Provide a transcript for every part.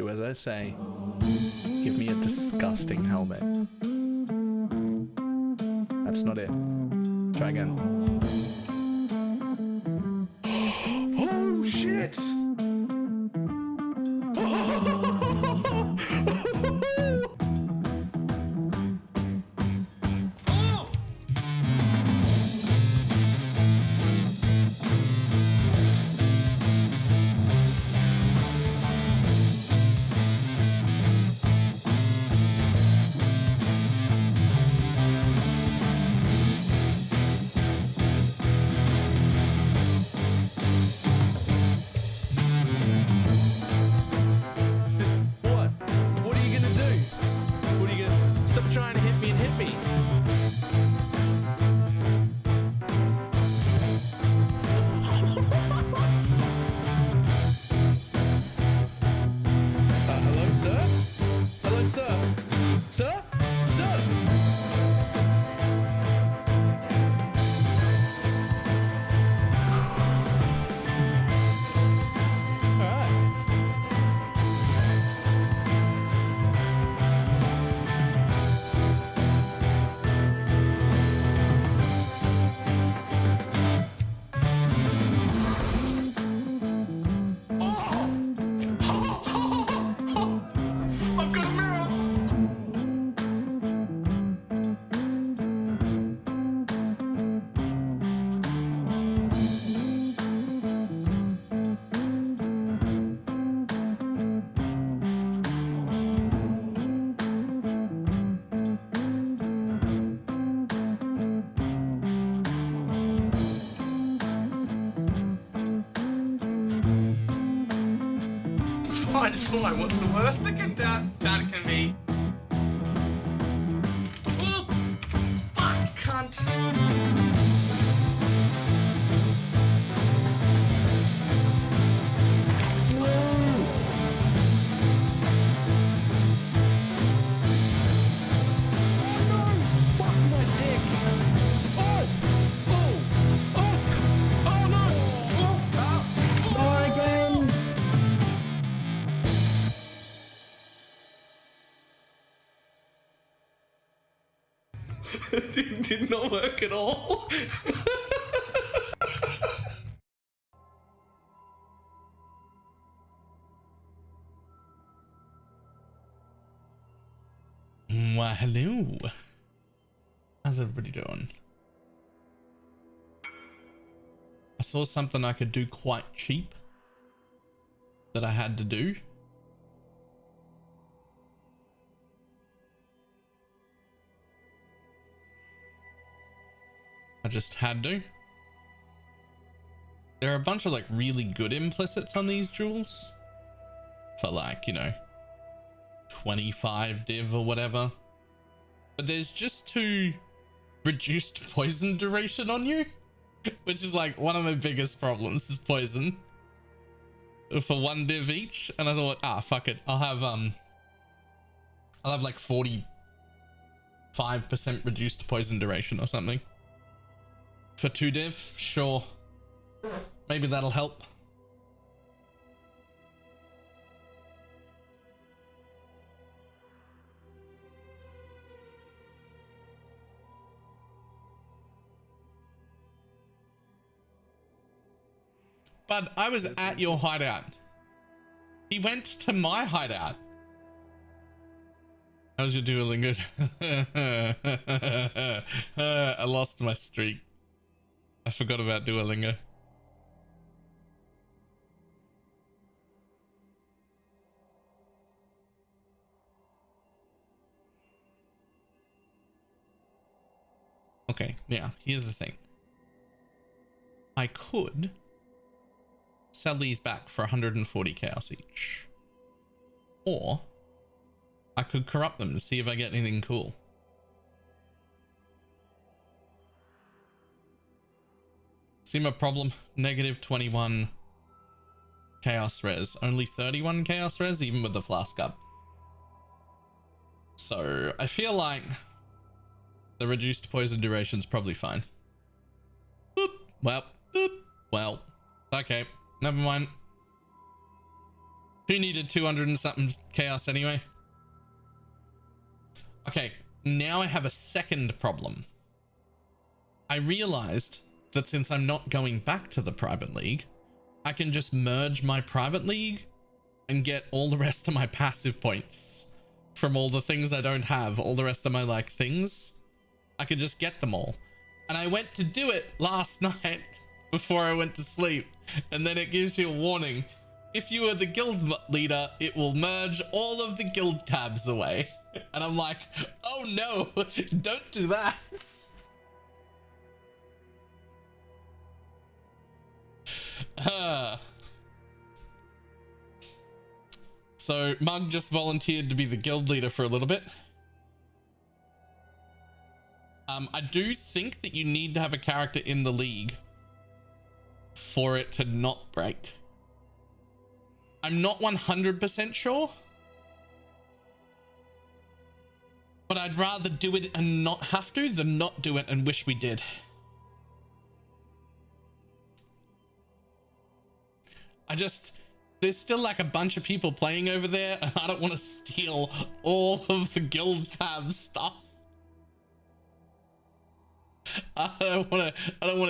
Do as I say. Give me a disgusting helmet. That's not it. Try again. Oh shit! It's fine. What's the worst that can be? Oh, fuck, cunt. Did not work at all. Well, hello. How's everybody doing? I saw something I could do quite cheap that I had to do. I just had to. There are a bunch of like really good implicits on these jewels for like, you know, 25 div or whatever. But there's just 2 reduced poison duration on you, which is like one of my biggest problems is poison for 1 div each. And I thought, ah, fuck it. I'll have like 45% reduced poison duration or something. For 2 div, sure. Maybe that'll help. But I was at your hideout. He went to my hideout. How's your Duolingo? I lost my streak. I forgot about Duolingo. Okay, now here's the thing. I could sell these back for 140 chaos each. Or I could corrupt them to see if I get anything cool. See my problem? Negative 21 chaos res. Only 31 chaos res, even with the flask up. So I feel like the reduced poison duration is probably fine. Boop. Well, boop. Well, okay, never mind. Who needed 200 and something chaos anyway? Okay, now I have a second problem. I realized that since I'm not going back to the private league, I can just merge my private league and get all the rest of my passive points from all the things I don't have, all the rest of my like things. I could just get them all. And I went to do it last night before I went to sleep. And then it gives you a warning. If you are the guild leader, it will merge all of the guild tabs away. And I'm like, oh no, don't do that. So Mug just volunteered to be the guild leader for a little bit. I do think that you need to have a character in the league for it to not break. I'm not 100% sure, but I'd rather do it and not have to than not do it and wish we did. There's still like a bunch of people playing over there, and I don't want to steal all of the guild tab stuff. I don't want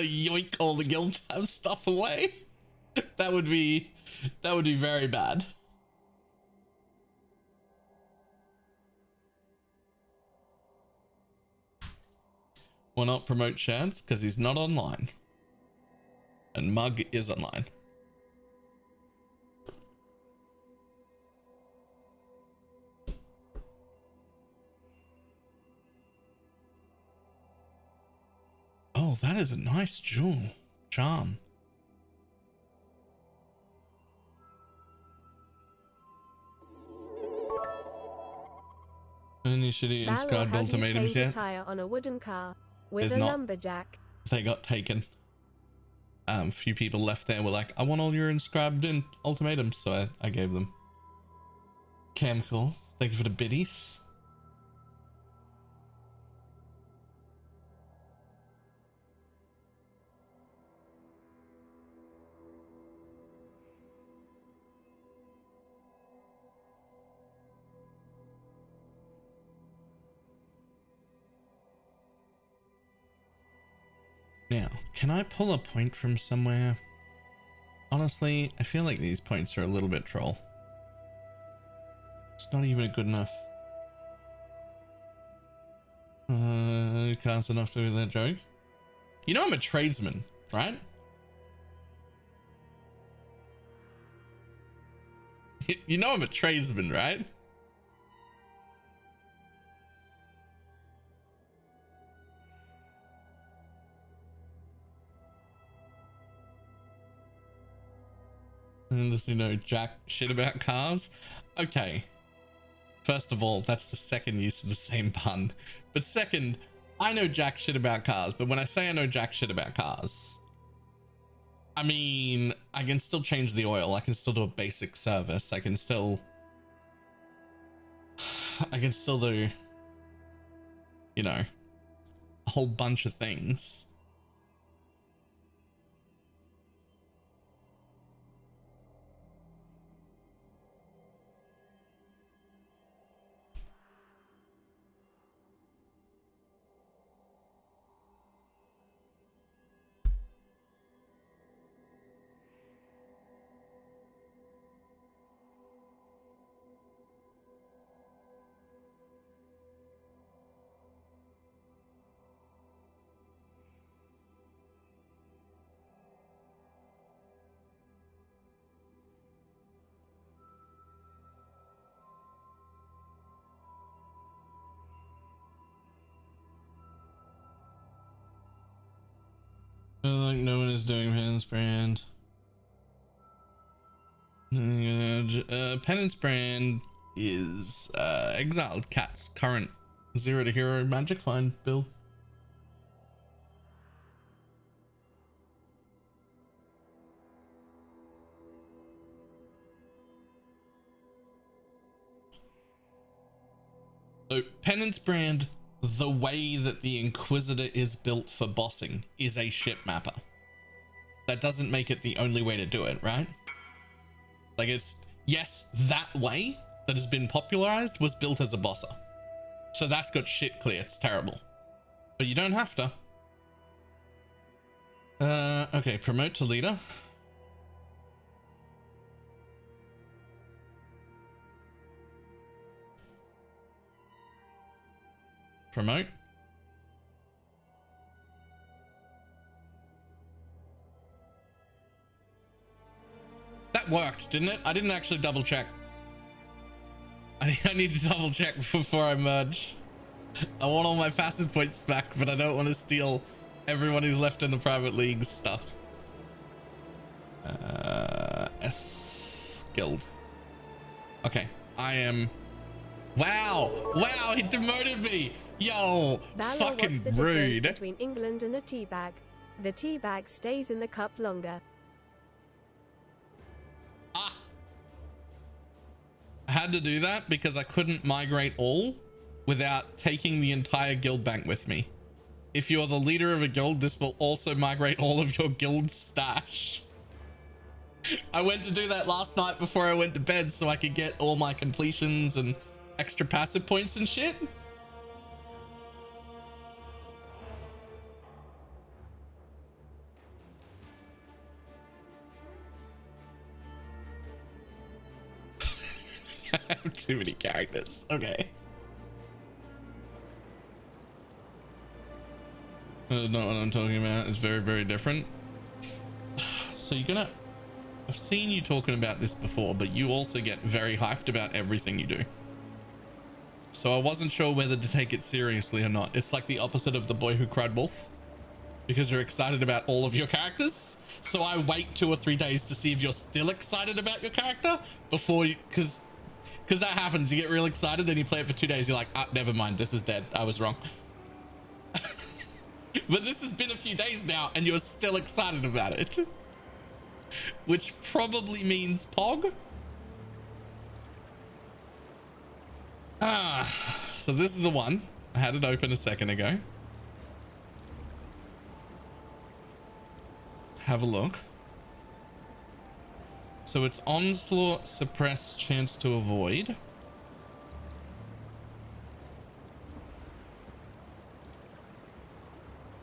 to yoink all the guild tab stuff away. That would be very bad. Why not promote Chance? Because he's not online. And Mug is online. Oh, that is a nice jewel. Charm. Any shitty inscribed ultimatums yet? Tire on a wooden car with There's a not. lumberjack. They got taken. A few people left there were like, I want all your inscribed in ultimatums, so I gave them. Camcool, thank you for the biddies. Now, can I pull a point from somewhere? Honestly, I feel like these points are a little bit troll. It's not even good enough. Cast enough to do that joke. You know I'm a tradesman, right? You know I'm a tradesman, right? Unless you know jack shit about cars. Okay. First of all, that's the second use of the same pun. But second, I know jack shit about cars, but when I say I know jack shit about cars, I mean, I can still change the oil. I can still do a basic service. I can still do, you know, a whole bunch of things. Like no one is doing Penance brand. Penance brand is Exiled Cat's current 0 to hero magic find build. So Penance brand, the way that the Inquisitor is built for bossing, is a ship Mapper. That doesn't make it the only way to do it, right? Like yes, that way that has been popularized was built as a bosser. So that's got shit clear. It's terrible. But you don't have to. Okay, promote to leader. Promote. That worked, didn't it? I didn't actually double check. I need to double check before I merge. I want all my passive points back, but I don't want to steal everyone who's left in the private leagues stuff. S guild. Okay, I am. Wow, he demoted me. Yo, Balor, fucking what's the rude. difference between England and a tea bag? The tea bag stays in the cup longer. I had to do that because I couldn't migrate all without taking the entire guild bank with me. If you're the leader of a guild, this will also migrate all of your guild stash. I went to do that last night before I went to bed so I could get all my completions and extra passive points and shit. I have too many characters. Okay. Not what I'm talking about. It's very, very different. So you're gonna... I've seen you talking about this before, but you also get very hyped about everything you do. So I wasn't sure whether to take it seriously or not. It's like the opposite of the boy who cried wolf. Because you're excited about all of your characters. So I wait 2 or 3 days to see if you're still excited about your character before you... Because that happens. You get real excited, then you play it for 2 days. You're like, ah, never mind. This is dead. I was wrong. But this has been a few days now and you're still excited about it. Which probably means Pog. So this is the one. I had it open a second ago. Have a look. So it's onslaught, suppress, chance to avoid.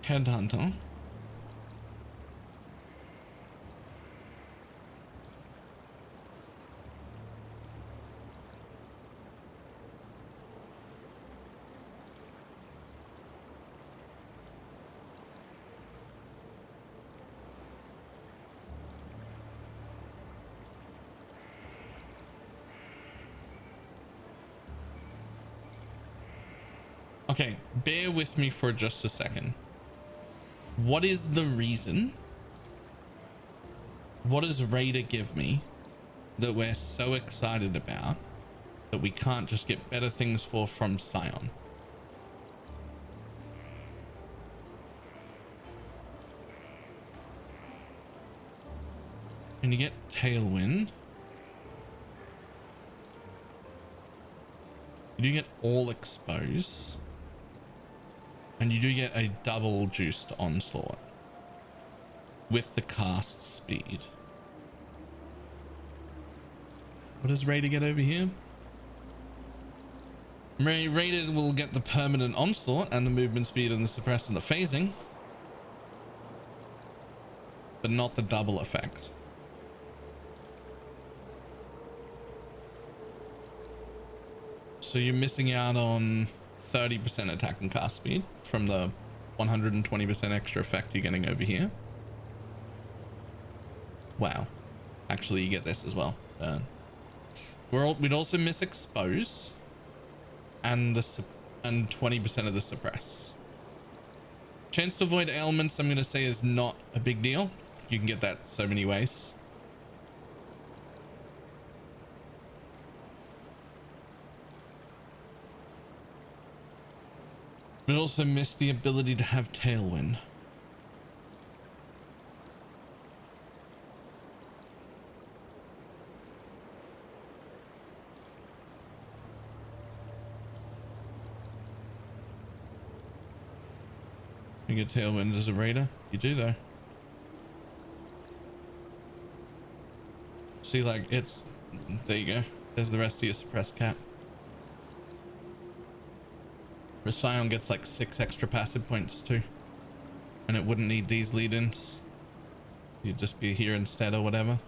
Headhunter. Okay, bear with me for just a second. What is the reason? What does Raider give me that we're so excited about that we can't just get better things for from Scion? Can you get Tailwind? You do get all expose. And you do get a double juiced onslaught with the cast speed. What does Raider get over here? Raider will get the permanent onslaught and the movement speed and the suppress and the phasing, but not the double effect. So you're missing out on 30% attack and cast speed from the 120% extra effect you're getting over here. Wow. Actually, you get this as well. We'd also miss expose and 20% of the suppress. Chance to avoid ailments, I'm going to say, is not a big deal. You can get that so many ways. But also miss the ability to have Tailwind. You get Tailwind as a Raider? You do though. See, like, it's There you go. There's the rest of your suppressed cap. Scion gets like 6 extra passive points too. And it wouldn't need these lead-ins. You'd just be here instead or whatever.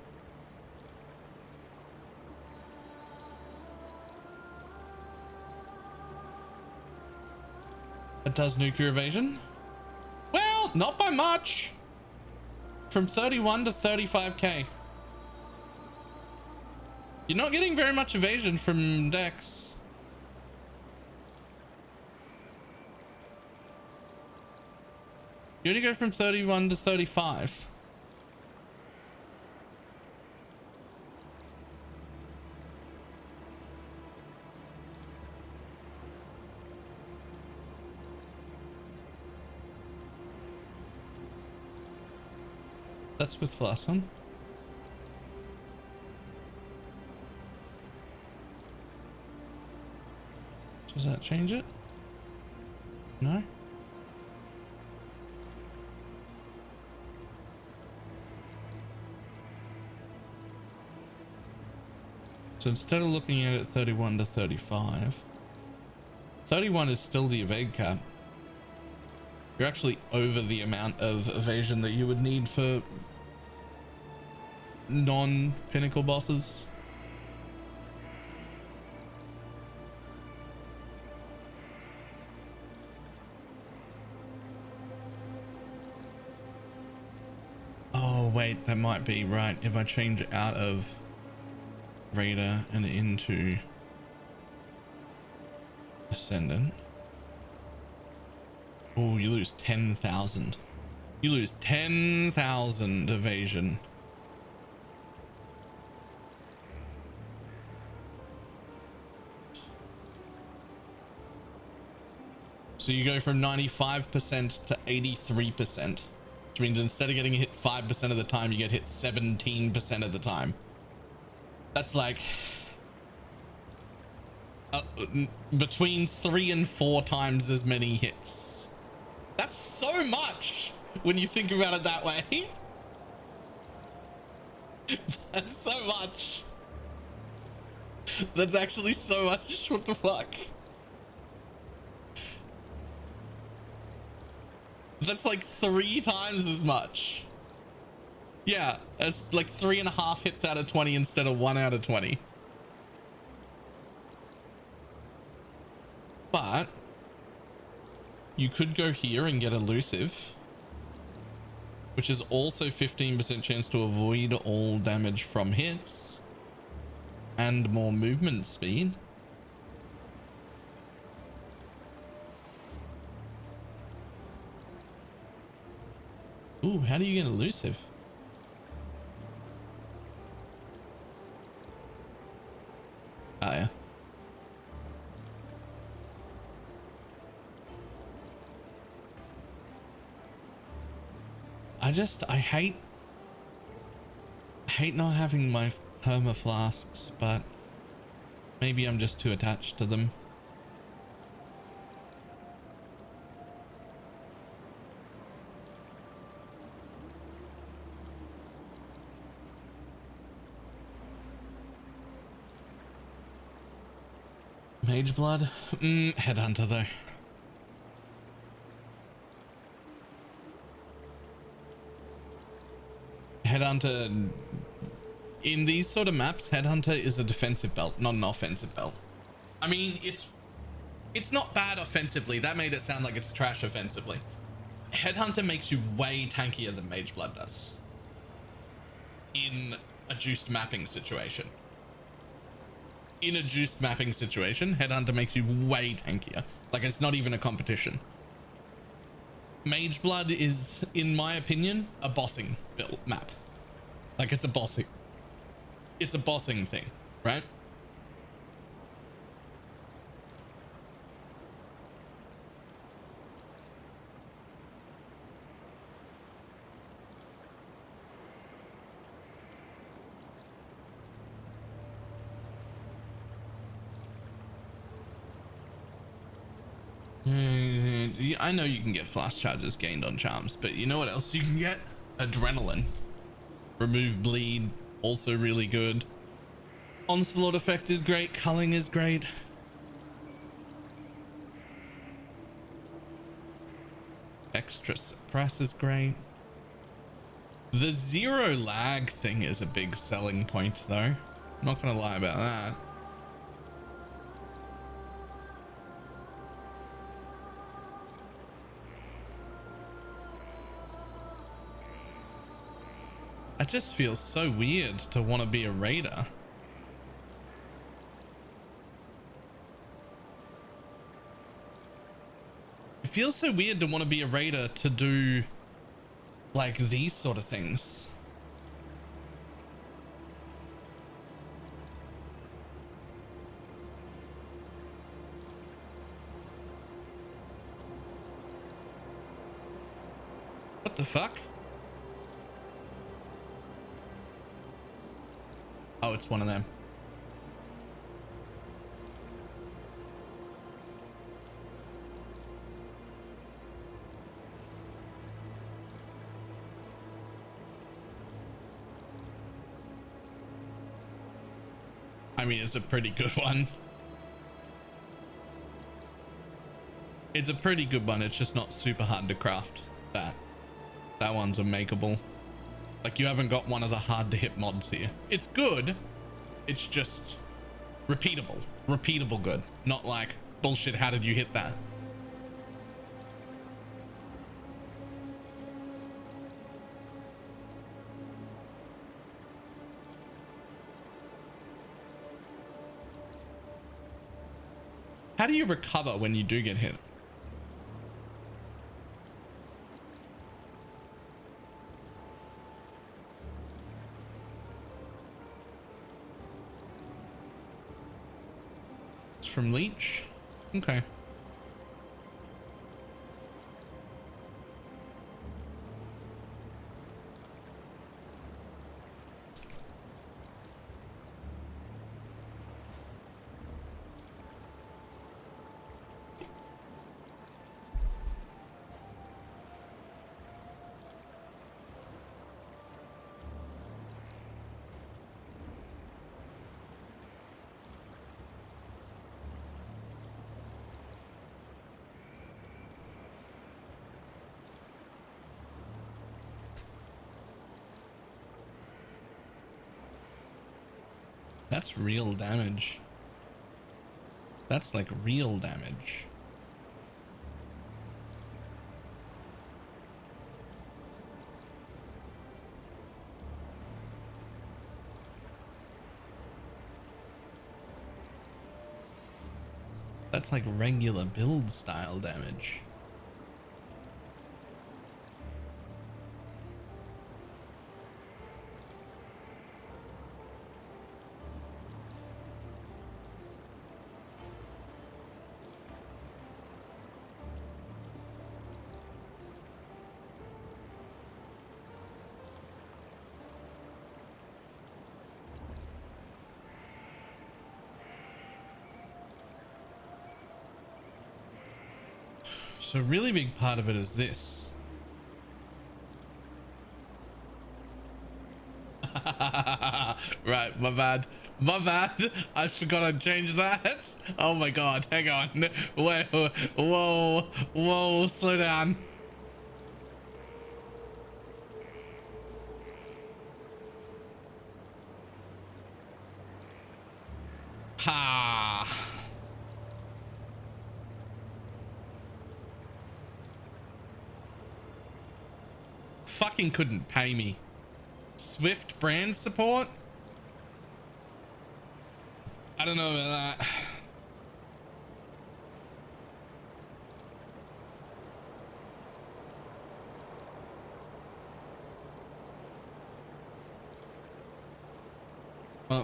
It does nuke your evasion. Well, not by much. From 31 to 35k. You're not getting very much evasion from Dex. You only go from 31 to 35. That's with flask on. Does that change it? No? So instead of looking at it 31 to 35, 31 is still the evade cap. You're actually over the amount of evasion that you would need for non-pinnacle bosses. Oh wait, that might be right. If I change it out of Raider and into Ascendant. Oh, you lose 10,000. You lose 10,000 evasion. So you go from 95% to 83%, which means instead of getting hit 5% of the time, you get hit 17% of the time. That's like between 3 and 4 times as many hits. That's so much when you think about it that way. That's so much. That's actually so much. What the fuck? That's like 3 times as much. Yeah, it's like 3.5 hits out of 20 instead of 1 out of 20. But you could go here and get elusive, which is also 15% chance to avoid all damage from hits and more movement speed. Ooh, how do you get elusive? Oh yeah. I hate not having my perma flasks, but maybe I'm just too attached to them. Mage blood? Headhunter though. Headhunter, in these sort of maps, Headhunter is a defensive belt, not an offensive belt. I mean, it's not bad offensively. That made it sound like it's trash offensively. Headhunter makes you way tankier than Mage Blood does in a juiced mapping situation. In a juiced mapping situation, Headhunter makes you way tankier. Like, it's not even a competition. Mage Blood is, in my opinion, a bossing build map. Like, it's a bossing thing, right? I know you can get flask charges gained on charms, but you know what else you can get? Adrenaline. Remove bleed, also really good. Onslaught effect is great. Culling is great. Extra suppress is great. The zero lag thing is a big selling point though. I'm not gonna lie about that. It just feels so weird to want to be a raider. It feels so weird to want to be a raider to do like these sort of things. What the fuck? Oh, it's one of them. I mean, it's a pretty good one. It's a pretty good one. It's just not super hard to craft. That one's a makeable. Like, you haven't got one of the hard to hit mods here. It's good. It's just repeatable. Repeatable good. Not like, bullshit, how did you hit that? How do you recover when you do get hit? It's from leech? Okay. That's real damage. That's like real damage. That's like regular build style damage. So a really big part of it is this. Right, my bad. My bad. I forgot I changed that. Oh my god, hang on. Whoa, whoa, whoa, slow down. Ha. Fucking couldn't pay me. Swift brand support? I don't know about that.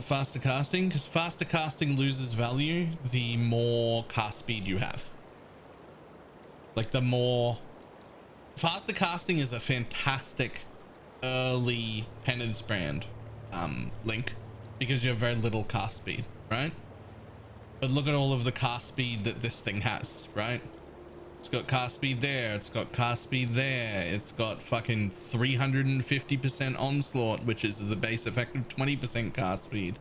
Faster casting, because faster casting loses value the more cast speed you have. Like the more faster casting is a fantastic early Penance brand link because you have very little cast speed, right? But look at all of the cast speed that this thing has, right? It's got cast speed there, it's got cast speed there, it's got fucking 350% onslaught, which is the base effect of 20% cast speed.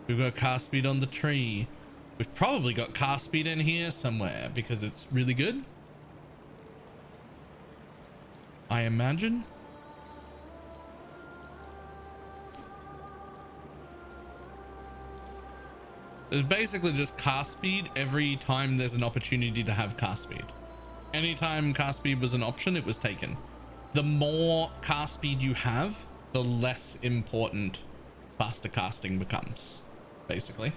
We've got cast speed on the tree. We've probably got cast speed in here somewhere because it's really good, I imagine. It's basically just cast speed every time there's an opportunity to have cast speed. Anytime cast speed was an option, it was taken. The more cast speed you have, the less important faster casting becomes, basically.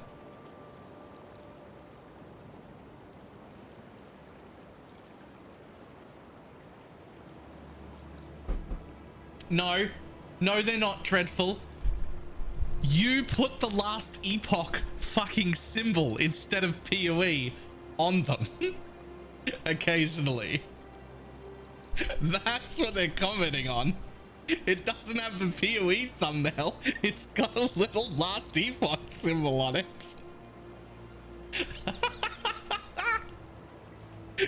No, they're not dreadful. You put the last epoch fucking symbol instead of PoE on them occasionally. That's what they're commenting on. It doesn't have the PoE thumbnail. It's got a little last epoch symbol on it.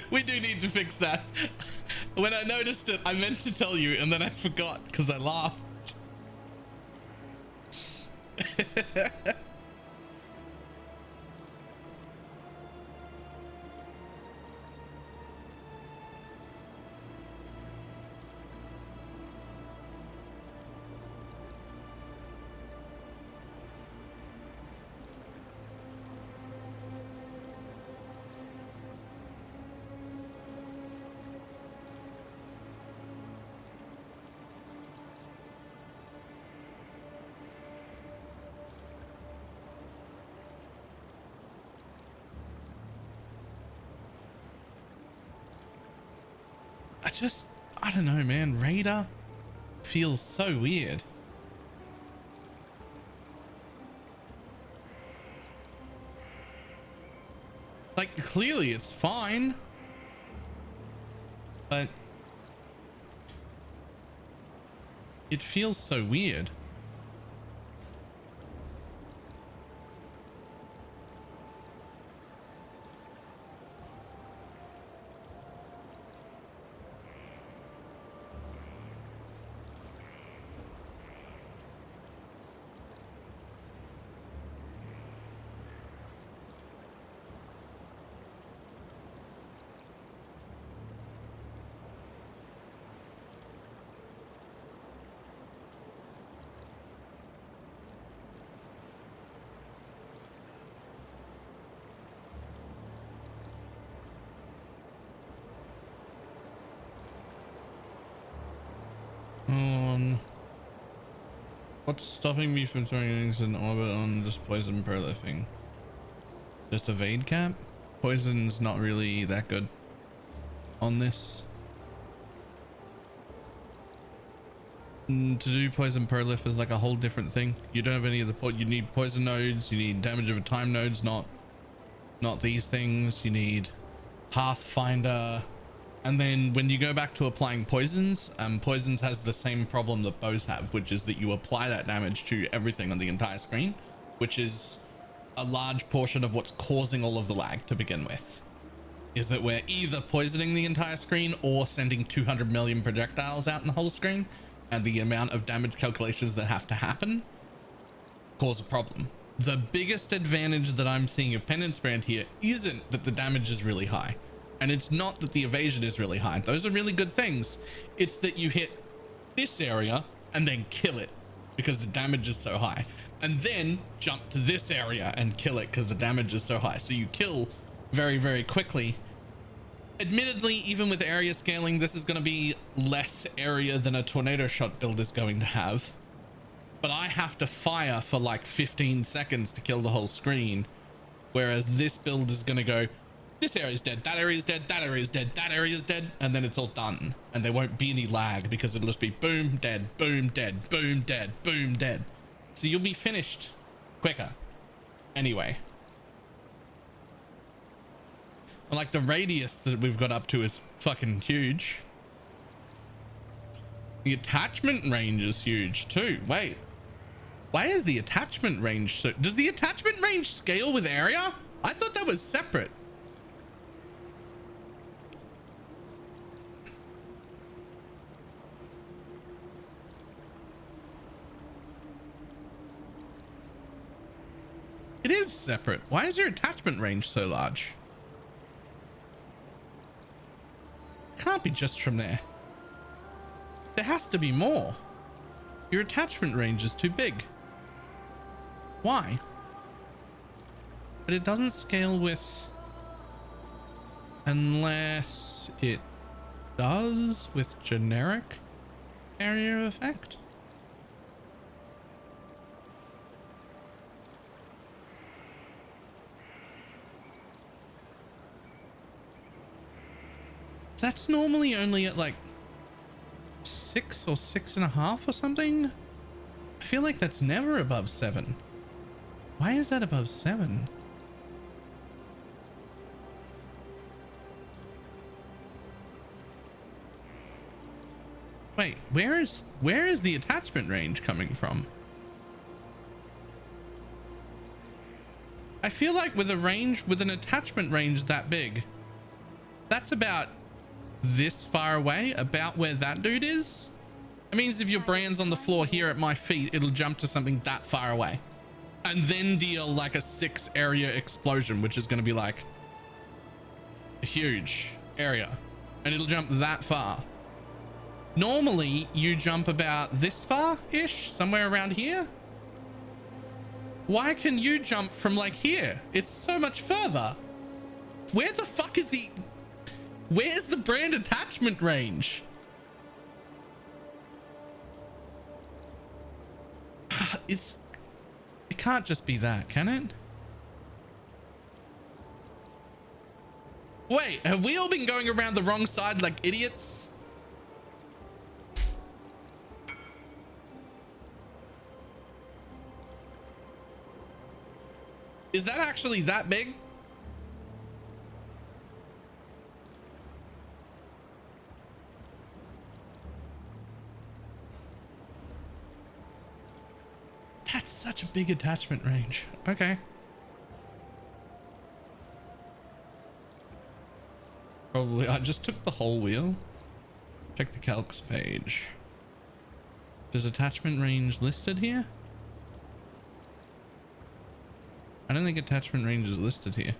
We do need to fix that. When I noticed it, I meant to tell you and then I forgot because I laughed. I don't know, man. Raider feels so weird. Like, clearly it's fine, but it feels so weird. What's stopping me from throwing things in orbit on just poison prolifing? Just evade cap? Poison's not really that good on this. To do poison prolif is like a whole different thing. You don't have any of the you need poison nodes, you need damage over time nodes, not these things. You need Pathfinder. And then when you go back to applying poisons, poisons has the same problem that bows have, which is that you apply that damage to everything on the entire screen, which is a large portion of what's causing all of the lag to begin with. Is that we're either poisoning the entire screen or sending 200 million projectiles out in the whole screen, and the amount of damage calculations that have to happen cause a problem. The biggest advantage that I'm seeing of Penance brand here isn't that the damage is really high. And it's not that the evasion is really high. Those are really good things. It's that you hit this area and then kill it because the damage is so high. And then jump to this area and kill it because the damage is so high. So you kill very, very quickly. Admittedly, even with area scaling, this is going to be less area than a tornado shot build is going to have. But I have to fire for like 15 seconds to kill the whole screen. Whereas this build is going to go, this area is dead, that area is dead, that area is dead, that area is dead, and then it's all done. And there won't be any lag because it'll just be boom, dead, boom, dead, boom, dead, boom, dead. So you'll be finished quicker. Anyway. Like the radius that we've got up to is fucking huge. The attachment range is huge too. Wait. Why is the attachment range so... Does the attachment range scale with area? I thought that was separate. It is separate. Why is your attachment range so large? Can't be just from there. There has to be more. Your attachment range is too big. Why? But it doesn't scale with... Unless it does with generic area effect. That's normally only at like 6 or 6.5 or something. I feel like that's never above 7. Why is that above 7? Wait, where is the attachment range coming from? I feel like with an attachment range that big, that's about this far away, about where that dude is. It means if your brand's on the floor here at my feet, it'll jump to something that far away and then deal like a 6 area explosion, which is going to be like a huge area, and it'll jump that far. Normally you jump about this far ish, somewhere around here. Why can you jump from like here? It's so much further. Where the fuck is where's the brand attachment range? It can't just be that, can it? Wait, have we all been going around the wrong side like idiots? Is that actually that big? That's such a big attachment range. Okay. Probably I just took the whole wheel. Check the calcs page. Does attachment range listed here? I don't think attachment range is listed here.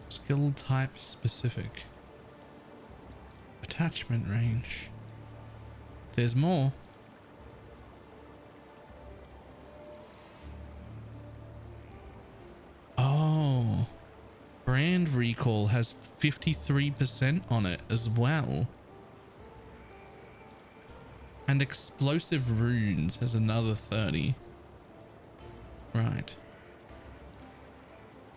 Skill type specific. Attachment range. There's more. Oh. Brand recall has 53% on it as well. And explosive runes has another 30. Right.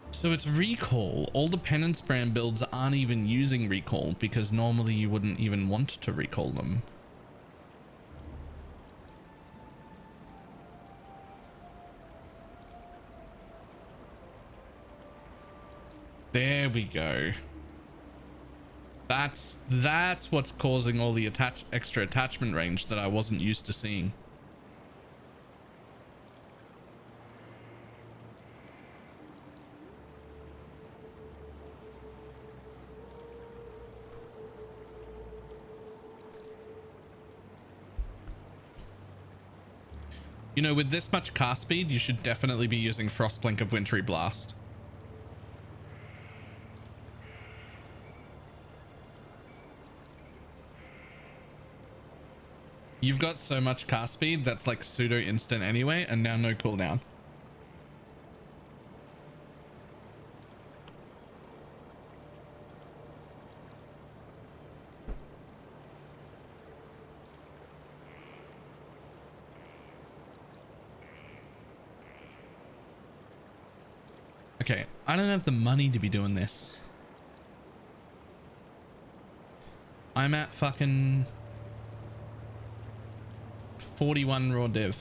So it's recall. All the Penance brand builds aren't even using recall because normally you wouldn't even want to recall them. There we go. That's what's causing all the extra attachment range that I wasn't used to seeing. You know, with this much cast speed, you should definitely be using Frostblink of Wintry Blast. You've got so much cast speed that's like pseudo instant anyway, and now no cooldown. Okay, I don't have the money to be doing this. I'm at fucking 41 raw div.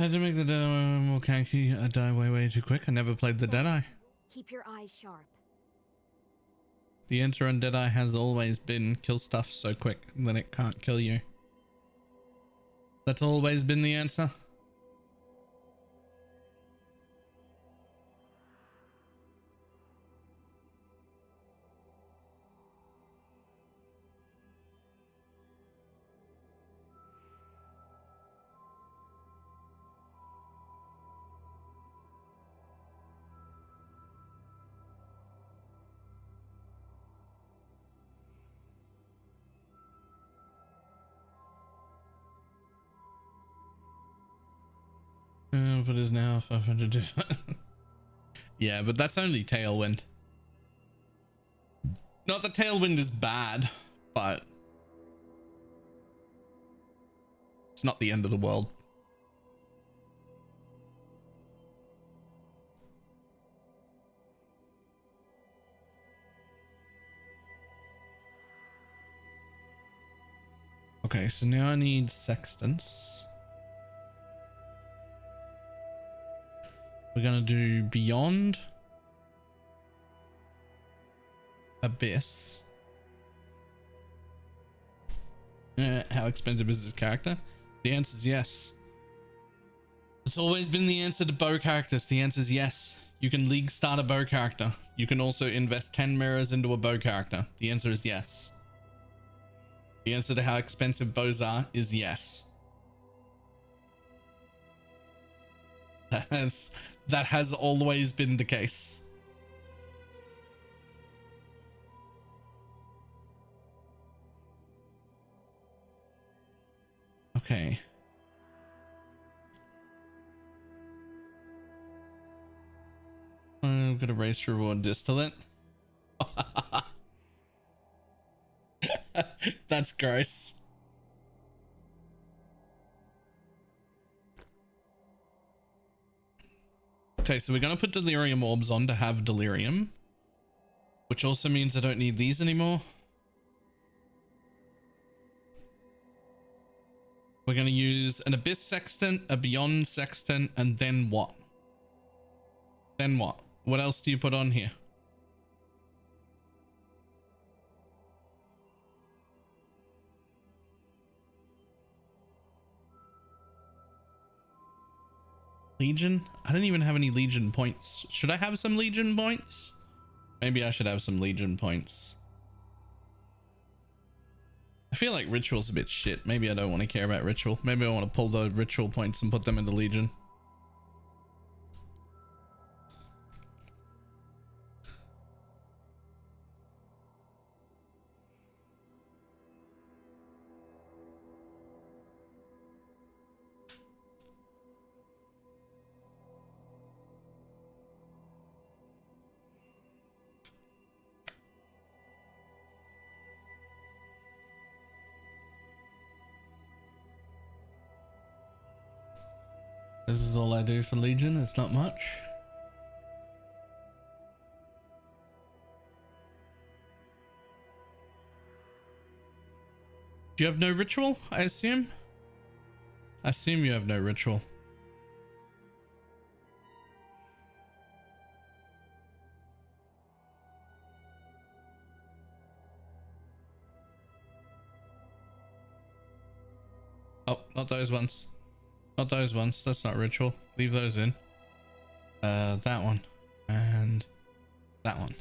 Had to make the Deadeye more kanky. I die way too quick. I never played the Deadeye. Keep your eyes sharp. The answer on Deadeye has always been kill stuff so quick that it can't kill you. That's always been the answer. But is now 500. Yeah, but that's only Tailwind. Not that Tailwind is bad, but it's not the end of the world. Okay, so now I need sextants. We're gonna do beyond, abyss. How expensive is this character? The answer is yes. It's always been the answer to bow characters. The answer is yes. You can league start a bow character. You can also invest 10 mirrors into a bow character. The answer is yes. The answer to how expensive bows are is yes. That has always been the case. Okay. I'm gonna race reward distillate. That's gross. Okay, so we're gonna put delirium orbs on to have delirium, which also means I don't need these anymore. We're gonna use an abyss sextant, a beyond sextant, and then what? Then what? What else do you put on here? Legion? I don't even have any Legion points. Should I have some Legion points? Maybe I should have some Legion points. I feel like Ritual's a bit shit. Maybe I don't want to care about Ritual. Maybe I want to pull the Ritual points and put them into Legion. This is all I do for Legion. It's not much. Do you have no ritual, I assume? I assume you have no ritual. Oh, not those ones. Not those ones. That's not ritual. Leave those in. That one. And that one.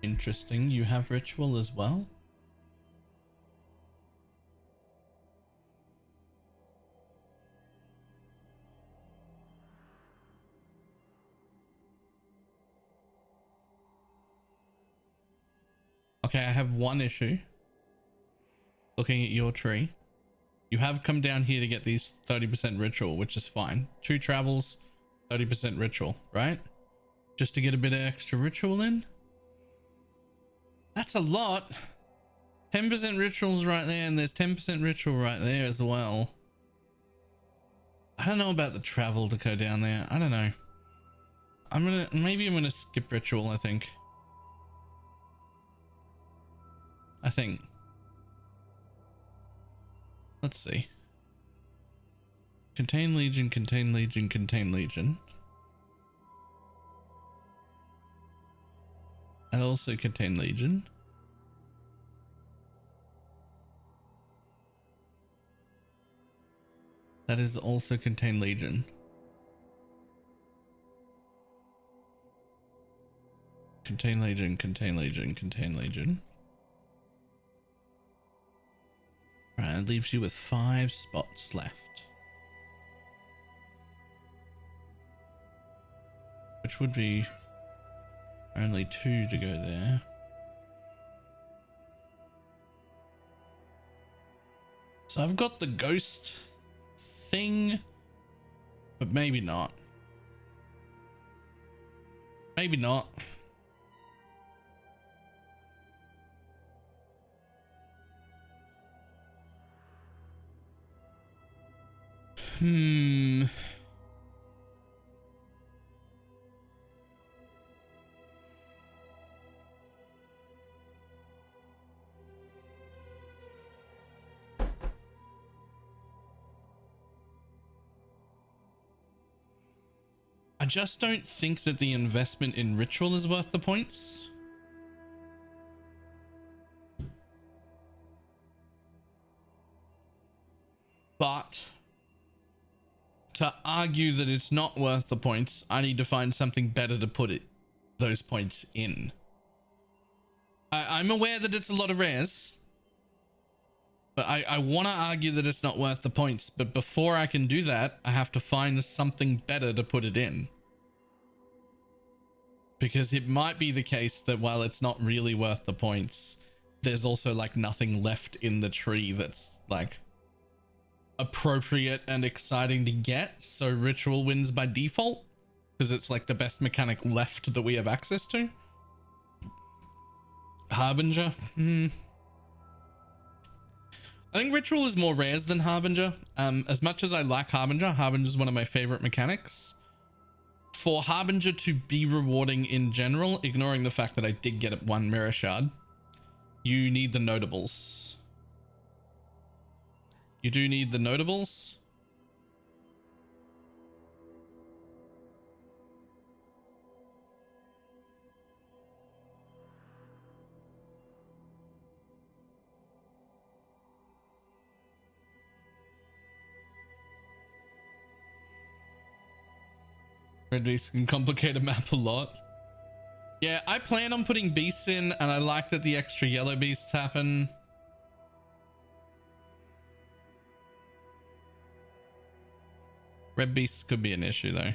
Interesting. You have ritual as well? Okay, I have one issue. Looking at your tree. You have come down here to get these 30% ritual, which is fine. 2 travels, 30% ritual, right? Just to get a bit of extra ritual in. That's a lot. 10% rituals right there, and there's 10% ritual right there as well. I don't know about the travel to go down there. I don't know. maybe I'm gonna skip ritual. I think. Let's see. Contain Legion, contain Legion, contain Legion. And also contain Legion. That is also contain Legion. Contain Legion, contain Legion, contain Legion. Right, it leaves you with 5 spots left. Which would be only 2 to go there. So I've got the ghost thing, but maybe not. Maybe not. I just don't think that the investment in ritual is worth the points. But to argue that it's not worth the points, I need to find something better to put those points in. I'm aware that it's a lot of rares, but I want to argue that it's not worth the points. But before I can do that, I have to find something better to put it in. Because it might be the case that while it's not really worth the points, there's also like nothing left in the tree that's like appropriate and exciting to get. So ritual wins by default because it's like the best mechanic left that we have access to. Harbinger. I think ritual is more rares than Harbinger. As much as I like Harbinger, Harbinger is one of my favorite mechanics. For Harbinger to be rewarding in general, ignoring the fact that I did get 1 mirror shard, you need the notables. You do need the notables. Red beasts can complicate a map a lot. Yeah, I plan on putting beasts in, and I like that the extra yellow beasts happen. Red beasts could be an issue though.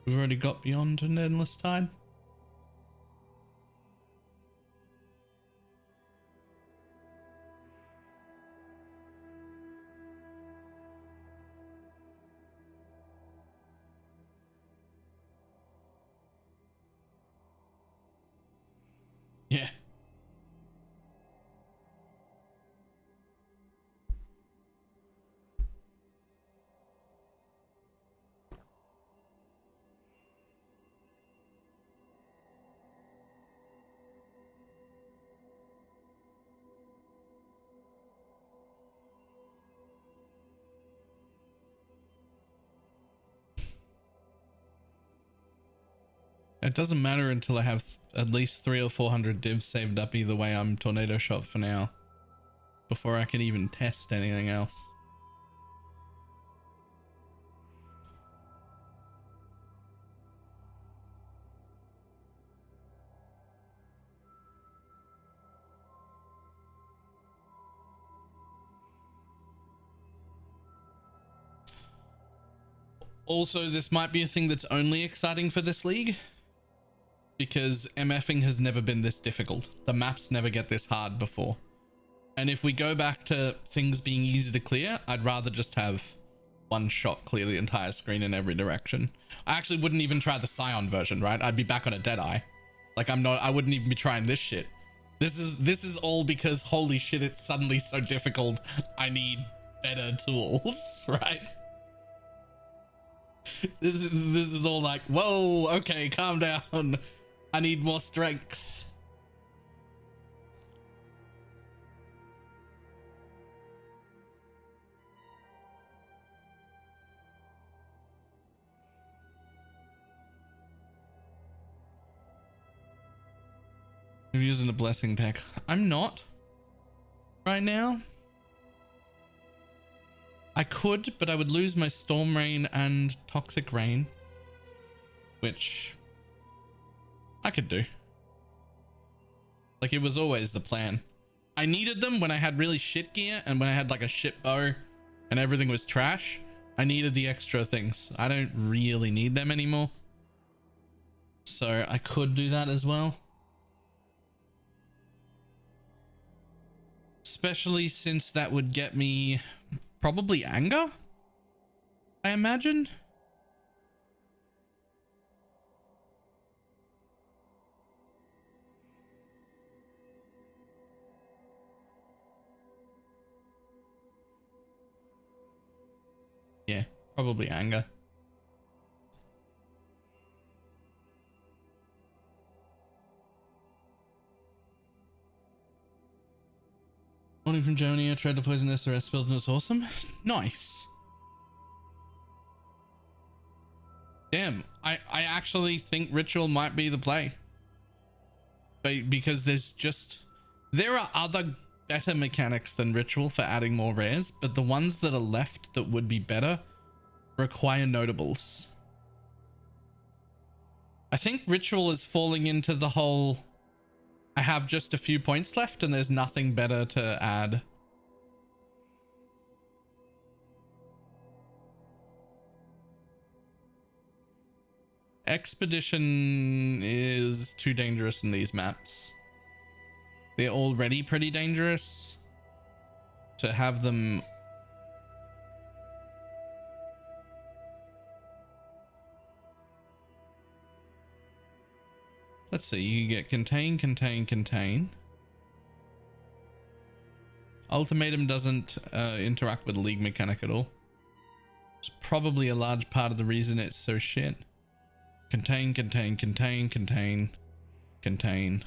We've already got beyond an endless tide. Yeah. It doesn't matter until I have at least 300 or 400 divs saved up. Either way, I'm tornado shot for now before I can even test anything else. Also, this might be a thing that's only exciting for this league. because MFing has never been this difficult. The maps never get this hard before. And if we go back to things being easy to clear, I'd rather just have one shot clear the entire screen in every direction. I actually wouldn't even try the Scion version, right? I'd be back on a Deadeye. Like I wouldn't even be trying this shit. This is all because holy shit, it's suddenly so difficult. I need better tools, right? This is all like, whoa, okay, calm down. I need more strength. You're using a blessing deck. I'm not right now. I could, but I would lose my Storm Rain and Toxic Rain, which I could do. Like, it was always the plan. I needed them when I had really shit gear and when I had like a shit bow and everything was trash. I needed the extra things. I don't really need them anymore. So I could do that as well. Especially since that would get me probably anger, I imagine. Yeah, probably anger. Morning from Germany. I tried to poison SRS build and it's awesome. Nice. Damn, I actually think Ritual might be the play. Because there are other better mechanics than Ritual for adding more rares, but the ones that are left that would be better require notables. I think Ritual is falling into the whole, I have just a few points left and there's nothing better to add. Expedition is too dangerous in these maps. They're already pretty dangerous. To have them... Let's see, you get contain, contain, contain. Ultimatum doesn't interact with the league mechanic at all. It's probably a large part of the reason it's so shit. Contain, contain, contain, contain, contain.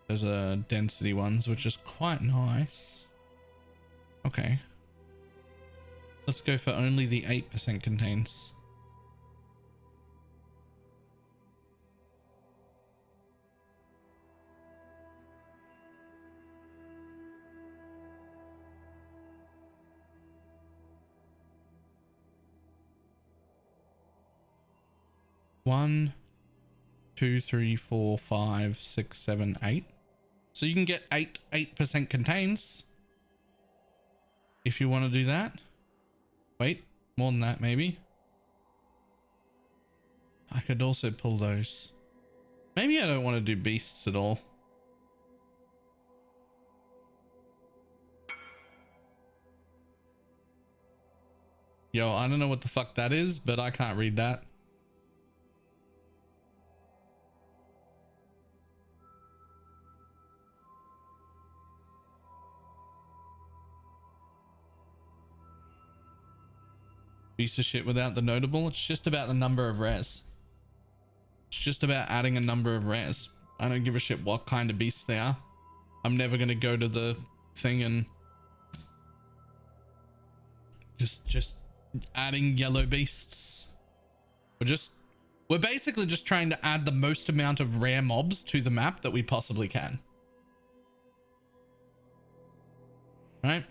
There's density ones, which is quite nice. Okay. Let's go for only the 8% contains. One, 2, 3, 4, 5, 6, 7, 8. So you can get 8% contains if you want to do that. Wait, more than that maybe. I could also pull those. Maybe I don't want to do beasts at all. Yo, I don't know what the fuck that is, but I can't read that. Piece of shit without the notable. It's just about the number of rares. It's just about adding a number of rares. I don't give a shit what kind of beasts they are. I'm never going to go to the thing and just adding yellow beasts. We're basically just trying to add the most amount of rare mobs to the map that we possibly can. Right?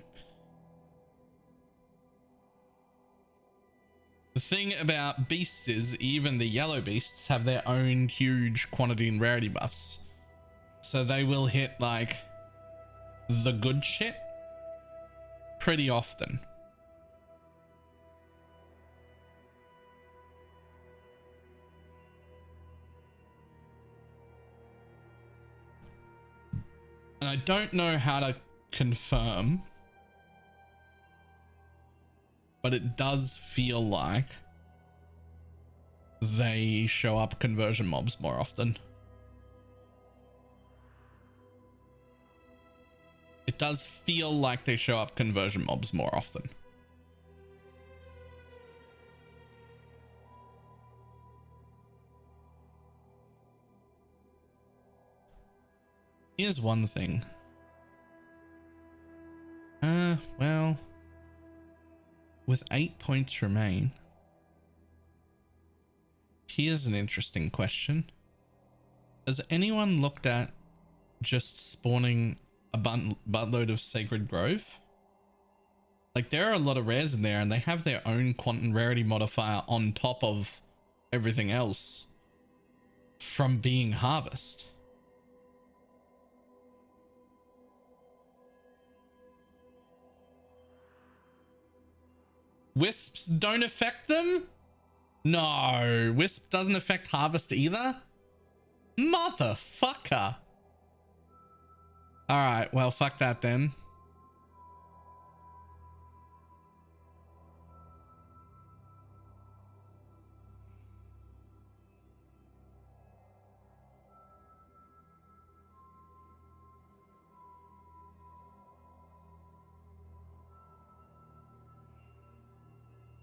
The thing about beasts is even the yellow beasts have their own huge quantity and rarity buffs. So they will hit like the good shit pretty often. And I don't know how to confirm, but it does feel like they show up conversion mobs more often. It does feel like they show up conversion mobs more often. Here's one thing. Well, with 8 points remain, here's an interesting question. Has anyone looked at just spawning a buttload of Sacred Grove? Like, there are a lot of rares in there and they have their own quantum rarity modifier on top of everything else from being harvest. Wisps don't affect them? No, Wisp doesn't affect harvest either? Motherfucker. Alright, well, fuck that then.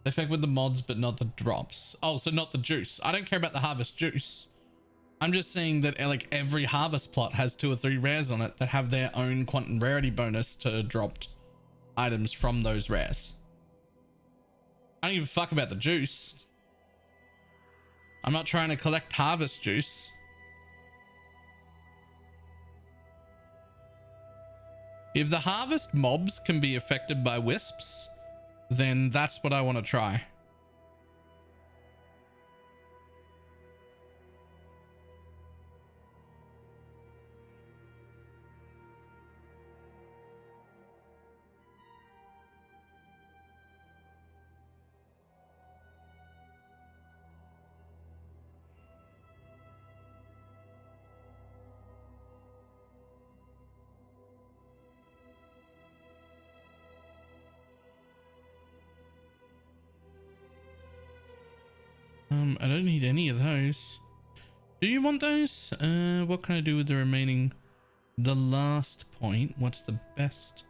They affect with the mods, but not the drops. Oh, so not the juice. I don't care about the harvest juice. I'm just saying that like every harvest plot has 2 or 3 rares on it that have their own quantum rarity bonus to dropped items from those rares. I don't give a fuck about the juice. I'm not trying to collect harvest juice. If the harvest mobs can be affected by wisps, then that's what I want to try. I don't need any of those. Do you want those? What can I do with the remaining? The last point. What's the best?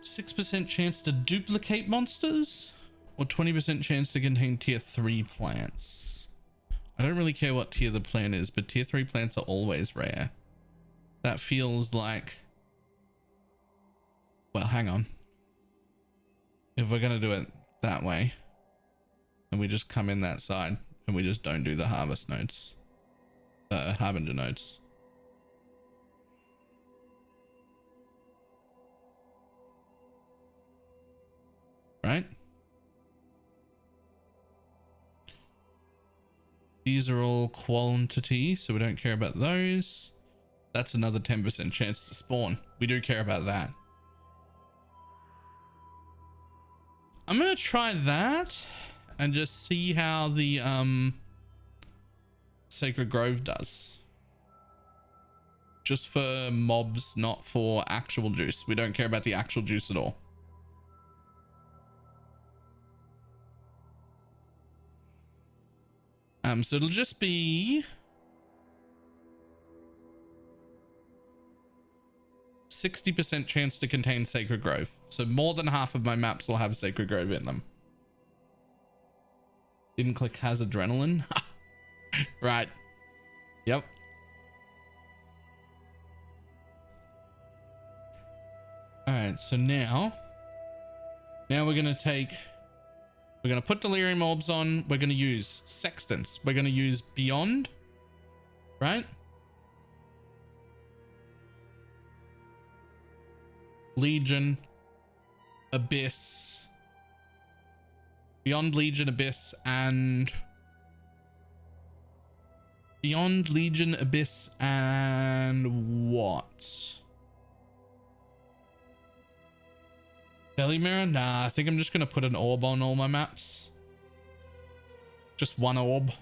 6% chance to duplicate monsters, or 20% chance to contain tier 3 plants. I don't really care what tier the plant is, but tier 3 plants are always rare. That feels like, well, hang on. If we're gonna do it that way, and we just come in that side and we just don't do the harvest nodes, harbinger nodes. Right? These are all quantity, so we don't care about those. That's another 10% chance to spawn. We do care about that. I'm gonna try that and just see how the Sacred Grove does. Just for mobs, not for actual juice. We don't care about the actual juice at all. So it'll just be 60% chance to contain Sacred Grove. So more than half of my maps will have Sacred Grove in them. Didn't click has adrenaline. Right. Yep. All right. So now we're going to put delirium orbs on. We're going to use sextants. We're going to use beyond, right? Legion, Abyss, Beyond Legion, Abyss, and Beyond Legion, Abyss, and what? Belly Mirror? Nah, I think I'm just gonna put an orb on all my maps. Just one orb.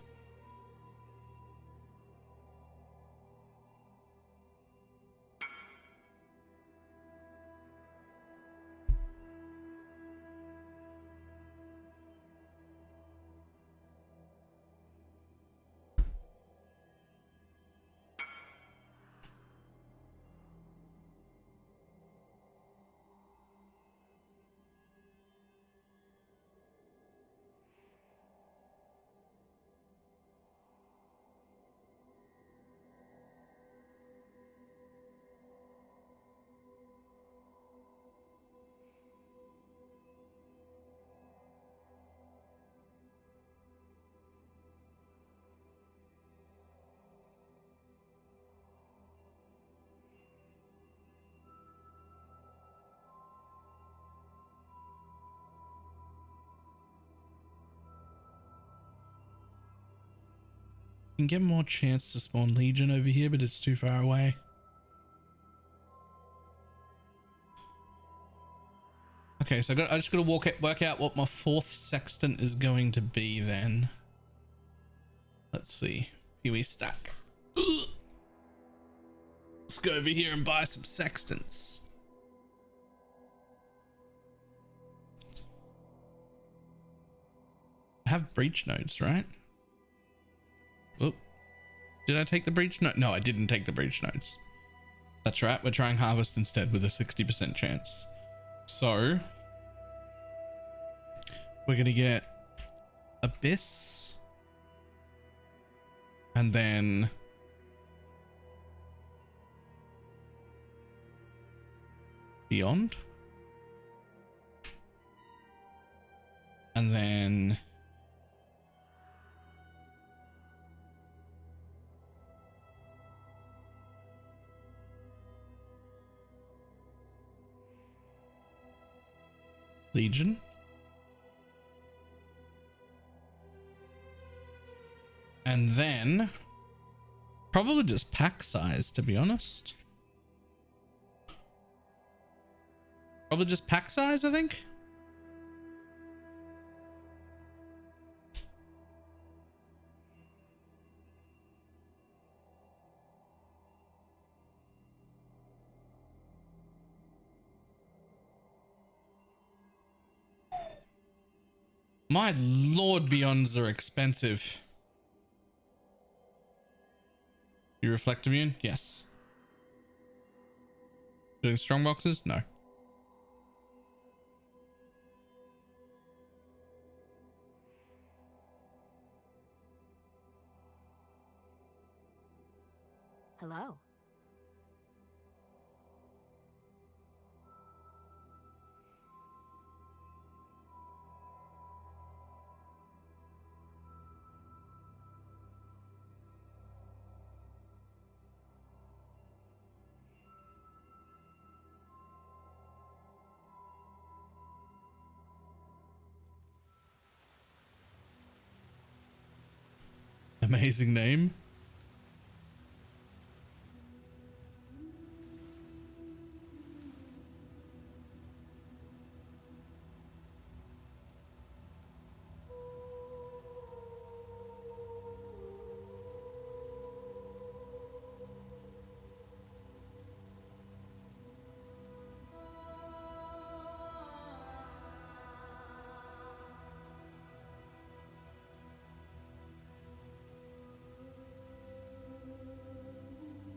Can get more chance to spawn Legion over here, but it's too far away. Okay, so I just gotta work out what my fourth sextant is going to be then. Let's see. Here we stack. Ugh. Let's go over here and buy some sextants. I have breach nodes, right? Oh, did I take the breach node? No, I didn't take the breach nodes. That's right. We're trying harvest instead with a 60% chance. So we're going to get Abyss and then Beyond and then Legion. And then probably just pack size, to be honest. Probably just pack size, I think. My lord, Beyonds are expensive. You reflect immune? Yes. Doing strong boxes? No. Hello. Amazing name.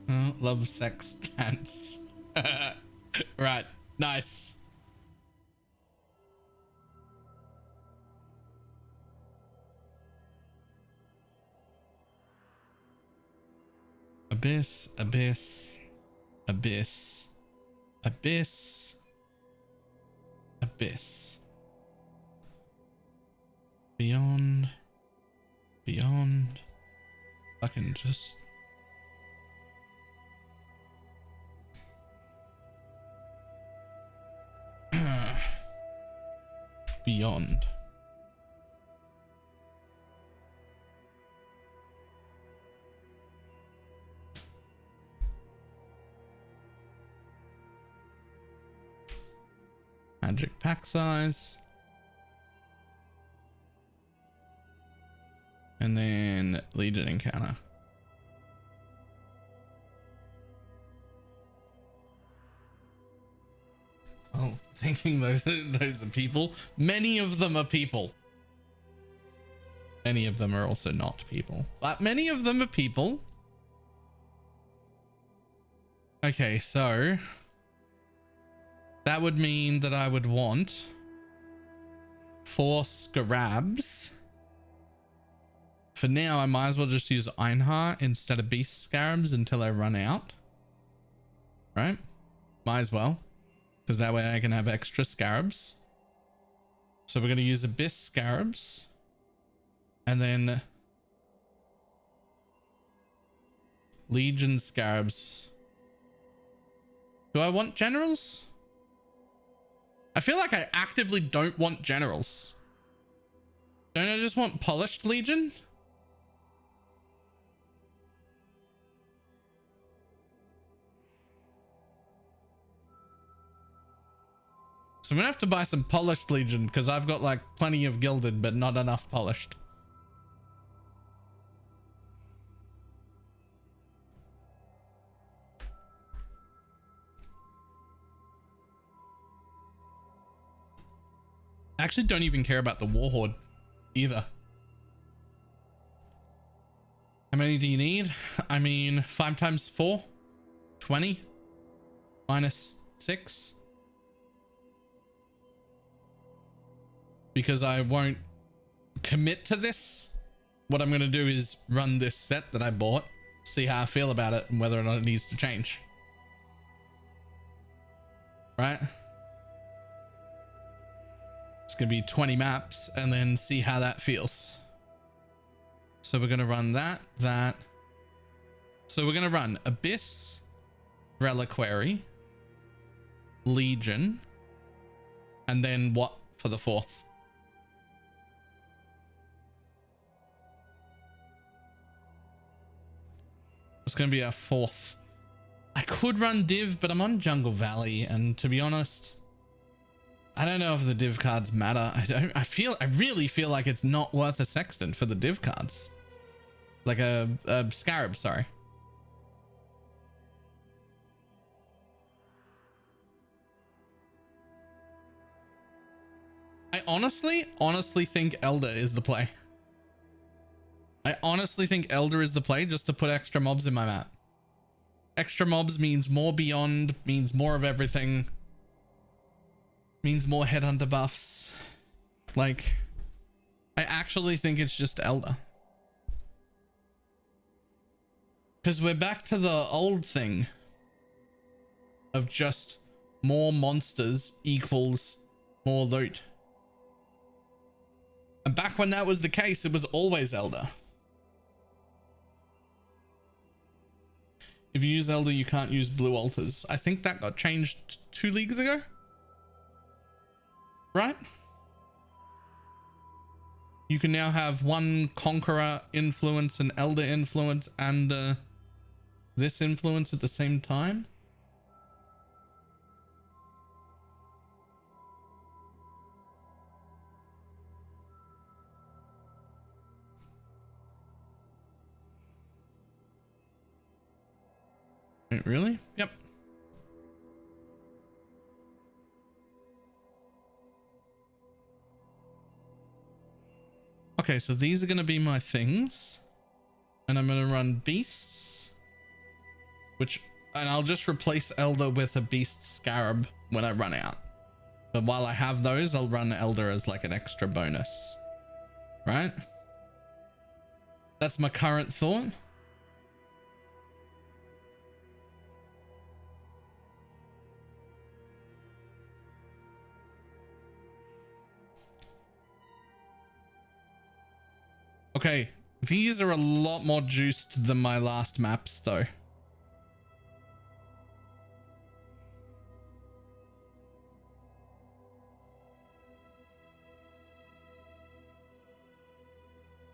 Oh, love sex dance. Right, nice. Abyss, abyss, abyss, abyss, abyss. Beyond, beyond. I can just. Beyond. Magic pack size. And then Legion encounter. Oh, thinking those are people. Many of them are people. Many of them are also not people, but many of them are people. Okay, so that would mean that I would want 4 scarabs. For now, I might as well just use Einhar instead of beast scarabs until I run out. Right? Might as well. Because that way I can have extra scarabs. So we're going to use abyss scarabs. And then Legion scarabs. Do I want generals? I feel like I actively don't want generals. Don't I just want polished Legion? So I'm gonna have to buy some polished legion because I've got like plenty of gilded, but not enough polished. I actually don't even care about the Warhorde either. How many do you need? I mean, 5 times 4, 20 minus 6. Because I won't commit to this. What I'm going to do is run this set that I bought, see how I feel about it and whether or not it needs to change. Right? It's going to be 20 maps and then see how that feels. So we're going to run that. So we're going to run Abyss, Reliquary, Legion, and then what for the 4th? It's going to be our 4th. I could run Div, but I'm on Jungle Valley, and to be honest, I don't know if the Div cards matter. I really feel like it's not worth a Sextant for the Div cards. Like a Scarab, sorry. I honestly think Elder is the play. I honestly think Elder is the play just to put extra mobs in my map. Extra mobs means more beyond, means more of everything. Means more headhunter buffs. Like, I actually think it's just Elder. Because we're back to the old thing of just more monsters equals more loot. And back when that was the case, it was always Elder. If you use Elder, you can't use blue altars. I think that got changed 2 leagues ago. Right? You can now have one Conqueror influence, an Elder influence, and this influence at the same time. Wait, really? Yep. Okay, so these are going to be my things. And I'm going to run beasts. And I'll just replace Elder with a beast scarab when I run out. But while I have those, I'll run Elder as like an extra bonus. Right? That's my current thought. Okay, these are a lot more juiced than my last maps though.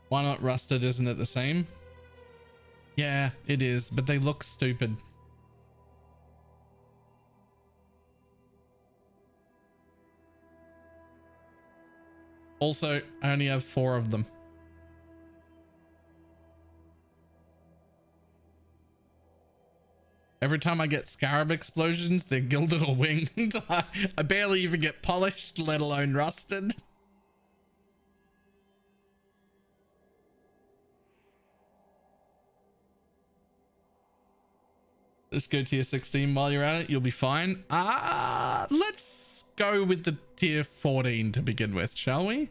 Why not rusted? Isn't it the same? Yeah, it is, but they look stupid. Also, I only have 4 of them. Every time I get scarab explosions, they're gilded or winged. I barely even get polished, let alone rusted. Let's go tier 16 while you're at it. You'll be fine. Let's go with the tier 14 to begin with, shall we?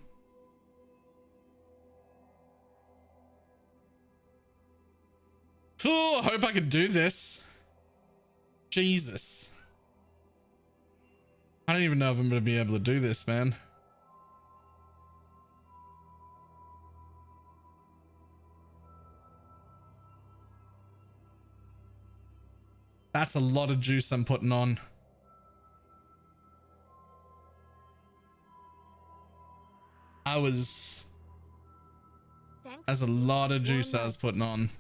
Oh, I hope I can do this. Jesus. I don't even know if I'm going to be able to do this, man. That's a lot of juice I'm putting on. That's a lot of juice I was putting on.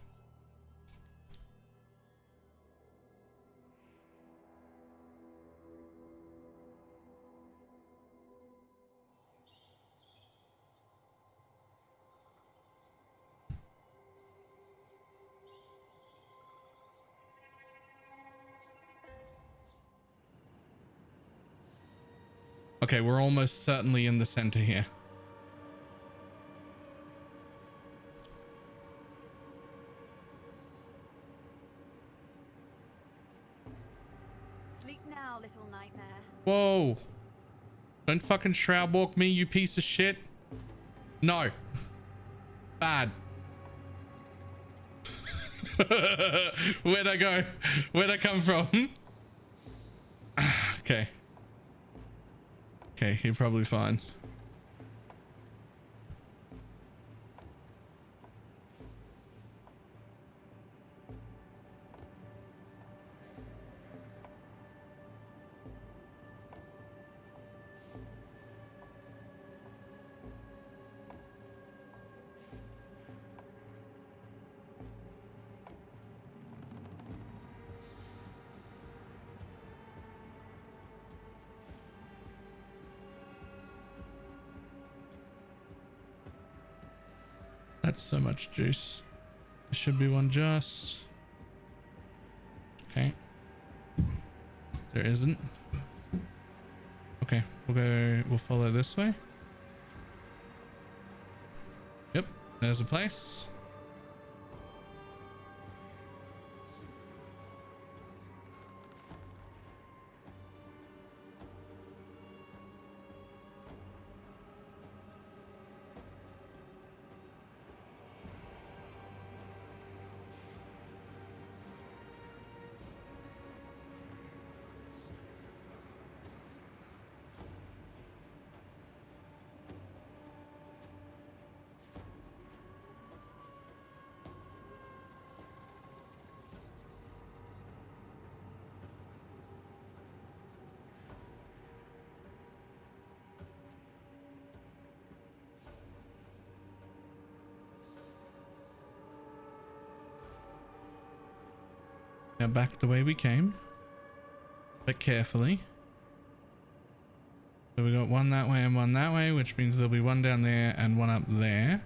Okay, we're almost certainly in the center here. Sleep now, little nightmare. Whoa. Don't fucking shroud walk me, you piece of shit. No. Bad. Where'd I go? Where'd I come from? Okay. Okay, you're probably fine. That's so much juice. There should be one just. Okay. There isn't. Okay, we'll follow this way. Yep, there's a place. Now back the way we came, but carefully. So we got one that way and one that way, which means there'll be one down there and one up there.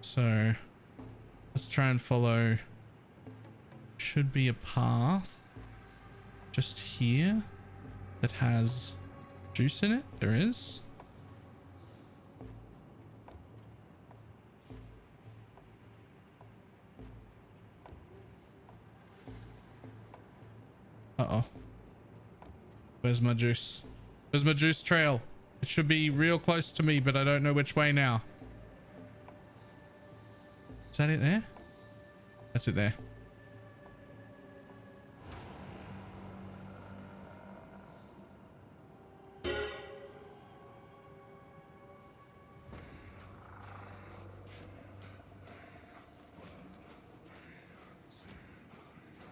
So let's try and follow. Should be a path just here that has juice in it. There is. Uh-oh. Where's my juice? Where's my juice trail? It should be real close to me, but I don't know which way now. Is that it there? That's it there.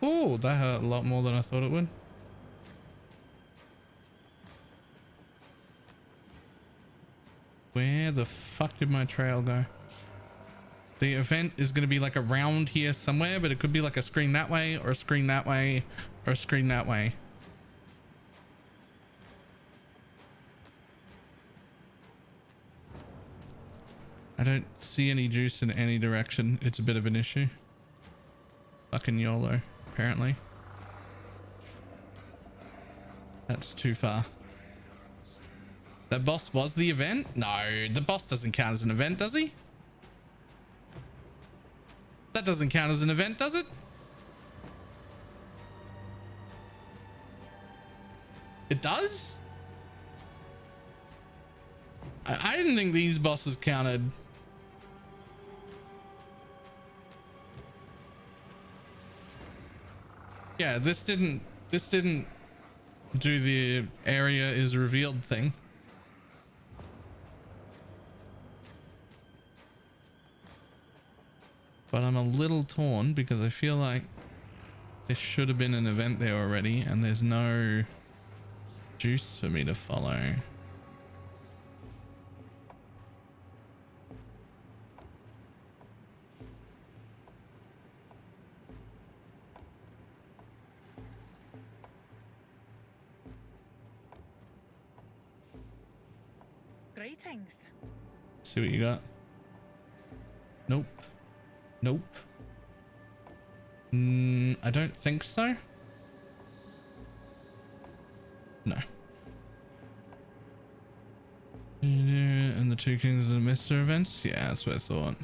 Oh, that hurt a lot more than I thought it would. Where the fuck did my trail go? The event is going to be like around here somewhere, but it could be like a screen that way or a screen that way or a screen that way. I don't see any juice in any direction. It's a bit of an issue. Fucking YOLO, apparently. That's too far. That boss was the event? No, the boss doesn't count as an event, does he? That doesn't count as an event, does it? It does? I didn't think these bosses counted. Yeah, this didn't do the area is revealed thing. But I'm a little torn because I feel like there should have been an event there already and there's no juice for me to follow. Greetings. See what you got. Nope. Nope. I don't think so. No. And the two kings of the Mister events? Yeah, that's what I thought.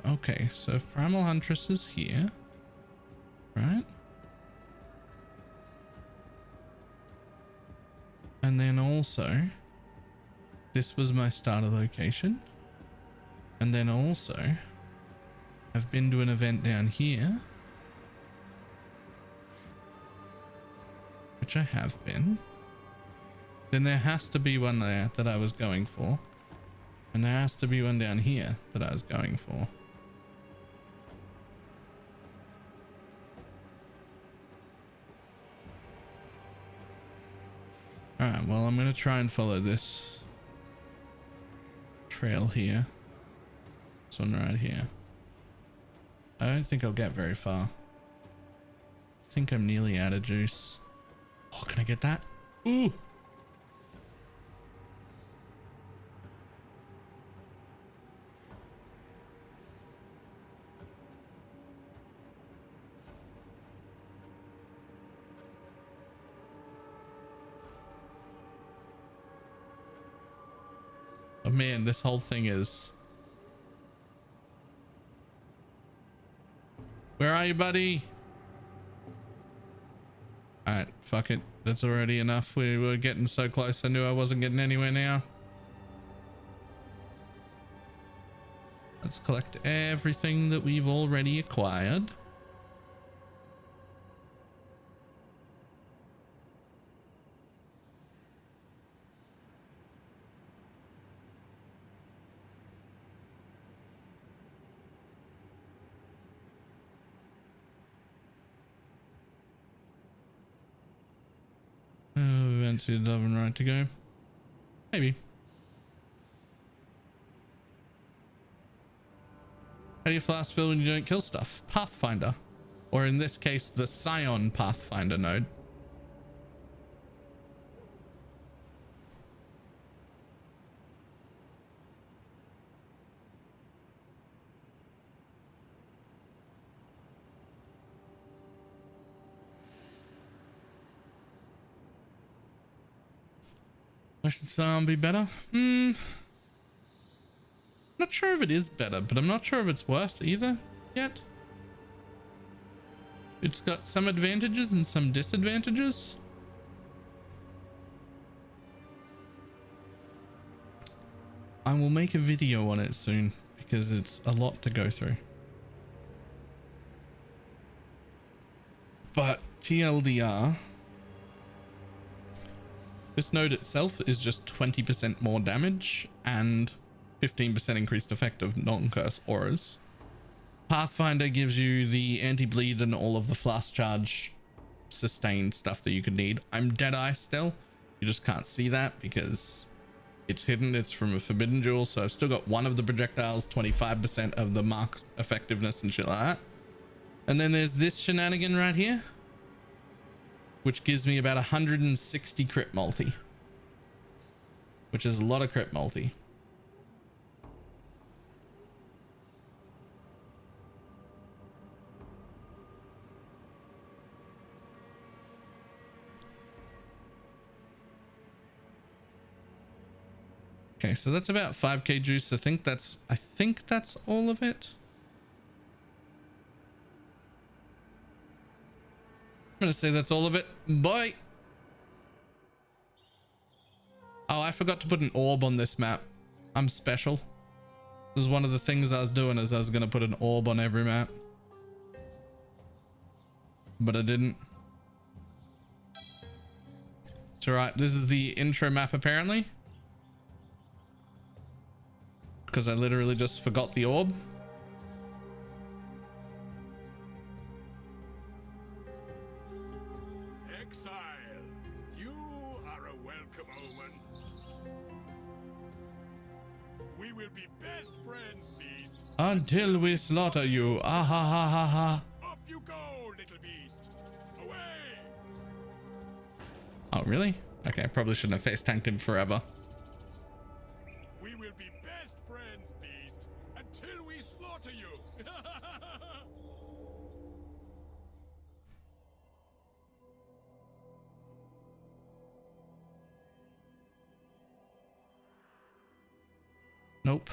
Okay, so if Primal Huntress is here, right? And then also, this was my starter location. And then also, I've been to an event down here. Which I have been. Then there has to be one there that I was going for. And there has to be one down here that I was going for. Alright, well, I'm going to try and follow this trail here. This one right here. I don't think I'll get very far. I think I'm nearly out of juice. Oh, can I get that? Ooh! Oh man, this whole thing is... Where are you, buddy? Alright, fuck it. That's already enough. We were getting so close. I knew I wasn't getting anywhere now. Let's collect everything that we've already acquired. Eventually the oven right to go. Maybe. How do you flask fill when you don't kill stuff? Pathfinder. Or in this case, the Scion Pathfinder node. Why should Scion be better? Not sure if it is better, but I'm not sure if it's worse either yet. It's got some advantages and some disadvantages. I will make a video on it soon because it's a lot to go through. But TLDR, this node itself is just 20% more damage and 15% increased effect of non-curse auras. Pathfinder gives you the anti-bleed and all of the flask charge sustained stuff that you could need. I'm Deadeye still. You just can't see that because it's hidden. It's from a forbidden jewel. So I've still got one of the projectiles, 25% of the mark effectiveness and shit like that. And then there's this shenanigan right here, which gives me about 160 crit multi, which is a lot of crit multi. Okay, so that's about 5k juice. I think that's all of it. I'm gonna say that's all of it. Bye. Oh, I forgot to put an orb on this map. I'm special. This is one of the things I was doing, is I was gonna put an orb on every map, but I didn't. It's alright. This is the intro map apparently, because I literally just forgot the orb. Exile, you are a welcome omen. We will be best friends, beast. Until we slaughter you. Ah ha ha ha ha. Off you go, little beast. Away. Oh, really? Okay, I probably shouldn't have face tanked him forever. We will be best friends, beast, until we slaughter you. Nope.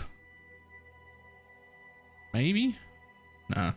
Maybe? Nah.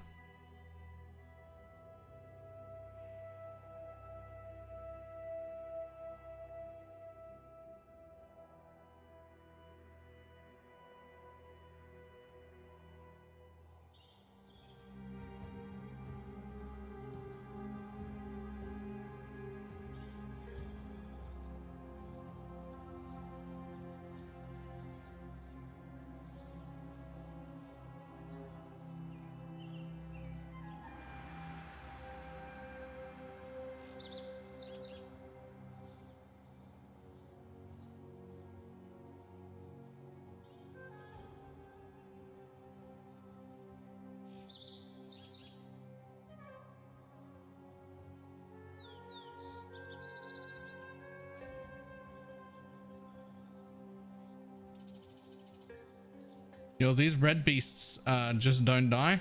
Yo, these red beasts just don't die.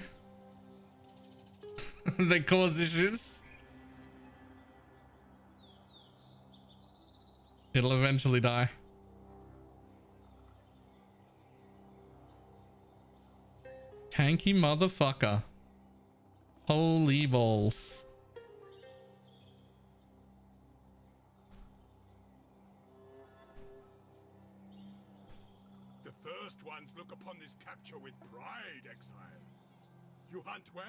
They cause issues. It'll eventually die. Tanky motherfucker. Holy balls. The first ones look upon this capture with pride, exile. You hunt well.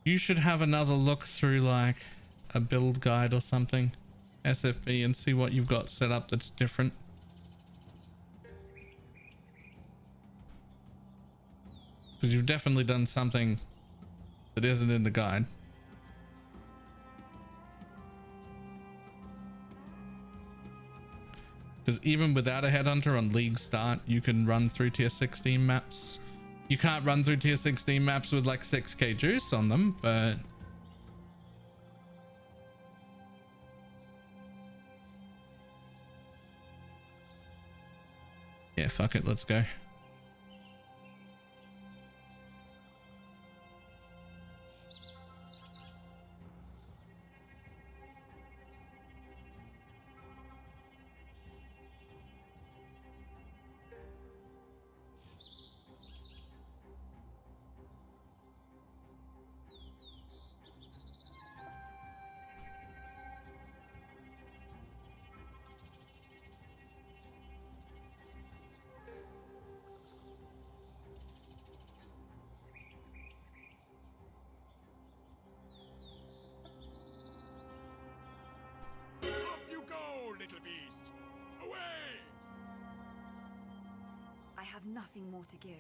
You should have another look through like a build guide or something, SFB, and see what you've got set up that's different. Because you've definitely done something that isn't in the guide. Because even without a headhunter on League Start, you can run through tier 16 maps. You can't run through tier 16 maps with like 6k juice on them, but... yeah, fuck it, let's go. Off you go, little beast. Away! I have nothing more to give.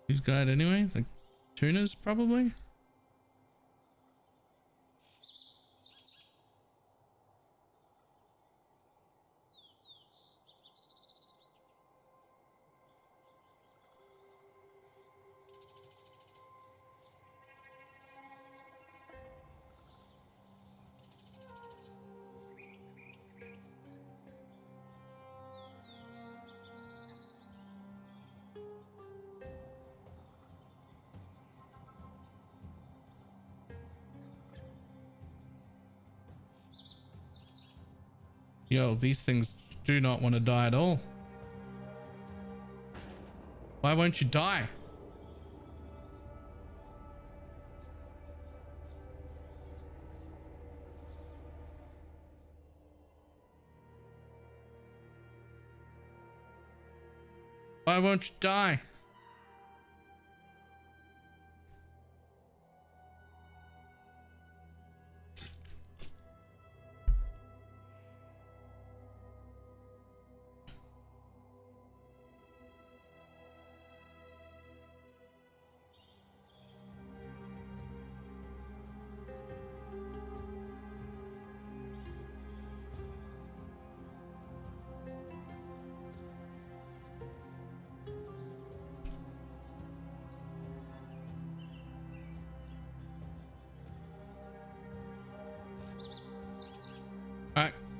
Who's guide anyway? Like tuners probably? Yo, these things do not want to die at all. Why won't you die? Why won't you die?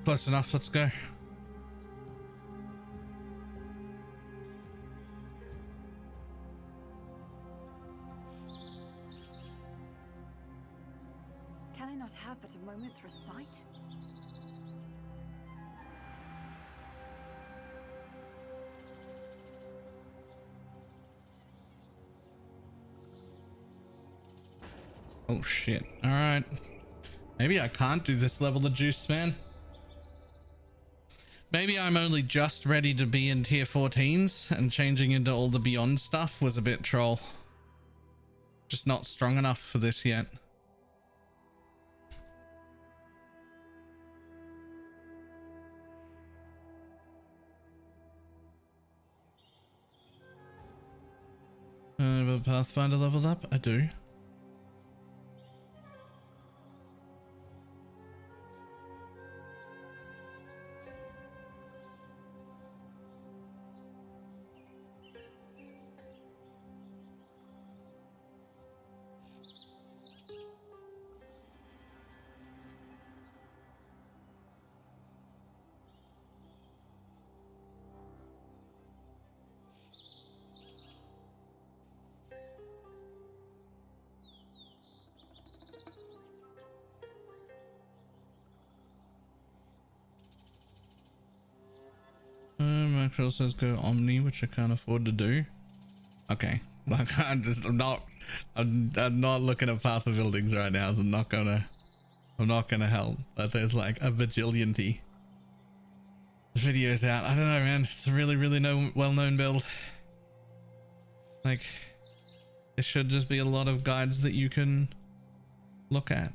close enough. Let's go. Can I not have but a moment's respite? Oh shit. All right. Maybe I can't do this level of juice, man. Maybe I'm only just ready to be in tier 14s, and changing into all the beyond stuff was a bit troll. Just not strong enough for this yet. Have a Pathfinder leveled up? I do. Actually says go Omni, which I can't afford to do. Okay, like I'm not looking at Path of Buildings right now, so I'm not gonna help. But there's like a bajillion videos out. I don't know, man. It's a really well-known build. Like, there should just be a lot of guides that you can look at.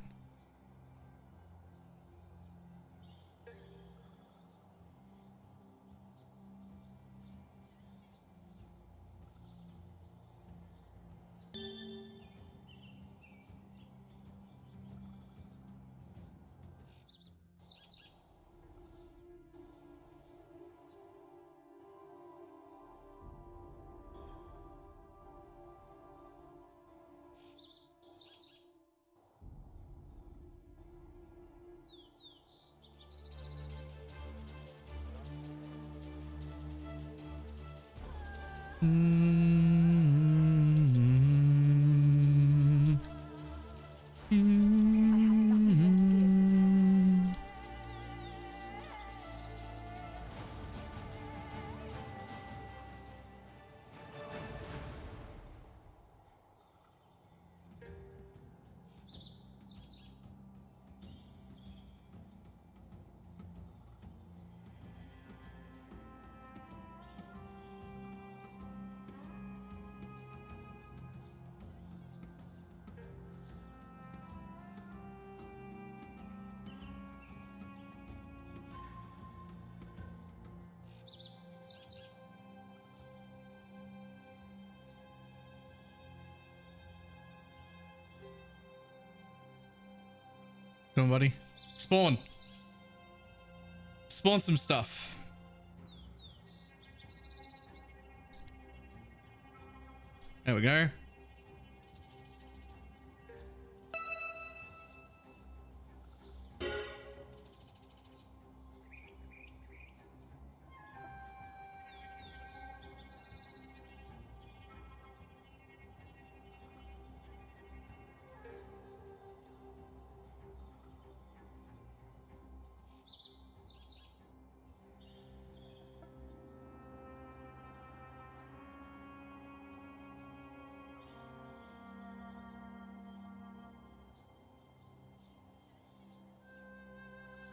Come on, buddy. Spawn. Spawn some stuff. There we go.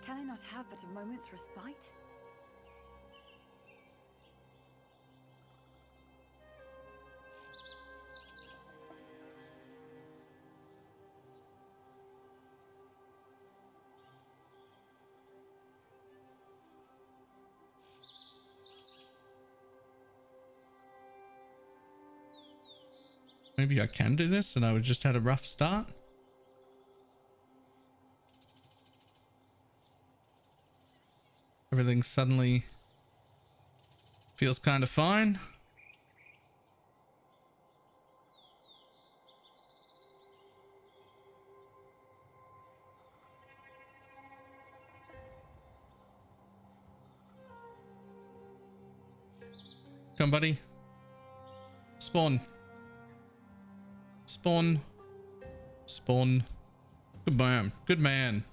Can I not have but a moment's respite? Maybe I can do this and I would just had a rough start. Everything suddenly feels kind of fine. Come, buddy. Spawn. Spawn. Spawn. Good man. Good man.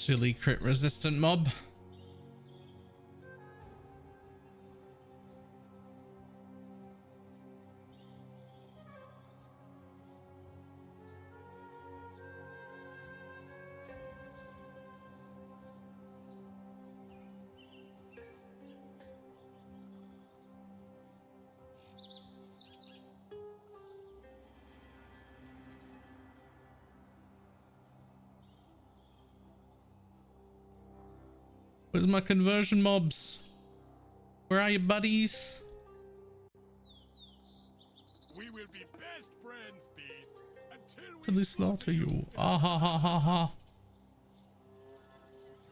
Silly crit resistant mob. Where's my conversion mobs? Where are you, buddies? We will be best friends, Beast, until Till we they slaughter you. Ah ha ha ha ha.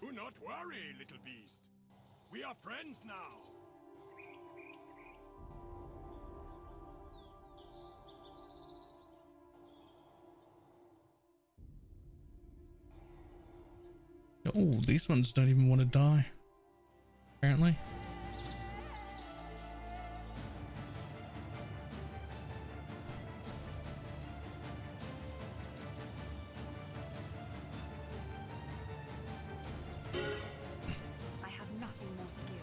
Do not worry, little beast. We are friends now. Oh, these ones don't even want to die. Apparently. I have nothing more to give.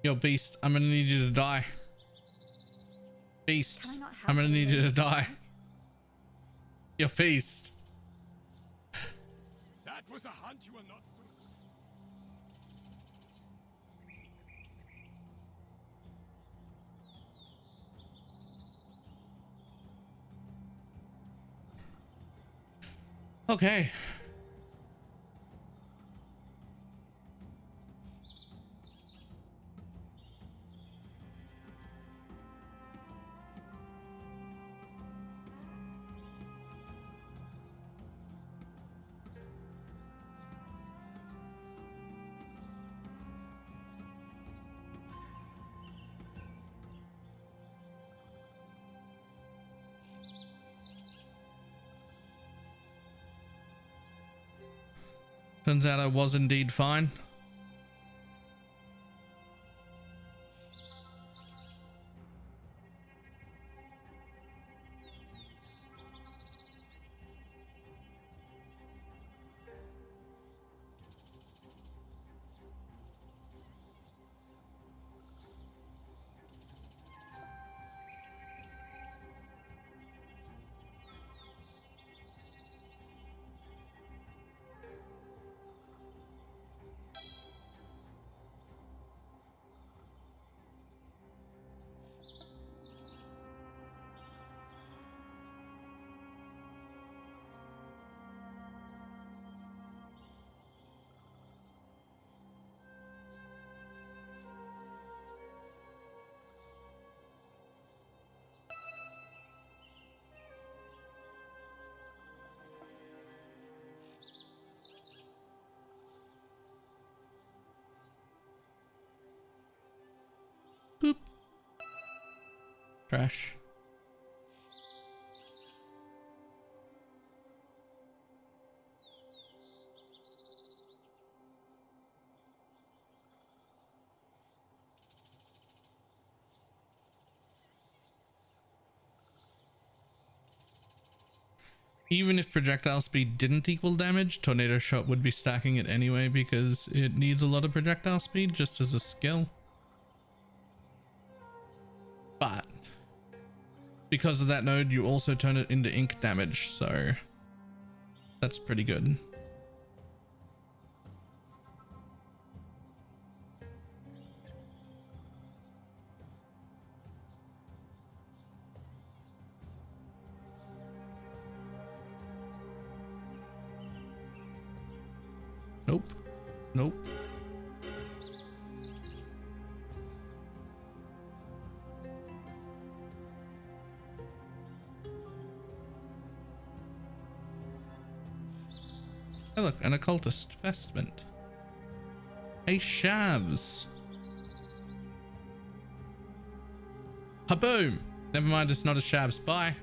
Yo, Beast, I'm gonna need you to die. Beast, Can I not have I'm gonna a need you to moment's die. respite? Yo, Beast. That was a hunt you will not survive. Okay. Turns out I was indeed fine. Boop. Trash. even if projectile speed didn't equal damage, tornado shot would be stacking it anyway because it needs a lot of projectile speed just as a skill. But because of that node, you also turn it into ink damage, so that's pretty good. Nope. Nope. Hey look, an occultist vestment. Hey shavs. Haboom! Never mind, it's not a shavs. Bye.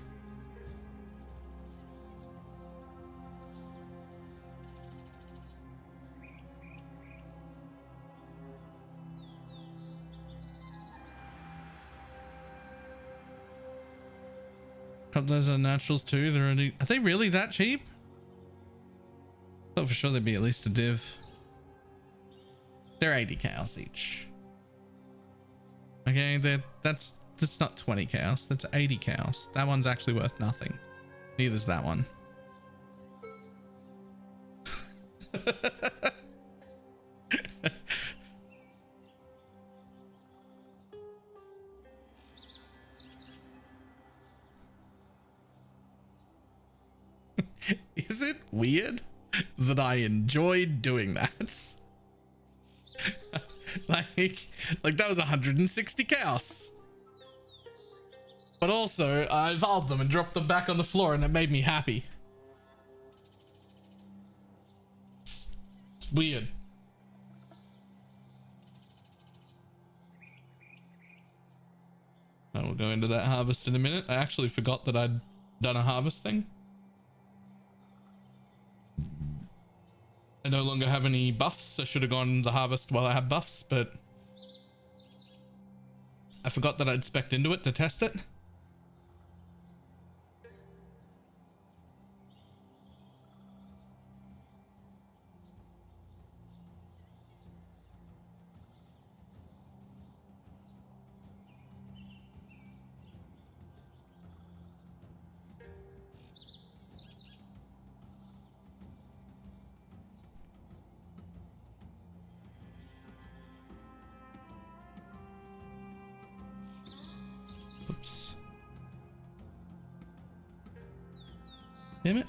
Those are naturals too. They're only, are they really that cheap? I thought for sure they'd be at least a div. They're 80 chaos each. Okay, that's not 20 chaos, that's 80 chaos. That one's actually worth nothing. Neither's that one. Is it weird that I enjoyed doing that? like that was 160 chaos. But also, I evolved them and dropped them back on the floor and it made me happy. It's weird. I will go into that harvest in a minute. I actually forgot that I'd done a harvest thing. I no longer have any buffs. I should have gone the harvest while I had buffs, but I forgot that I'd spec'd into it to test it. Oops. Damn it.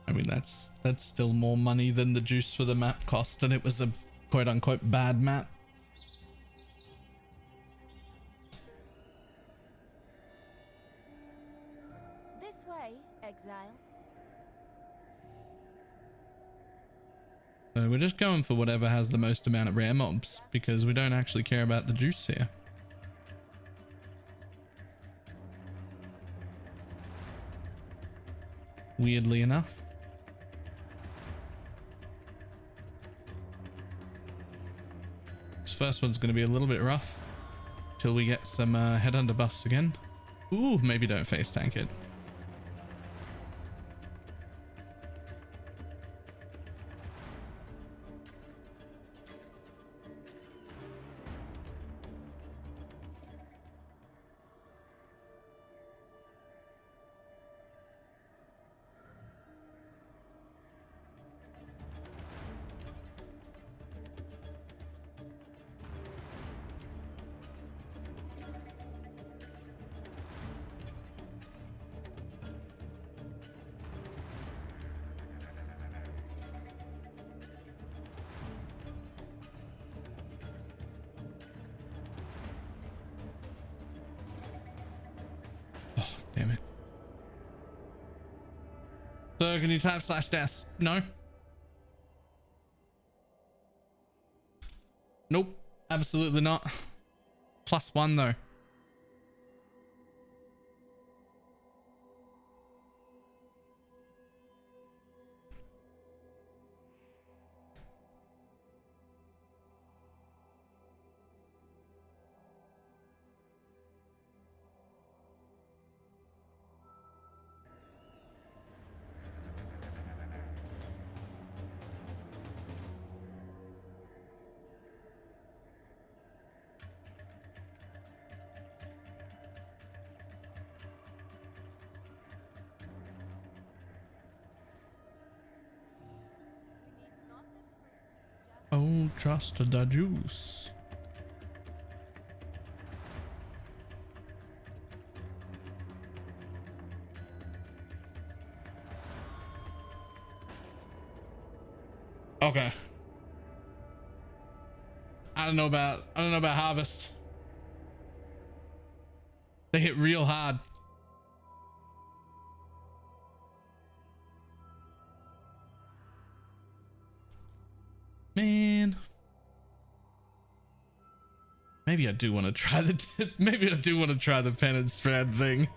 I mean, that's still more money than the juice for the map cost, and it was a quote-unquote bad map. This way, exile. So we're just going for whatever has the most amount of rare mobs, because we don't actually care about the juice here. Weirdly enough. This first one's going to be a little bit rough till we get some headhunter buffs again. Ooh, maybe don't face tank it. Damn it. So can you type /deaths? No. Nope. Absolutely not. +1 though. Oh, just the juice. Okay. I don't know about harvest. They hit real hard. Man. Maybe I do want to try the penance thread thing.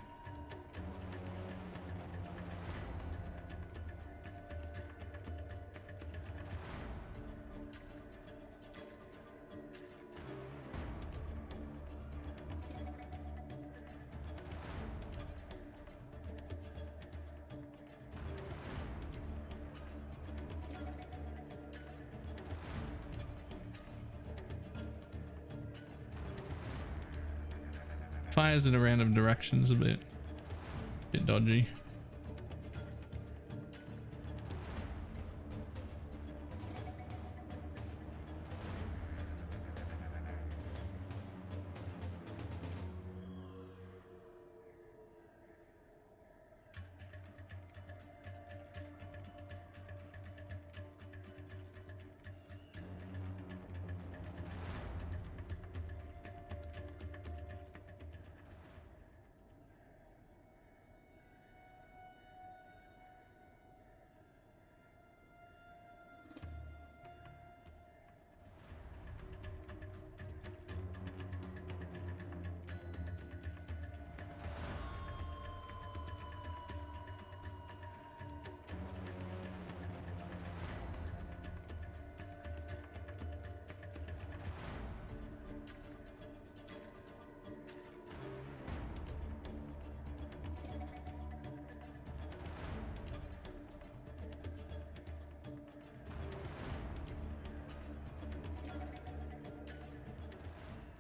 Fires in a random direction is a bit dodgy.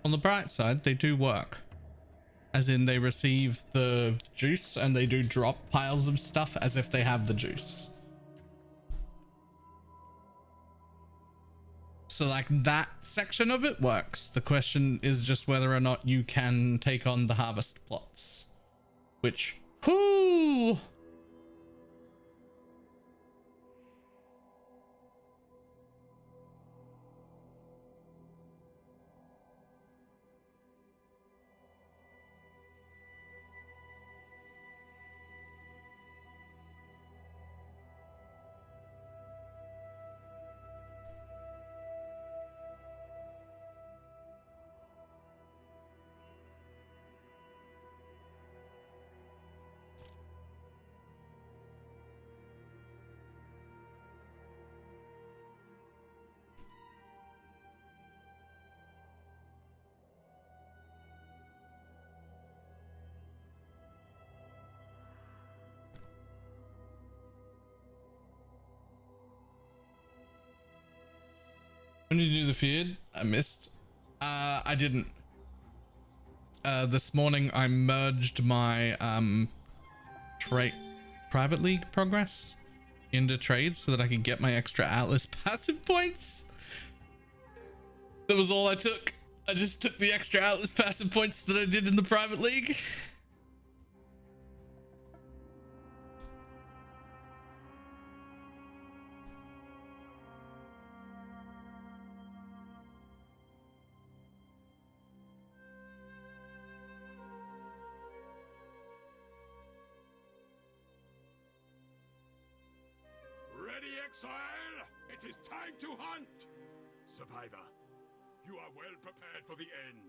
On the bright side, they do work. As in, they receive the juice and they do drop piles of stuff as if they have the juice. So like that section of it works. The question is just whether or not you can take on the harvest plots. Which, whoo! When did you do the feed? I missed. I didn't. This morning I merged my private league progress into trade so that I could get my extra Atlas passive points. That was all I took. I just took the extra Atlas passive points that I did in the private league. Exile! It is time to hunt! Survivor, you are well prepared for the end.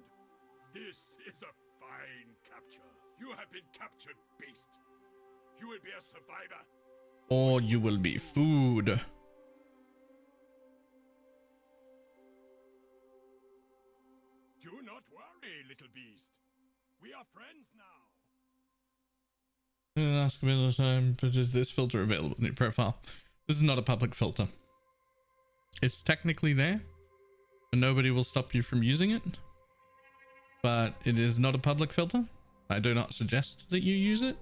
This is a fine capture. You have been captured, beast. You will be a survivor. Or you will be food. Do not worry, little beast. We are friends now. Ask me all the time, but is this filter available in your profile? This is not a public filter. It's technically there, and nobody will stop you from using it. But it is not a public filter. I do not suggest that you use it.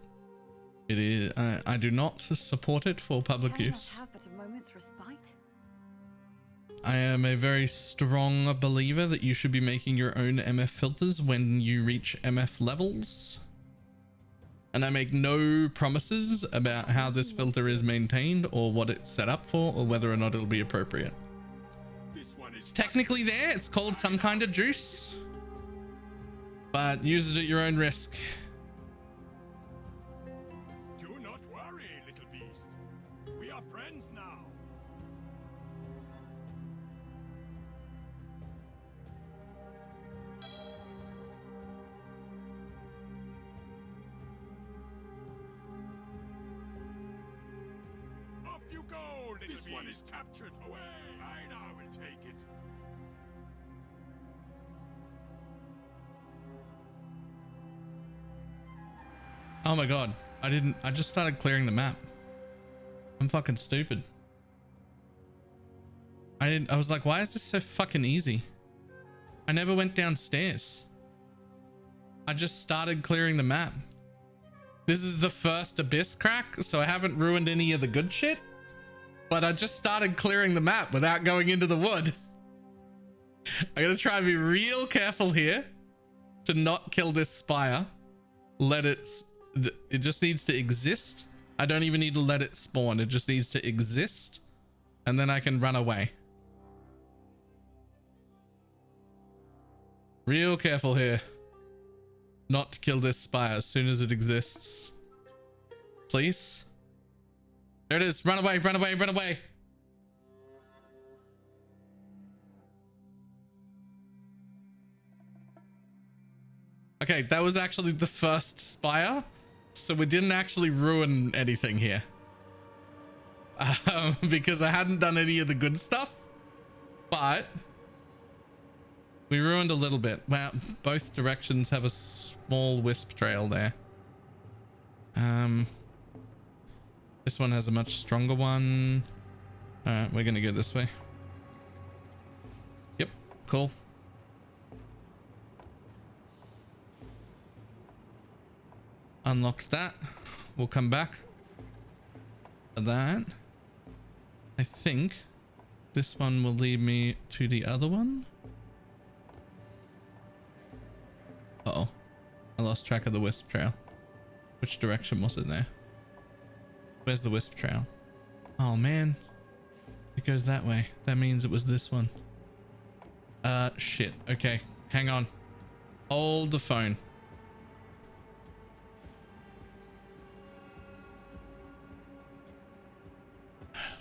It is. I do not support it for public use. Have but a moment's respite. I am a very strong believer that you should be making your own MF filters when you reach MF levels. And I make no promises about how this filter is maintained or what it's set up for or whether or not it'll be appropriate. It's technically there. It's called some kind of juice. But use it at your own risk. Do not worry, little beast. We are friends now. Off you go, little beast. This one is captured. Away. I now will take it. Oh my god. I just started clearing the map. I'm fucking stupid. I was like, why is this so fucking easy? I never went downstairs. I just started clearing the map. This is the first abyss crack, so I haven't ruined any of the good shit. But I just started clearing the map without going into the wood. I gotta try and be real careful here to not kill this spire. It just needs to exist. I don't even need to let it spawn. It just needs to exist. And then I can run away. Real careful here. Not to kill this spire as soon as it exists. Please. There it is. Run away, run away, run away. Okay, that was actually the first spire. So we didn't actually ruin anything here. Because I hadn't done any of the good stuff. But we ruined a little bit. Wow, both directions have a small wisp trail there. This one has a much stronger one. Alright, we're gonna go this way. Yep, cool. Unlocked that. We'll come back to that. I think this one will lead me to the other one. Uh-oh. I lost track of the wisp trail. Which direction was it there? Where's the wisp trail? Oh man. It goes that way. That means it was this one. Shit. Okay. Hang on. Hold the phone.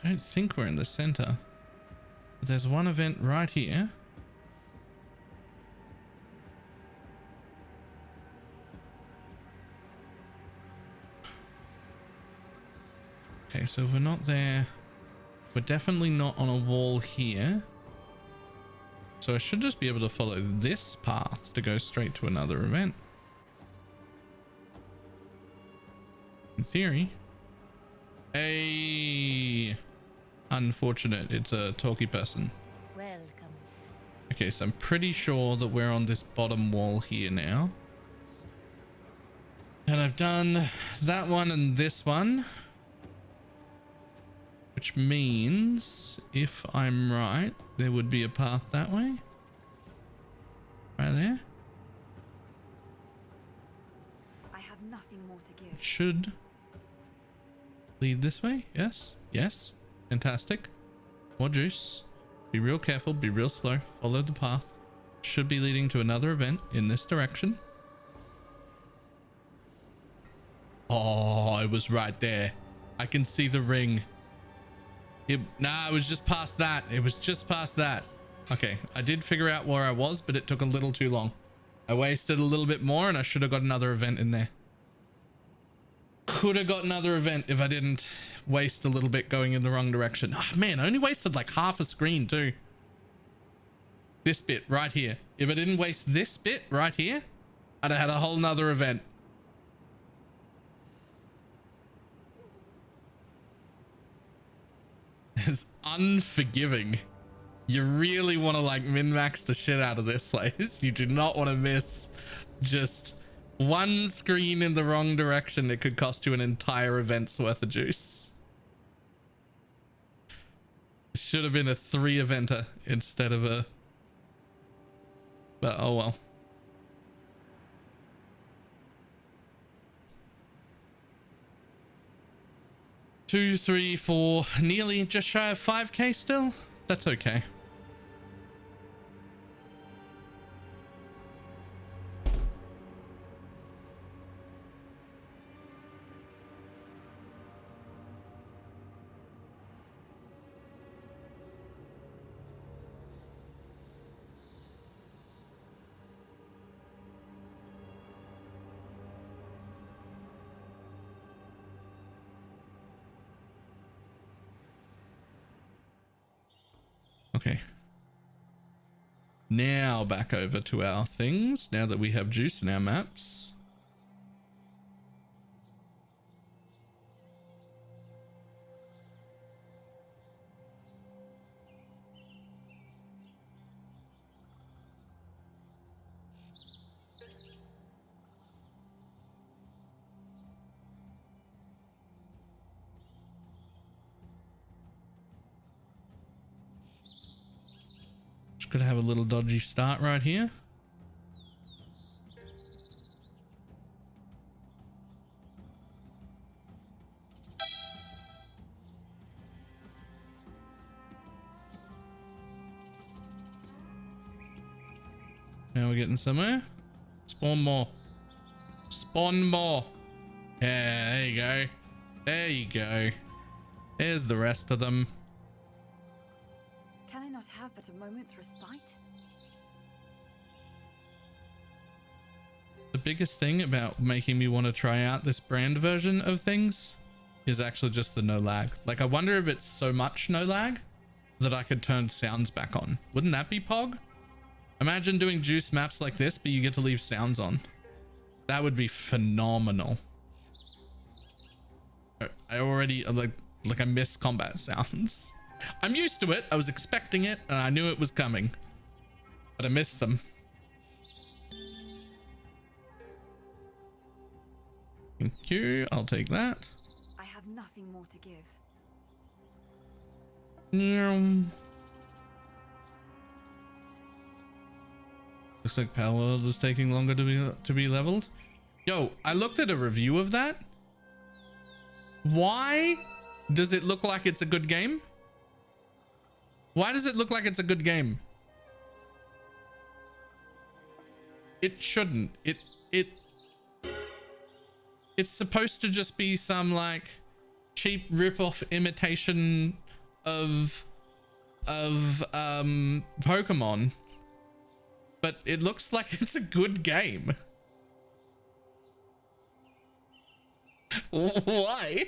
I don't think we're in the center. But there's one event right here. Okay, so if we're not there, we're definitely not on a wall here. So I should just be able to follow this path to go straight to another event. In theory. Hey, unfortunate. It's a talky person. Welcome. Okay, so I'm pretty sure that we're on this bottom wall here now. And I've done that one and this one. Which means, if I'm right, there would be a path that way. Right there. I have nothing more to give. It should lead this way. Yes. Yes. Fantastic. More juice. Be real careful. Be real slow. Follow the path. Should be leading to another event in this direction. Oh, I was right there. I can see the ring. Nah, it was just past that. It was just past that. Okay, I did figure out where I was, but it took a little too long. I wasted a little bit more and I should have got another event in there. Could have got another event if I didn't waste a little bit going in the wrong direction. Oh, man, I only wasted like half a screen too. This bit right here. If I didn't waste this bit right here, I'd have had a whole nother event. It's unforgiving. You really want to like min-max the shit out of this place. You do not want to miss just one screen in the wrong direction. It could cost you an entire event's worth of juice. Should have been a 3-eventer instead of a... But oh well. 2, 3, 4, nearly just shy of 5k still. That's okay. Okay. Now back over to our things, now that we have juice in our maps. Could have a little dodgy start right here. Now we're getting somewhere. Spawn more. Spawn more. Yeah, there you go. There you go. There's the rest of them. Can I not have but a moment's respite? The biggest thing about making me want to try out this brand version of things is actually just the no lag. Like, I wonder if it's so much no lag that I could turn sounds back on. Wouldn't that be pog? Imagine doing juice maps like this, but you get to leave sounds on. That would be phenomenal. I already like I miss combat sounds. I'm used to it. I was expecting it and I knew it was coming, but I missed them. Thank you. I'll take that. I have nothing more to give. Looks like Power World is taking longer to be leveled. Yo, I looked at a review of that. Why does it look like it's a good game? Why does it look like it's a good game? It shouldn't. It's supposed to just be some like cheap rip-off imitation of Pokemon. But it looks like it's a good game. Why?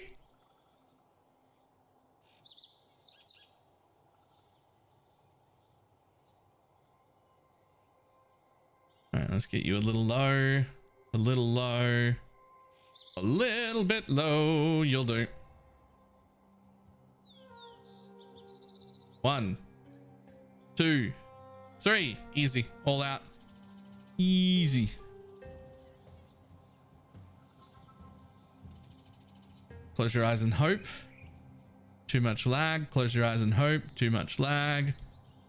All right, let's get you a little low, a little low, a little bit low. You'll do. 1, 2, 3. Easy. All out. Easy. Close your eyes and hope. Too much lag. Close your eyes and hope. Too much lag.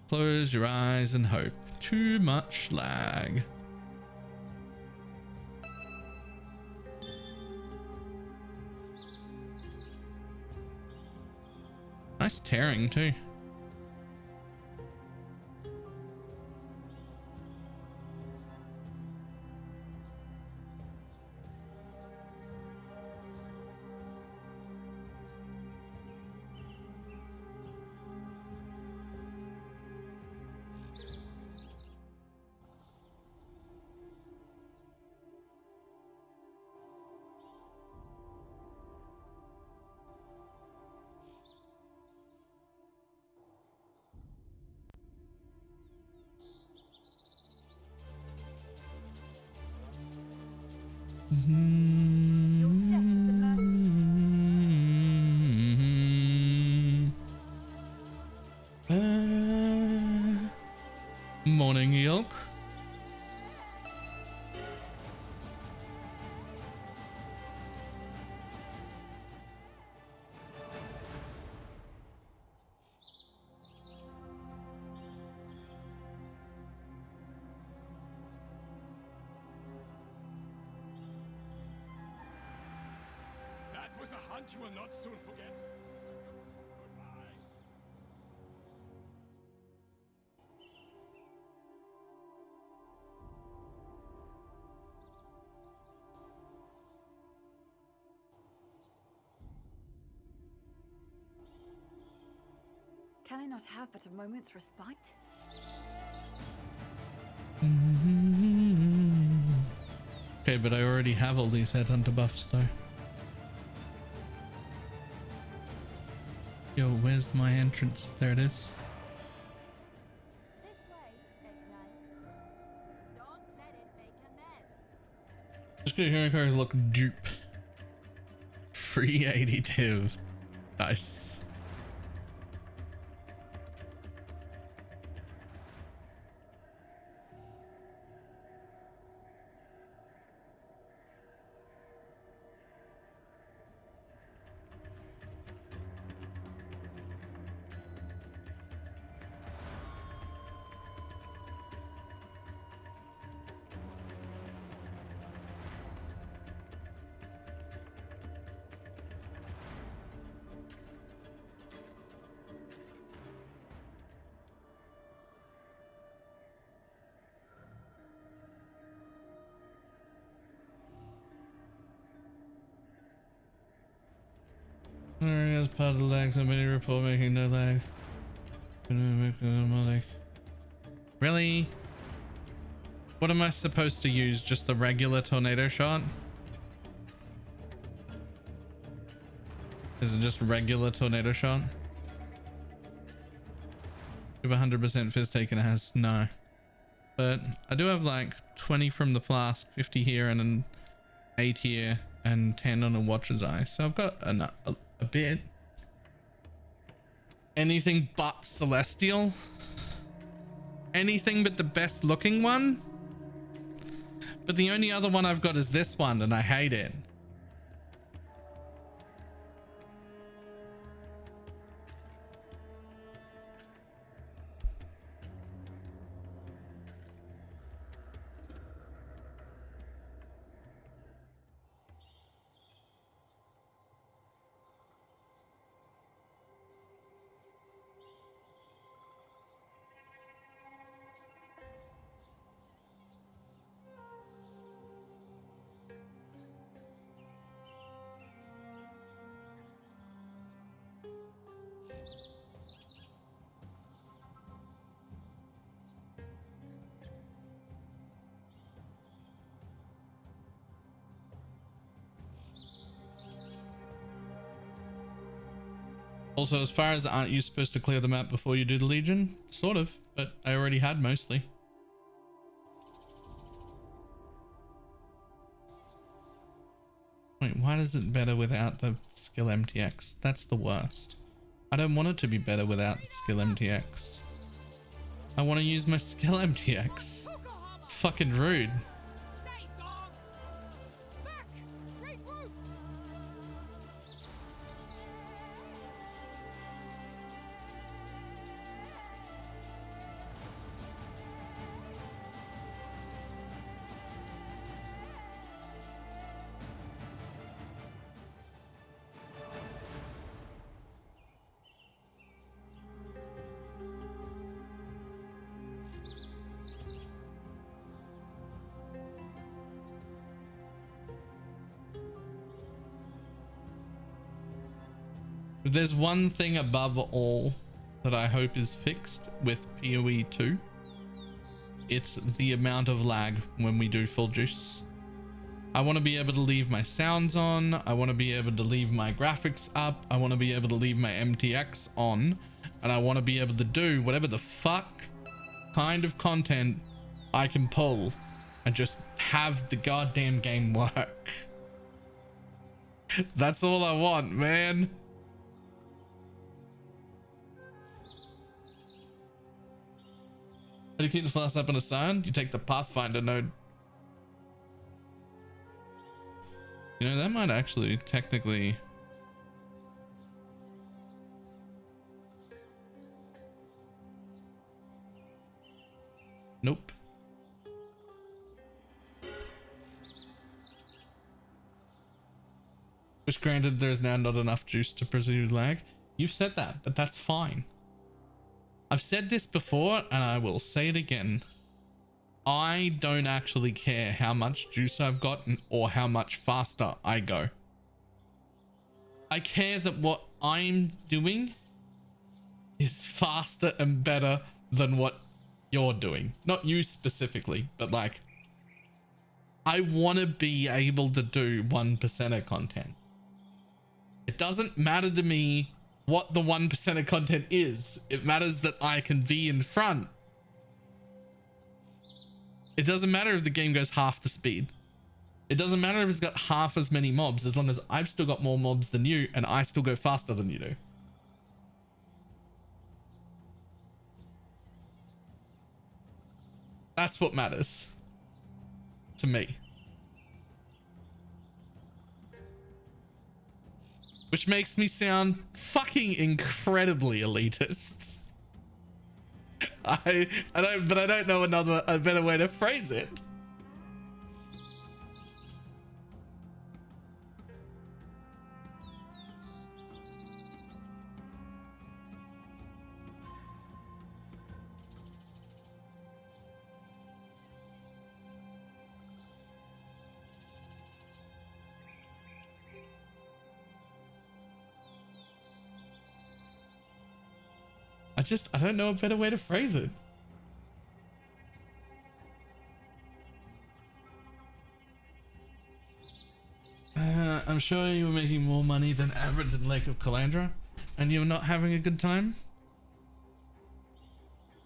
Close your eyes and hope. Too much lag. Nice tearing too. Your death is a mercy. Morning, Yolk. But you will not soon forget. Goodbye. Can I not have but a moment's respite? Okay, but I already have all these headhunter buffs though. Yo, where's my entrance? There it is. This way, exile. Don't let it make a mess. Just gonna hear cars look dupe. Free 82. Nice. As part of the lag, somebody report making no lag. Really? What am I supposed to use? Just the regular tornado shot? Is it just regular tornado shot? If 100% fizz taken has no. But I do have like 20 from the flask, 50 here, and an 8 here, and 10 on a watcher's eye. So I've got a bit. Anything but celestial? Anything but the best looking one? But the only other one I've got is this one, and I hate it. Also, as far as aren't you supposed to clear the map before you do the Legion? Sort of, but I already had mostly. Wait, why is it better without the skill MTX? That's the worst. I don't want it to be better without the skill MTX. I want to use my skill MTX. Fucking rude. If there's one thing above all that I hope is fixed with PoE 2, it's the amount of lag when we do full juice. I want to be able to leave my sounds on. I want to be able to leave my graphics up. I want to be able to leave my MTX on. And I want to be able to do whatever the fuck kind of content I can pull and just have the goddamn game work. That's all I want, man. How do you keep the flask up on a Scion? You take the Pathfinder node. You know, that might actually technically... Nope. Which granted, there's now not enough juice to pursue lag. You've said that, but that's fine. I've said this before and I will say it again. I don't actually care how much juice I've gotten or how much faster I go. I care that what I'm doing is faster and better than what you're doing. Not you specifically, but like, I want to be able to do 1% content. It doesn't matter to me what the 1% content is. It matters that I can be in front. It doesn't matter if the game goes half the speed. It doesn't matter if it's got half as many mobs, as long as I've still got more mobs than you and I still go faster than you do. That's what matters to me. Which makes me sound fucking incredibly elitist. I don't know a better way to phrase it. I don't know a better way to phrase it. I'm sure you were making more money than average in Lake of Calandra and you were not having a good time.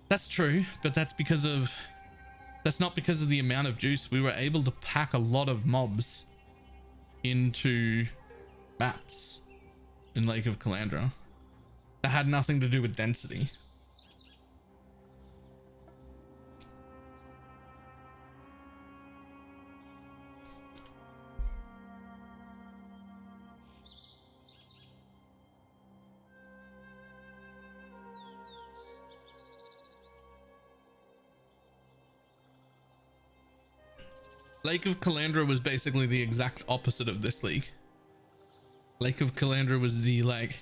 That's true, but that's not because of the amount of juice. We were able to pack a lot of mobs into maps in Lake of Calandra. That had nothing to do with density. Lake of Calandra was basically the exact opposite of this league. Lake of Calandra was the, like,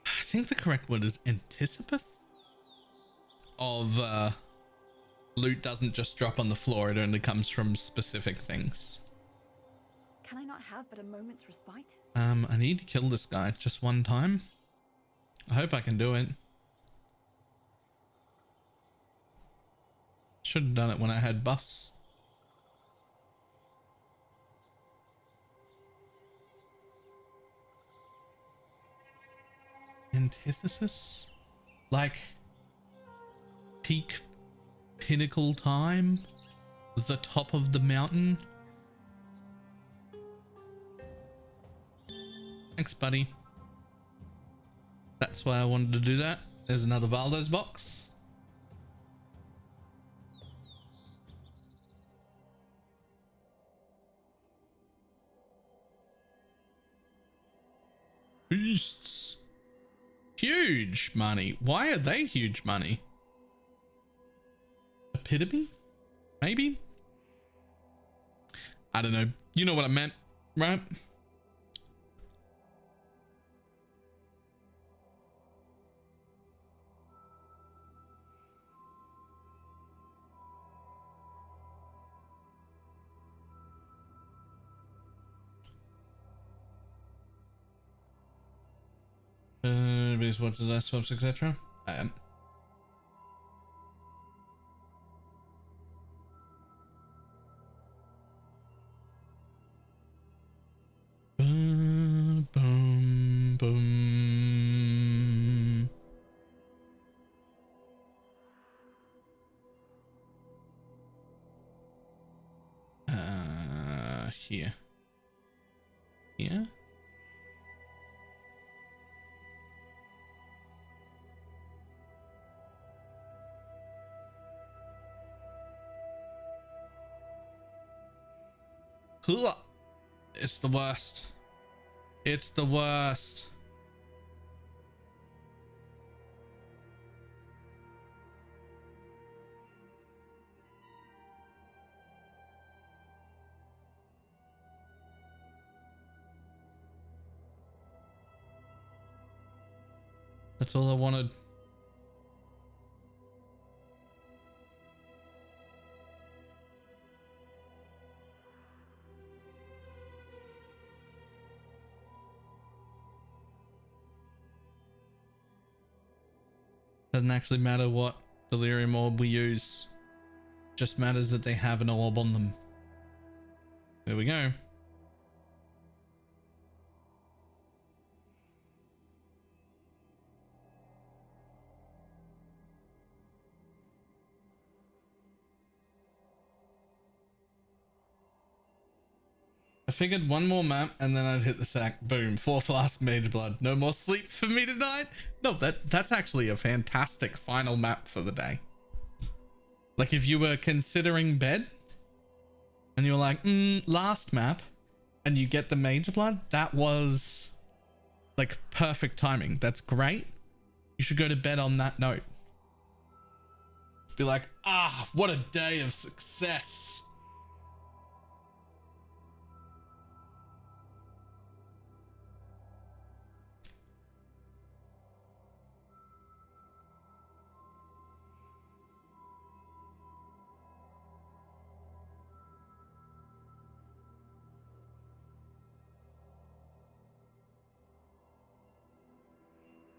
I think the correct word is anticipate of loot doesn't just drop on the floor, it only comes from specific things. Can I not have but a moment's respite? I need to kill this guy just one time. I hope I can do it. Should have done it when I had buffs. Antithesis? Like peak pinnacle time? The top of the mountain? Thanks, buddy. That's why I wanted to do that. There's another Valdo's box. Beasts. Huge money. Why are they huge money? Epitome? Maybe? I don't know. You know what I meant, right? Everybody's watching last swaps, etc. I am. Boom, boom, boom. Here. Here. Cool. It's the worst. It's the worst. That's all I wanted. Doesn't actually matter what delirium orb we use. Just matters that they have an orb on them. There we go. I figured one more map and then I'd hit the sack. Boom. 4 flask mage blood. No more sleep for me tonight. No, that's actually a fantastic final map for the day. Like if you were considering bed and you were like, last map, and you get the mage blood, that was like perfect timing. That's great. You should go to bed on that note. Be like, what a day of success.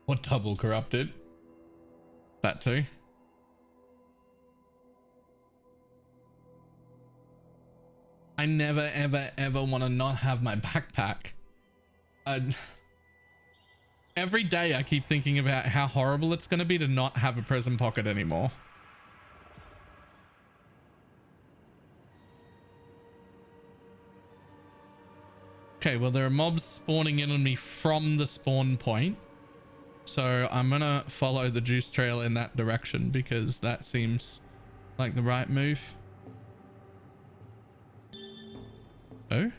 Or double corrupted. That too. I never ever want to not have my backpack. Every day I keep thinking about how horrible it's going to be to not have a present pocket anymore. Okay, well there are mobs spawning in on me from the spawn point. So I'm gonna follow the juice trail in that direction because that seems like the right move. Oh?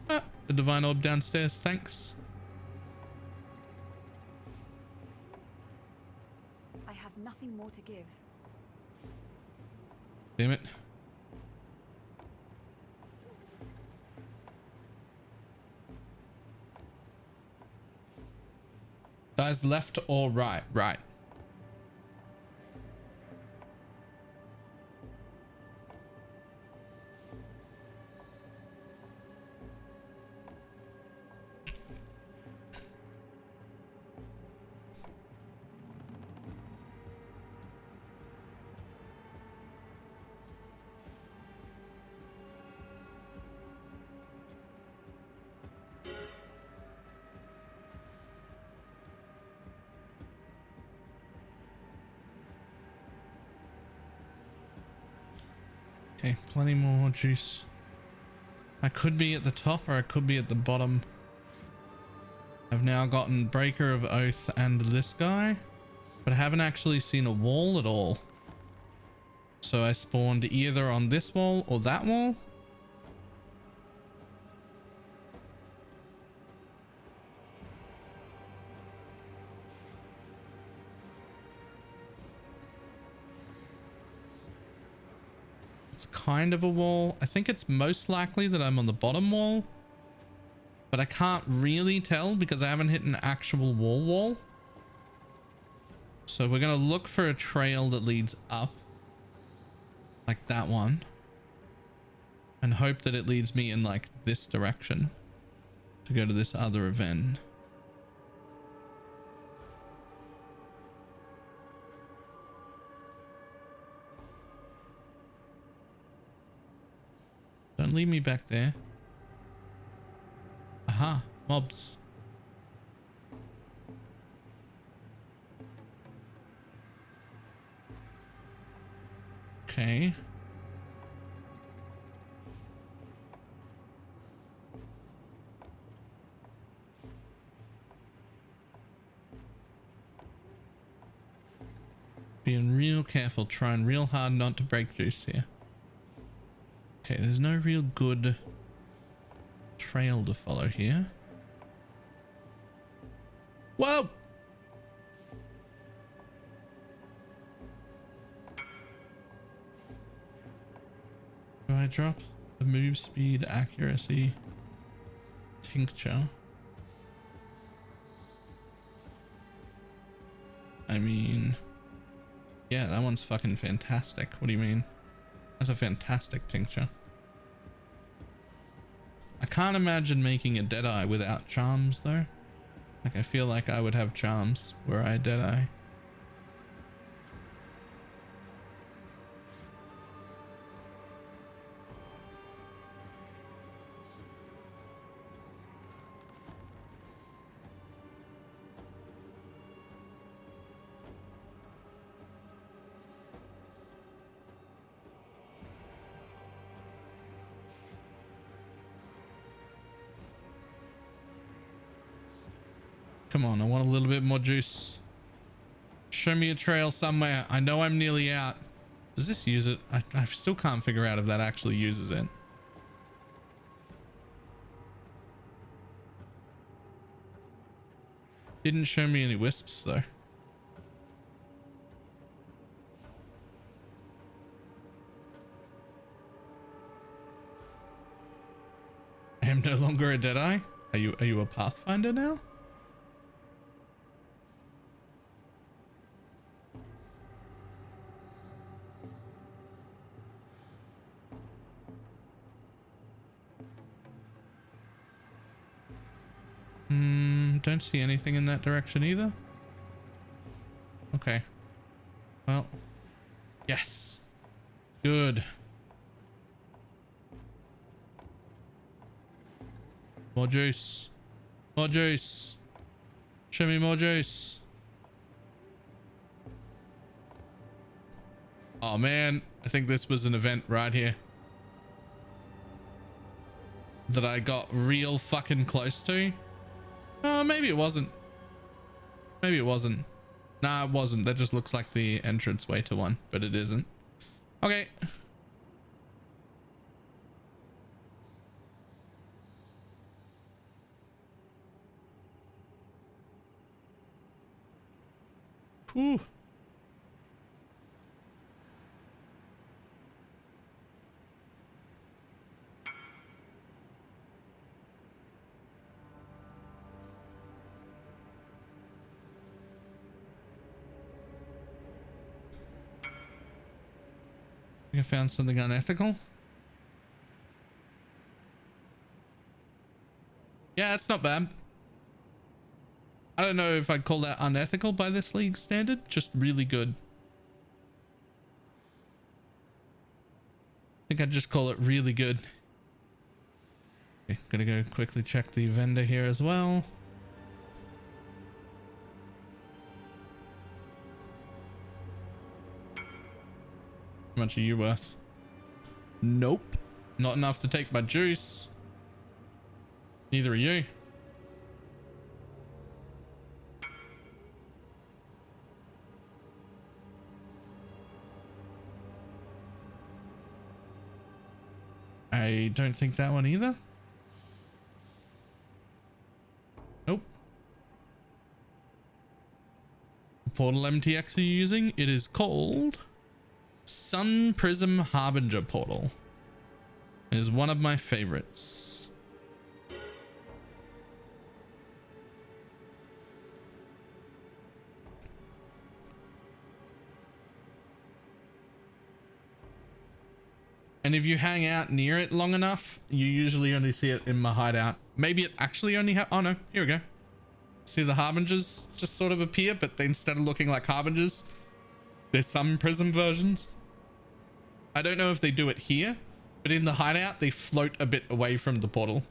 The divine orb downstairs, thanks. I have nothing more to give. Damn it. Guys, left or right? Right. Okay, plenty more juice. I could be at the top or I could be at the bottom. I've now gotten Breaker of Oath and this guy, but I haven't actually seen a wall at all. So I spawned either on this wall or that wall. It's kind of a wall. I think it's most likely that I'm on the bottom wall, but I can't really tell because I haven't hit an actual wall. So we're going to look for a trail that leads up like that one and hope that it leads me in like this direction to go to this other event. Don't leave me back there. Aha, mobs. Okay. Being real careful, trying real hard not to break juice here. Okay, there's no real good trail to follow here. Whoa! Do I drop the move speed accuracy tincture? I mean, yeah, that one's fucking fantastic. What do you mean? That's a fantastic tincture. I can't imagine making a Deadeye without charms though. Like, I feel like I would have charms were I a Deadeye. Come on, I want a little bit more juice. Show me a trail somewhere. I know I'm nearly out. Does this use it? I still can't figure out if that actually uses it. Didn't show me any wisps though. I am no longer a Deadeye. Are you a Pathfinder now? Don't see anything in that direction either. Okay. Well, yes. Good. More juice. More juice. Show me more juice. Oh man, I think this was an event right here that I got real fucking close to. Maybe it wasn't. Maybe it wasn't. Nah, it wasn't. That just looks like the entranceway to one, but it isn't. Okay. Whew. I found something unethical. Yeah, it's not bad. I don't know if I'd call that unethical by this league standard, just really good. I think I'd just call it really good. Okay, gonna go quickly check the vendor here as well. How much are you worth? Nope. Not enough to take my juice. Neither are you. I don't think that one either. Nope. Portal MTX are you using? It is called Sun Prism Harbinger Portal. It is one of my favorites. And if you hang out near it long enough, you usually only see it in my hideout. Maybe it actually only oh no, here we go. See the harbingers just sort of appear, but they, instead of looking like harbingers, there's some prism versions. I don't know if they do it here, but in the hideout, they float a bit away from the portal,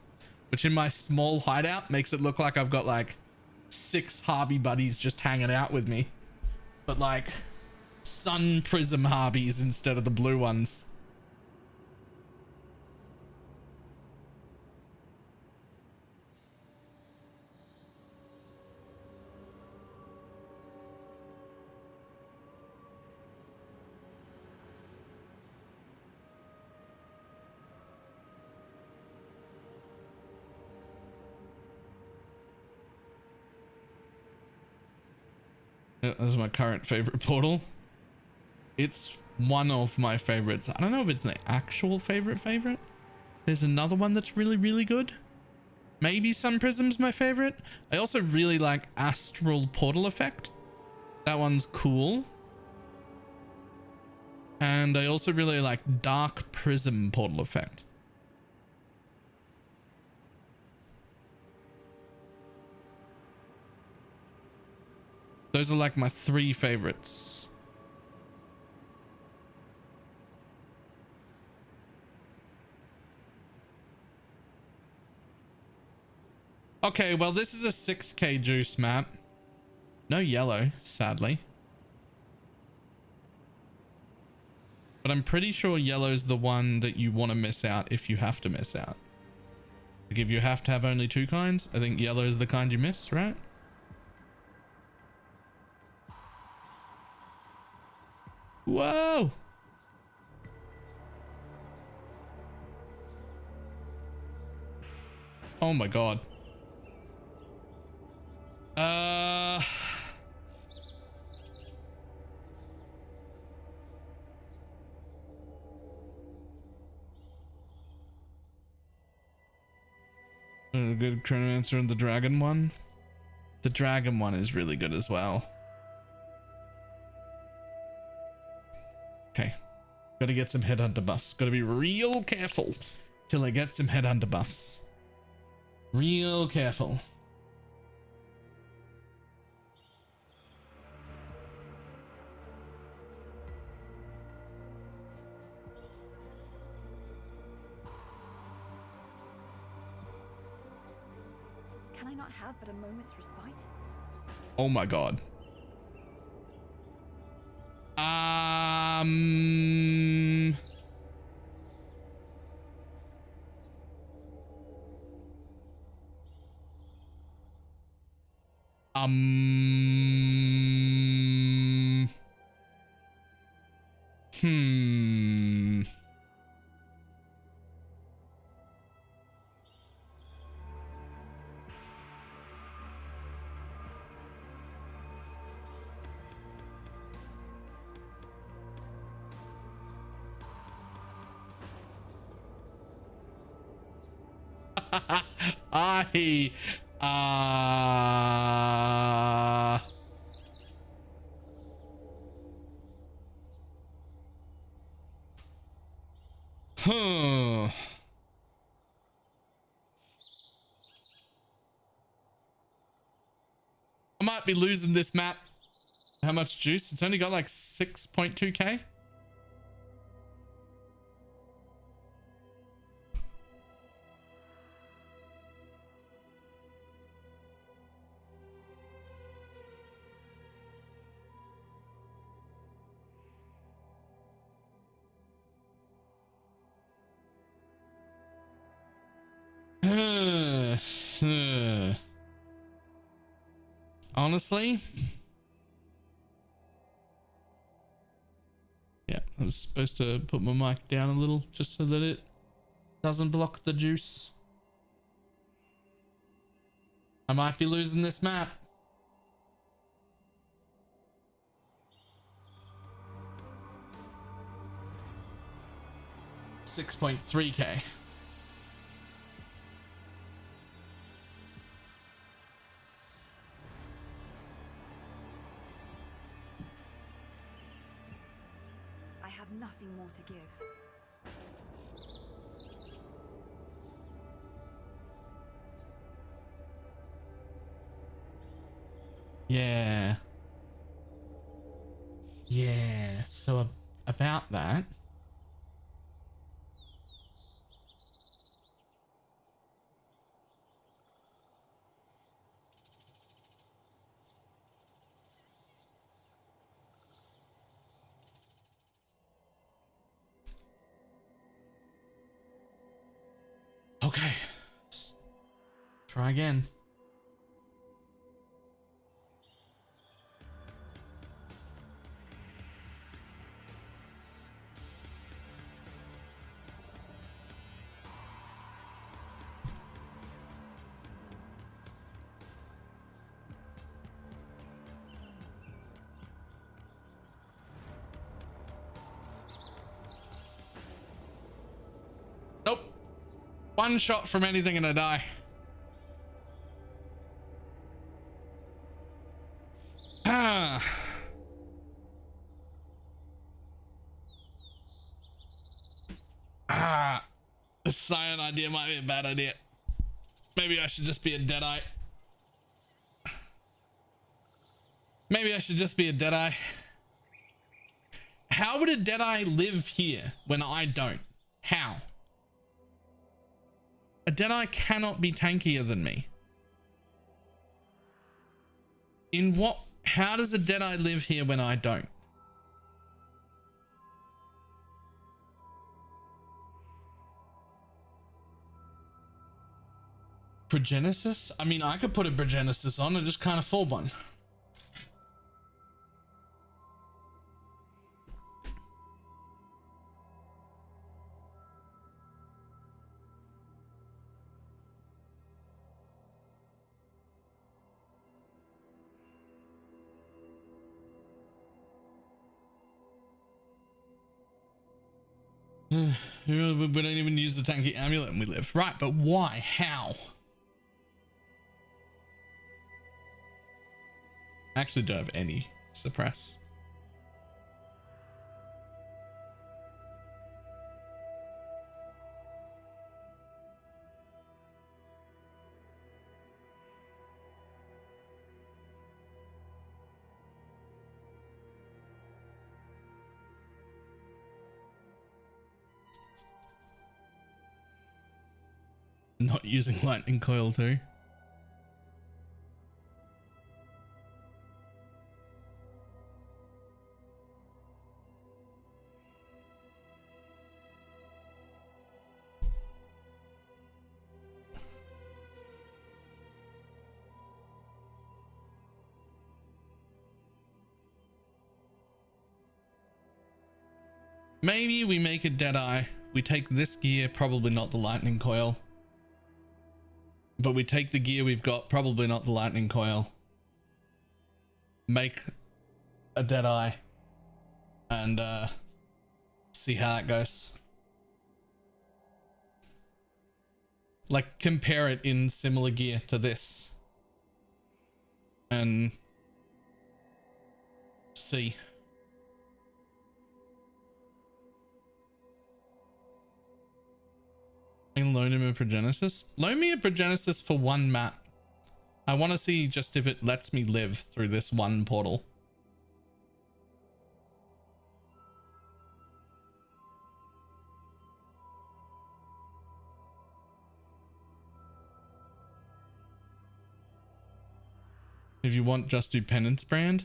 which in my small hideout makes it look like I've got like 6 Harby buddies just hanging out with me, but like sun prism Harbies instead of the blue ones. This is my current favorite portal. It's one of my favorites. I don't know if it's an actual favorite. There's another one that's really good. Maybe Sun Prism's my favorite. I also really like Astral Portal Effect. That one's cool. And I also really like Dark Prism Portal Effect. Those are like my 3 favorites. Okay, well, this is a 6k juice map. No yellow, sadly. But I'm pretty sure yellow's the one that you want to miss out if you have to miss out. Like if you have to have only 2 kinds, I think yellow is the kind you miss, right? Whoa! Oh my god. A good Chronomancer and the dragon one. The dragon one is really good as well. Okay. Gotta get some headhunter buffs. Gotta be real careful till I get some headhunter buffs. Real careful. Can I not have but a moment's respite? Oh my god. Hmm. I huh. I might be losing this map. How much juice? It's only got like 6.2k. Honestly, yeah, I was supposed to put my mic down a little just so that it doesn't block the juice. I might be losing this map. $6.3k. I have nothing more to give. Yeah. Yeah. So about that. Okay. Let's try again. Nope. One shot from anything and I die. Ah. The Scion idea might be a bad idea. Maybe I should just be a Deadeye. Maybe I should just be a Deadeye. How would a Deadeye live here when I don't? How? A Deadeye cannot be tankier than me. In what? How does a Deadeye live here when I don't? Progenesis? I mean, I could put a Progenesis on and just can't afford one. We don't even use the tanky amulet and we live. Right, but why? How? I actually don't have any suppress. Not using lightning coil too. Maybe we make a Deadeye. We take this gear, probably not the lightning coil. But we take the gear we've got, probably not the lightning coil. Make a Deadeye. And see how that goes. Like compare it in similar gear to this. And see. Loan him a Progenesis. Loan me a Progenesis for one map. I want to see just if it lets me live through this one portal. If you want, just do Penance brand.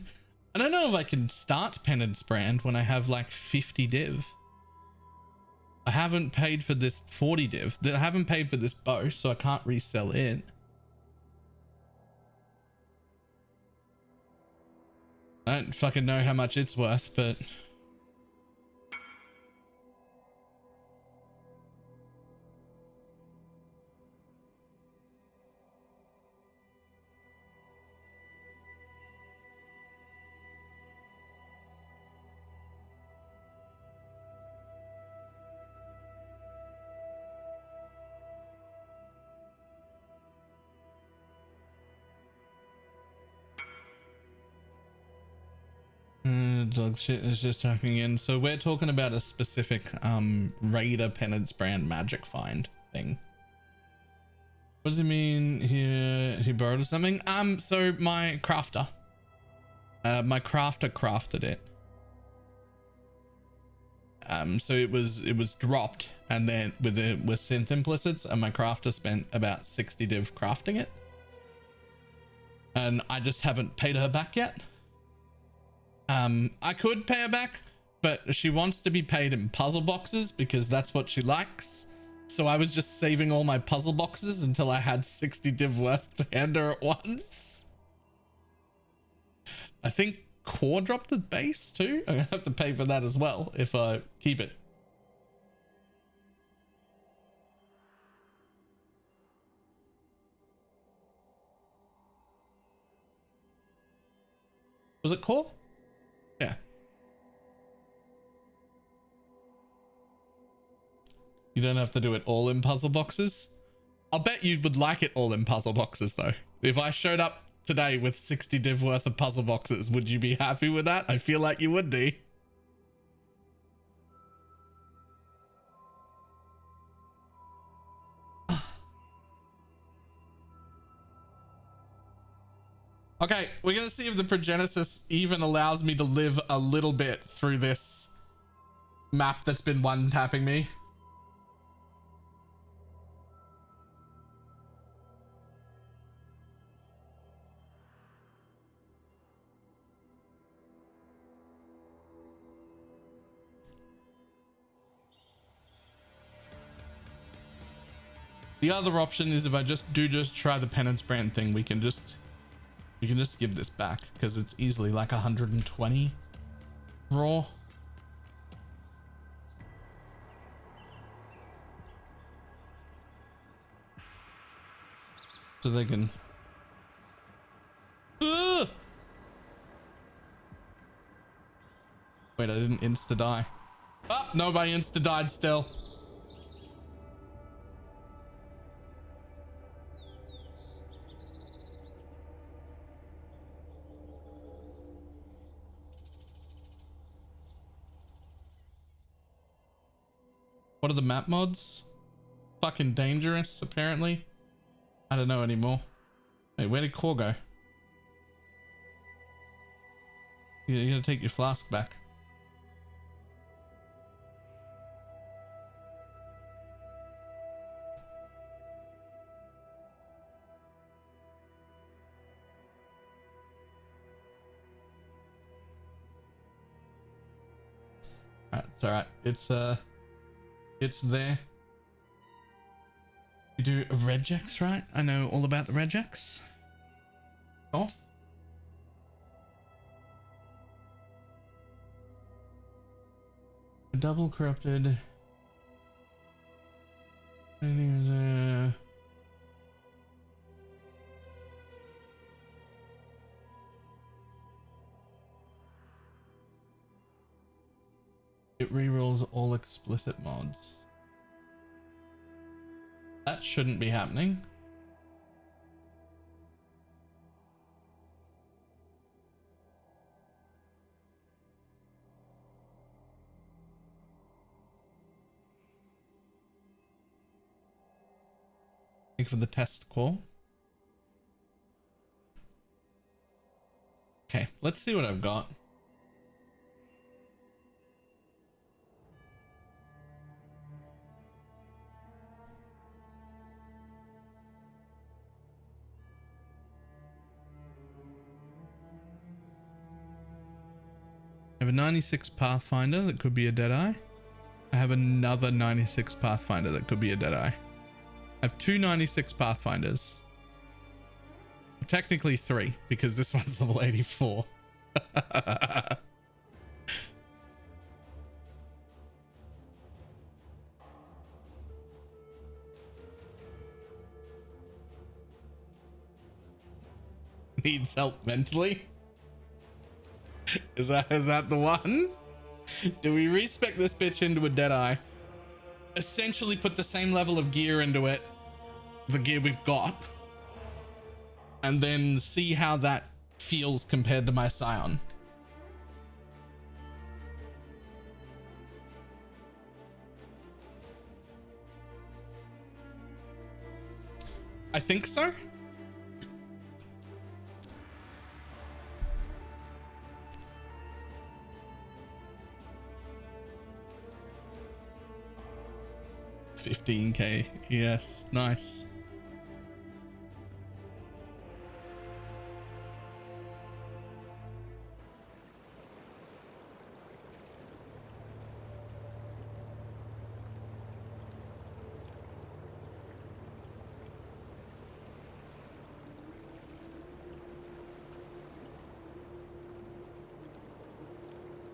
I don't know if I can start Penance brand when I have like 50 div. I haven't paid for this 40 div. I haven't paid for this bow, so I can't resell it. I don't fucking know how much it's worth, but... dog shit is just typing in. So we're talking about a specific Raider Penance brand magic find thing. What does it mean here? He borrowed something? So my crafter crafted it. So it was dropped, and then with synth implicits, and my crafter spent about 60 div crafting it. And I just haven't paid her back yet. I could pay her back, but she wants to be paid in puzzle boxes because that's what she likes. So I was just saving all my puzzle boxes until I had 60 div worth to hand her at once. I think Core dropped the base too. I'm gonna have to pay for that as well if I keep it. Was it Core? Yeah. You don't have to do it all in puzzle boxes. I'll bet you would like it all in puzzle boxes though. If I showed up today with 60 div worth of puzzle boxes, would you be happy with that? I feel like you would be. Okay, we're gonna see if the Progenesis even allows me to live a little bit through this map that's been one tapping me. The other option is if I just try the Penance brand thing, we can just give this back because it's easily like 120 raw. So they can wait, I didn't insta die. Oh, nobody insta died still. What are the map mods? Fucking dangerous, apparently. I don't know anymore. Wait, where did Core go? You gotta take your flask back. It's alright. It's there. You do regex, right? I know all about the regex. Oh. A double corrupted. It rerolls all explicit mods. That shouldn't be happening. Thank you for the test call. Okay, let's see what I've got. I have a 96 Pathfinder that could be a Deadeye. I have another 96 Pathfinder that could be a Deadeye. I have two 96 Pathfinders. Technically 3 because this one's level 84. Needs help mentally. Is that the one? Do we respec this bitch into a Deadeye? Essentially put the same level of gear into it, the gear we've got, and then see how that feels compared to my Scion. I think so. $15K. Yes, nice.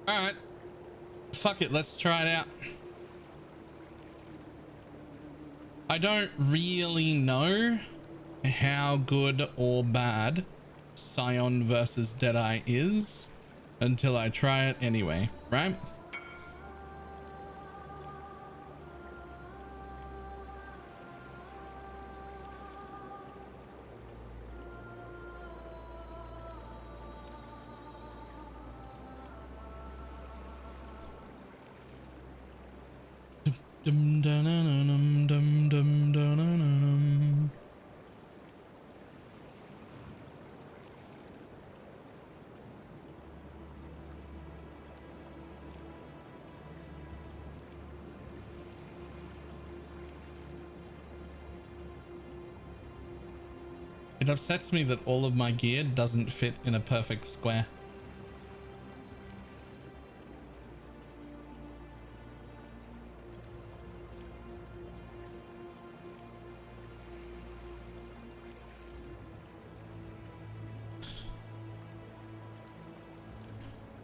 All right. Fuck it, let's try it out. I don't really know how good or bad Scion versus Deadeye is until I try it anyway, right? Dum dum dum dum dum dum dum. upsets me that all of my gear doesn't fit in a perfect square.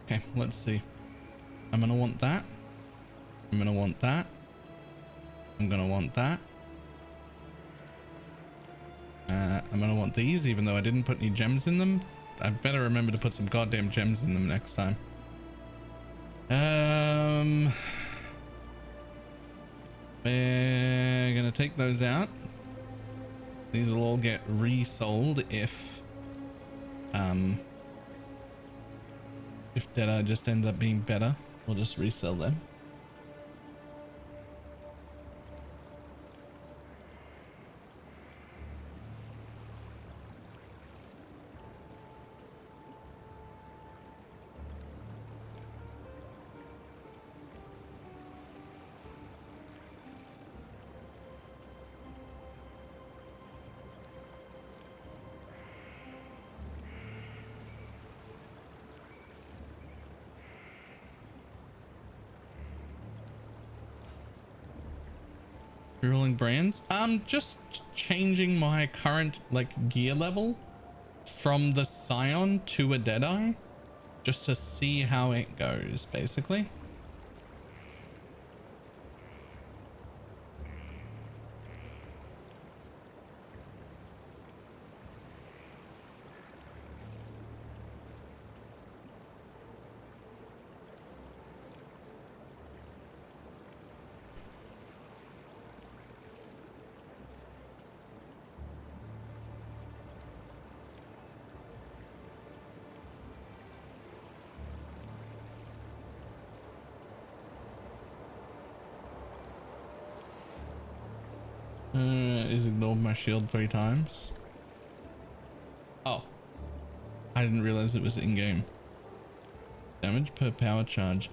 Okay, let's see. I'm gonna want that. I'm gonna want that. I'm gonna want that. I'm gonna want these, even though I didn't put any gems in them. I better remember to put some goddamn gems in them next time. We're gonna take those out. These will all get resold if Deadeye just ends up being better. We'll just resell them. Rolling brands. I'm just changing my current like gear level from the Scion to a Deadeye just to see how it goes, basically. He's ignored my shield 3 times. Oh, I didn't realize it was in game. Damage per power charge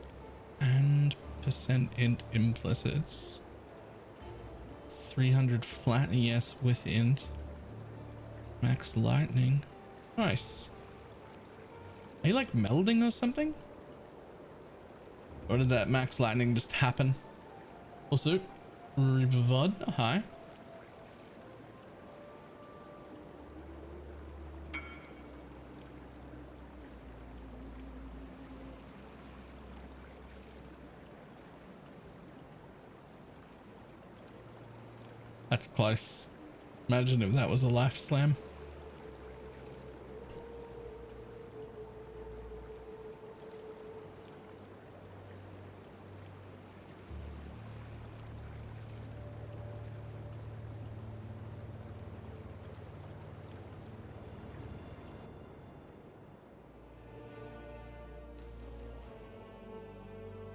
and percent int implicits. 300 flat ES with int. Max lightning. Nice. Are you like melding or something? Or did that max lightning just happen? Also, Rivod, hi. That's close. Imagine if that was a life slam.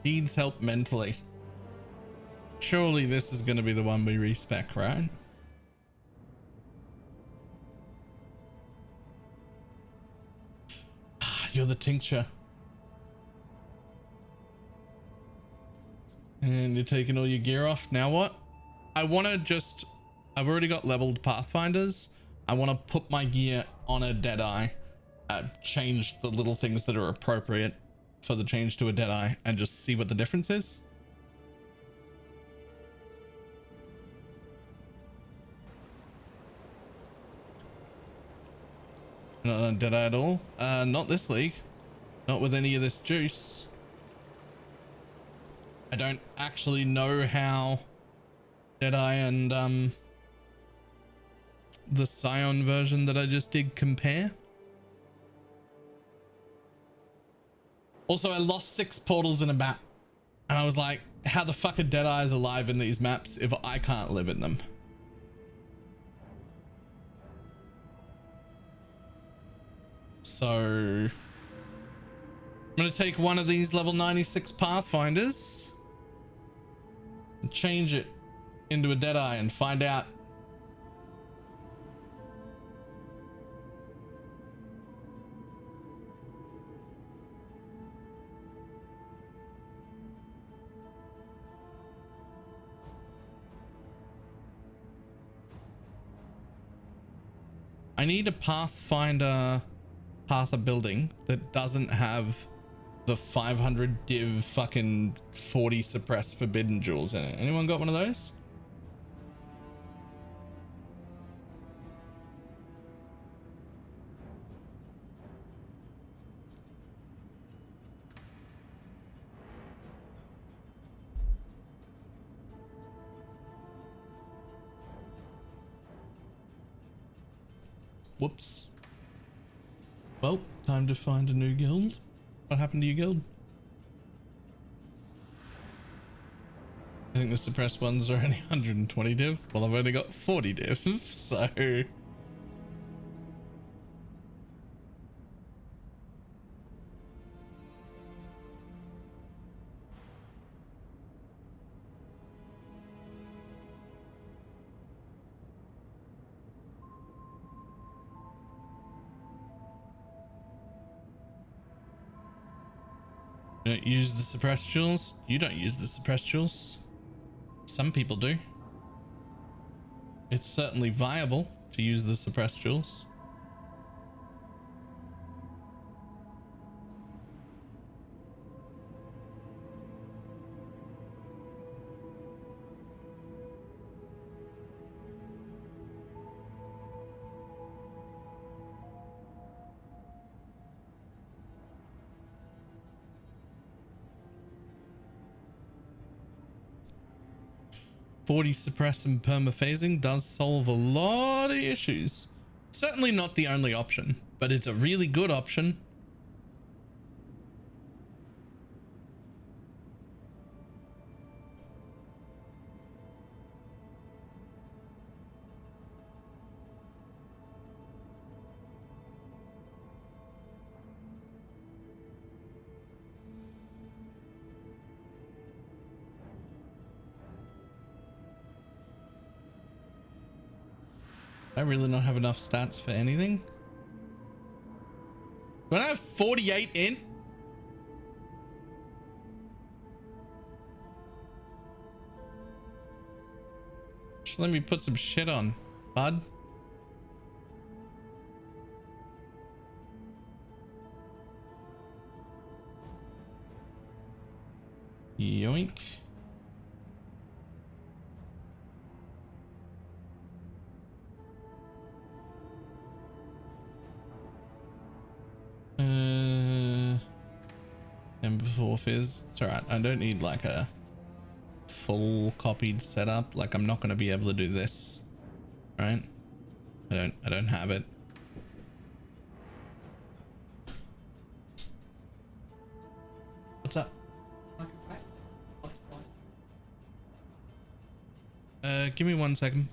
Needs help mentally. Surely this is going to be the one we respec, right? You're the tincture. And you're taking all your gear off. Now what? I want to just... I've already got leveled pathfinders. I want to put my gear on a Deadeye. Change the little things that are appropriate for the change to a Deadeye and just see what the difference is. Not on Deadeye at all. Not this league. Not with any of this juice. I don't actually know how Deadeye and the Scion version that I just did compare. Also, I lost 6 portals in a map. And I was like, how the fuck are Deadeyes alive in these maps if I can't live in them? So I'm going to take one of these level 96 pathfinders and change it into a Deadeye and find out. I need a pathfinder path a building that doesn't have the 500 div fucking 40 suppressed forbidden jewels in it. Anyone got one of those? Whoops. Well, time to find a new guild. What happened to your guild? I think the suppressed ones are only 120 div. Well, I've only got 40 div, so... You don't use the suppressed jewels? You don't use the suppressed jewels. Some people do. It's certainly viable to use the suppressed jewels. .40 suppress and permaphasing does solve a lot of issues. Certainly not the only option, but it's a really good option. I really not have enough stats for anything. Do I have 48 in? Just let me put some shit on, bud. Yoink. And before fizz, it's alright. I don't need like a full copied setup. Like I'm not going to be able to do this, right? I don't have it. What's up? Give me 1 second.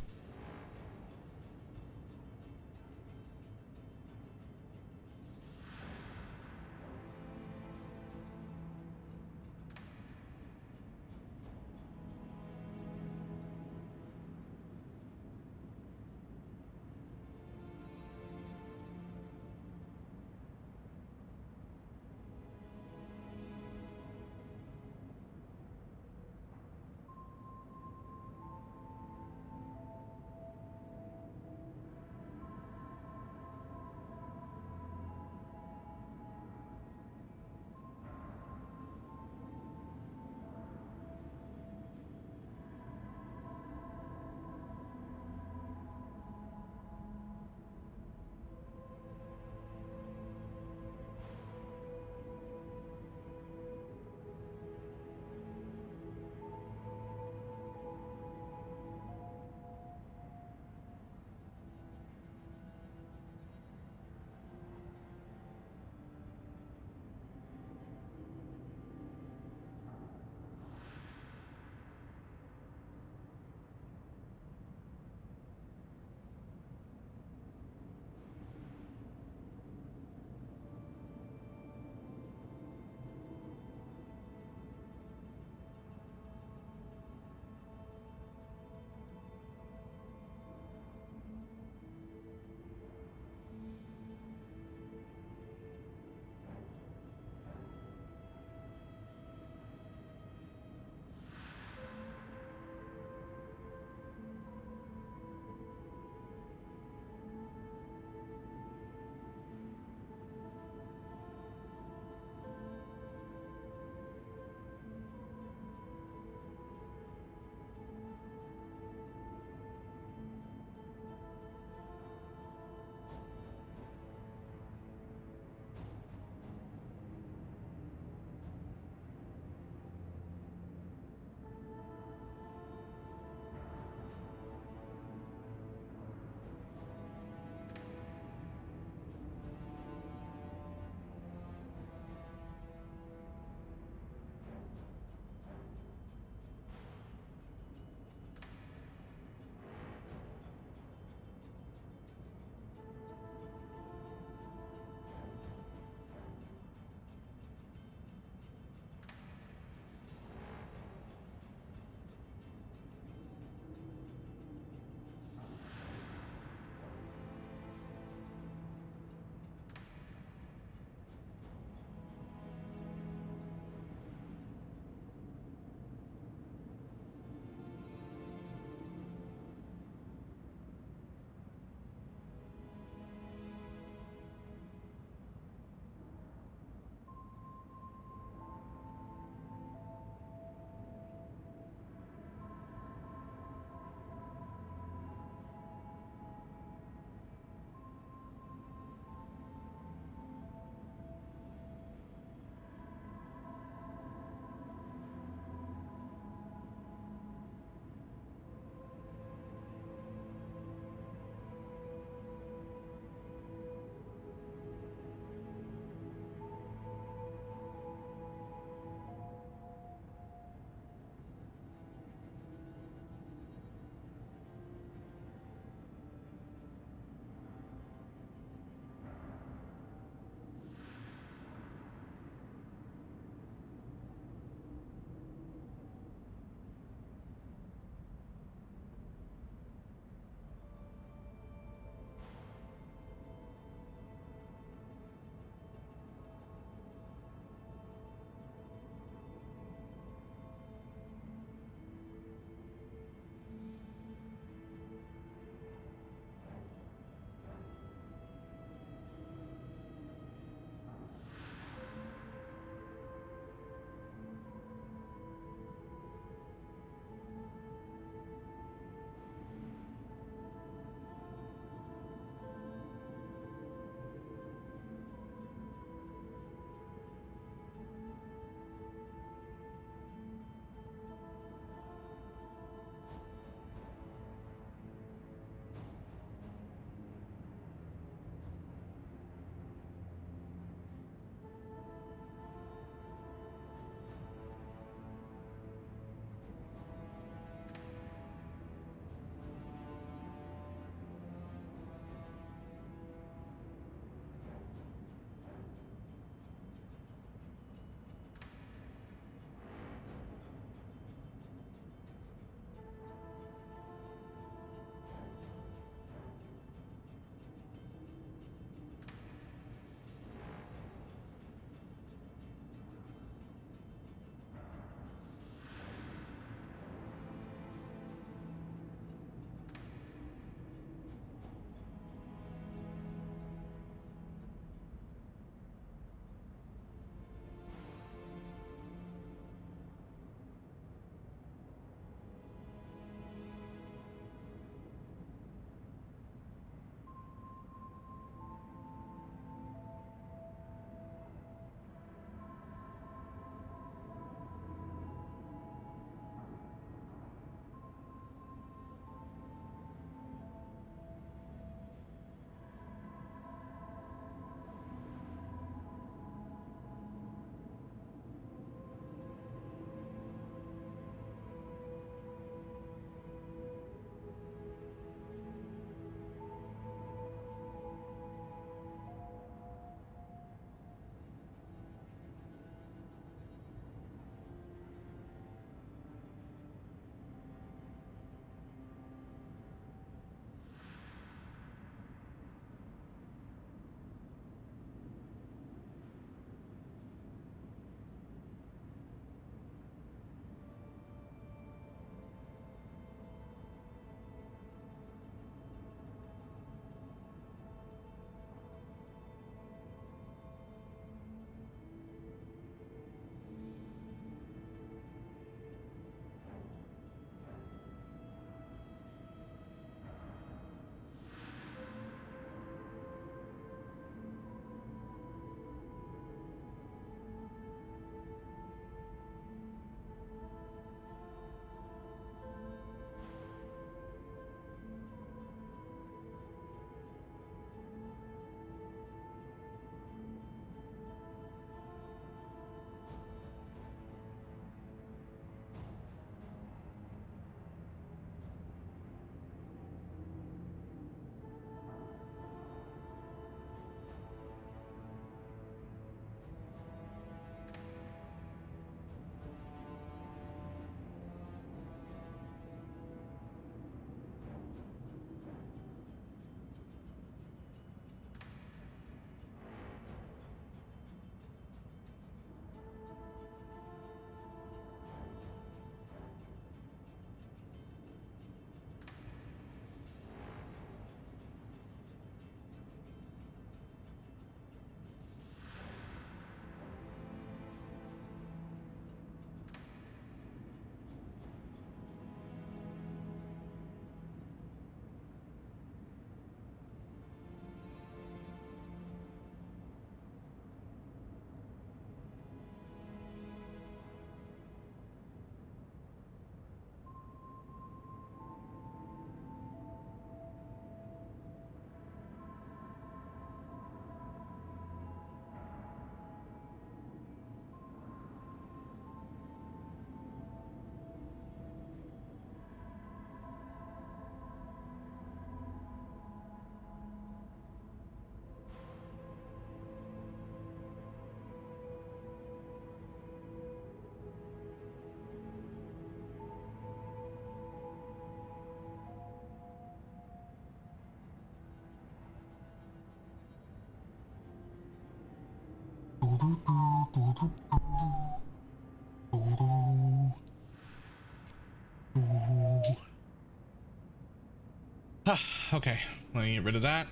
Okay, let me get rid of that.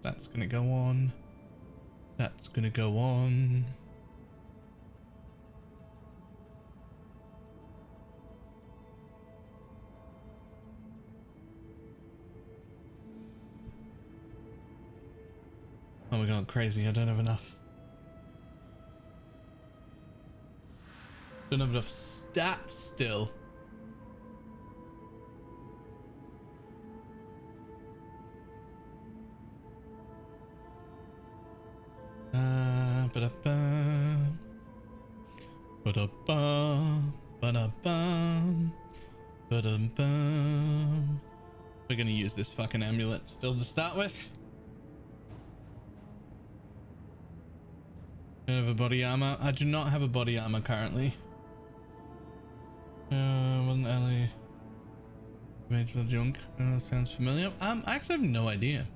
That's gonna go on. That's gonna go on. Oh my god, crazy, I don't have enough. Don't have enough stats still. Ba-da-ba. Ba-da-ba. Ba-da-ba. Ba-da-ba. We're gonna use this fucking amulet still to start with. I have a body armor. I do not have a body armor currently. Wasn't Ellie Major Junk? Sounds familiar. I actually have no idea.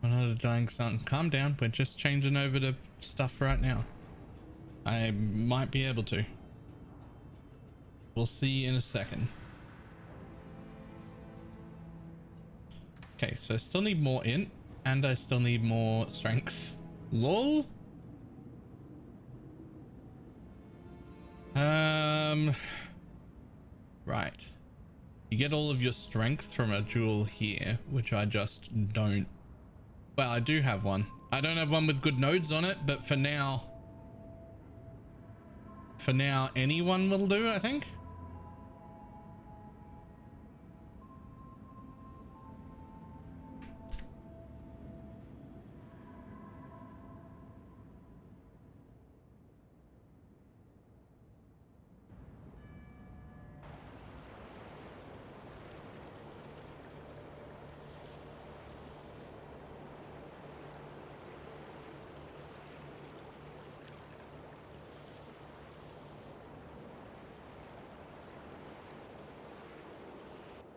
Another dying sun. Calm down. We're just changing over to stuff right now. I might be able to. We'll see in a second. Okay, so I still need more int and I still need more strength. Lol. Right. You get all of your strength from a jewel here, which I just don't. Well, I do have one. I don't have one with good nodes on it, but for now anyone will do, I think.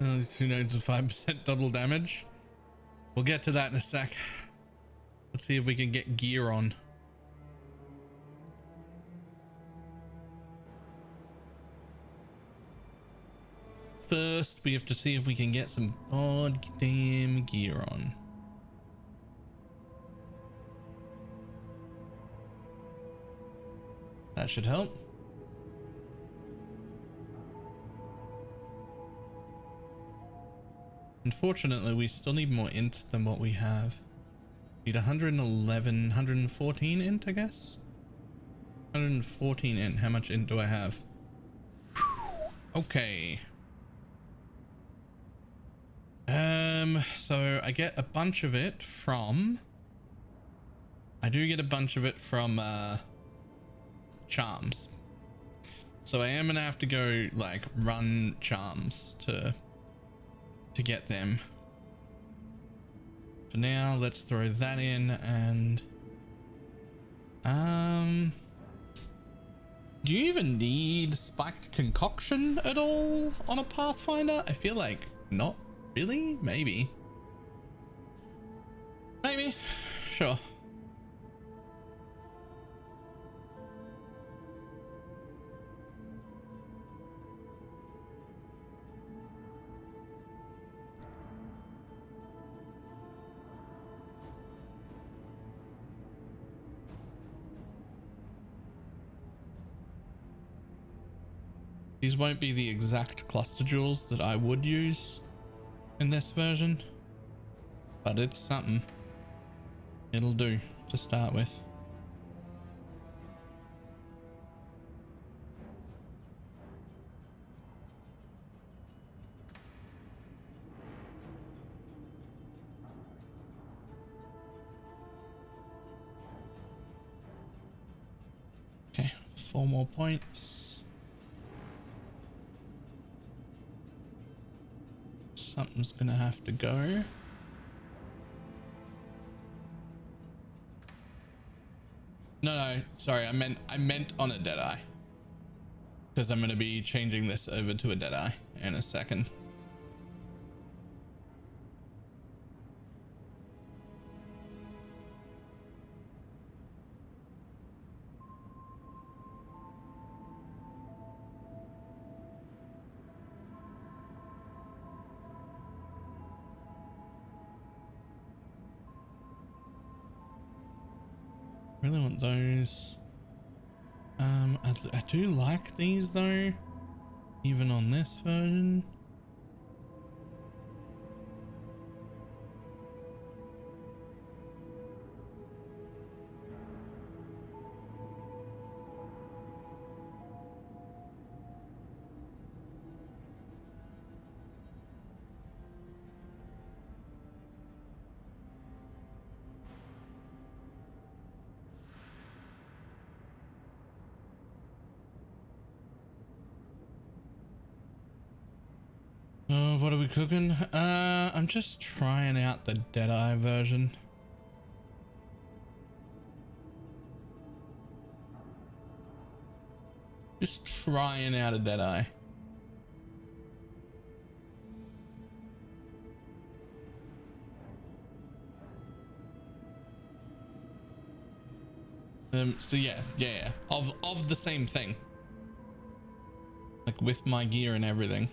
These two nodes with 5% double damage. We'll get to that in a sec. Let's see if we can get gear on. First, we have to see if we can get some goddamn gear on. That should help. Unfortunately, we still need more int than what we have. Need 111, 114 int, I guess? 114 int. How much int do I have? Okay. So I get a bunch of it from... I do get a bunch of it from, charms. So I am gonna have to go, like, run charms to get them. For now, let's throw that in and do you even need spiked concoction at all on a Pathfinder? I feel like not really. Maybe sure. These won't be the exact cluster jewels that I would use in this version, but it's something. It'll do to start with. Okay, 4 more points. Something's gonna have to go. No, sorry, I meant on a Deadeye, because I'm going to be changing this over to a Deadeye in a second. Really want those. I do like these though, even on this version. What are we cooking? I'm just trying out the Deadeye version. Just trying out a Deadeye. So yeah, of the same thing. Like with my gear and everything.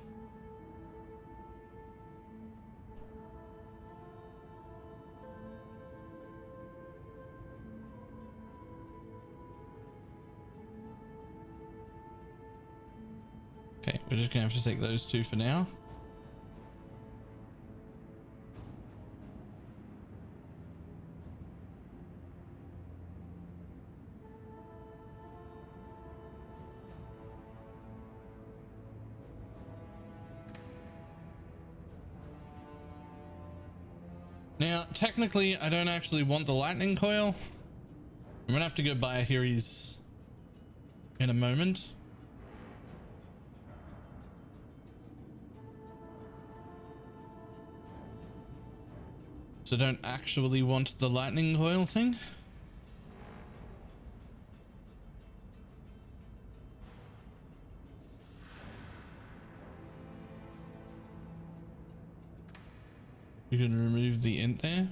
Okay, we're just gonna have to take those two for now. Now, technically, I don't actually want the lightning coil. I'm gonna have to go buy a Heres in a moment. So don't actually want the lightning coil thing. You can remove the int there.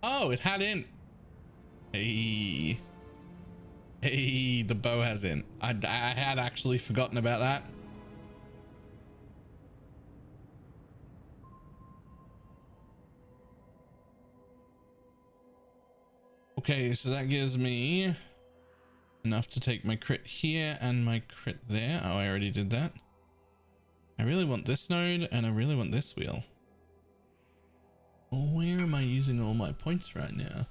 Oh, it had int. Hey, the bow has int. I had actually forgotten about that. Okay, so that gives me enough to take my crit here and my crit there. Oh, I already did that. I really want this node and I really want this wheel. Where am I using all my points right now?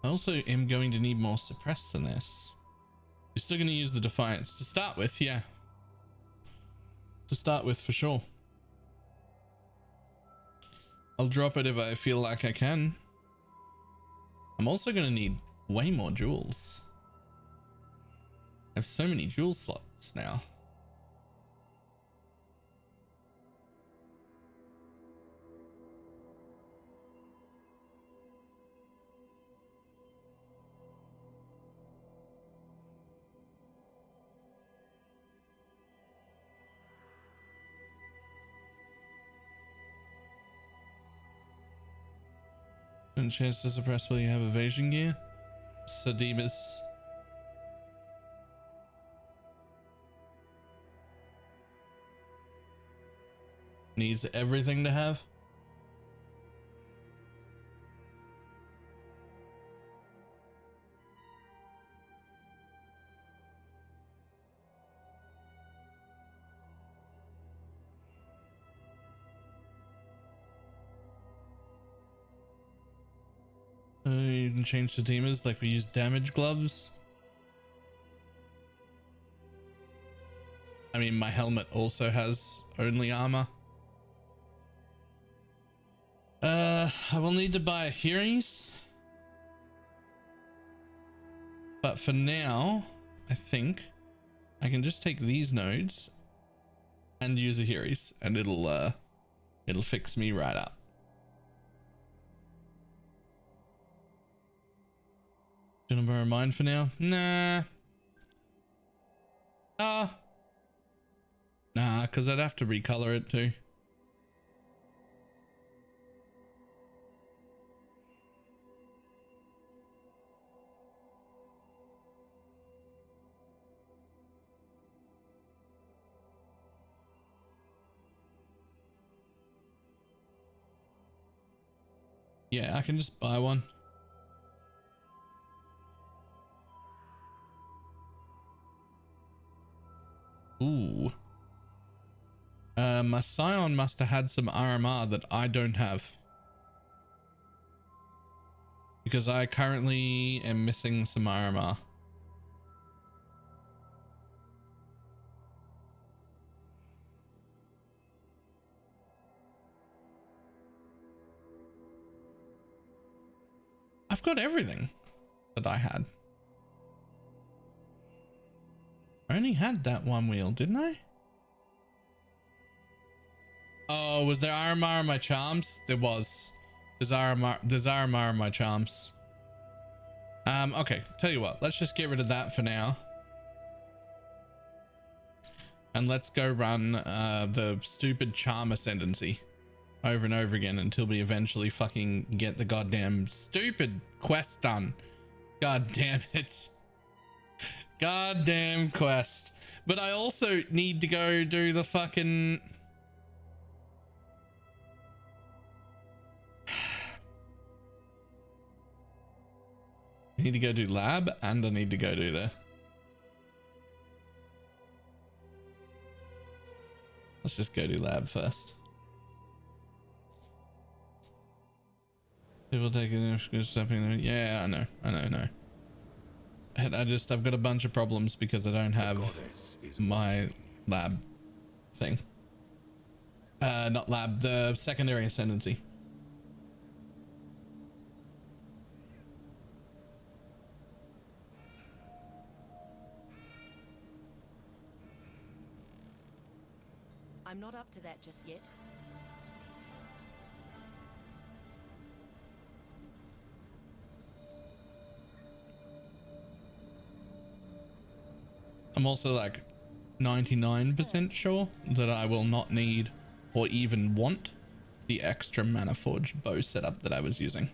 I also am going to need more suppressed than this. You're still going to use the Defiance to start with, yeah. To start with, for sure. I'll drop it if I feel like I can. I'm also going to need way more jewels. I have so many jewel slots now. And chance to suppress while you have evasion gear. Sadimas. Needs everything to have. You can change the demons like we use damage gloves. I mean, my helmet also has only armor. I will need to buy a Heres. But for now, I think I can just take these nodes and use a Heres and it'll fix me right up. Gonna borrow mine for now? Nah. Nah, because I'd have to recolor it too. Yeah, I can just buy one. Ooh. My Scion must have had some RMR that I don't have. Because I currently am missing some RMR. I've got everything that I had. I only had that one wheel, didn't I? Oh, was there RMR in my charms? There was. There's RMR in my charms. Okay, tell you what, let's just get rid of that for now. And let's go run the stupid charm ascendancy over and over again until we eventually fucking get the goddamn stupid quest done. God damn it. Goddamn quest. But I also need to go do the fucking... I need to go do lab and I need to go do the... Let's just go do lab first. People taking stepping. Yeah, I know. I've got a bunch of problems because I don't have my lab thing. Not lab, the secondary ascendancy. I'm not up to that just yet. I'm also like 99% sure that I will not need or even want the extra mana forge bow setup that I was using.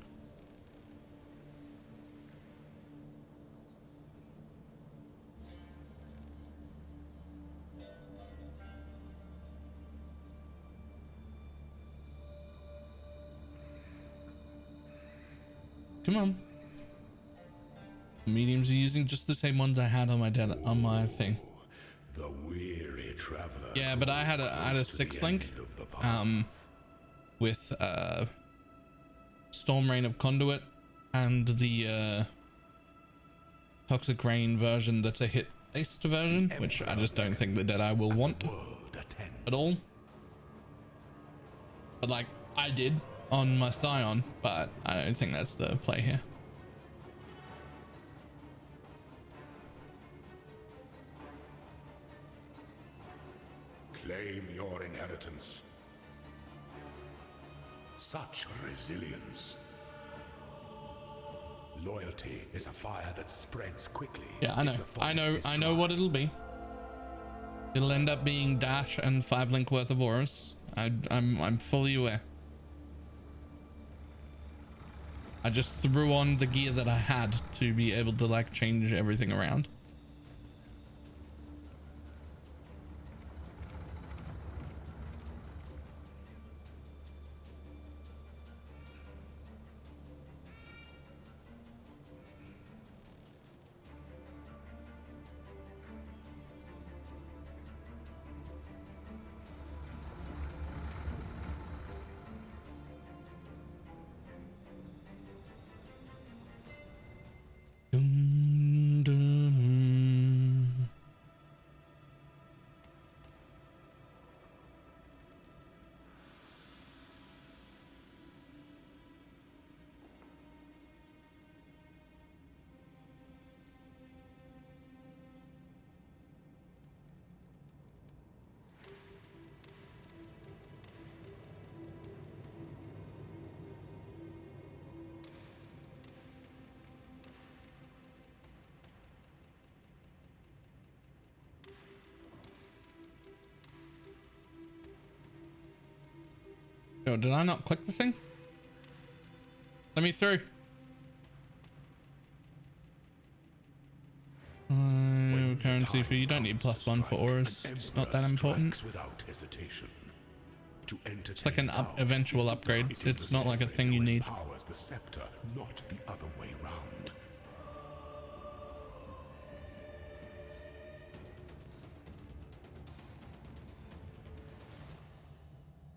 Come on. Mediums are using just the same ones I had on my thing. The weary traveler. Yeah, but I had a 6-link with Storm Rain of Conduit and the Toxic Rain version that's a hit based version, which I just don't think the Deadeye will want at all. But like I did on my Scion, but I don't think that's the play here. Claim your inheritance. Such resilience. Loyalty is a fire that spreads quickly. Yeah, I know what it'll be. It'll end up being dash and 5-link worth of auras. I'm fully aware. I just threw on the gear that I had to be able to like change everything around. god, did I not click the thing? Let me through. Currency for you don't need +1 for auras. It's not that important. It's like an eventual upgrade. It's not like a thing you need. Powers the scepter, not the other way round.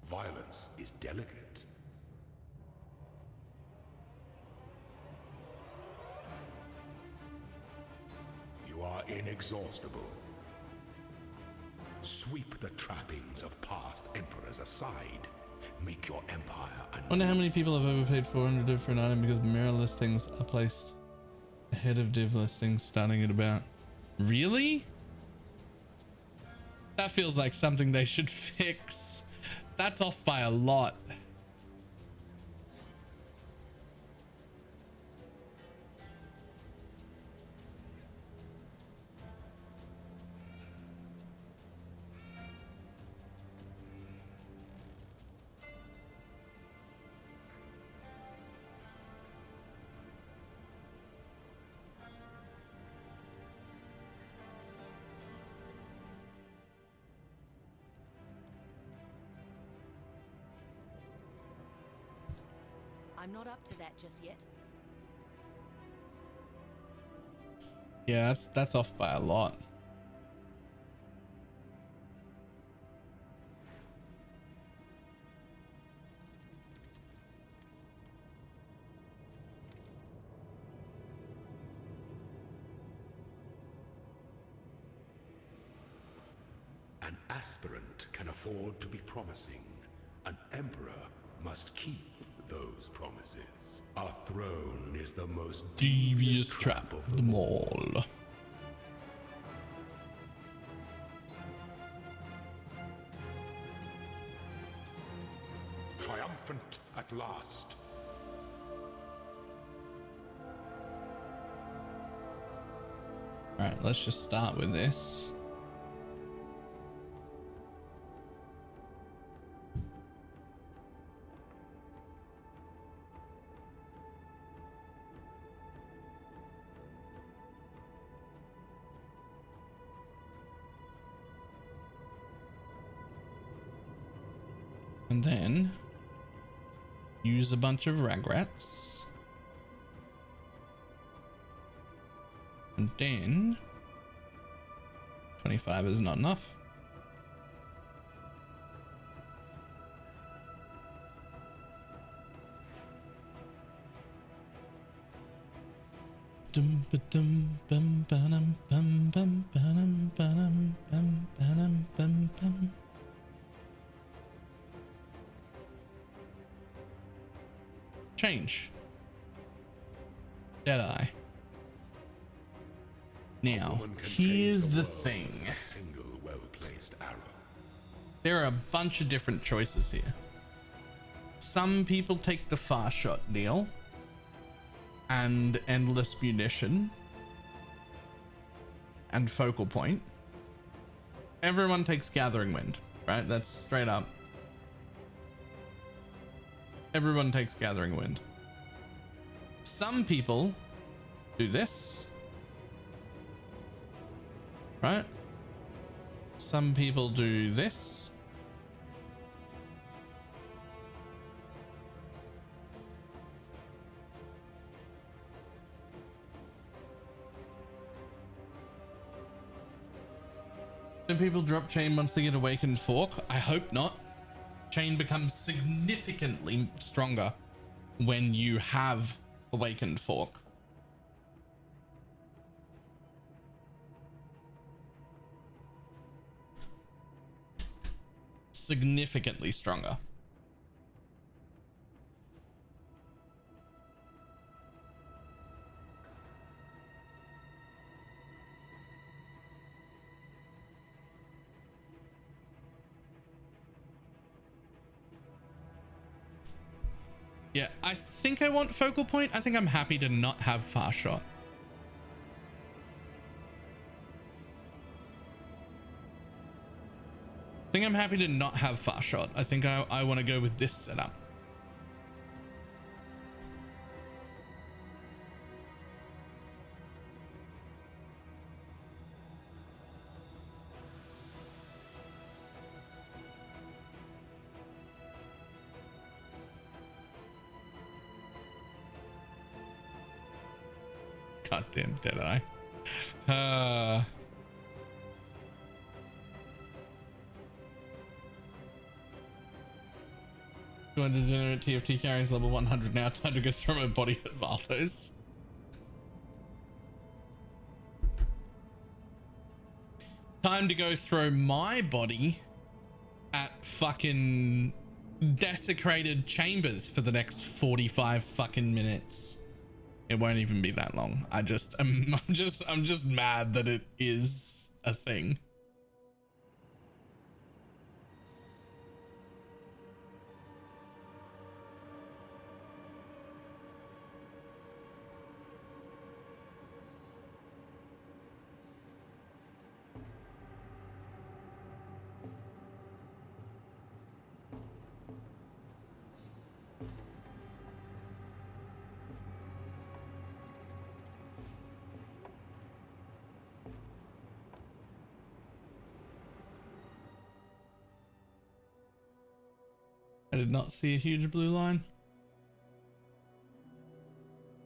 Violence is delicate. You are inexhaustible. Sweep the trappings of past emperors aside. Make your empire anew. Wonder how many people have overpaid 400 for an item because mirror listings are placed ahead of div listings starting at about. Really? That feels like something they should fix. That's off by a lot. I'm not up to that just yet. Yeah, that's off by a lot. An aspirant can afford to be promising. An emperor must keep those promises. Our throne is the most Devious trap of them all. Triumphant at last. All right, let's just start with this. And then use a bunch of ragrats. And then 25 is not enough. Dum ba dum bum bum bum bum bum bum bum bum bum bum. Change. Deadeye. Now, here's the thing. A single well-placed arrow. There are a bunch of different choices here. Some people take the far shot deal and endless munition and focal point. Everyone takes gathering wind, right? That's straight up. Everyone takes gathering wind. Some people do this, right? Some people do this. Do people drop chain once they get awakened fork? I hope not. Chain becomes significantly stronger when you have awakened fork. Significantly stronger. Yeah, I think I want focal point. I think I'm happy to not have far shot. I think I'm happy to not have fast shot. I think I want to go with this setup. Goddamn Deadeye. Going to generate TFT carries level 100 now. Time to go throw my body at Valtos. Time to go throw my body at fucking desecrated chambers for the next 45 fucking minutes. It won't even be that long. I'm just mad that it is a thing. I did not see a huge blue line.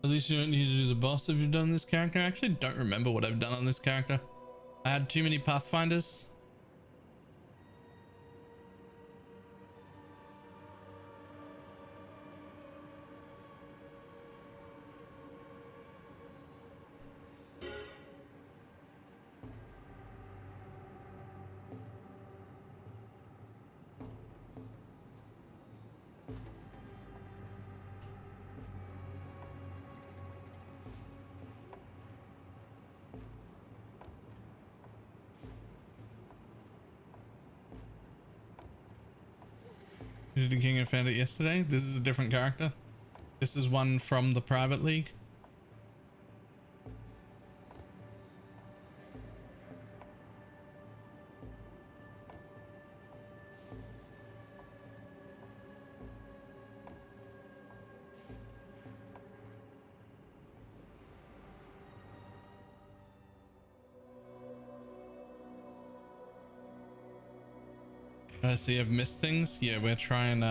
At least you don't need to do the boss if you've done this character. I actually don't remember what I've done on this character. I had too many pathfinders. Did the king and found it yesterday? This is a different character. This is one from the private league. So you have missed things. Yeah, we're trying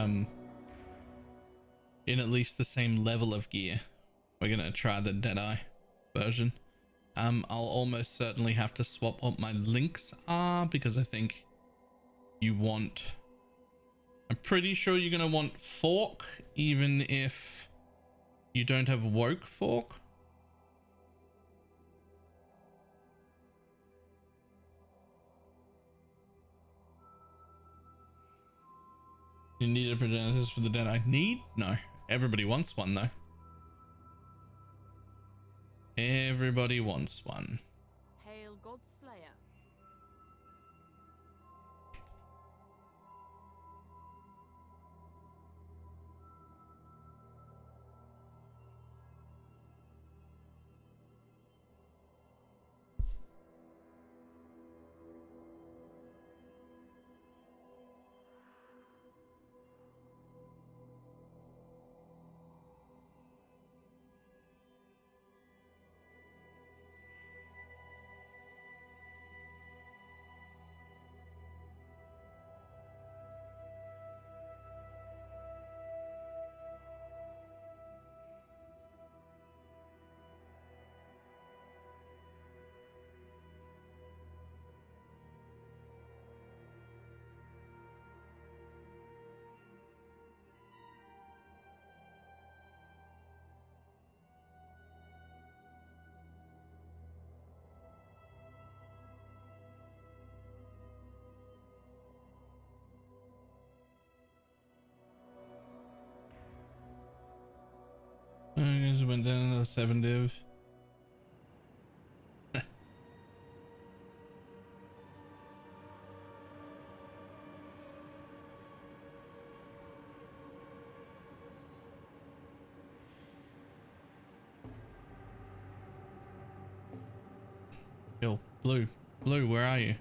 in at least the same level of gear. We're gonna try the Deadeye version. I'll almost certainly have to swap what my links are because I think you want, I'm pretty sure you're gonna want fork even if you don't have woke fork. You need a progenitor for the Deadeye. Need? No. Everybody wants one though. Everybody wants one. Hail God Slayer. I just went down another 7 div. Yo, Blue, where are you?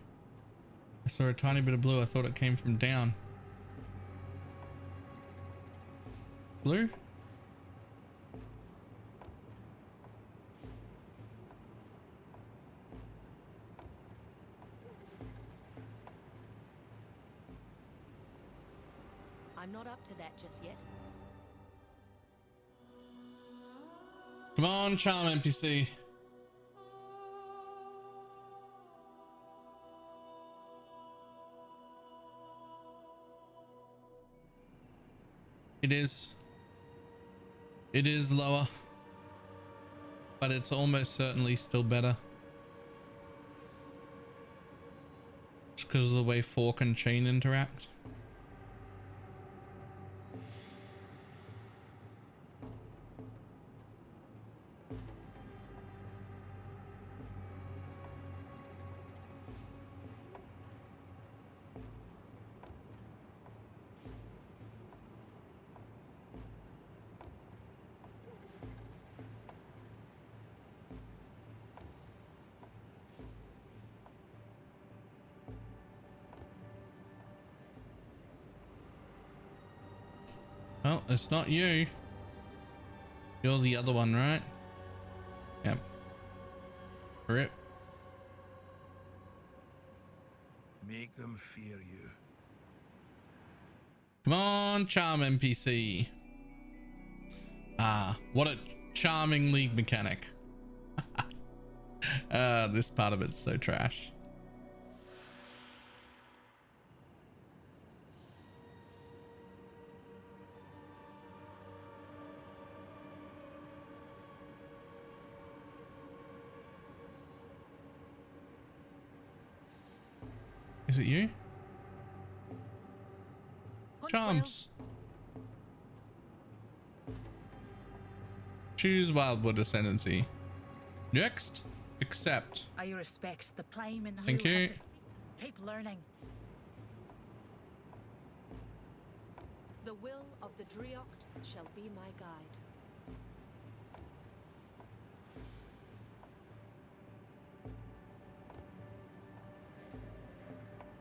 I saw a tiny bit of blue. I thought it came from down. Blue? I'm not up to that just yet. Come on, charm NPC. It is. It is lower. But it's almost certainly still better. Just because of the way fork and chain interact. Well, it's not you. You're the other one, right? Yep. Rip. Make them fear you. Come on, charm NPC. Ah, what a charming league mechanic. This part of it's so trash. Is it you? Charms. Choose Wildwood Ascendancy. Next, accept. I respect the playmen who Thank you. have to keep learning. The will of the Driocht shall be my guide.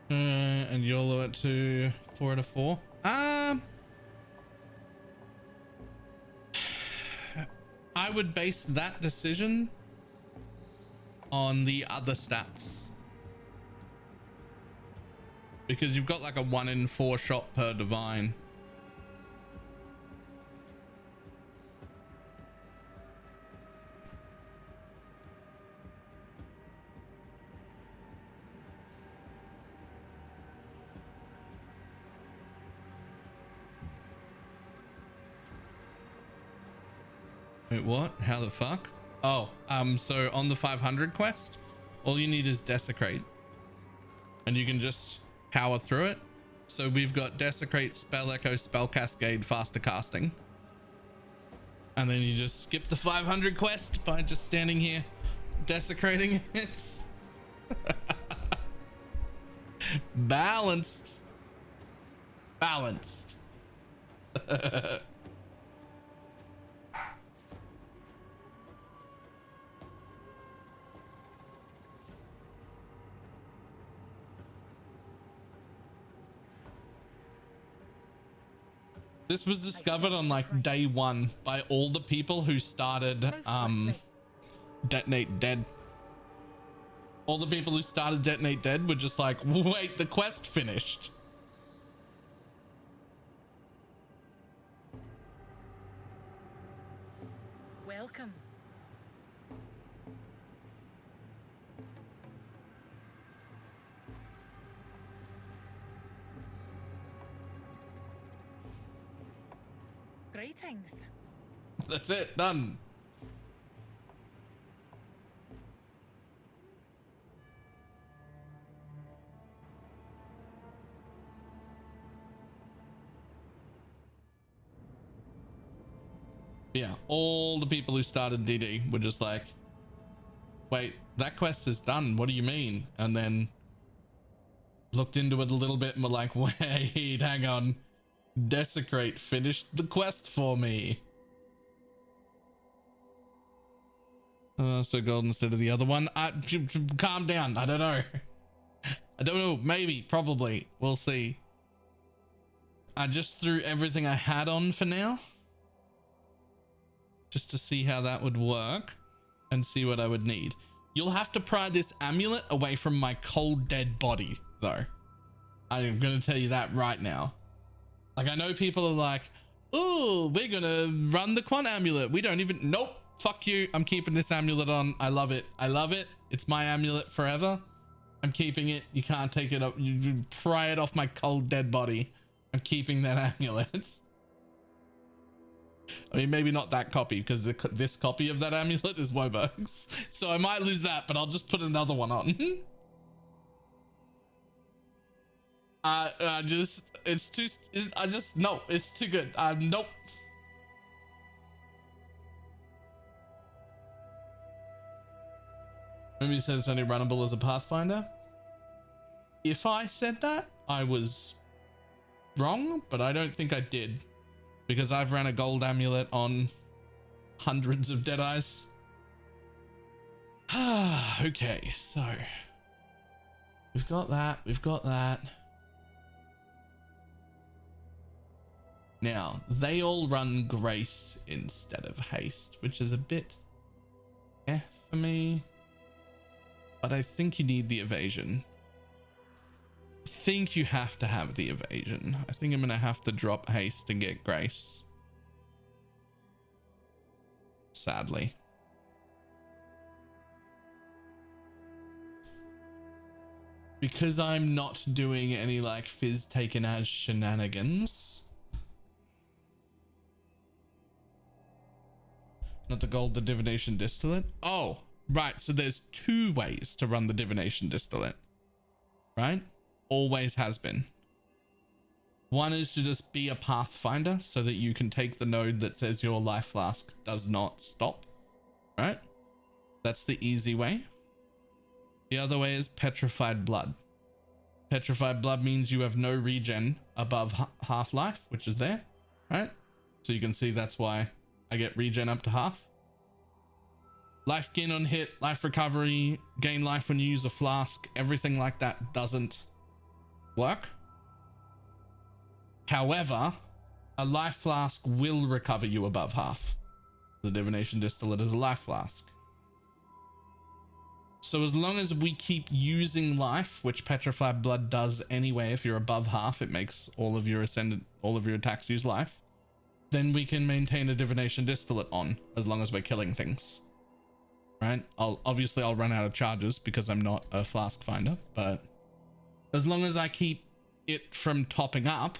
And YOLO it to 4 out of 4. I would base that decision on the other stats, because you've got like a 1 in 4 shot per divine. Wait, what? How the fuck? Oh, so on the 500 quest, all you need is Desecrate. And you can just power through it. So we've got Desecrate, Spell Echo, Spell Cascade, Faster Casting. And then you just skip the 500 quest by just standing here, desecrating it. Balanced. Balanced. This was discovered on like day 1 by all the people who started Detonate Dead. All the people who started Detonate Dead were just like, wait, the quest finished. Welcome. Greetings. That's it, done. Yeah, all the people who started DD were just like, wait, that quest is done, what do you mean? And then looked into it a little bit and were like, wait, hang on, Desecrate finished the quest for me. So gold instead of the other one. Calm down, I don't know. I don't know, maybe, probably, we'll see. I just threw everything I had on for now, just to see how that would work and see what I would need. You'll have to pry this amulet away from my cold dead body though. I'm gonna tell you that right now. Like, I know people are like, oh, we're gonna run the quant amulet. We don't even, nope, fuck you. I'm keeping this amulet on. I love it. I love it. It's my amulet forever. I'm keeping it. You can't take it up. You pry it off my cold dead body. I'm keeping that amulet. I mean, maybe not that copy, because this copy of that amulet is Woberg's. So I might lose that, but I'll just put another one on. It's too, no, it's too good. Nope. Maybe you said it's only runnable as a Pathfinder. If I said that, I was wrong, but I don't think I did, because I've ran a gold amulet on hundreds of Deadeyes. Okay, so we've got that. We've got that. Now, they all run grace instead of haste, which is a bit for me. But I think you need the evasion. I think you have to have the evasion. I think I'm going to have to drop haste and get grace. Sadly. Because I'm not doing any like fizz taken as shenanigans. Not the gold, the divination distillate. Oh, right. So there's two ways to run the divination distillate, right? Always has been. One is to just be a pathfinder so that you can take the node that says your life flask does not stop, right? That's the easy way. The other way is petrified blood. Petrified blood means you have no regen above half-life, which is there, right? So you can see that's why I get regen up to half. Life gain on hit, life recovery, gain life when you use a flask, everything like that doesn't work. However, a life flask will recover you above half. The divination distillate is a life flask. So as long as we keep using life, which petrified blood does anyway, if you're above half, it makes all of your ascendant, all of your attacks use life, then we can maintain a divination distillate on, as long as we're killing things, right? I'll run out of charges because I'm not a flask finder, but as long as I keep it from topping up,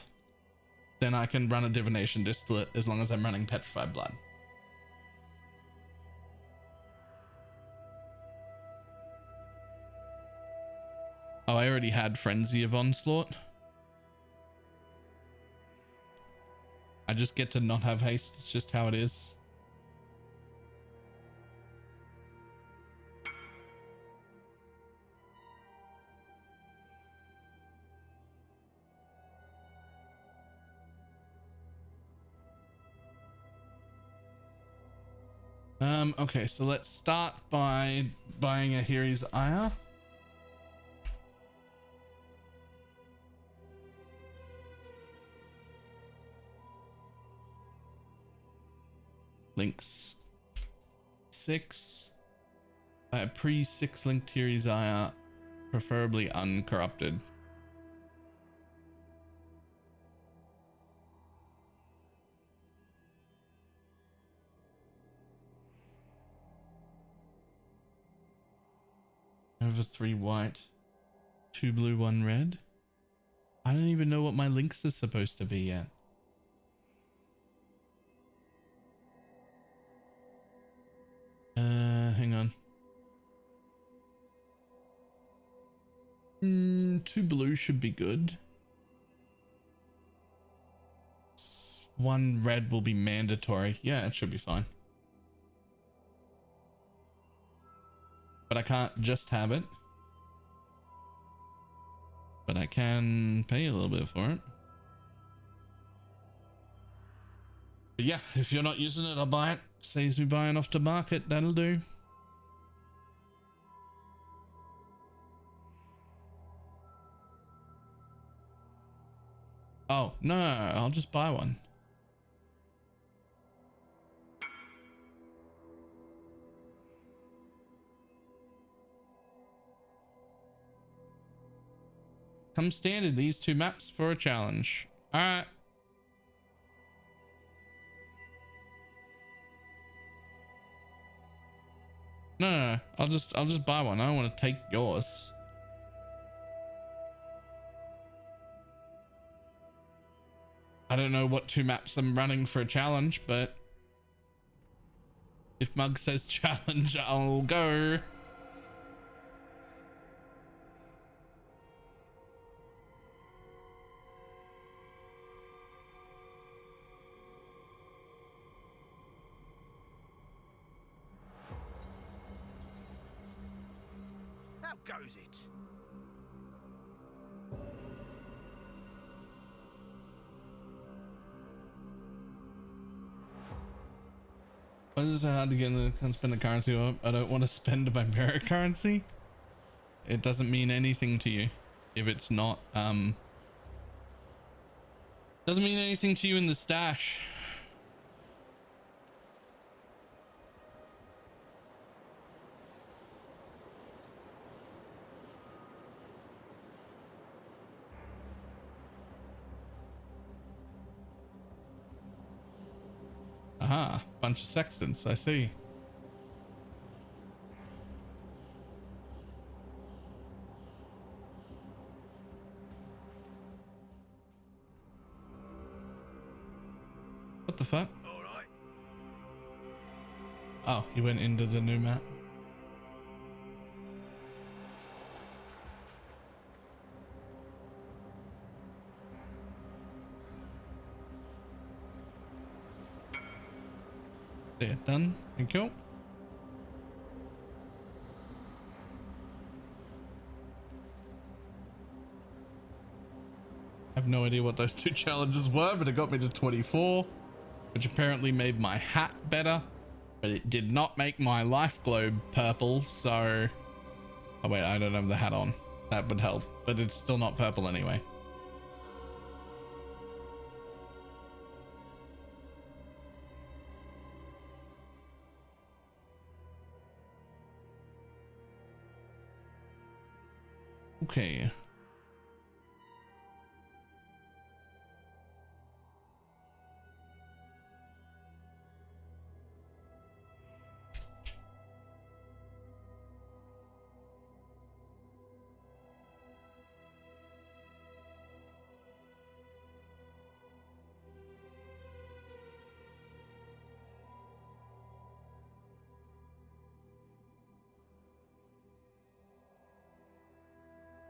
then I can run a divination distillate as long as I'm running petrified blood. Oh, I already had Frenzy of Onslaught. I just get to not have haste. It's just how it is. Okay, so let's start by buying a Hiri's Ire. Links 6. Pre-6 linked Hiri's Ire, preferably uncorrupted. Over 3 white, 2 blue, 1 red. I don't even know what my links are supposed to be yet. Hang on. 2 blue should be good. 1 red will be mandatory. Yeah, it should be fine. But I can't just have it. But I can pay a little bit for it. But yeah, if you're not using it, I'll buy it. Saves me buying off the market. That'll do. Oh, no, I'll just buy one. Come standard these 2 maps for a challenge. All right. No, I'll just buy one. I don't want to take yours. I don't know what 2 maps I'm running for a challenge, but if Mug says challenge, I'll go. How goes it? Why is it so hard to get in the spend the currency up? I don't want to spend my merit currency. It doesn't mean anything to you if it's not doesn't mean anything to you in the stash. Aha, bunch of sextants, I see. What the fuck? All right. Oh, you went into the new map. There, done. Thank you. I have no idea what those 2 challenges were, but it got me to 24, which apparently made my hat better, but it did not make my life globe purple. So, oh wait, I don't have the hat on. That would help, but it's still not purple anyway. Okay.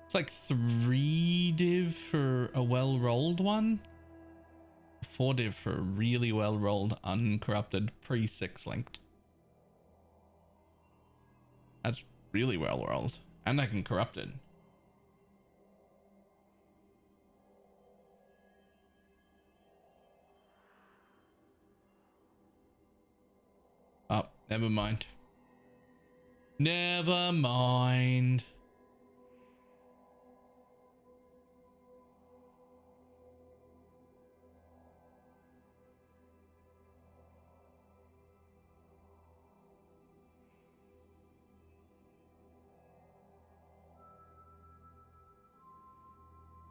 It's like 3 div for a well-rolled one, 4 div for a really well-rolled uncorrupted pre-6 linked. That's really well-rolled, and I can corrupt it. Oh, never mind. Never mind.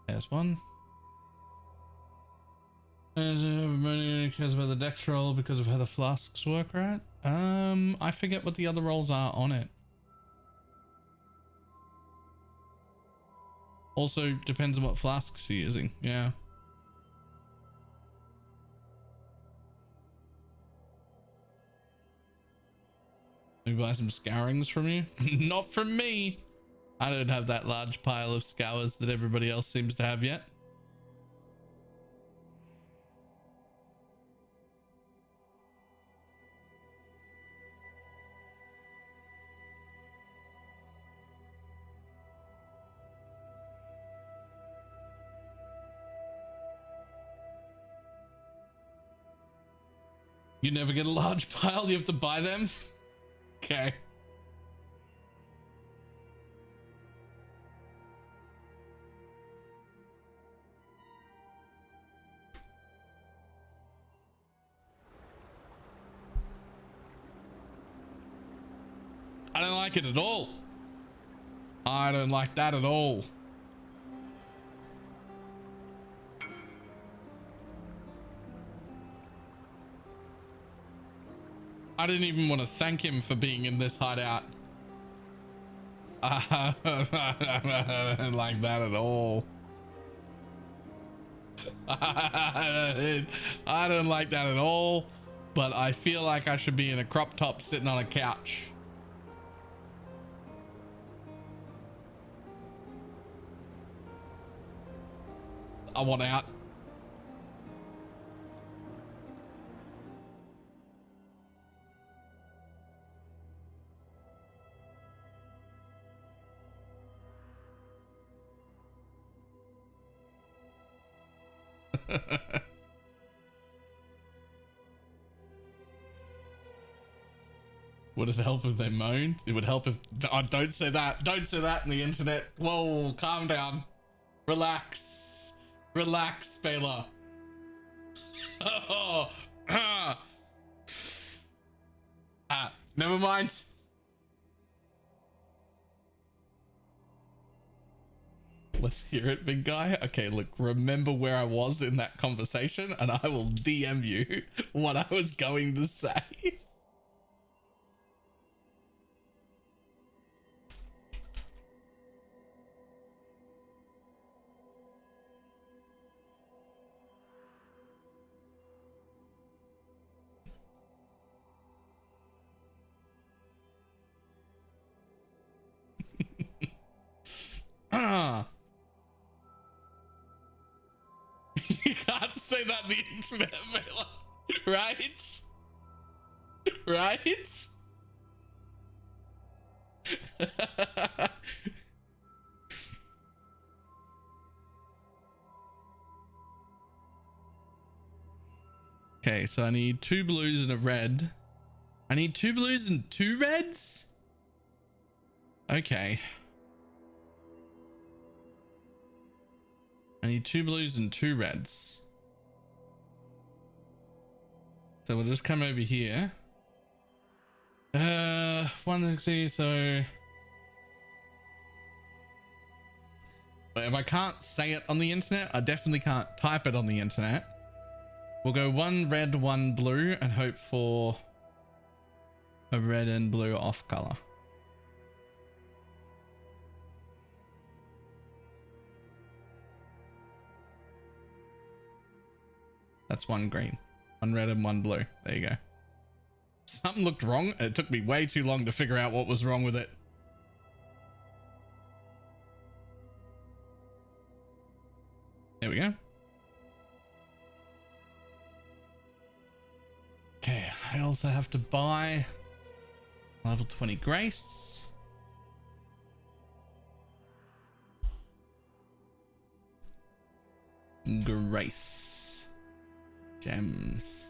There's one. Everybody cares about the dex roll because of how the flasks work, right? I forget what the other rolls are on it. Also depends on what flasks you're using. Yeah. Let me buy some scourings from you. Not from me. I don't have that large pile of scours that everybody else seems to have yet. You never get a large pile, you have to buy them? Okay. don't like it at all. I don't like that at all. I didn't even want to thank him for being in this hideout. I don't like that at all. I don't like that at all, but I feel like I should be in a crop top sitting on a couch. I want out. Would it help if they moaned? It would help if... Oh, don't say that. Don't say that in the internet. Whoa, calm down. Relax. Relax, Baylor. Oh, never mind. Let's hear it, big guy. Okay, look, remember where I was in that conversation and I will DM you what I was going to say. You can't say that on the internet, fella. Right? Right? Okay, so I need 2 blues and a red. I need 2 blues and 2 reds? Okay. I need 2 blues and 2 reds. So we'll just come over here. One, see, so... But if I can't say it on the internet, I definitely can't type it on the internet. We'll go 1 red, 1 blue, and hope for a red and blue off color. That's 1 green, 1 red and 1 blue. There you go. Something looked wrong. It took me way too long to figure out what was wrong with it. There we go. Okay, I also have to buy level 20 grace. Grace. Gems.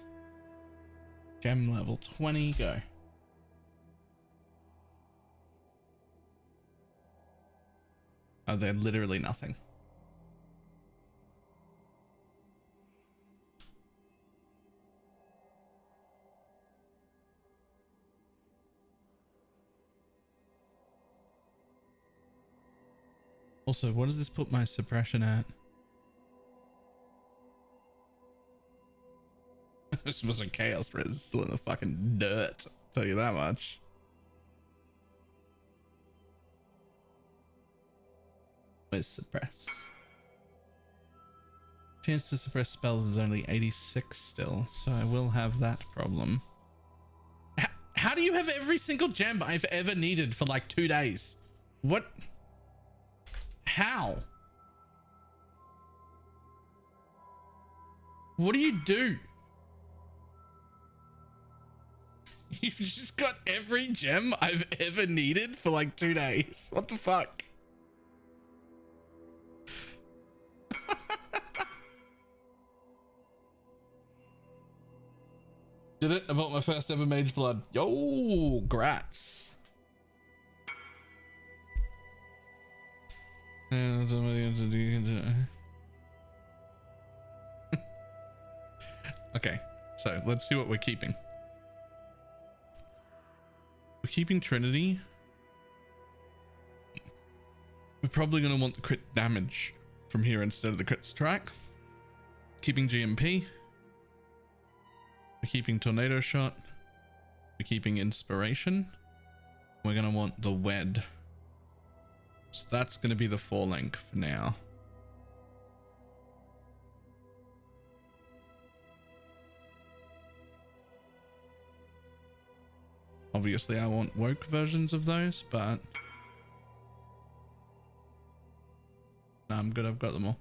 Gem level 20, go. Oh, they're literally nothing. Also, what does this put my suppression at? This was a chaos res, still in the fucking dirt. Tell you that much. Where's suppress? Chance to suppress spells is only 86 still, so I will have that problem. How do you have every single gem I've ever needed for like 2 days? What? How? What do you do? You've just got every gem I've ever needed for like 2 days. What the fuck? Did it? I bought my first ever mage blood. Yo, grats. Okay, so let's see what we're keeping. We're keeping Trinity. We're probably going to want the crit damage from here instead of the crit strike. Keeping GMP. We're keeping tornado shot. We're keeping inspiration. We're going to want the wed. So that's going to be the 4 link for now. Obviously I want woke versions of those, but no, I'm good. I've got them all.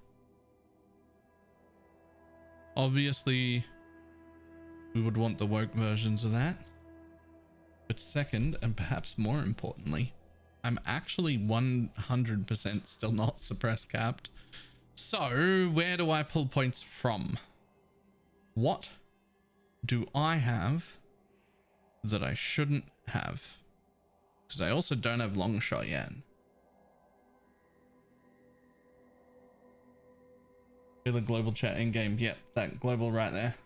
Obviously we would want the woke versions of that. But second, and perhaps more importantly, I'm actually 100% still not suppress capped. So where do I pull points from? What do I have that I shouldn't have? Because I also don't have long shot yet. Feel the global chat in game. Yep, that global right there.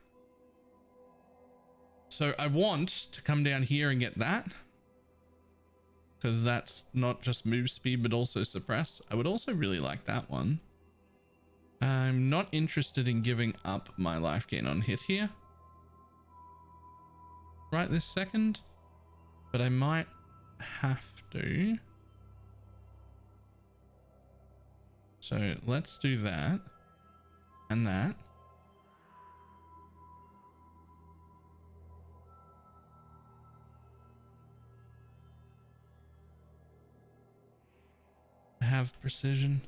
So I want to come down here and get that, because that's not just move speed but also suppress. I would also really like that one. I'm not interested in giving up my life gain on hit here right this second, but I might have to. So let's do that and that. I have precision.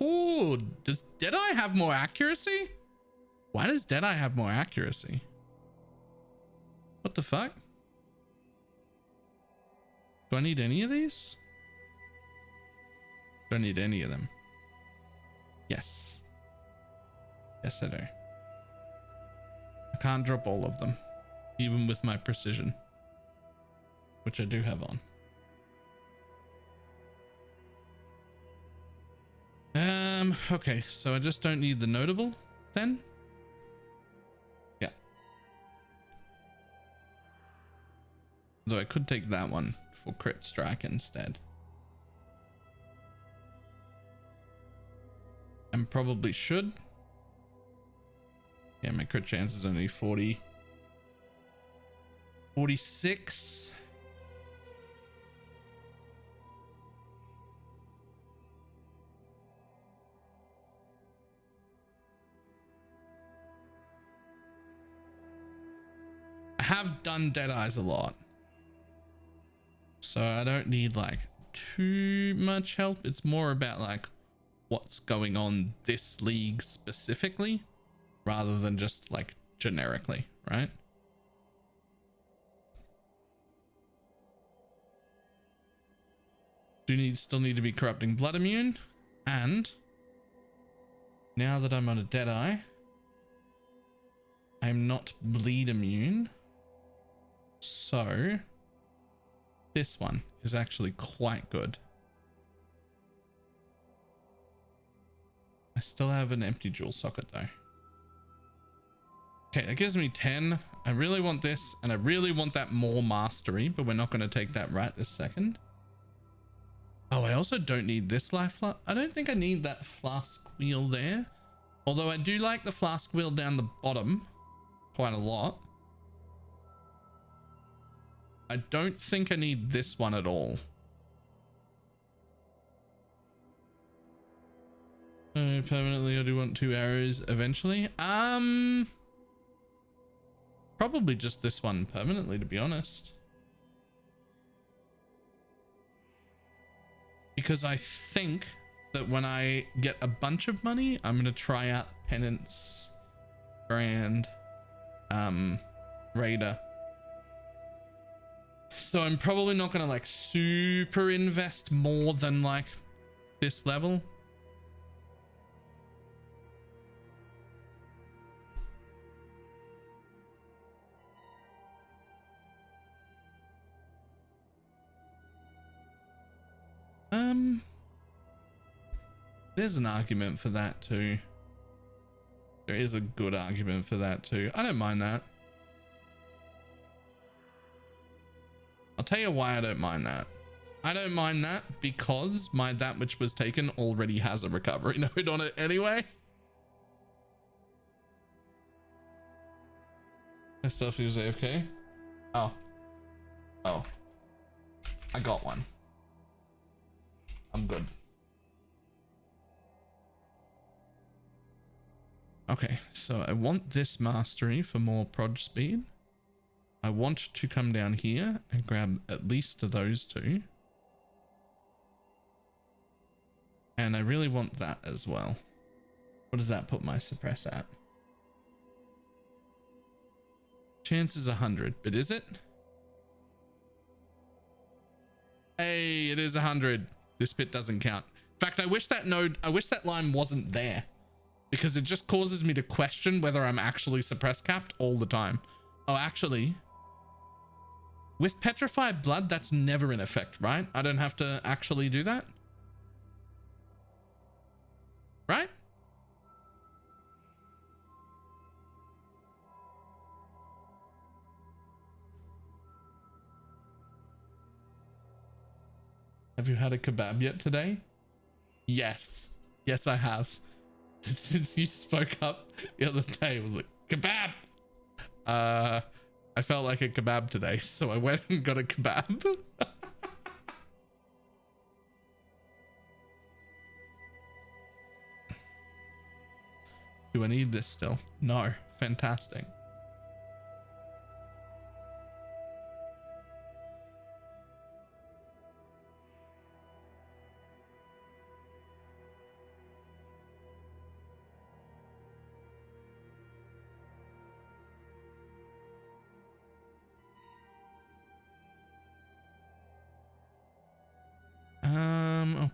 Oh, does Deadeye have more accuracy? Why does Deadeye have more accuracy? What the fuck? Do I need any of these? Do I need any of them? Yes. Yes, I do. I can't drop all of them, even with my precision, which I do have on. Okay, so I just don't need the notable then. Yeah. Though I could take that one for crit strike instead. And probably should. Yeah, my crit chance is only 46. I have done Deadeyes a lot, so I don't need like too much help. It's more about like what's going on this league specifically rather than just like generically, right? Still need to be corrupting blood immune, and now that I'm on a Deadeye, I'm not bleed immune. So this one is actually quite good. I still have an empty jewel socket though. Okay, that gives me 10. I really want this, and I really want that more mastery, but we're not going to take that right this second. Oh, I also don't need this life flask. I don't think I need that flask wheel there. Although I do like the flask wheel down the bottom quite a lot. I don't think I need this one at all. Permanently, I do want 2 arrows eventually. Probably just this one permanently, to be honest. Because I think that when I get a bunch of money, I'm going to try out Penance, Brand, Raider. So I'm probably not going to like super invest more than like this level. There's an argument for that too. There is a good argument for that too. I don't mind that. I'll tell you why I don't mind that. I don't mind that because my that which was taken already has a recovery node on it anyway. My stuff is AFK. Oh. Oh. I got one. I'm good. Okay, so I want this mastery for more prod speed. I want to come down here and grab at least those two. And I really want that as well. What does that put my suppress at? Chance is 100, but is it? Hey, it is 100. This bit doesn't count. In fact, I wish that line wasn't there because it just causes me to question whether I'm actually suppress capped all the time. Oh, actually, with petrified blood, that's never in effect, right? I don't have to actually do that. Right? Have you had a kebab yet today? Yes. Yes, I have. Since you spoke up the other day, it was like, kebab! I felt like a kebab today, so I went and got a kebab. Do I need this still? No. Fantastic.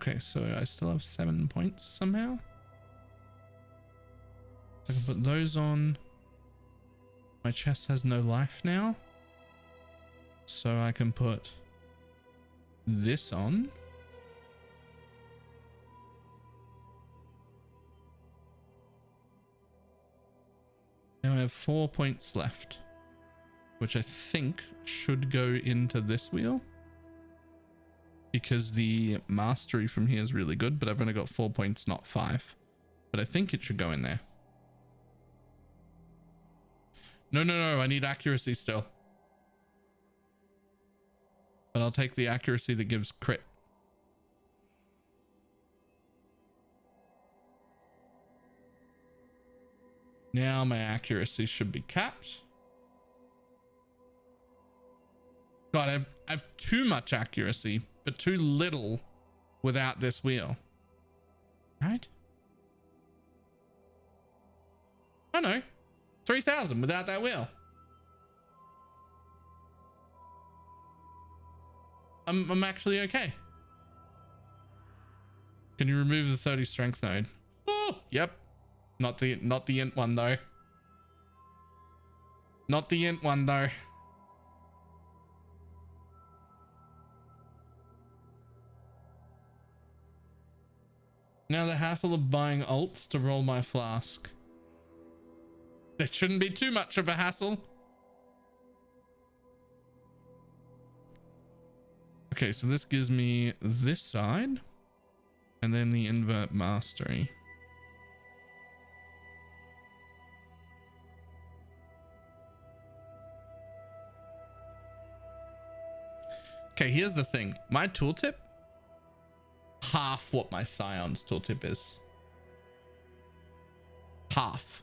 Okay, so I still have 7 points somehow. I can put those on. My chest has no life now. So I can put this on. Now I have 4 points left, which I think should go into this wheel. Because the mastery from here is really good, but I've only got 4 points, not 5. But I think it should go in there. No, I need accuracy still. But I'll take the accuracy that gives crit. Now my accuracy should be capped. God, I have too much accuracy, but too little without this wheel. Right? Oh no. 3,000 without that wheel. I'm actually okay. Can you remove the 30 strength node? Oh, yep. Not the int one though. Not the int one though. Now the hassle of buying alts to roll my flask. It shouldn't be too much of a hassle. Okay, so this gives me this side and then the invert mastery. Okay, here's the thing. My tooltip, half what my Scion's tooltip is. Half.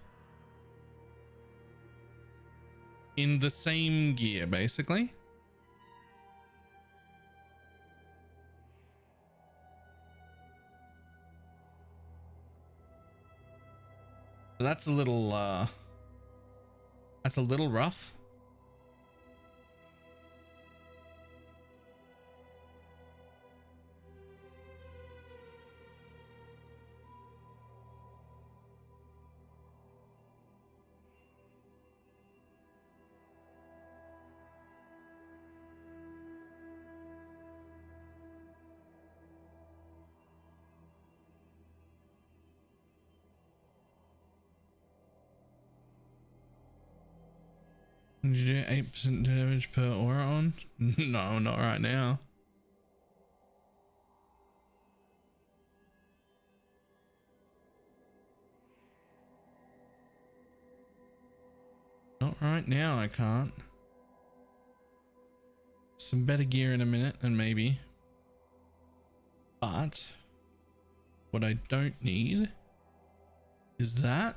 In the same gear, basically. That's a little rough. Did you do 8% damage per aura on? No, not right now. Not right now, I can't. Some better gear in a minute, and maybe. But what I don't need is that.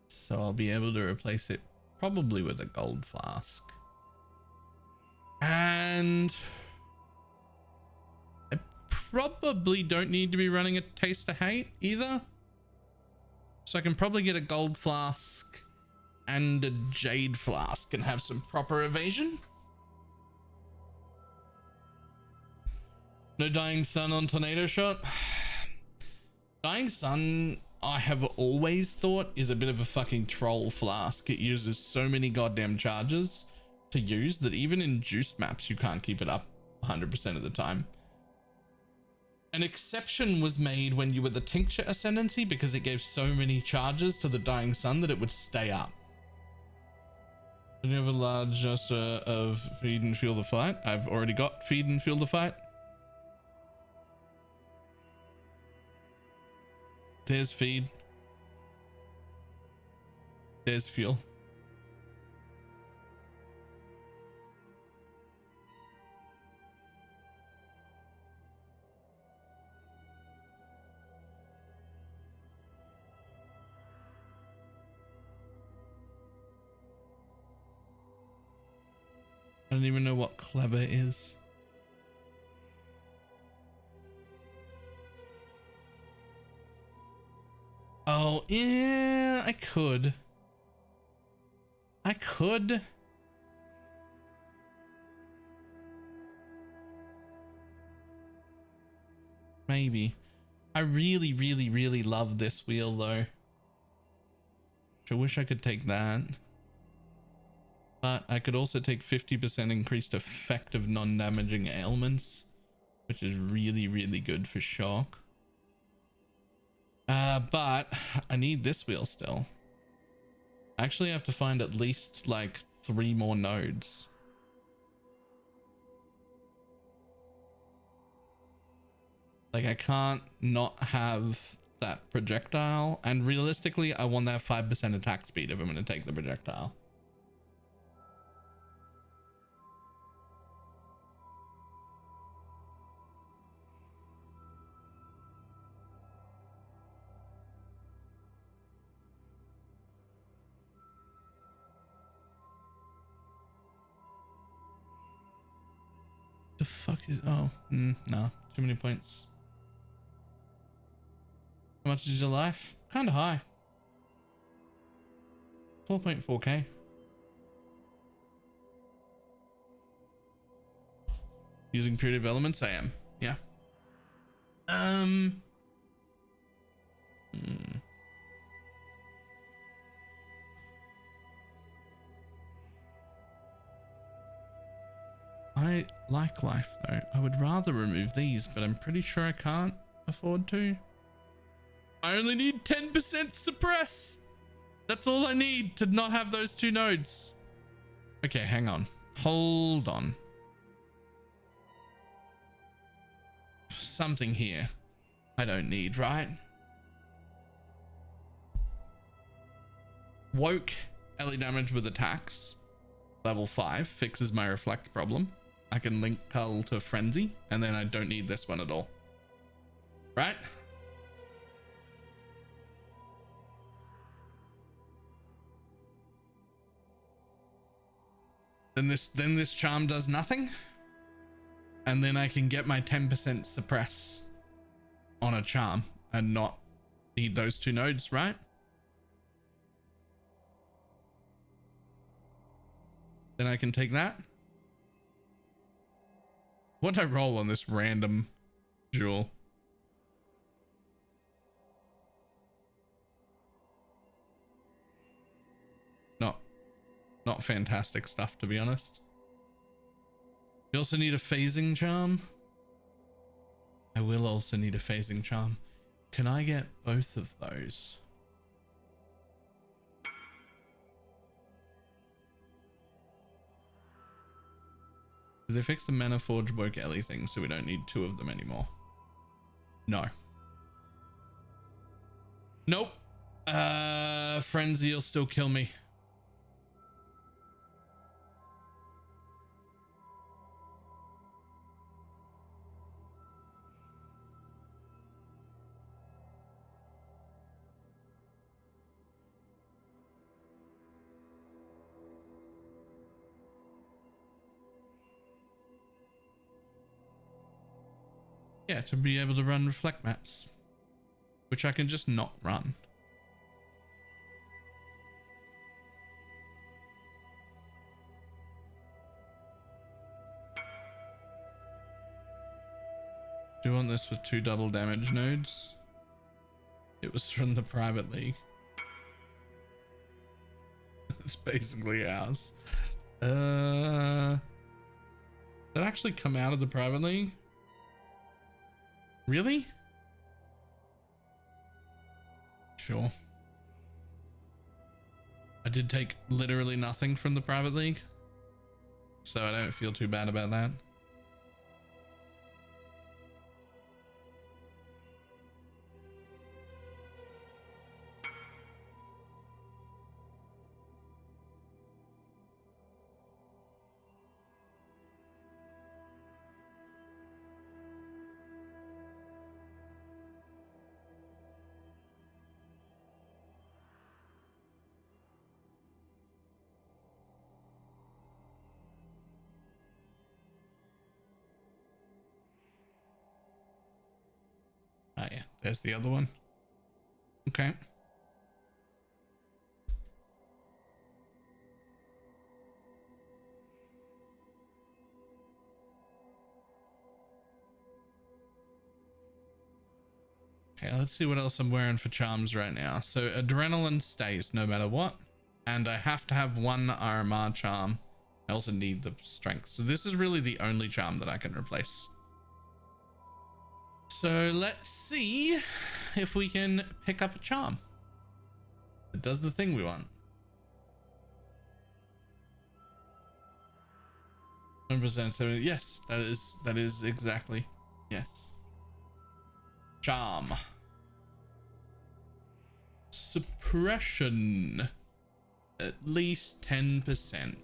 So I'll be able to replace it probably with a gold flask. And I probably don't need to be running a taste of hate either. So I can probably get a gold flask and a jade flask and have some proper evasion. No dying sun on tornado shot. Dying sun, I have always thought, is a bit of a fucking troll flask. It uses so many goddamn charges to use that even in juiced maps you can't keep it up 100% of the time. An exception was made when you were the tincture ascendancy because it gave so many charges to the dying sun that it would stay up. Do you have a large gesture of feed and fuel the fight? I've already got feed and fuel the fight. There's feed. There's fuel. I don't even know what clever is. Oh, yeah, I could. Maybe. I really love this wheel though. I wish I could take that. But I could also take 50% increased effect of non-damaging ailments, which is really good for shock. But I need this wheel still. I actually have to find at least like 3 more nodes. Like I can't not have that projectile, and realistically I want that 5% attack speed if I'm going to take the projectile. The fuck is, oh, no, too many points. How much is your life? Kind of high. 4.4k. Using punitive elements? I am, yeah. I like life though. I would rather remove these, but I'm pretty sure I can't afford to. I only need 10% suppress. That's all I need to not have those 2 nodes. Okay, hang on. Hold on. Something here I don't need, right? Woke LE damage with attacks. Level 5 fixes my reflect problem. I can link Cull to Frenzy, and then I don't need this one at all. Right? Then this charm does nothing. And then I can get my 10% suppress on a charm and not need those 2 nodes, right? Then I can take that. What'd I roll on this random jewel? Not fantastic stuff, to be honest. We also need a phasing charm. I will also need a phasing charm. Can I get both of those? They fixed the Mana Forge Woke Ellie thing, so we don't need 2 of them anymore. No. Nope. Frenzy will still kill me. Yeah, to be able to run reflect maps, which I can just not run. Do you want this with 2 double damage nodes? It was from the private league. It's basically ours. Did it actually come out of the private league? Really? Sure. I did take literally nothing from the private league, so I don't feel too bad about that. Oh yeah, there's the other one. Okay. Okay, let's see what else I'm wearing for charms right now. So adrenaline stays no matter what, and I have to have 1 RMR charm. I also need the strength, so this is really the only charm that I can replace. So let's see if we can pick up a charm that does the thing we want. 100%. So yes, that is exactly, yes. Charm. Suppression. At least 10%.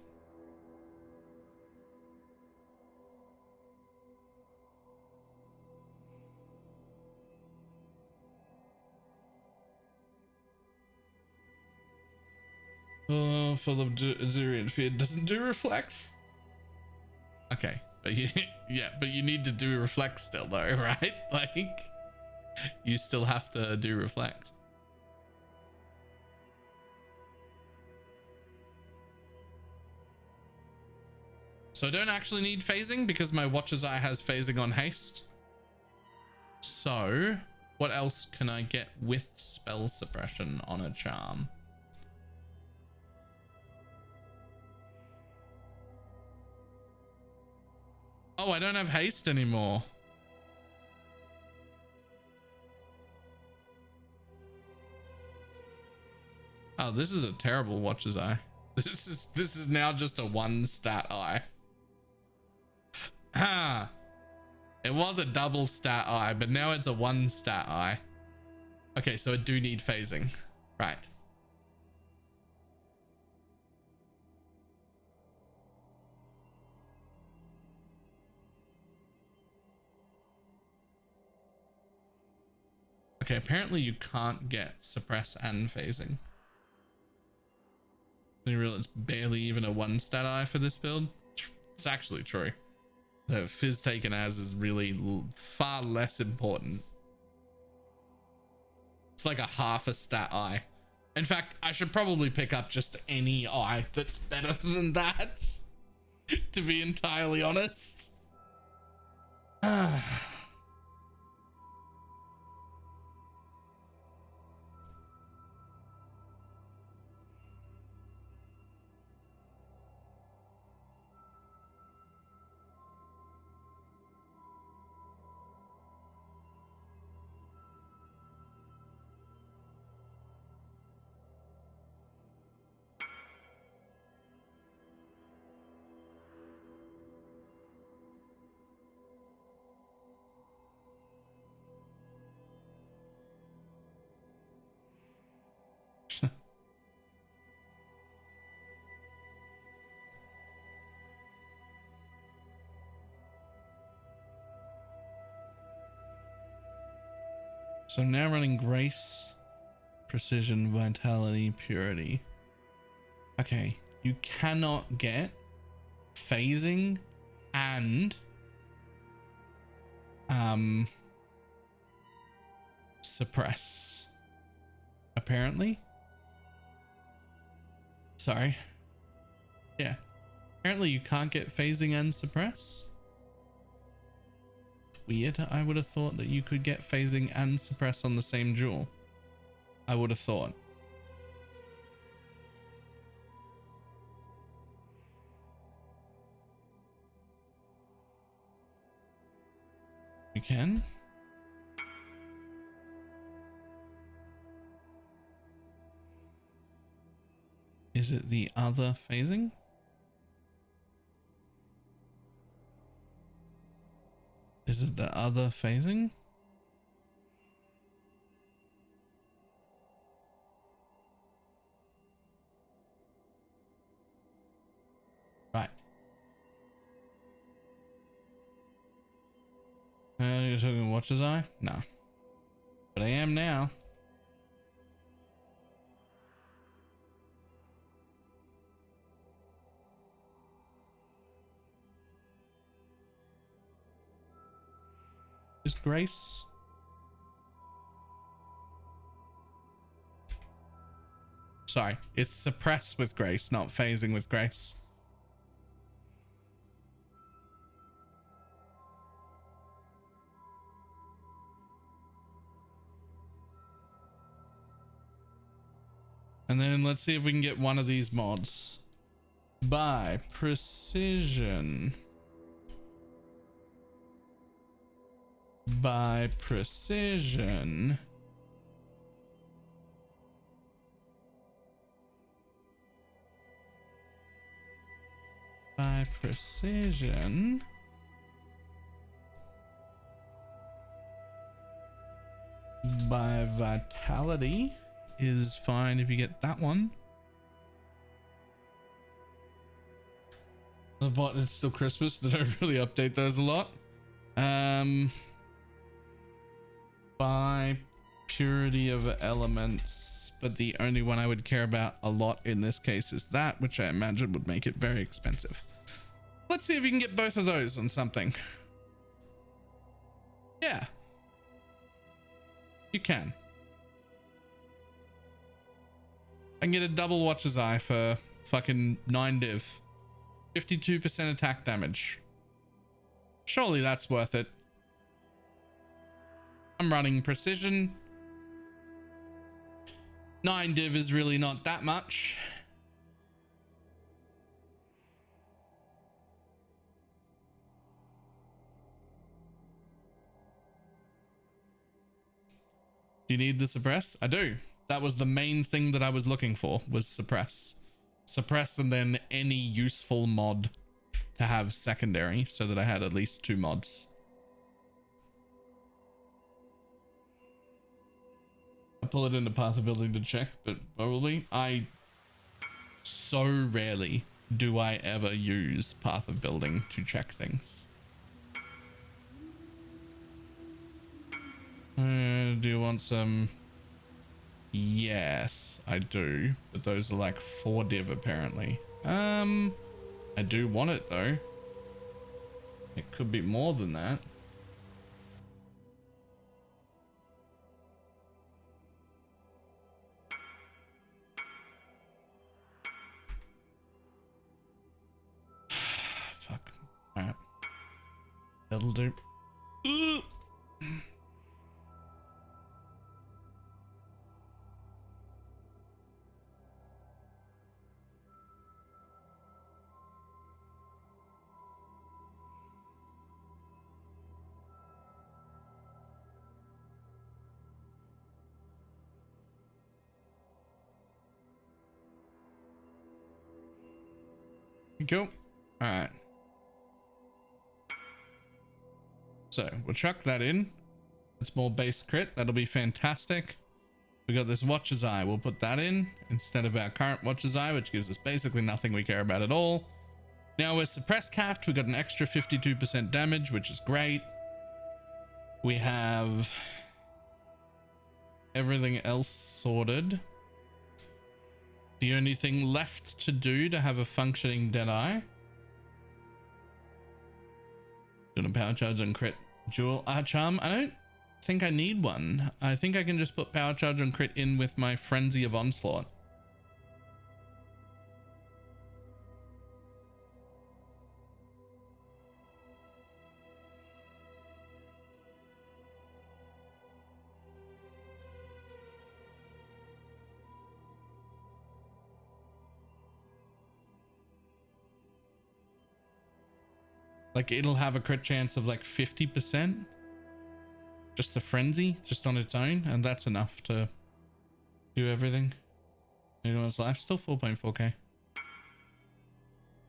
Oh, full of Azurian fear doesn't do reflect. Okay, but you, yeah, but you need to do reflect still though, right? Like, you still have to do reflect. So I don't actually need phasing because my Watcher's Eye has phasing on haste. So what else can I get with spell suppression on a charm? Oh, I don't have haste anymore. Oh, this is a terrible Watcher's Eye. This is now just a 1 stat eye. Ah, it was a double stat eye, but now it's a 1 stat eye. Okay, so I do need phasing, right? Okay, apparently you can't get suppress and phasing. I realize it's barely even a 1 stat eye for this build. It's actually true. The fizz taken as is really far less important. It's like a half a stat eye. In fact, I should probably pick up just any eye that's better than that, to be entirely honest. So now running grace, precision, vitality, purity. Okay, you cannot get phasing and suppress, apparently. Sorry. Yeah. Apparently you can't get phasing and suppress. Weird. I would have thought that you could get phasing and suppress on the same jewel. I would have thought. You can. Is it the other phasing? Is it the other phasing? Right. You're talking Watcher's Eye? No. But I am now. Is Grace? Sorry, it's suppress with Grace, not phasing with Grace. And then let's see if we can get one of these mods. By precision. By precision. By precision. By vitality is fine if you get that one. But it's still Christmas. They don't really update those a lot. By purity of elements, but the only one I would care about a lot in this case is that, which I imagine would make it very expensive. Let's see if you can get both of those on something. Yeah. You can. I can get a double Watcher's Eye for fucking 9 div. 52% attack damage. Surely that's worth it. I'm running precision. 9 div is really not that much. Do you need the suppress? I do. That was the main thing that I was looking for, was suppress. Suppress and then any useful mod to have secondary so that I had at least 2 mods. I pull it into path ability to check, but probably so rarely do I ever use path of building to check things. Do you want some? Yes, I do, but those are like 4 div apparently. I do want it though. It could be more than that. Fuck. All right. That'll do. Cool. All right. So we'll chuck that in. It's more base crit. That'll be fantastic. We got this Watcher's Eye. We'll put that in instead of our current Watcher's Eye, which gives us basically nothing we care about at all. Now we're suppress capped. We got an extra 52% damage, which is great. We have everything else sorted. The only thing left to do to have a functioning Deadeye. Doing a power charge and crit Dual charm. I don't think I need one. I think I can just put power charge on crit in with my frenzy of onslaught. Like it'll have a crit chance of like 50%. Just the frenzy, just on its own, and that's enough to do everything. Anyone's life still 4.4k.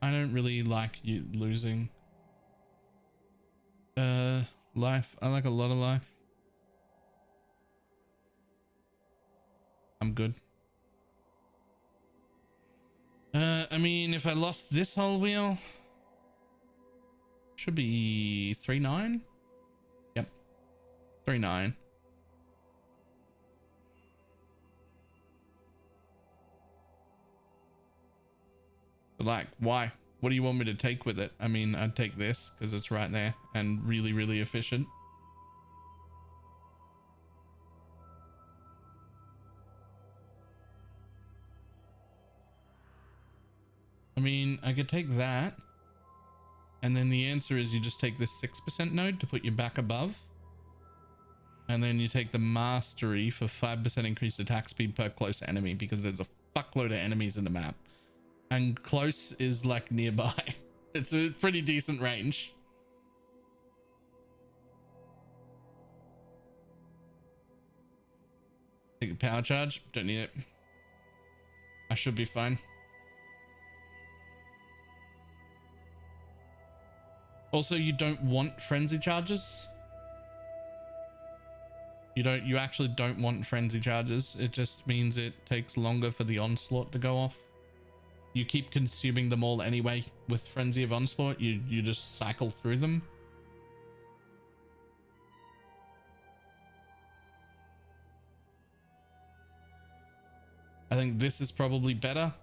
I don't really like you losing life. I like a lot of life. I'm good. I mean, if I lost this whole wheel, should be 3-9. Yep, 3-9. Like, why? What do you want me to take with it? I mean, I'd take this because it's right there and really, really efficient. I mean, I could take that. And then the answer is you just take this 6% node to put you back above. And then you take the mastery for 5% increased attack speed per close enemy because there's a fuckload of enemies in the map. And close is like nearby. It's a pretty decent range. Take a power charge. Don't need it. I should be fine. Also, you don't want frenzy charges. You actually don't want frenzy charges. It just means it takes longer for the onslaught to go off. You keep consuming them all anyway with frenzy of onslaught. You just cycle through them. I think this is probably better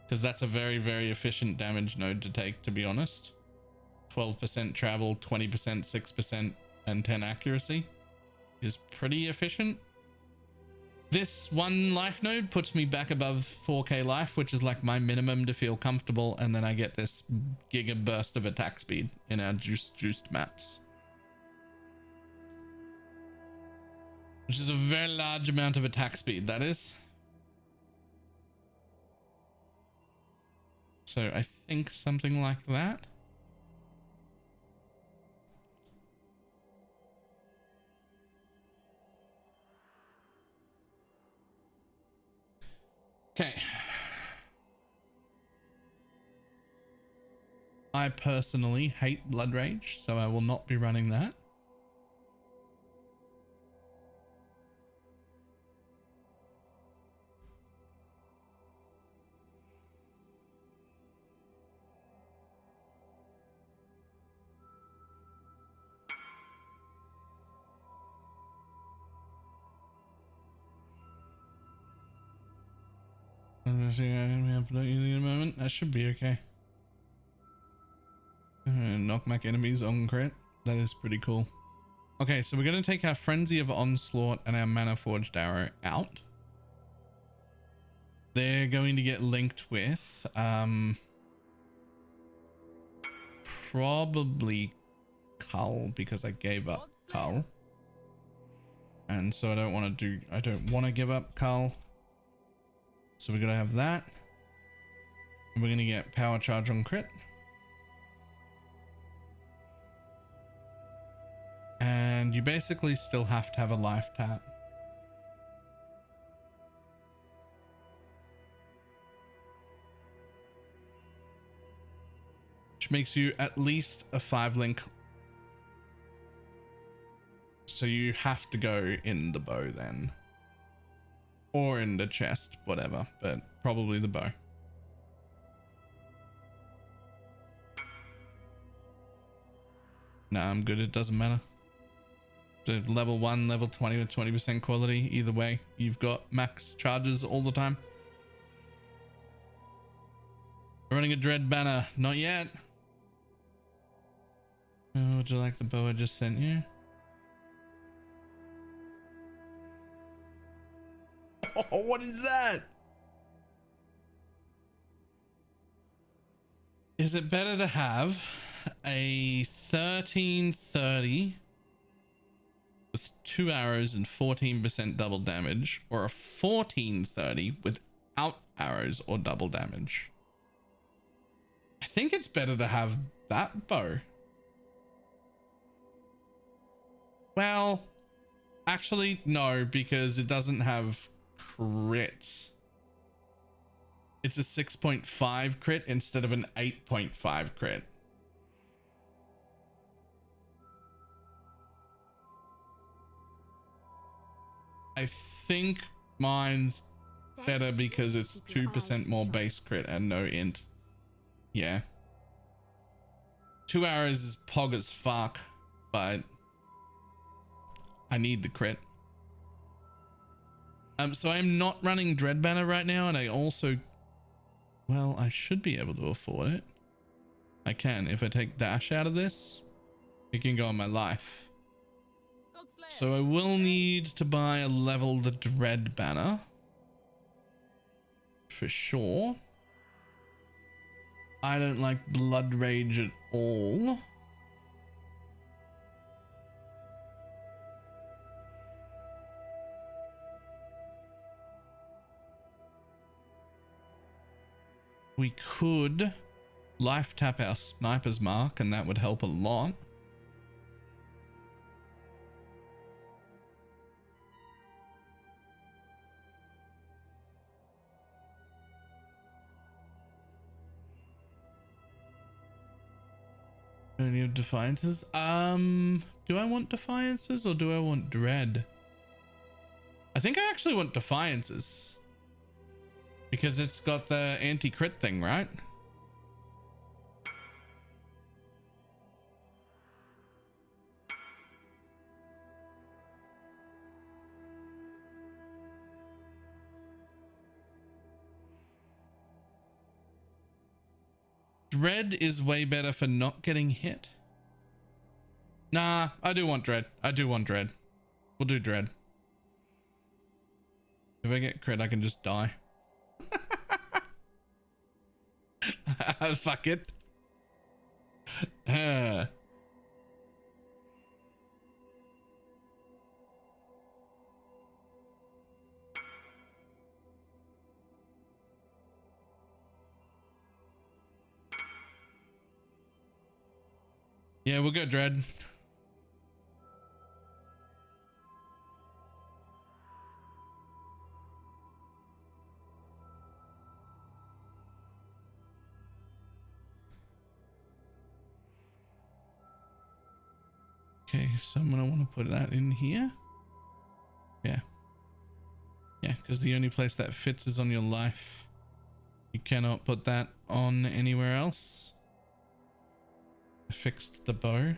because that's a very, very efficient damage node to take, to be honest. 12% travel, 20%, 6%, and 10 accuracy is pretty efficient. This one life node puts me back above 4k life, which is like my minimum to feel comfortable, and then I get this giga burst of attack speed in our juiced maps, which is a very large amount of attack speed, that is. So I think something like that. Okay. I personally hate Blood Rage, so I will not be running that. That should be okay. Knockback enemies on crit. That is pretty cool. Okay, so we're going to take our Frenzy of Onslaught and our Mana Forged Arrow out. They're going to get linked with probably Cull, because I gave up Cull. And so I don't want to give up Cull. So we're going to have that. And we're going to get Power Charge on crit. And you basically still have to have a life tap. Which makes you at least a 5-link. So you have to go in the bow then. Or in the chest, whatever, but probably the bow. Nah, I'm good. It doesn't matter. The level 1, level 20 with 20% quality. Either way, you've got max charges all the time. We're running a Dread banner. Not yet. Oh, would you like the bow I just sent you? What is that? Is it better to have a 1330 with 2 arrows and 14% double damage, or a 1430 without arrows or double damage? I think it's better to have that bow. Well, actually, no, because it doesn't have crit. It's a 6.5 crit instead of an 8.5 crit. I think mine's better because it's 2% more base crit and no int. Yeah. 2 arrows is pog as fuck, but I need the crit. So I'm not running Dread Banner right now, and I also, well, I should be able to afford it. I can. If I take dash out of this, it can go on my life. So I will need to buy a leveled Dread Banner for sure. I don't like Blood Rage at all. We could life tap our Sniper's Mark, and that would help a lot. Any of Defiances? Do I want Defiances or do I want Dread? I think I actually want Defiances. Because it's got the anti-crit thing, right? Dread is way better for not getting hit. Nah, I do want Dread. I do want Dread. We'll do Dread. If I get crit, I can just die. Fuck it. Yeah, we'll go Dread. Okay, so I'm gonna want to put that in here. Yeah. Yeah, because the only place that fits is on your life. You cannot put that on anywhere else. I fixed the bow.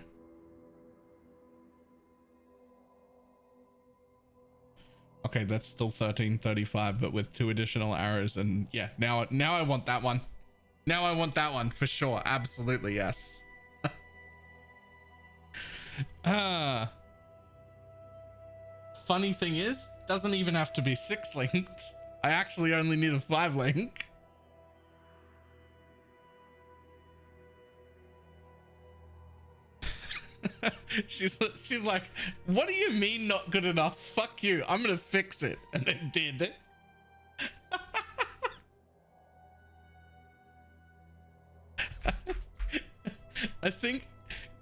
Okay, that's still 1335, but with 2 additional arrows, and yeah, now I want that one. Now I want that one for sure. Absolutely, yes. Funny thing is, doesn't even have to be 6 linked. I actually only need a 5 link. she's like, what do you mean not good enough? Fuck you, I'm gonna fix it. And then did. I think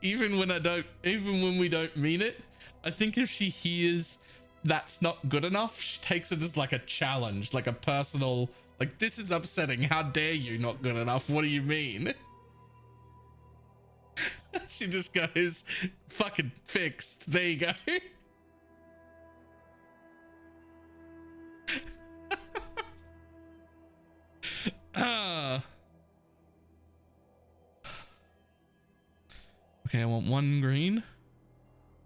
even when we don't mean it, I think if she hears that's not good enough, she takes it as like a challenge, like a personal, like, this is upsetting, how dare you, not good enough, what do you mean? She just goes, fucking fixed, there you go. Okay, I want 1 green,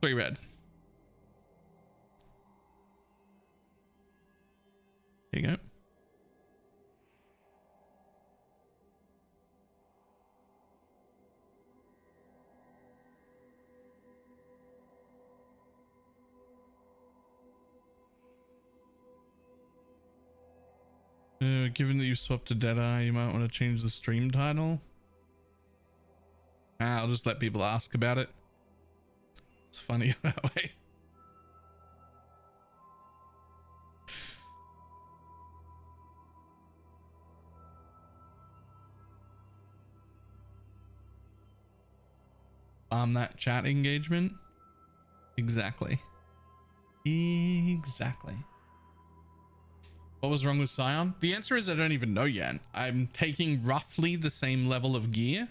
3 red. There you go. Given that you swapped to Deadeye, you might want to change the stream title. I'll just let people ask about it. It's funny that way. That chat engagement. Exactly. Exactly. What was wrong with Scion? The answer is I don't even know yet. I'm taking roughly the same level of gear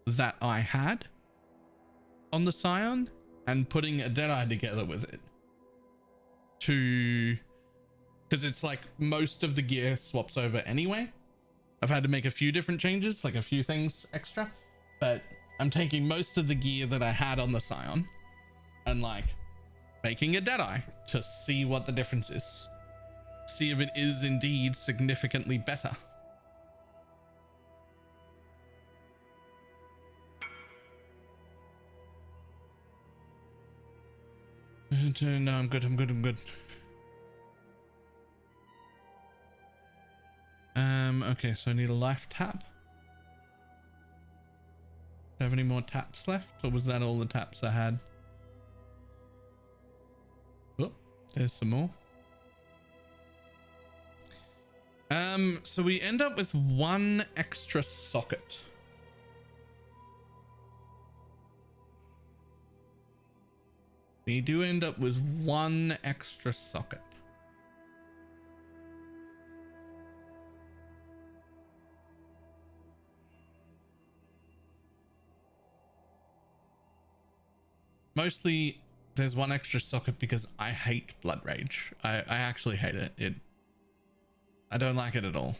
that I had on the Scion and putting a Deadeye together with it to, because it's like most of the gear swaps over anyway. I've had to make a few different changes, like a few things extra, but I'm taking most of the gear that I had on the Scion and like making a Deadeye to see what the difference is. See if it is indeed significantly better. No, I'm good. Okay, so I need a life tap. Do I have any more taps left, or was that all the taps I had? Oh, there's some more. So we end up with one extra socket. We do end up with one extra socket. Mostly there's one extra socket because I hate Blood Rage. I actually hate it. I don't like it at all.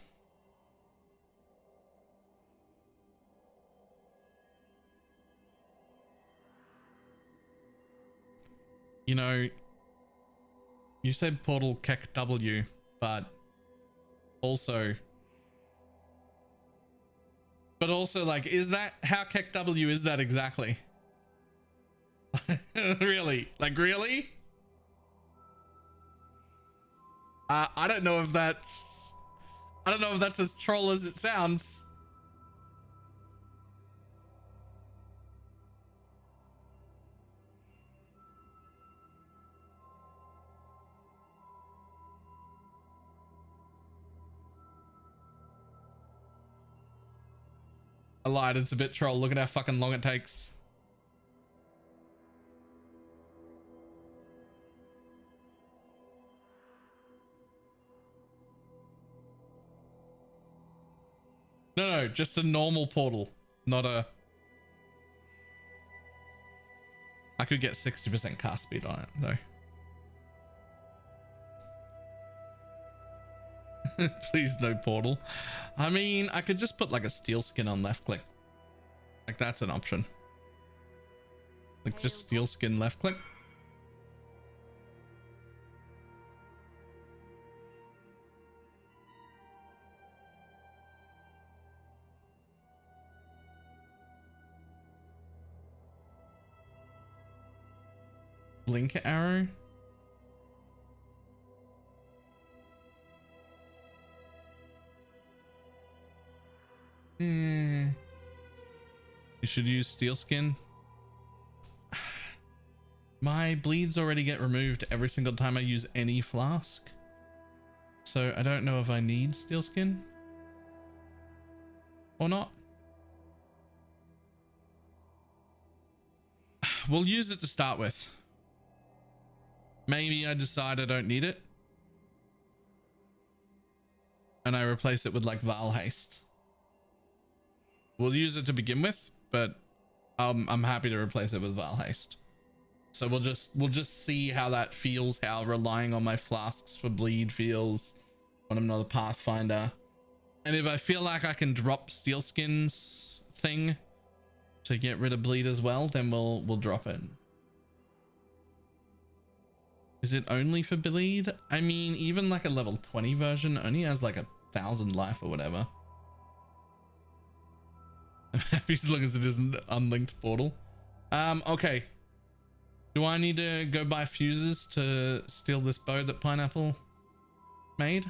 You know, you said portal kek W, but also like, is that how kek W is that exactly? Really? Like, really? I don't know if that's as troll as it sounds. I lied, it's a bit troll. Look at how fucking long it takes. No, just a normal portal, not a... I could get 60% cast speed on it, though. Please no portal. I mean, I could just put like a steel skin on left click. Like, that's an option. Like, just steel skin left click. Blink arrow. You should use steel skin. My bleeds already get removed every single time I use any flask, so I don't know if I need steel skin or not. We'll use it to start with. Maybe I decide I don't need it and I replace it with like Val Haste. We'll use it to begin with, but I'm happy to replace it with Val Haste. So we'll just see how that feels, how relying on my flasks for bleed feels when I'm not a Pathfinder. And if I feel like I can drop steel skins thing to get rid of bleed as well, then we'll drop it. Is it only for bleed? I mean, even like a level 20 version only has like 1,000 life or whatever. I'm happy as long as it isn't unlinked portal. Okay. Do I need to go buy fuses to steal this bow that Pineapple made?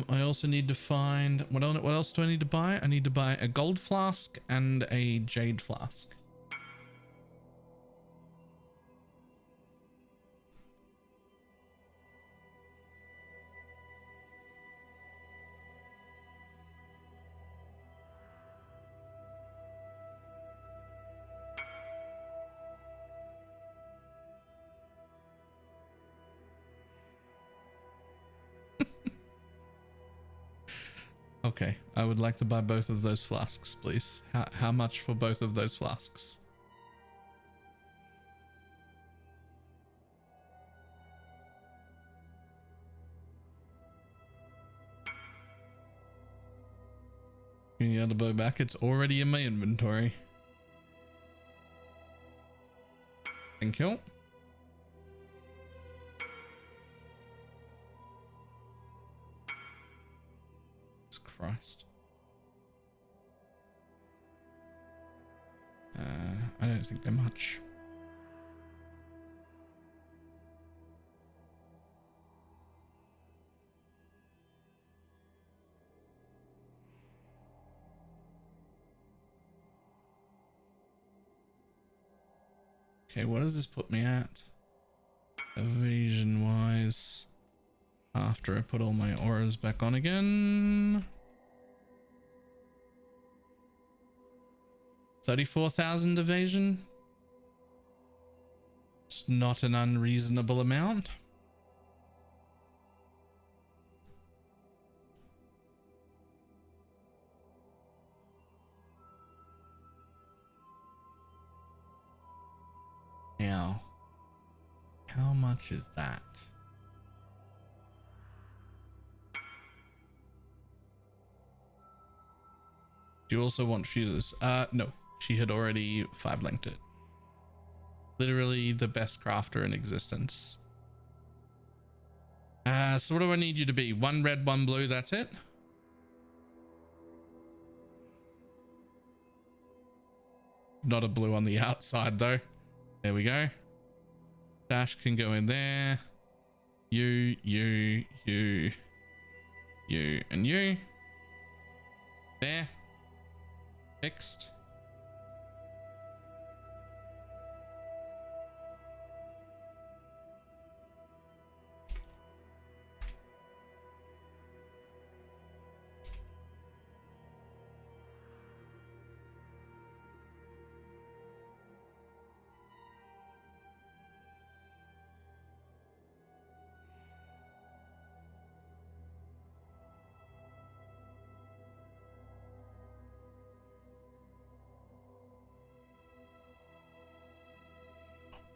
I also need to find what else do I need to buy? I need to buy a gold flask and a jade flask. Okay, I would like to buy both of those flasks, please. How much for both of those flasks? Any other bow back? It's already in my inventory. Thank you. Christ. I don't think they're much. Okay, what does this put me at? Evasion wise. After I put all my auras back on again. 34,000 evasion. It's not an unreasonable amount. Now, how much is that? Do you also want fuses? No. She had already 5-linked it. Literally the best crafter in existence. So what do I need you to be? 1 red, 1 blue, that's it? Not a blue on the outside though. There we go. Dash can go in there. You, and you. There. Fixed.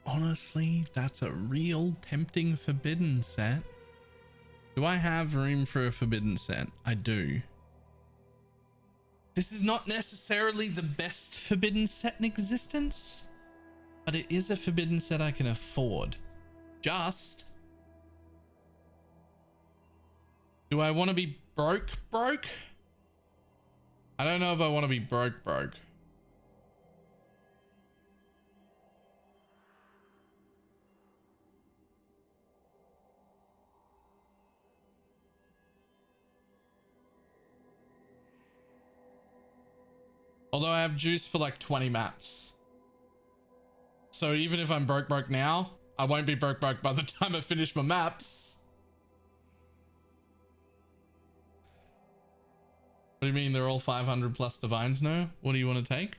Honestly, that's a real tempting forbidden set. Do I have room for a forbidden set? I do. This is not necessarily the best forbidden set in existence, but it is a forbidden set I can afford. Just, do I want to be broke? I don't know if I want to be broke. Although I have juice for like 20 maps. So even if I'm broke now, I won't be broke by the time I finish my maps. What do you mean they're all 500 plus divines now? What do you want to take?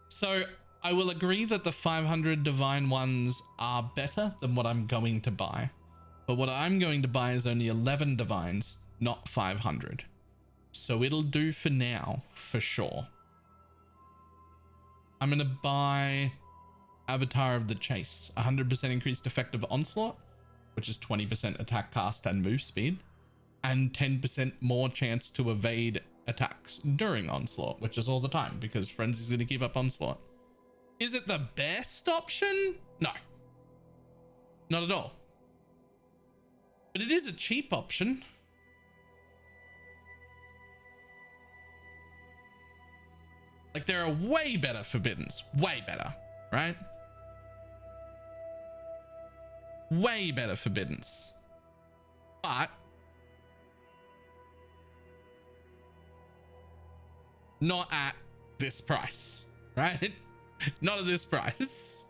So I will agree that the 500 divine ones are better than what I'm going to buy. But what I'm going to buy is only 11 divines, not 500. So it'll do for now, for sure. I'm going to buy Avatar of the Chase, 100% increased effective onslaught, which is 20% attack cast and move speed, and 10% more chance to evade attacks during onslaught, which is all the time because Frenzy's going to keep up onslaught. Is it the best option? No, not at all. But it is a cheap option. Like, there are way better forbiddens. Way better, right? Way better forbiddens. But Not at this price, right? Not at this price.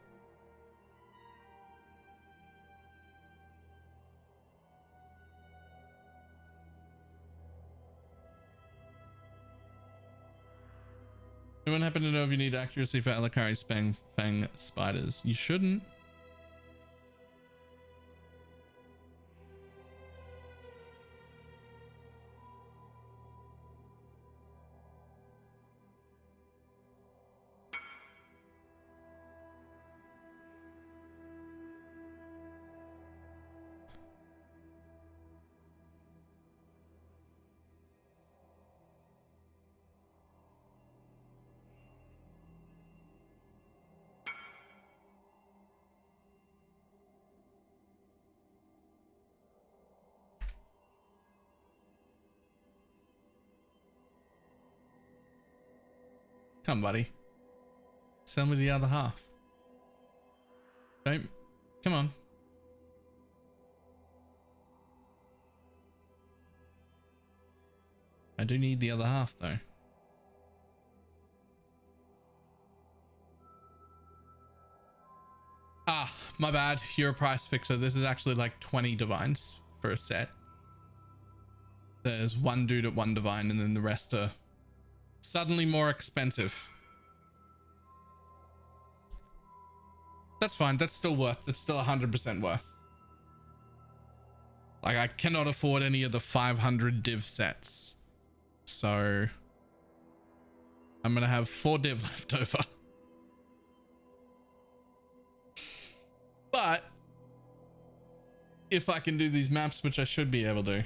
Anyone happen to know if you need accuracy for Alakari Fang spiders? You shouldn't. Come, buddy. Sell me the other half. Don't. Come on. I do need the other half, though. Ah, my bad. You're a price fixer. This is actually like 20 divines for a set. There's one dude at one divine, and then the rest are suddenly more expensive. That's fine. That's still worth. That's still 100% worth. Like, I cannot afford any of the 500 div sets, so I'm gonna have 4 div left over. But if I can do these maps, which I should be able to.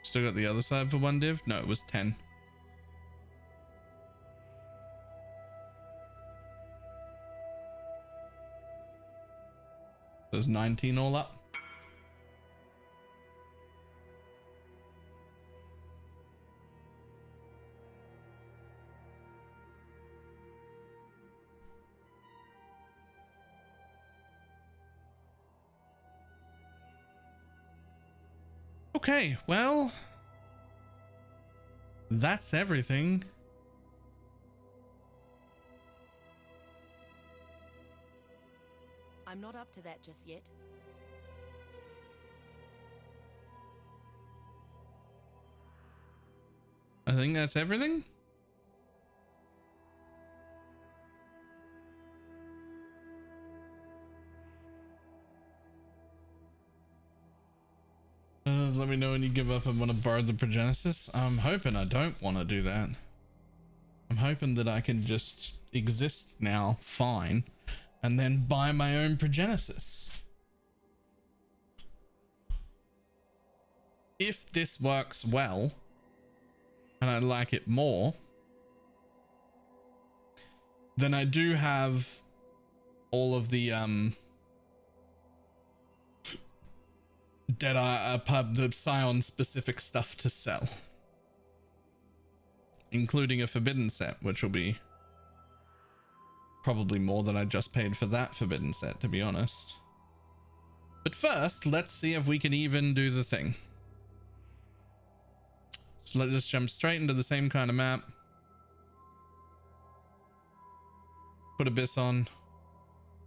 Still got the other side for 1 div? No, it was 10. There's 19 all up. Okay, well, that's everything. I'm not up to that just yet. I think that's everything. Let me know when you give up and want to borrow the Progenesis. I'm hoping I don't want to do that. I'm hoping that I can just exist now fine and then buy my own Progenesis. If this works well and I like it more, then I do have all of the Deadeye the Scion specific stuff to sell, including a forbidden set, which will be probably more than I just paid for that forbidden set, to be honest. But first, let's see if we can even do the thing. So let's just jump straight into the same kind of map. Put Abyss on.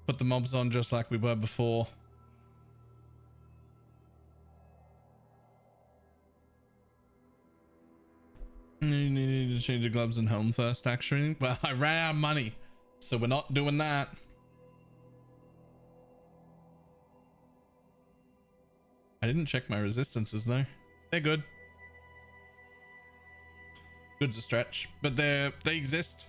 Put the mobs on just like we were before. You need to change the gloves and helm first, actually. Well, I ran out of money, so we're not doing that. I didn't check my resistances though. They're good. Good's a stretch, but they exist.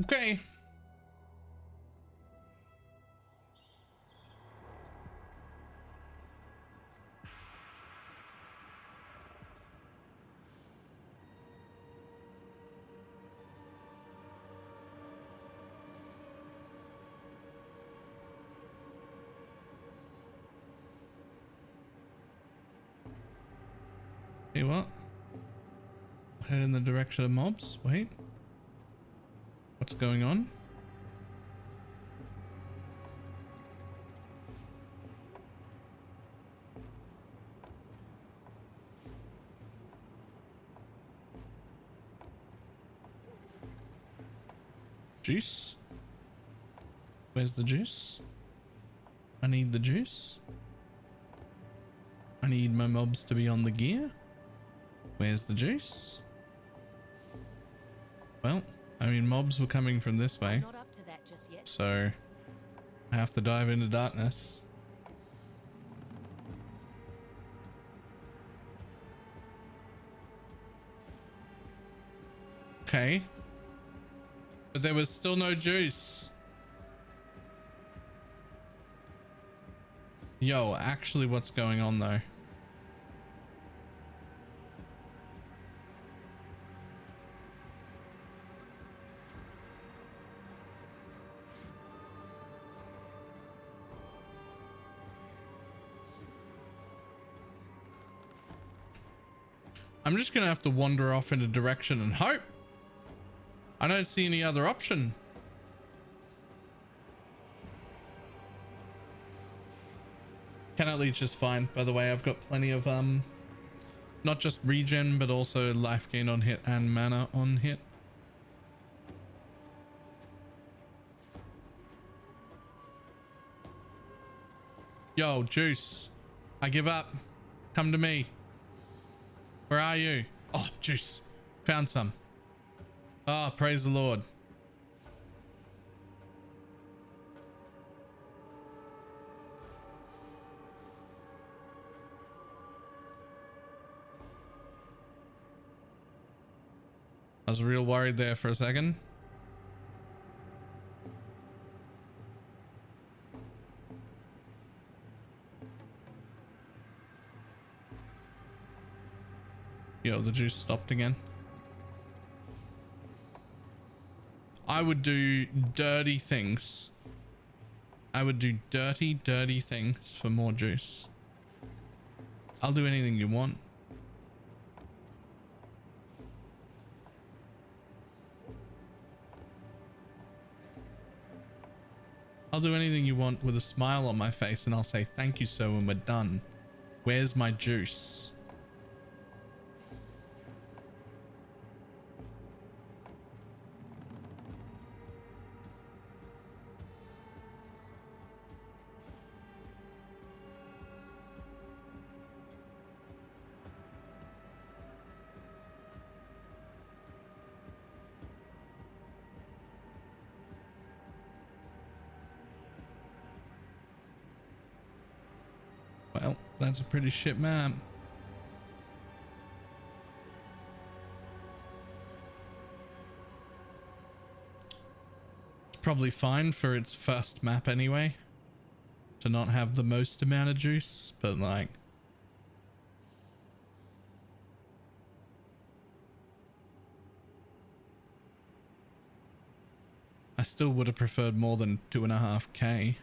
Okay. you what? Head in the direction of mobs. Wait. What's going on? Juice? Where's the juice? I need the juice. I need my mobs to be on the gear. Where's the juice? Well, I mean, mobs were coming from this way, Not up to that just yet. so I have to dive into darkness. Okay. But there was still no juice. Yo, actually, what's going on though? I'm just gonna have to wander off in a direction and hope. I don't see any other option. Cannot leech is fine. By the way, I've got plenty of not just regen, but also life gain on hit and mana on hit. Yo, Juice. I give up. Come to me. Where are you? Oh, Juice. Found some. Ah, oh, praise the Lord. I was real worried there for a second. Yo, the juice stopped again. I would do dirty things. I would do dirty things for more juice. I'll do anything you want. I'll do anything you want with a smile on my face, and I'll say thank you sir when we're done. Where's my juice? Well, that's a pretty shit map. It's probably fine for its first map anyway, to not have the most amount of juice, but like, I still would have preferred more than 2.5k.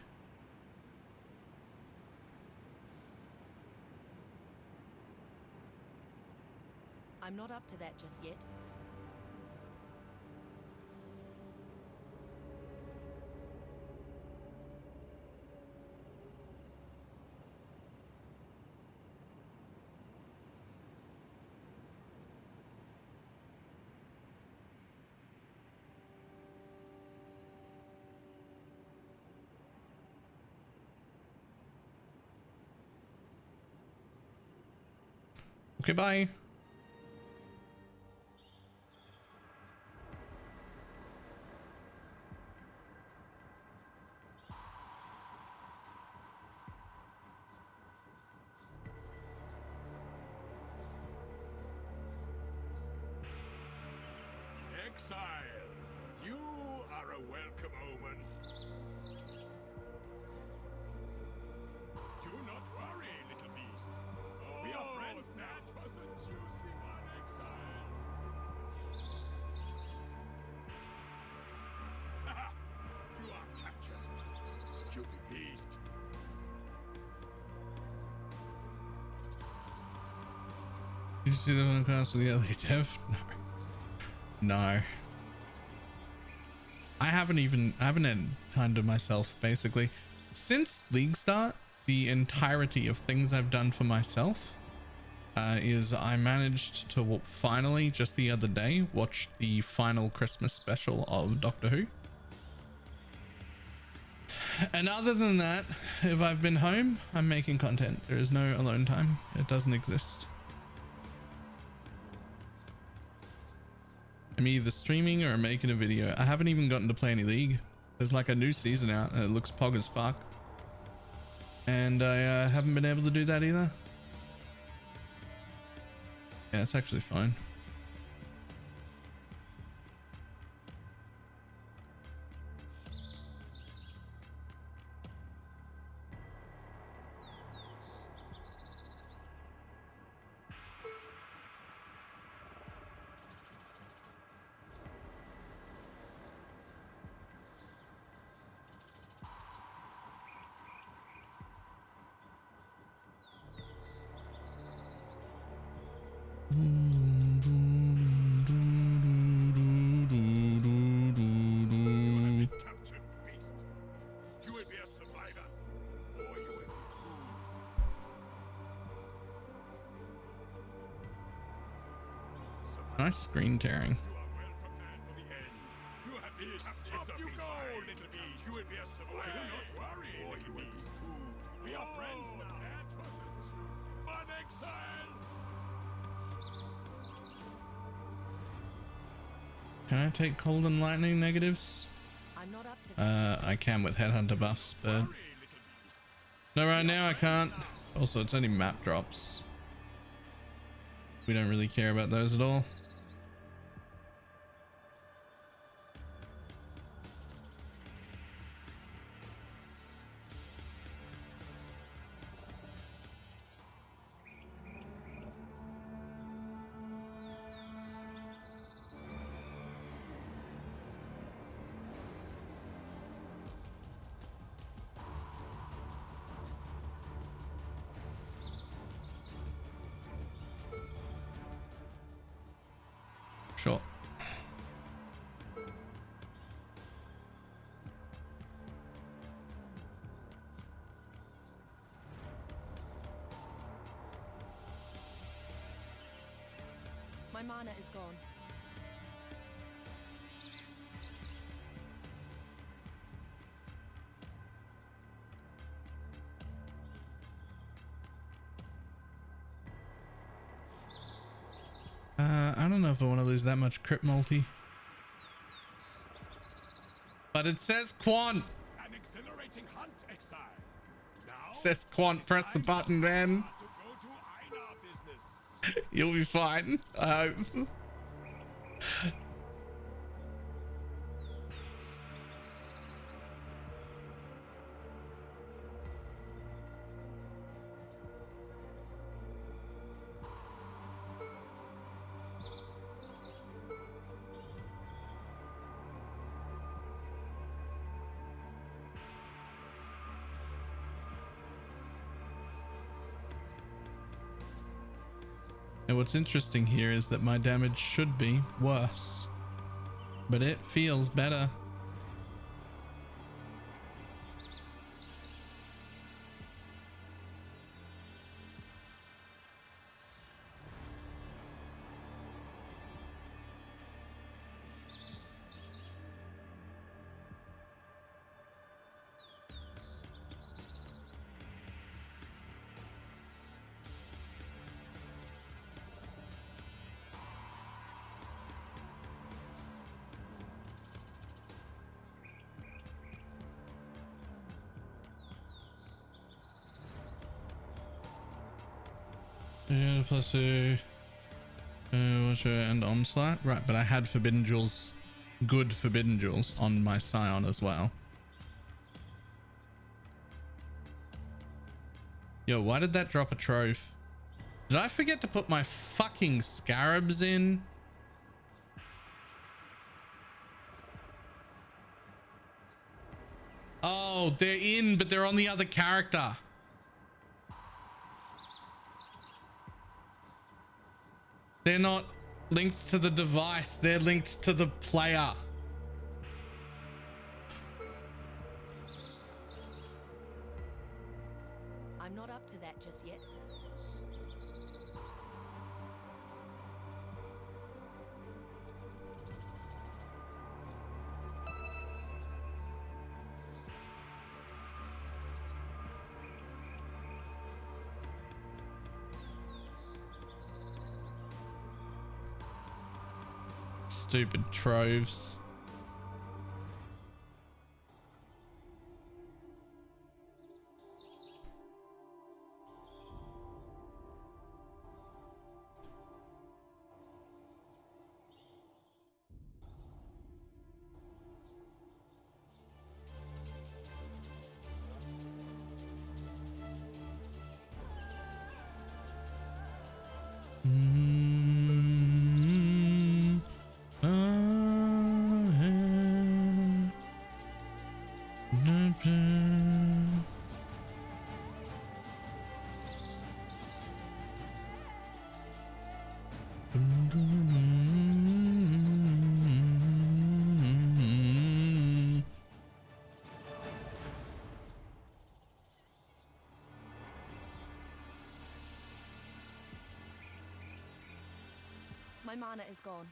I'm not up to that just yet. Okay, bye. Exile, you are a welcome omen. Do not worry, little beast. We are friends now. That was a juicy one, Exile. Haha, you are captured, stupid beast. you see the one class with the early dev? No. I haven't had time to myself, basically. Since League start, the entirety of things I've done for myself is I managed to finally, just the other day, watch the final Christmas special of Doctor Who. And other than that, if I've been home, I'm making content. There is no alone time. It doesn't exist. I'm either streaming or making a video. I haven't even gotten to play any League. There's like a new season out and it looks pog as fuck. And I haven't been able to do that either. Yeah, it's actually fine. Nice screen tearing. Can I take cold and lightning negatives? I'm not up to I can with headhunter buffs, but no, right now I can't. Also, it's only map drops. We don't really care about those at all. Sure. My mana is gone. I don't know if I want to lose that much crit multi. But it says quant. An exhilarating hunt, exile. Now, It says quant. Press the button, man. to go to Einar business. You'll be fine. I hope. And what's interesting here is that my damage should be worse, but it feels better. Yeah, plus watcher and onslaught. Right, but I had forbidden jewels, good forbidden jewels on my Scion as well. Yo, why did that drop a trove? Did I forget to put my fucking scarabs in? Oh, they're in, but they're on the other character. They're not linked to the device. They're linked to the player. I'm not up to that just yet. Stupid troves. My mana is gone.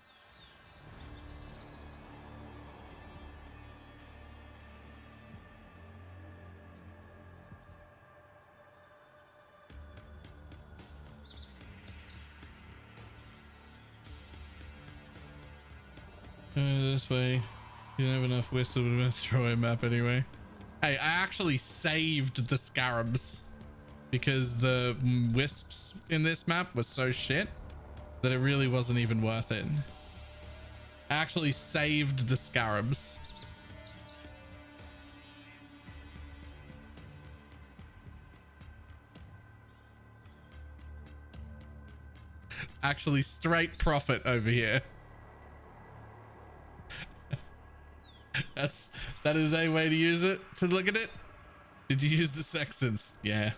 This way. You don't have enough whistle to throw a map anyway. Hey, I actually saved the scarabs because the wisps in this map was so shit that it really wasn't even worth it. I actually saved the scarabs. Actually straight profit over here. That is a way to use it, to look at it. Did you use the sextants? Yeah,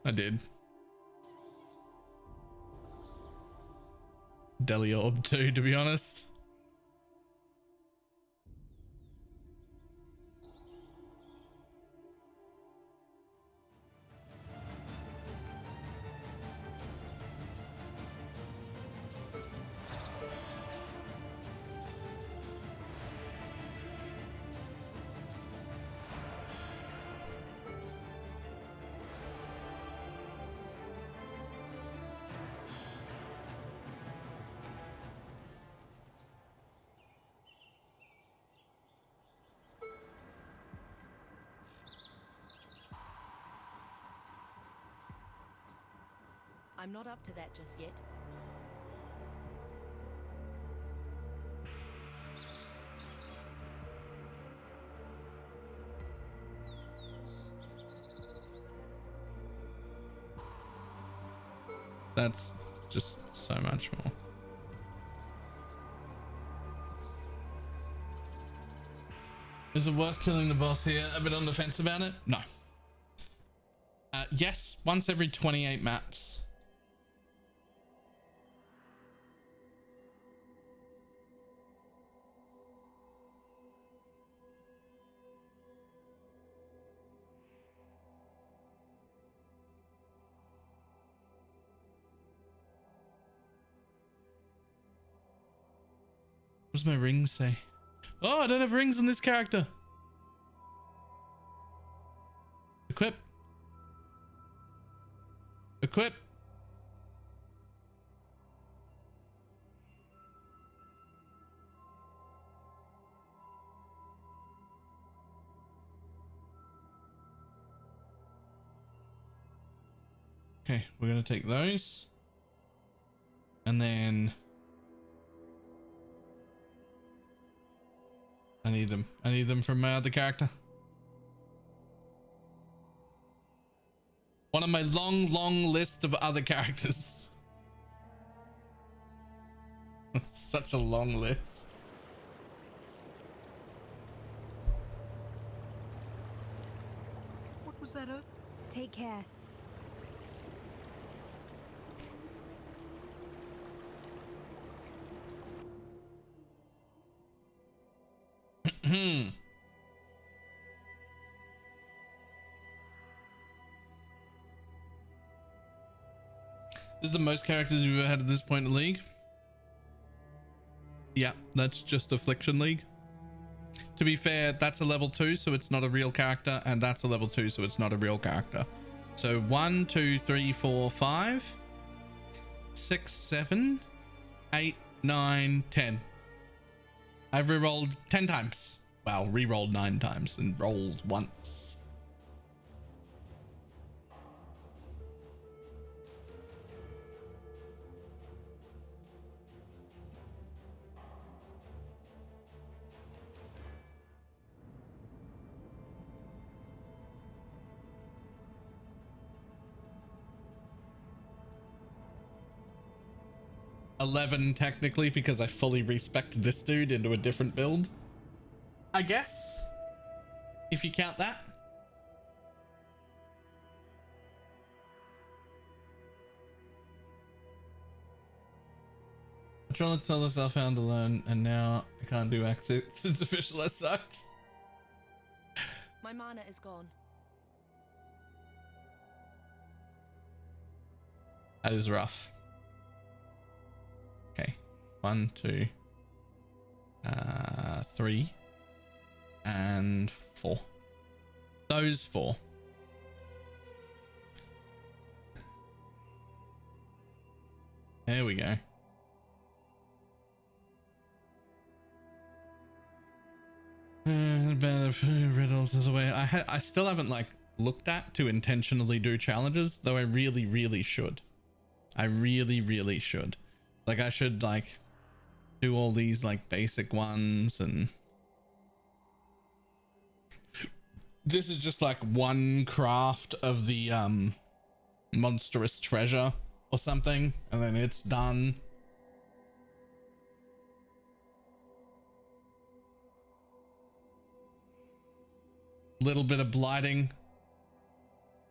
I did. Deli orb too, to be honest. I'm not up to that just yet. That's just so much more. Is it worth killing the boss here? A bit on the fence about it? No. Yes, once every 28 maps. What does my rings say? Oh, I don't have rings on this character. Equip. Equip. Okay, we're gonna take those. And then I need them. I need them from my other character. One of my long list of other characters. Such a long list. What was that, Earth? Take care. This is the most characters you've ever had at this point in the league. Yeah, that's just Affliction League. To be fair, that's a level 2, so it's not a real character, and that's a level 2, so it's not a real character. So 1, 2, 3, 4, 5, 6, 7, 8, 9, 10. I've re-rolled 10 times. Well, re-rolled 9 times and rolled once. 11 technically, because I fully respected this dude into a different build, I guess, if you count that. I'm trying to tell myself how to learn, and now I can't do exit since official has sucked. My mana is gone. That is rough. Okay, 1, 2, 3, and 4. Those 4. There we go. Riddles is away. I still haven't like looked at to intentionally do challenges, though I really should. I really should. Like I should like do all these like basic ones, and this is just like one craft of the monstrous treasure or something, and then it's done. Little bit of blighting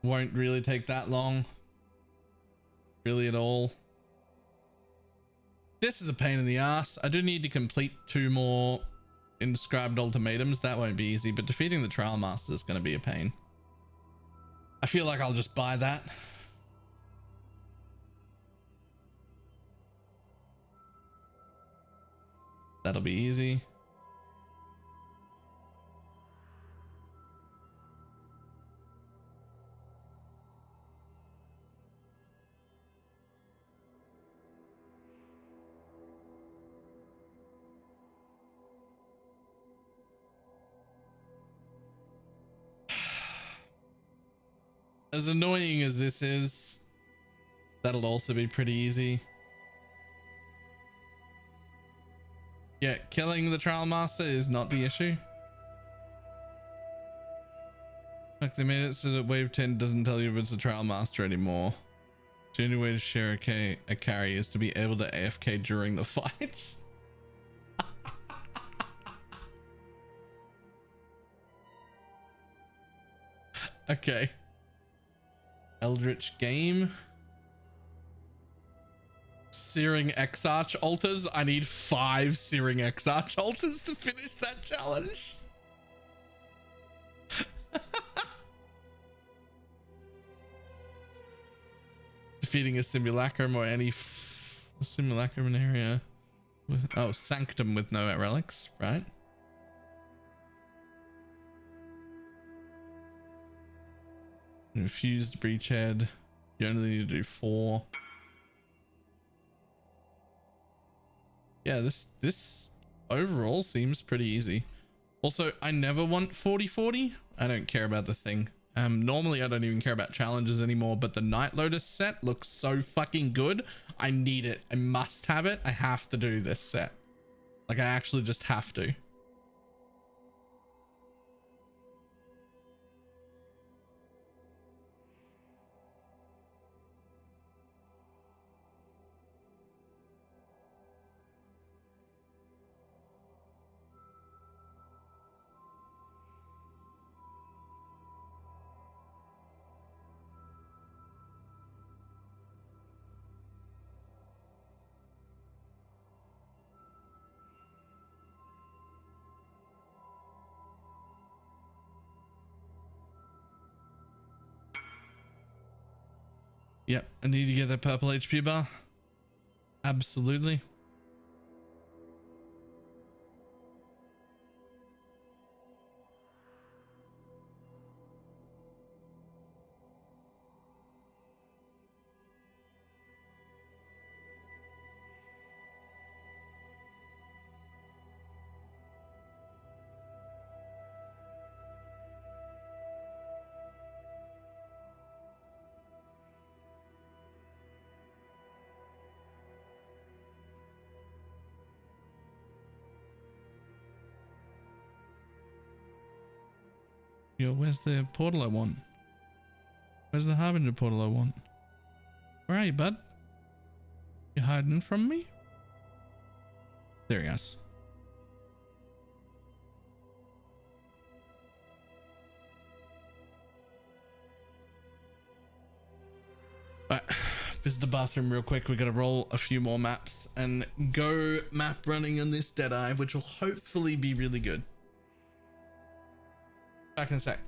won't really take that long, really at all. This is a pain in the ass. I do need to complete 2 more inscribed ultimatums. That won't be easy, but defeating the Trial Master is going to be a pain. I feel like I'll just buy that. That'll be easy. As annoying as this is, that'll also be pretty easy. Yeah, killing the Trial Master is not the issue. Like they made it so that wave 10 doesn't tell you if it's a Trial Master anymore. The only way to share a carry is to be able to AFK during the fights. Okay. Eldritch Game. Searing Exarch altars. I need 5 Searing Exarch altars to finish that challenge. Defeating a simulacrum or any simulacrum in area with, oh, Sanctum with no relics, right? Infused Breachhead. You only need to do 4. Yeah, this overall seems pretty easy. Also, I never want 40/40. I don't care about the thing. Normally I don't even care about challenges anymore, but the Night Lotus set looks so fucking good. I need it. I must have it. I have to do this set. Like I actually just have to. Yep, I need to get that purple HP bar. Absolutely. Yo, where's the portal I want? Where's the Harbinger portal I want? Where are you, bud? You hiding from me? There he is. Right, visit the bathroom real quick. We gotta roll a few more maps and go map running on this Deadeye, which will hopefully be really good. Back in a sec.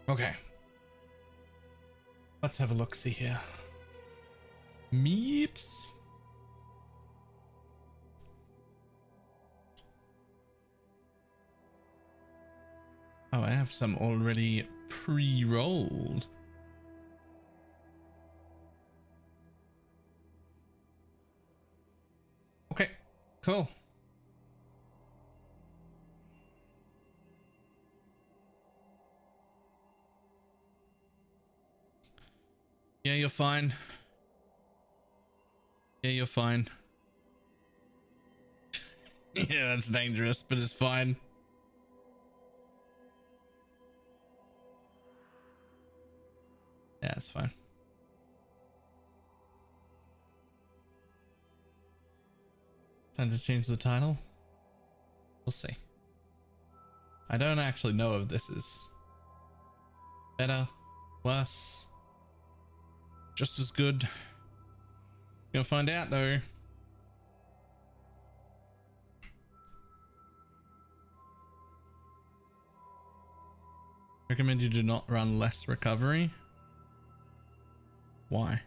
Okay. Let's have a look. See here. Meeps. Oh, I have some already pre-rolled. Okay, cool. Yeah, you're fine. Yeah, you're fine. Yeah, that's dangerous, but it's fine. Yeah, it's fine. Time to change the title? We'll see. I don't actually know if this is better, worse, just as good. Gonna find out though. Recommend you do not run less recovery. Why?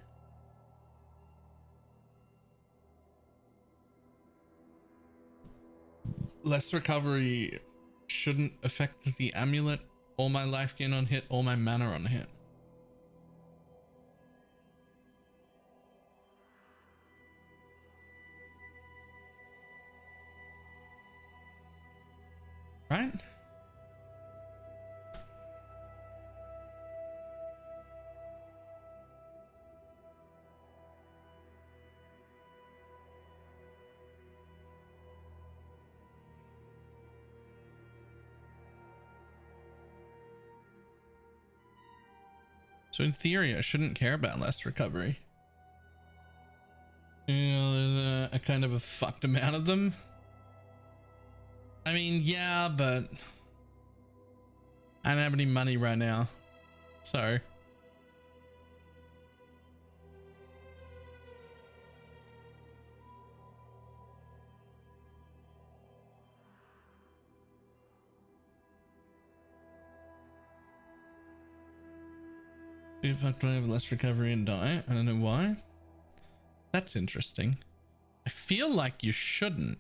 Less recovery shouldn't affect the amulet or my life gain on hit or my mana on hit. Right? So in theory, I shouldn't care about less recovery. You know, there's a kind of a fucked amount of them. I mean, yeah, but I don't have any money right now. So. If I have less recovery and die, I don't know why. That's interesting. I feel like you shouldn't.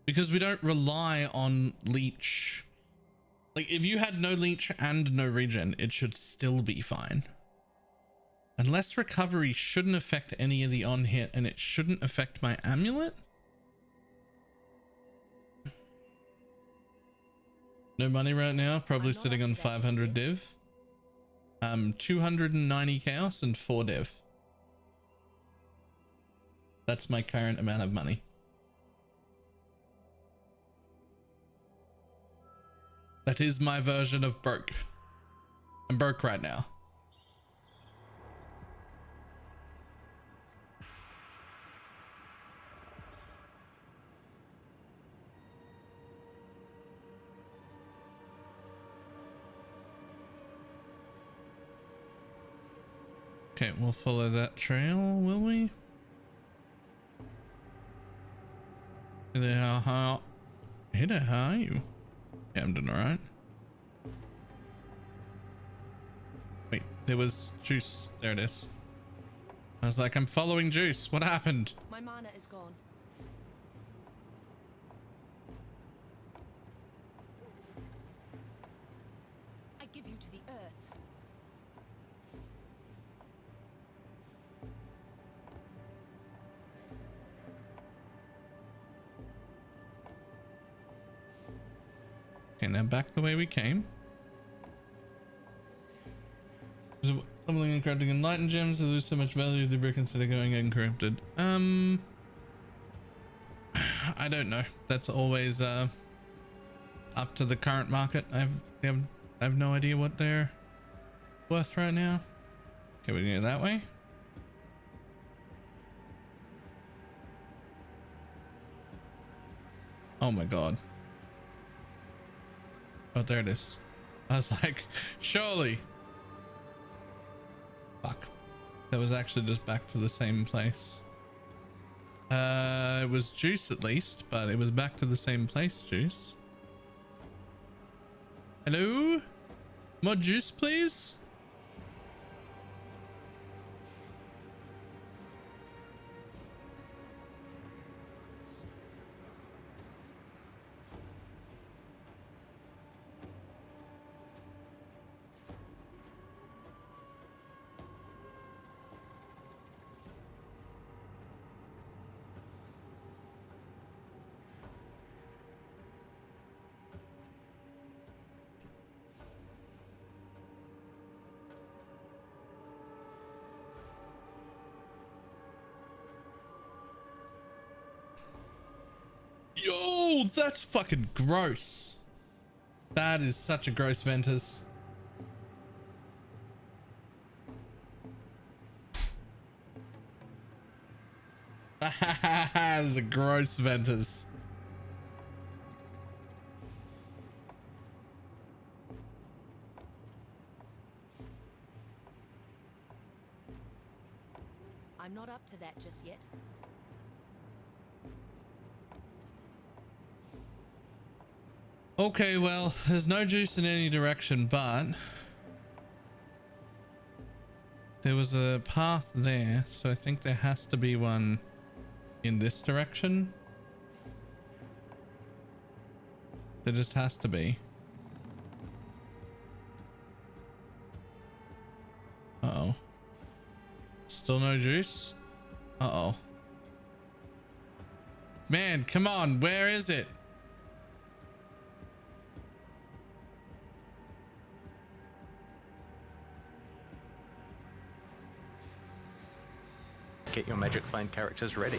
Because we don't rely on leech. Like, if you had no leech and no regen, it should still be fine. And less recovery shouldn't affect any of the on hit, and it shouldn't affect my amulet. No money right now, probably sitting on 500 div. 290 chaos and 4 div. That's my current amount of money. That is my version of broke. I'm broke right now. Okay, we'll follow that trail, will we? Hey there, how are you? Yeah, I'm doing alright. Wait, there was juice. There it is. I was like, I'm following juice. What happened? My mana is gone. I give you to the earth. Okay, now back the way we came. Tumbling and corrupting enlightened gems, they lose so much value if they break instead of going uncorrupted. I don't know. That's always up to the current market. I have no idea what they're worth right now. Okay, we can go that way. Oh my god. Oh, there it is. I was like, surely. Fuck. That was actually just back to the same place. It was juice at least, but it was back to the same place, juice. Hello? More juice, please? Yo, that's fucking gross. That is such a gross Ventus. That is a gross Ventus. I'm not up to that just yet. Okay, well, there's no juice in any direction, but there was a path there, so I think there has to be one in this direction. There just has to be. Uh-oh. Still no juice? Uh-oh. Man, come on, where is it? Get your magic flame characters ready.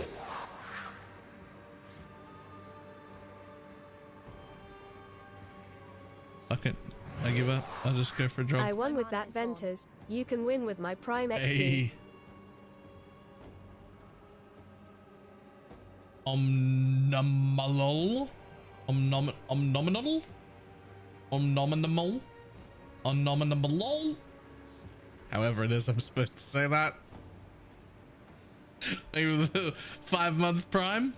Fuck it. I give up. I'll just go for a drop. I won with that Ventus. You can win with my Prime XP. Hey. Omnominal? Omnominal? Omnominal? However it is I'm supposed to say that. Maybe the 5-month Prime?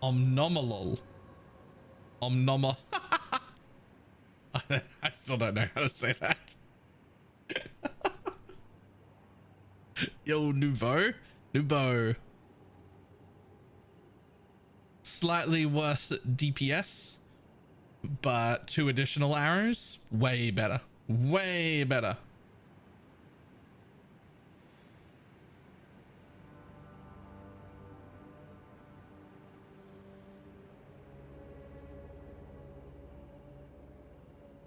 Omnominal. Omnoma. I still don't know how to say that. Yo, Nouveau. Slightly worse DPS, but 2 additional arrows. Way better. Way better.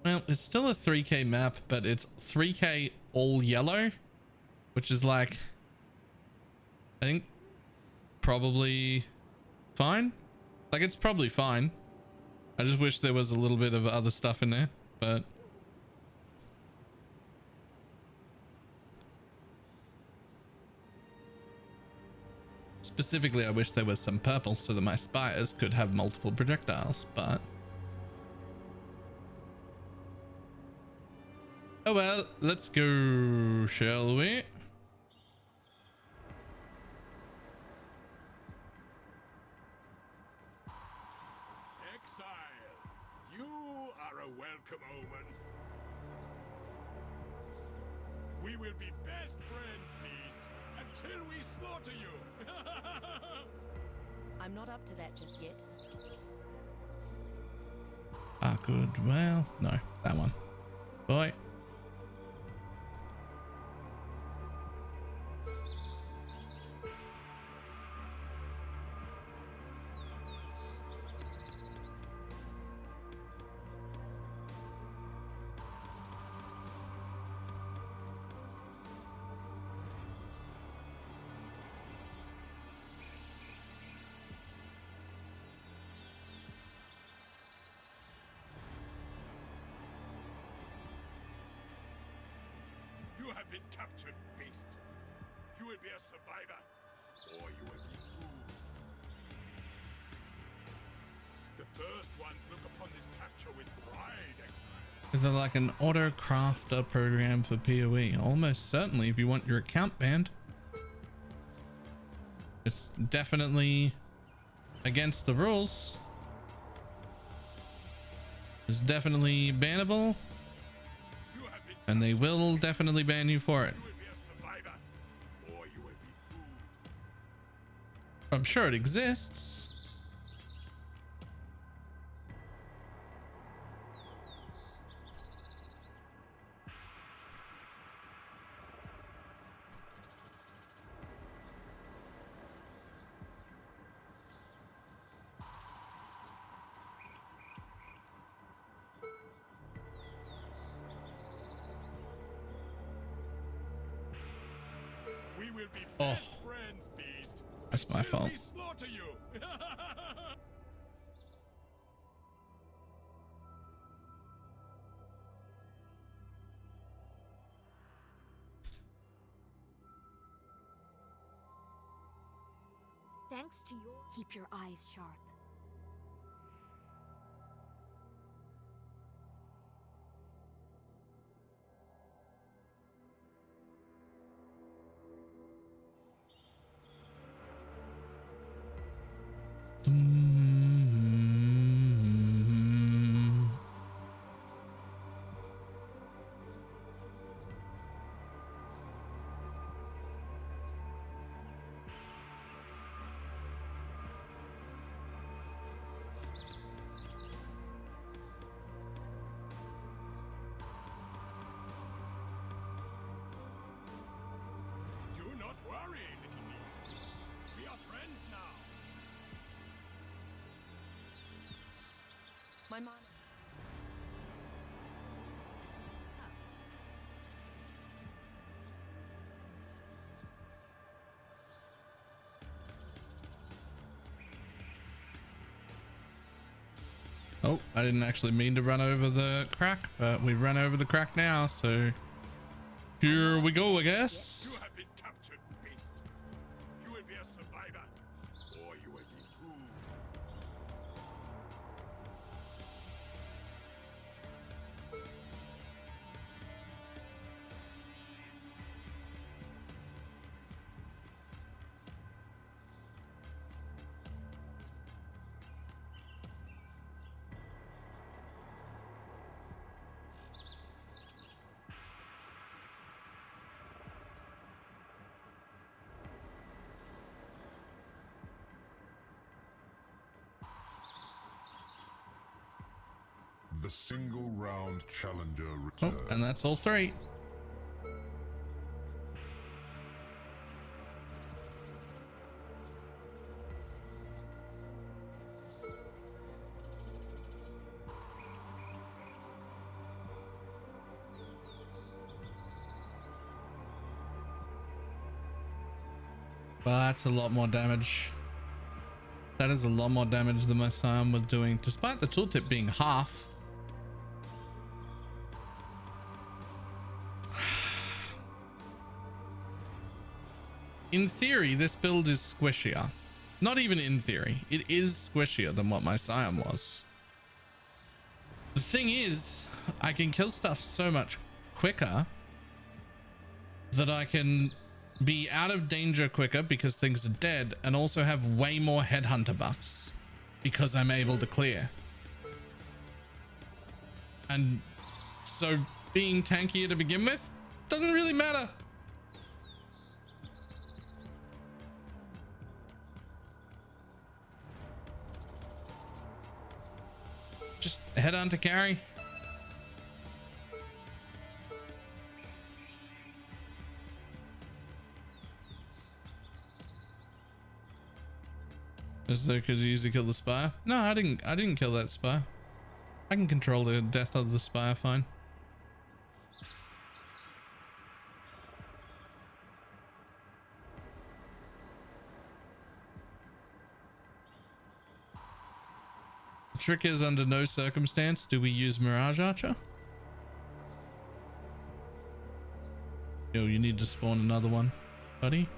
Well, it's still a 3K map, but it's 3K all yellow, which is like, I think, probably fine. Like, it's probably fine. I just wish there was a little bit of other stuff in there, but specifically I wish there was some purple so that my spires could have multiple projectiles, but oh well, let's go, shall we? Welcome, Omen. We will be best friends, Beast, until we slaughter you. I'm not up to that just yet. Ah, good. Well, no, that one. Boy. You have been captured, Beast. You will be a survivor, or you will be fooled. capture with pride, exile. Is there like an auto crafter program for PoE? Almost certainly if you want your account banned. It's definitely against the rules. It's definitely bannable. And they will definitely ban you for it. You will be a survivor, or you will be food. I'm sure it exists. We will be Oh. best friends, Beast. That's my Until fault. we slaughter you. Thanks to your... Keep your eyes sharp. Do not worry, little Beast. We are friends now. My mana. Oh, I didn't actually mean to run over the crack, but we run over the crack now, so here we go, I guess. You have been captured, Beast. You will be a survivor, or you will be food. The single round challenger Oh, returns. and that's all three. Well, that's a lot more damage. That is a lot more damage than my Scion was doing, despite the tooltip being half. In theory, this build is squishier. Not even in theory. It is squishier than what my Scion was. The thing is, I can kill stuff so much quicker that I can be out of danger quicker because things are dead, and also have way more headhunter buffs because I'm able to clear. And so being tankier to begin with doesn't really matter. Just headhunter carry. Is that because you usually kill the spire? No, I didn't kill that spire. I can control the death of the spire fine. The trick is, under no circumstance do we use Mirage Archer. Yo, you need to spawn another one, buddy.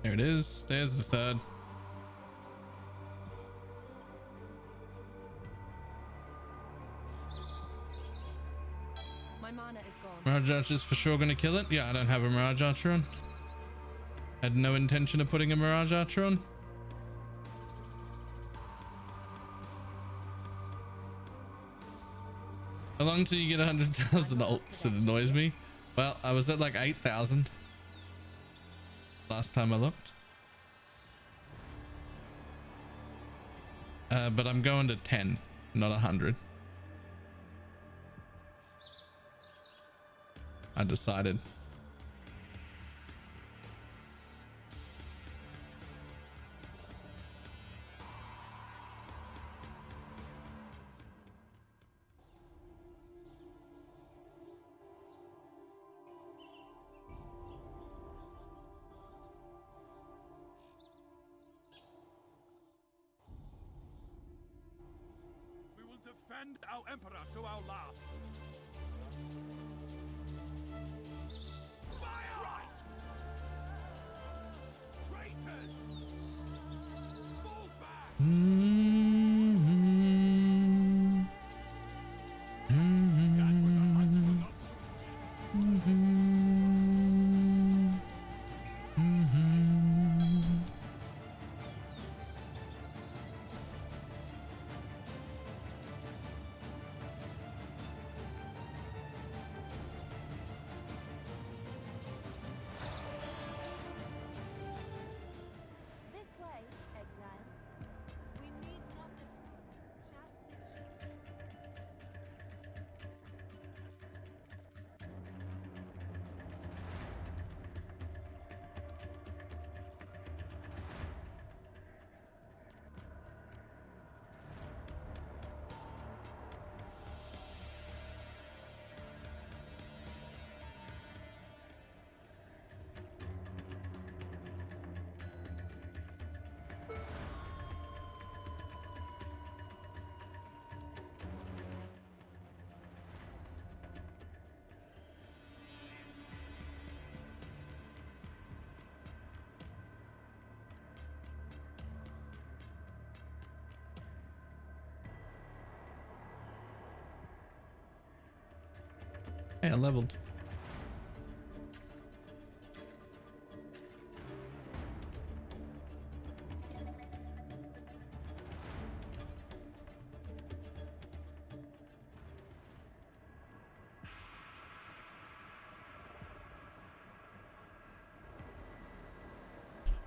There it is. There's the third. Mirage Archer's for sure gonna kill it. Yeah, I don't have a Mirage Archer on. Had no intention of putting a Mirage Archer on. How long till you get 100,000 ults? It annoys me. Well, I was at like 8,000 last time I looked. But I'm going to 10, not 100. I decided. Defend our Emperor to our last. Fire! Traitors! Fall back! That was a hunt for not so. Hey, I leveled.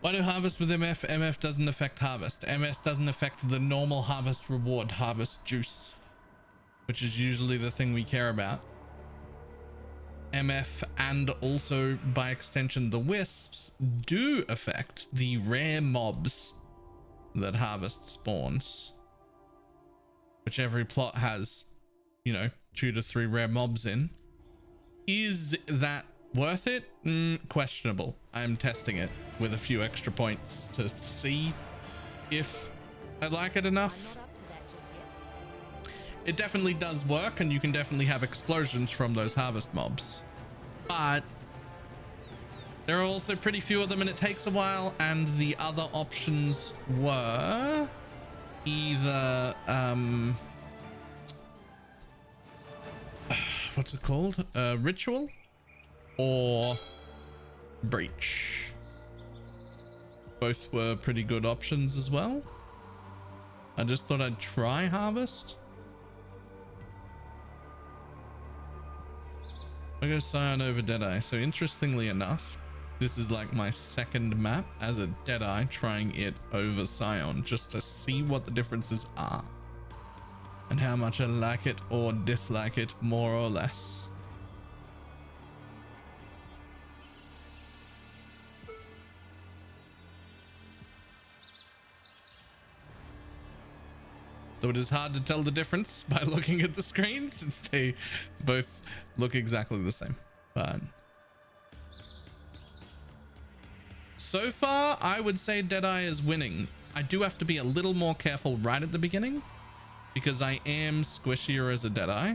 Why do harvest with MF? MF doesn't affect harvest. MS doesn't affect the normal harvest reward, harvest juice, which is usually the thing we care about. MF and also by extension the wisps do affect the rare mobs that harvest spawns, which every plot has, you know, 2 to 3 rare mobs in. Is that worth it? Questionable. I'm testing it with a few extra points to see if I like it enough. It definitely does work, and you can definitely have explosions from those harvest mobs, but there are also pretty few of them and it takes a while. And the other options were either what's it called, ritual or breach. Both were pretty good options as well. I just thought I'd try harvest. I go Scion over Deadeye. So interestingly enough, this is like my second map as a Deadeye, trying it over Scion just to see what the differences are and how much I like it or dislike it more or less. Though it is hard to tell the difference by looking at the screen since they both look exactly the same. But so far, I would say Deadeye is winning. I do have to be a little more careful right at the beginning because I am squishier as a Deadeye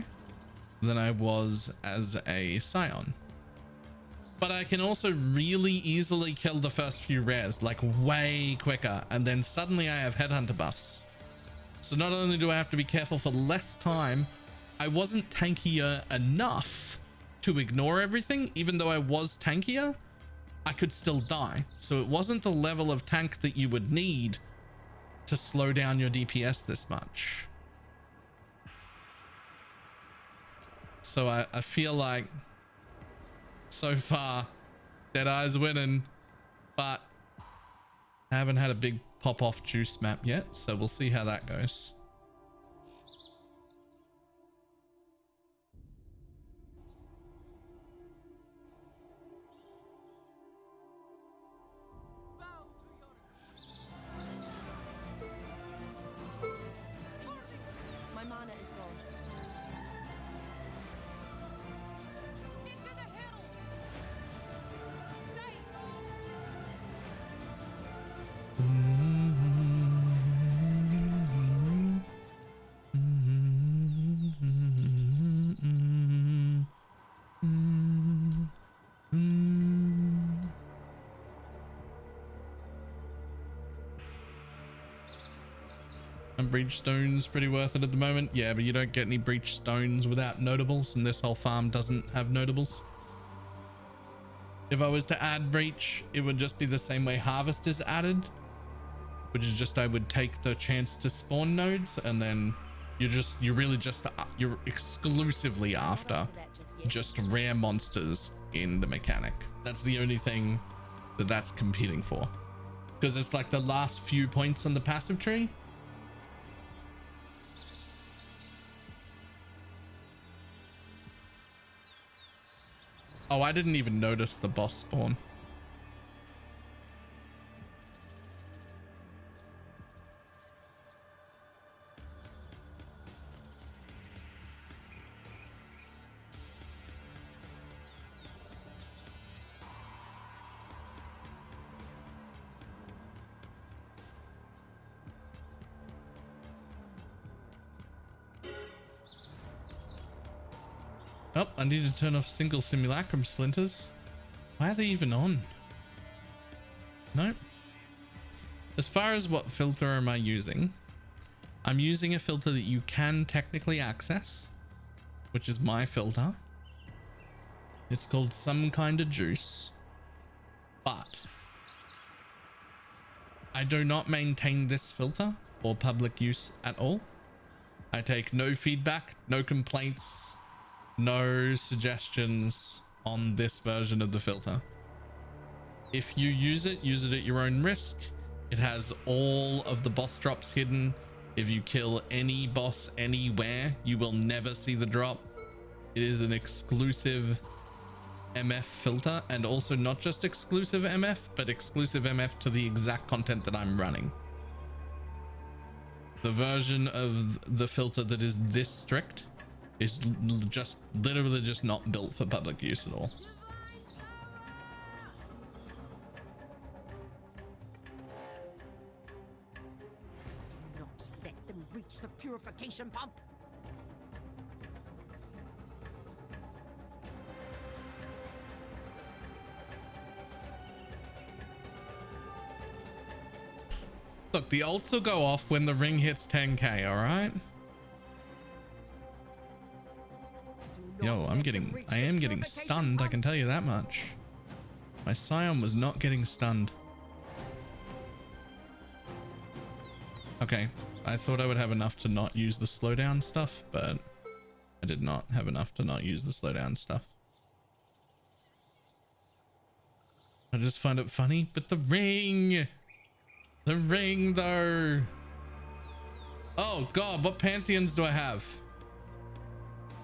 than I was as a Scion. But I can also really easily kill the first few rares, like way quicker, and then suddenly I have headhunter buffs. So not only do I have to be careful for less time, I wasn't tankier enough to ignore everything, even though I was tankier, I could still die. So it wasn't the level of tank that you would need to slow down your DPS this much. So I feel like so far Deadeye's winning, but I haven't had a big pop off juice map yet, so we'll see how that goes. My mana is gone. And breach stones pretty worth it at the moment. Yeah, but you don't get any breach stones without notables, and this whole farm doesn't have notables. If I was to add breach, it would just be the same way harvest is added, which is just I would take the chance to spawn nodes, and then you're exclusively after just rare monsters in the mechanic. That's the only thing that's competing for, because it's like the last few points on the passive tree. Oh, I didn't even notice the boss spawn. Oh, I need to turn off single simulacrum splinters. Why are they even on? Nope. As far as what filter am I using? I'm using a filter that you can technically access, which is my filter. It's called some kind of juice, but I do not maintain this filter for public use at all. I take no feedback, no complaints, no suggestions on this version of the filter. If you use it at your own risk. It has all of the boss drops hidden. If you kill any boss anywhere, you will never see the drop. It is an exclusive MF filter, and also not just exclusive MF, but exclusive MF to the exact content that I'm running. The version of the filter that is this strict is just literally just not built for public use at all. Do not let them reach the purification pump. Look, the ults will go off when the ring hits 10k, all right? Yo, I am getting stunned, I can tell you that much. My Scion was not getting stunned. Okay, I thought I would have enough to not use the slowdown stuff, but I did not have enough to not use the slowdown stuff. I just find it funny, but the ring though. Oh god, what pantheons do I have?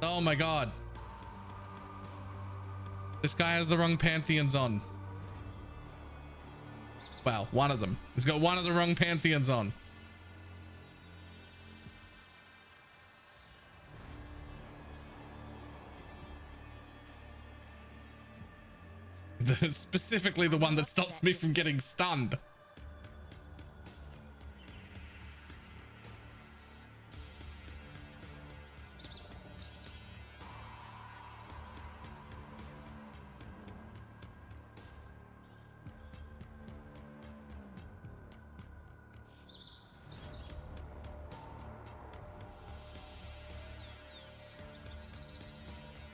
Oh my god. This guy has the wrong pantheons on. Wow, one of them. He's got one of the wrong pantheons on. Specifically the one that stops me from getting stunned.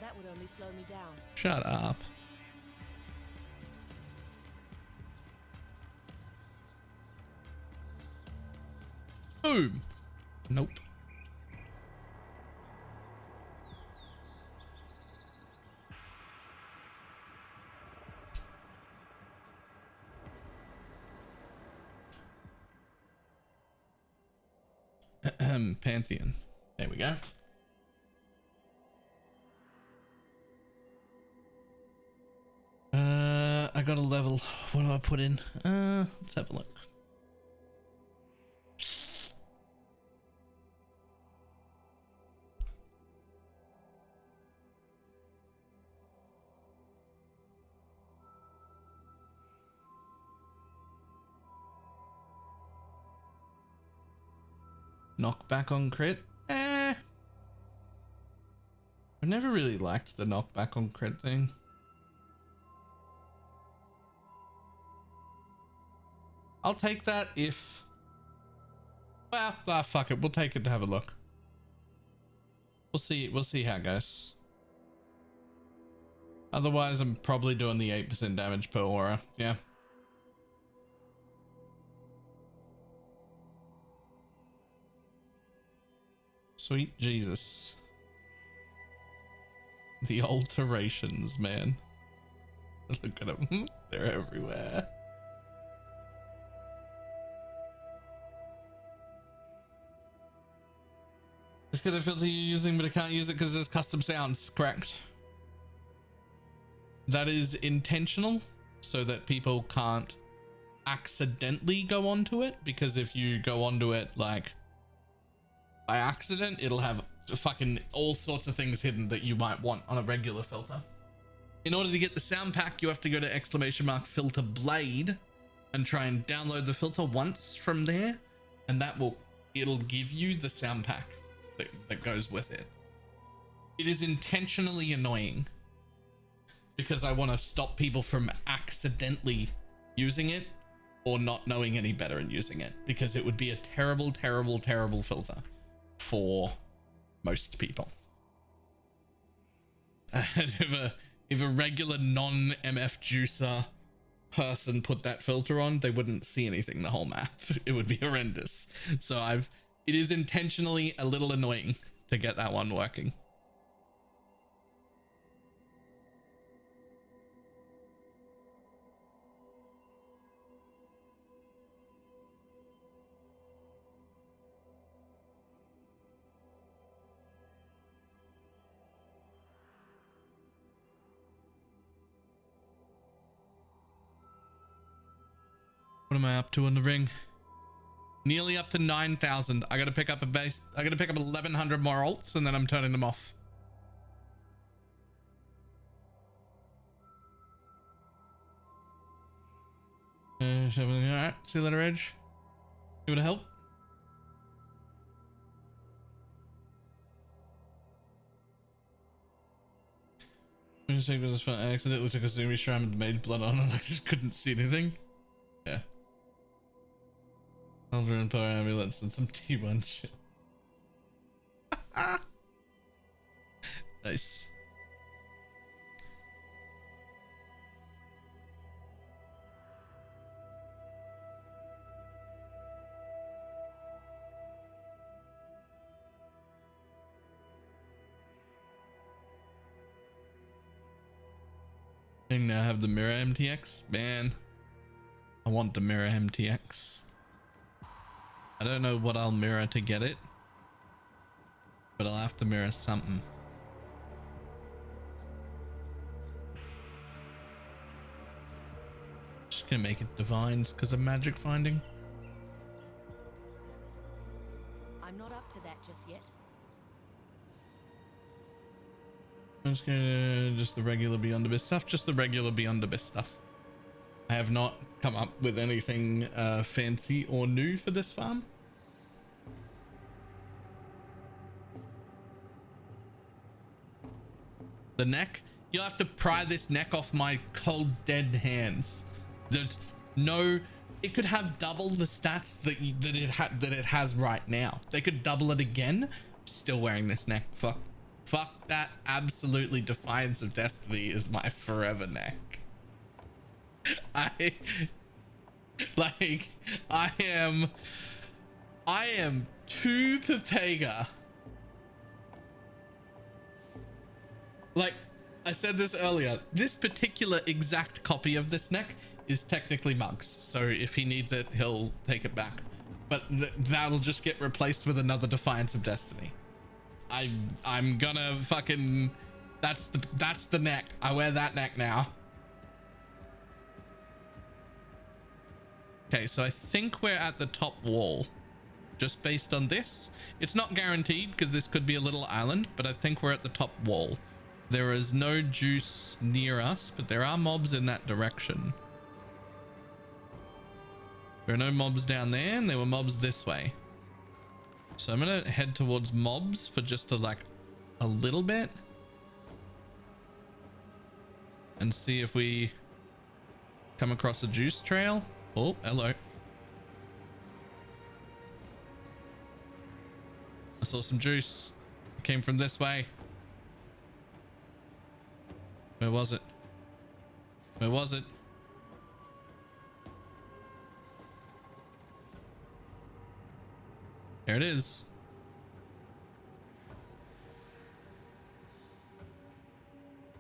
That would only slow me down. Shut up. Boom. Nope. Pantheon. There we go. I got a level. What do I put in? Let's have a look. Knockback on crit? I never really liked the knockback on crit thing. I'll take that if... Well, fuck it. We'll take it to have a look. We'll see how it goes. Otherwise, I'm probably doing the 8% damage per aura. Yeah. Sweet Jesus. The alterations, man. Look at them. They're everywhere. Just get a filter you're using, but I can't use it because there's custom sounds. Correct. That is intentional so that people can't accidentally go onto it, because if you go onto it like by accident, it'll have fucking all sorts of things hidden that you might want on a regular filter. In order to get the sound pack, you have to go to ! filter blade and try and download the filter once from there, and it'll give you the sound pack that goes with it. It is intentionally annoying because I want to stop people from accidentally using it or not knowing any better and using it, because it would be a terrible, terrible, terrible filter for most people. If a regular non-MF juicer person put that filter on, they wouldn't see anything the whole map. It would be horrendous. So it is intentionally a little annoying to get that one working. What am I up to on the ring? Nearly up to 9,000. I gotta pick up a base. I gotta pick up 1,100 more alts, and then I'm turning them off. Alright, see you later, Edge. You wanna help? I accidentally took a Zumi Shrine and made blood on, and I just couldn't see anything. Yeah. Elder Empire amulets and some T1 shit. Nice. I now have the mirror MTX. Man, I want the mirror MTX. I don't know what I'll mirror to get it, but I'll have to mirror something. Just gonna make it divines because of magic finding. I'm not up to that just yet. I'm just gonna the regular Beyond Abyss stuff. Just the regular Beyond Abyss stuff. I have not come up with anything fancy or new for this farm. The neck? You'll have to pry this neck off my cold dead hands. There's no... It could have double the stats that it has right now. They could double it again. I'm still wearing this neck. Fuck. Fuck that. Absolutely, Defiance of Destiny is my forever neck. I am too Pepega. Like I said this earlier, this particular exact copy of this neck is technically Mug's, so if he needs it, he'll take it back. But that'll just get replaced with another Defiance of Destiny. I'm gonna fucking... That's the neck. I wear that neck now. Okay, so I think we're at the top wall. Just based on this. It's not guaranteed because this could be a little island, but I think we're at the top wall. There is no juice near us, but there are mobs in that direction. There are no mobs down there, and there were mobs this way. So I'm gonna head towards mobs for just a little bit. And see if we come across a juice trail. Oh, hello. I saw some juice. It came from this way. Where was it? Where was it? There it is.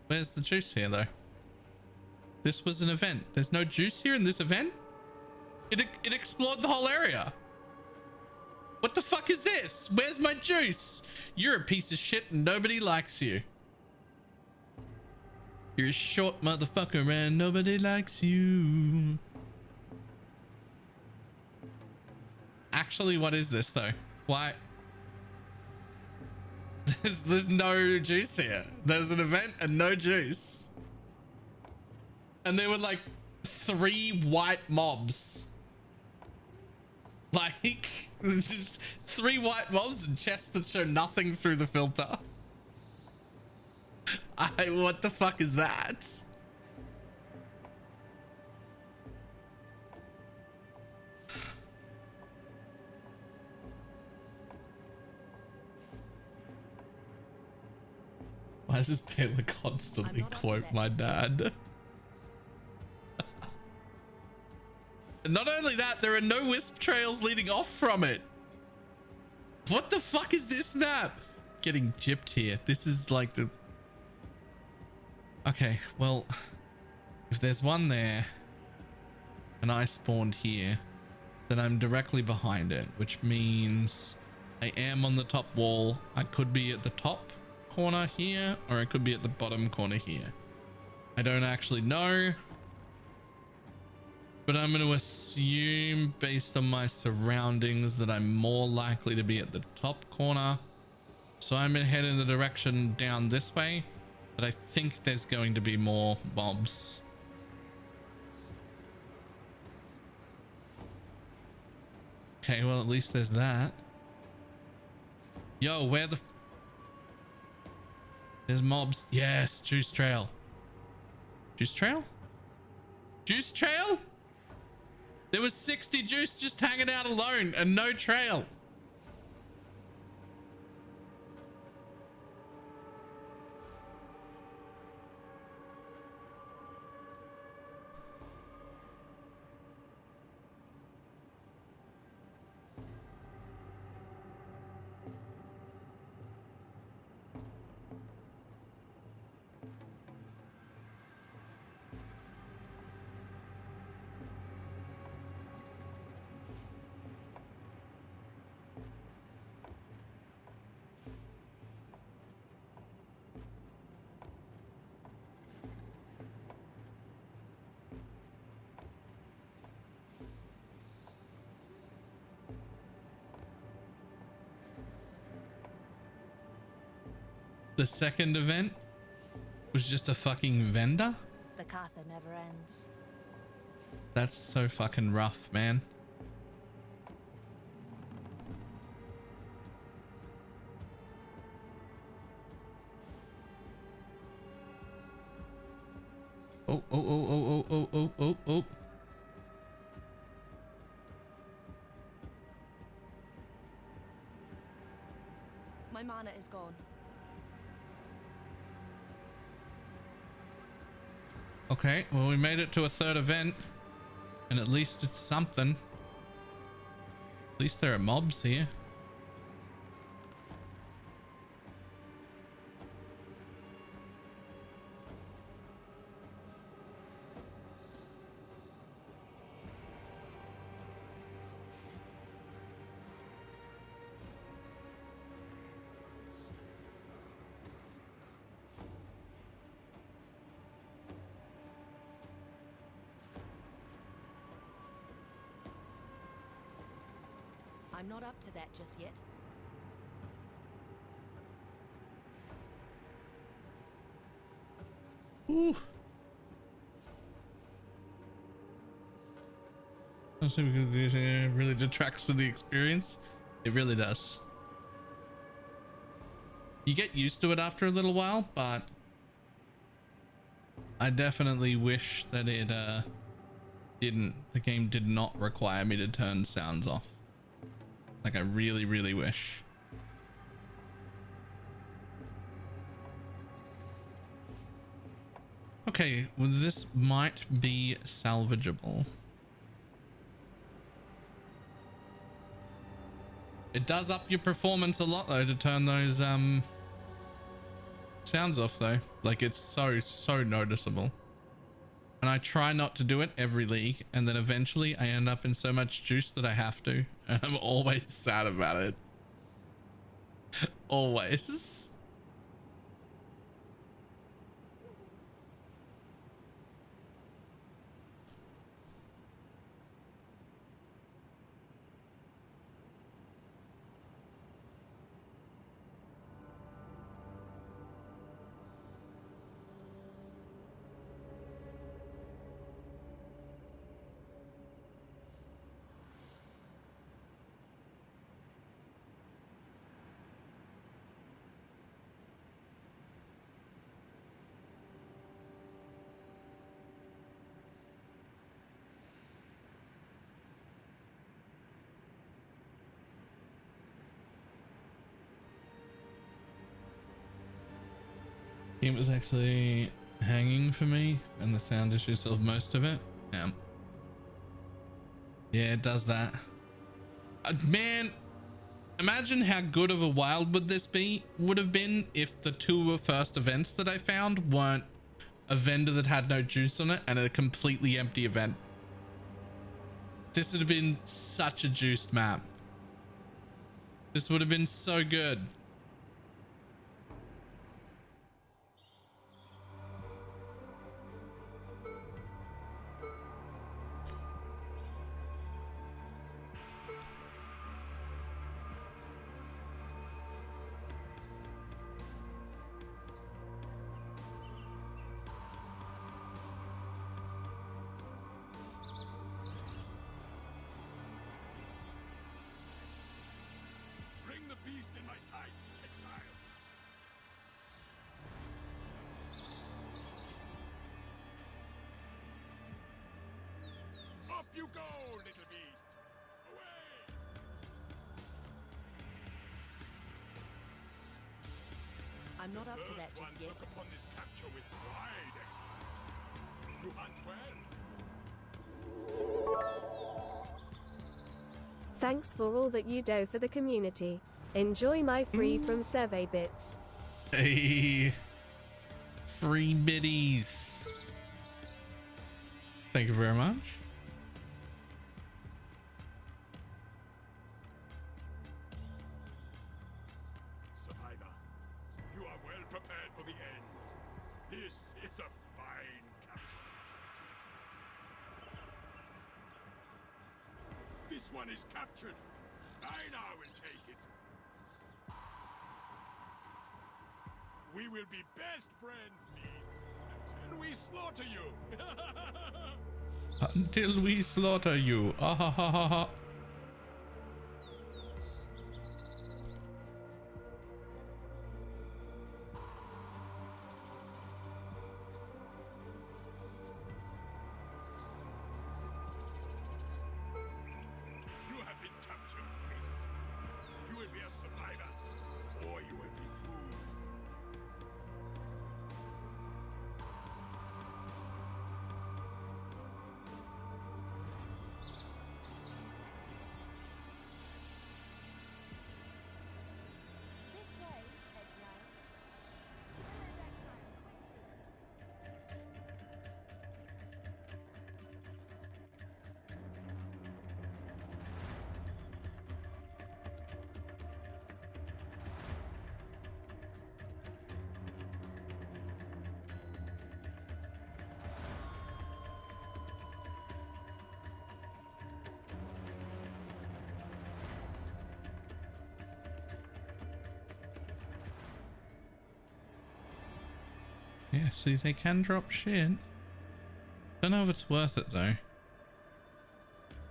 Where's the juice here though? This was an event. There's no juice here in this event? It explored the whole area. What the fuck is this? Where's my juice? You're a piece of shit and nobody likes you. You're a short motherfucker and nobody likes you. Actually, what is this though? Why? There's no juice here. There's an event and no juice. And there were like 3 white mobs. Like, there's just 3 white mobs and chests that show nothing through the filter. What the fuck is that? Why does Baylor constantly quote my dad? And not only that, there are no wisp trails leading off from it. What the fuck is this map? Getting gypped here. This is like the... Okay, well, if there's one there and I spawned here, then I'm directly behind it, which means I am on the top wall. I could be at the top corner here, or I could be at the bottom corner here. I don't actually know, but I'm going to assume based on my surroundings that I'm more likely to be at the top corner. So I'm going to head in the direction down this way, but I think there's going to be more mobs. Okay, well, at least there's that. Yo, where the... There's mobs. Yes, juice trail. Juice trail? Juice trail? There was 60 juice just hanging out alone and no trail. The second event was just a fucking vendor? The Katha never ends. That's so fucking rough, man. Oh, oh, oh, oh, oh, oh, oh, oh. My mana is gone. Okay, well, we made it to a third event, and at least it's something. At least there are mobs here. I'm not up to that just yet. Ooh. It really detracts from the experience. It really does. You get used to it after a little while, but I definitely wish that it the game did not require me to turn sounds off. Like, I really, really wish. Okay, well, this might be salvageable. It does up your performance a lot though to turn those sounds off though. Like, it's so noticeable. And I try not to do it every league, and then eventually I end up in so much juice that I have to, and I'm always sad about it. Always. Game was actually hanging for me, and the sound issue solved most of it. Yeah, it does that. Man, imagine how good of a wild would have been if the two first events that I found weren't a vendor that had no juice on it and a completely empty event. This would have been such a juiced map. This would have been so good. You go, little beast! Away! I'm not up to that First just yet. look upon this capture with pride, exile. You hunt well. Thanks for all that you do for the community. Enjoy my free from survey bits. Hey, free biddies. Thank you very much. Survivor, you are well prepared for the end. This is a fine capture. This one is captured. I now will take it. We will be best friends, beast, until we slaughter you. Until we slaughter you. Ah ha ha ha ha. You have been captured, beast. You will be a survivor, or you will be food. Yeah, see, they can drop shit. Don't know if it's worth it though.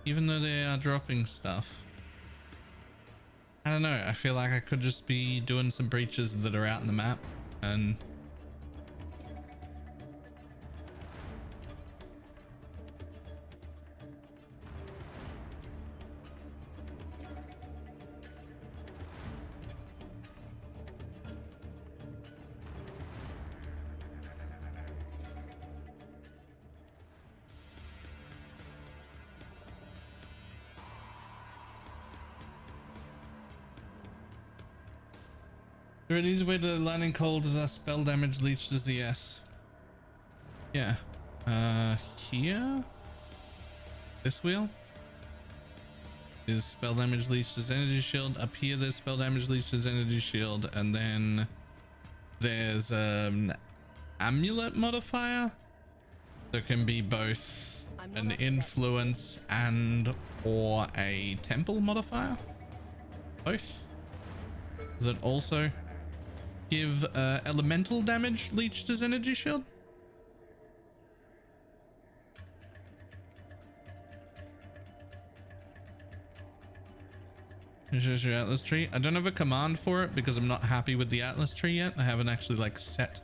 Even though they are dropping stuff. I don't know, I feel like I could just be doing some breaches that are out in the map and there an easy way to landing cold as our spell damage leech does the S. Yeah. Here? This wheel? Is spell damage leech does energy shield. Up here there's spell damage leech does energy shield. And then there's an amulet modifier. There can be both an influence and or a temple modifier. Both. Does it also give elemental damage leech does energy shield? Here's your atlas tree. I don't have a command for it because I'm not happy with the atlas tree yet. I haven't actually like set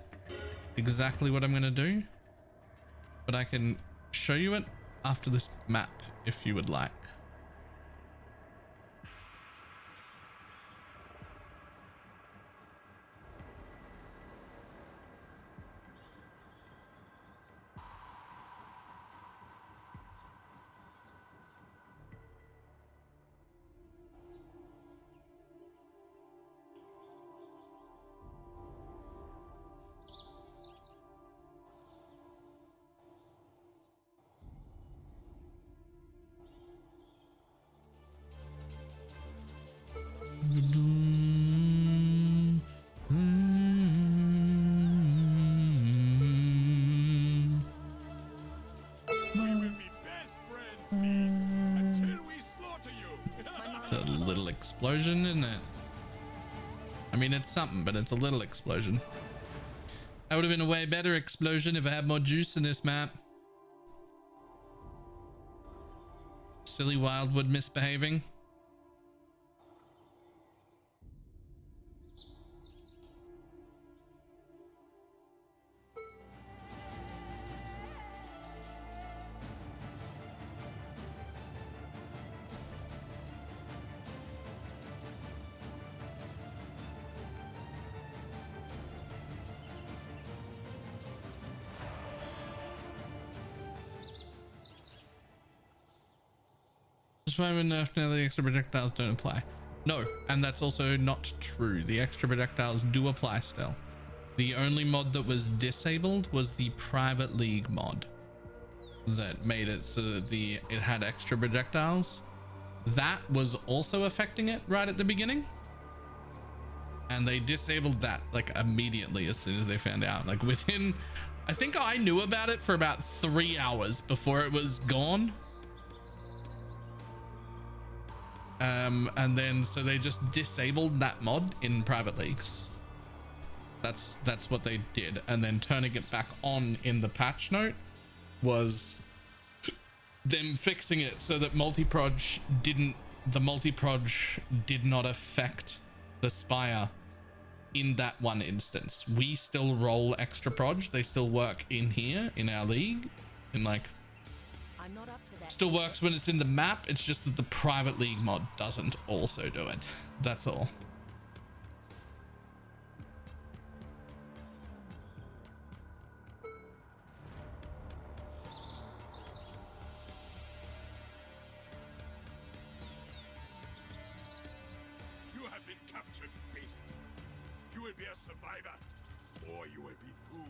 exactly what I'm gonna do, but I can show you it after this map if you would like. It's a little explosion, isn't it? I mean, it's something, but it's a little explosion. That would have been a way better explosion if I had more juice in this map. Silly Wildwood misbehaving. Just why we nerfed now the extra projectiles don't apply. No, and that's also not true. The extra projectiles do apply still. The only mod that was disabled was the private league mod that made it so that it had extra projectiles. That was also affecting it right at the beginning, and they disabled that like immediately as soon as they found out. Like within, I think I knew about it for about 3 hours before it was gone. And then so they just disabled that mod in private leagues. That's what they did, and then turning it back on in the patch note was them fixing it so that multi-proj did not affect the Spire in that one instance. We still roll extra proj, they still work in here in our league, in like I'm not up to that. still works when it's in the map. It's just that the private league mod doesn't also do it. That's all. You have been captured, beast. You will be a survivor, or you will be food.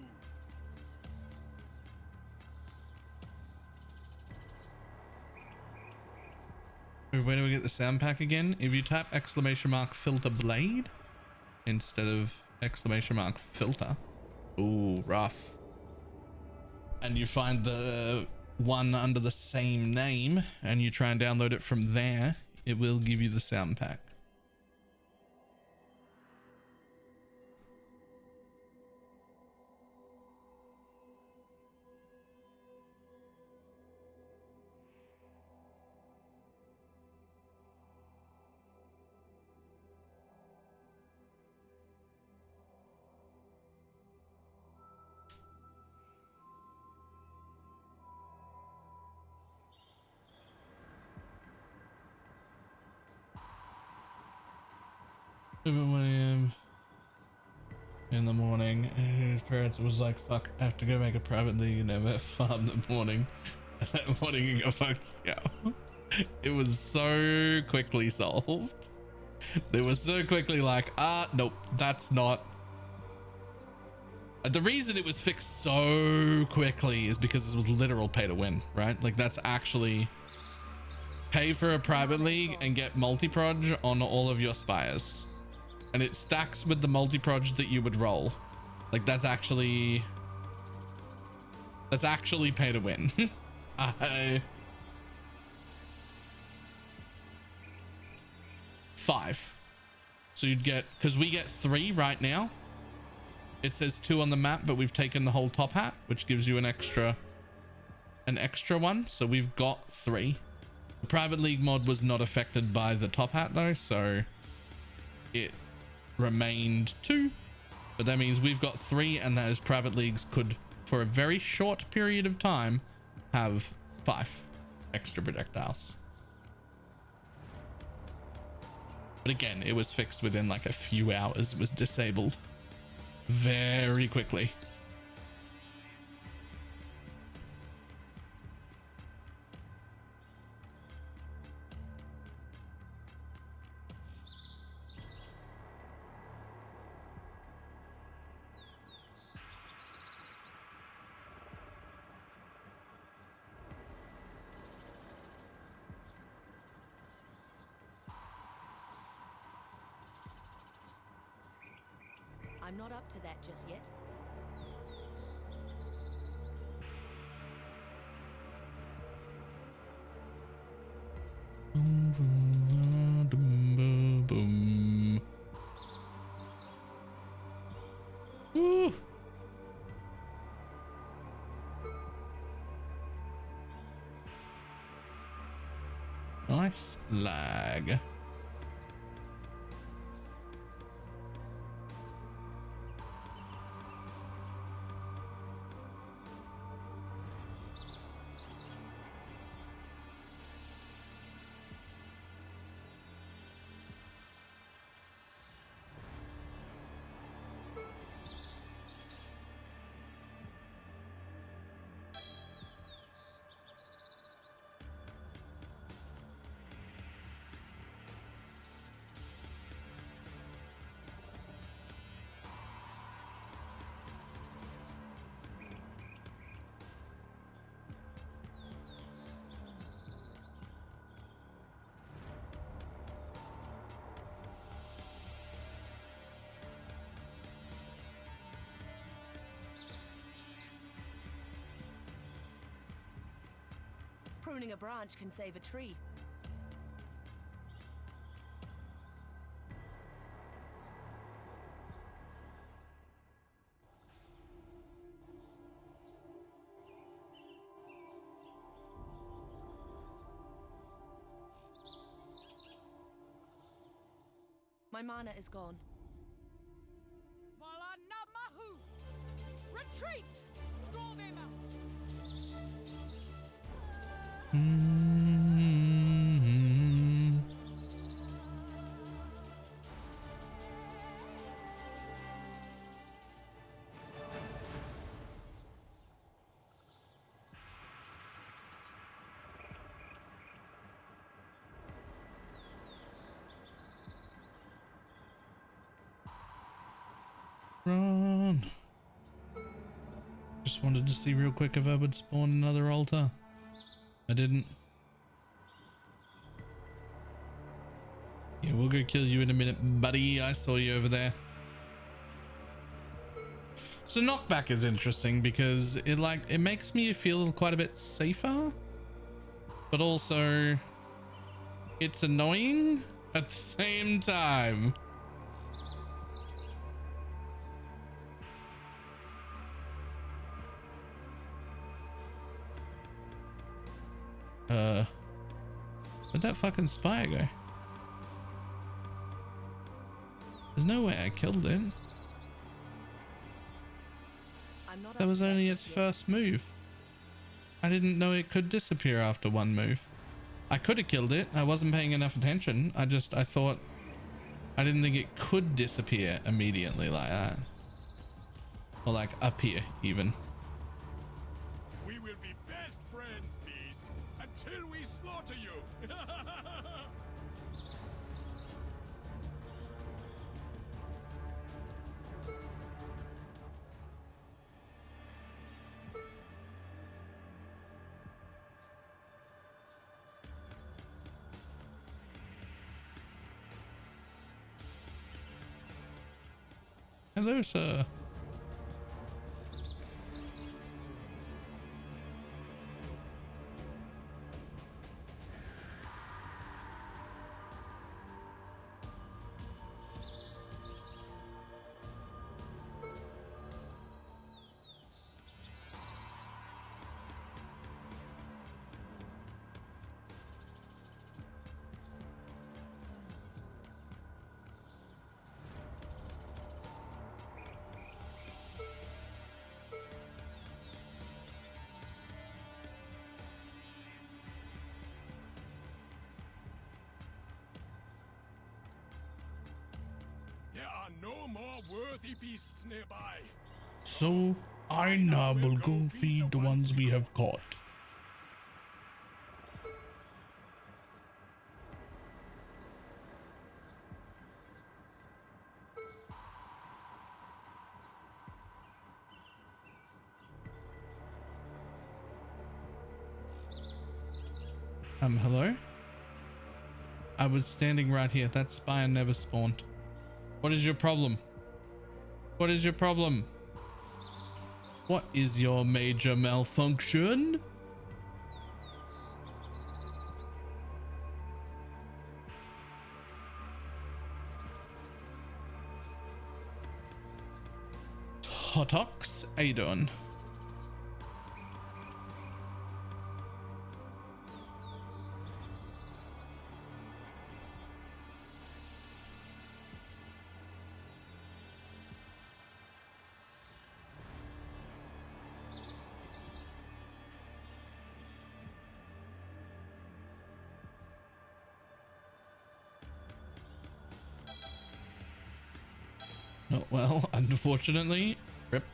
Where do we get the sound pack again? If you tap !! filter blade instead of ! filter. Ooh, rough. And you find the one under the same name and you try and download it from there, it will give you the sound pack. 7 a.m. in the morning. And his parents was like, fuck, I have to go make a private league and never farm the morning. And that morning he got fucked. Yeah. It was so quickly solved. They were so quickly like, nope, that's not. The reason it was fixed so quickly is because it was literal pay to win, right? Like that's actually pay for a private league and get multi-proj on all of your spires. And it stacks with the multi-proj that you would roll. Like that's actually pay to win. Five. So you'd get, because we get 3 right now. It says 2 on the map, but we've taken the whole top hat, which gives you an extra one. So we've got 3. The private league mod was not affected by the top hat though, so it remained 2. But that means we've got 3, and those private leagues could, for a very short period of time, have 5 extra projectiles. But again, it was fixed within like a few hours. It was disabled very quickly. I'm not up to that just yet. Boom. Ooh. Nice lag. Pruning a branch can save a tree. My mana is gone. Retreat! Draw them out! Run. Just wanted to see real quick if I would spawn another altar. I didn't. Yeah, we'll go kill you in a minute, buddy. I saw you over there. So knockback is interesting because it makes me feel quite a bit safer, but also it's annoying at the same time. Where'd that fucking spire go? There's no way I killed it. That was only its first move. I didn't know it could disappear after one move. I could have killed it. I wasn't paying enough attention. I thought I didn't think it could disappear immediately like that. Or like appear even. We will be best friends, Beast, until we slaughter you. Hello, sir. There are no more worthy beasts nearby. So I now will go feed the ones we have caught. Hello? I was standing right here. That spire never spawned. What is your problem? What is your problem? What is your major malfunction? Hotox, how you doing? Not well, unfortunately. Rip.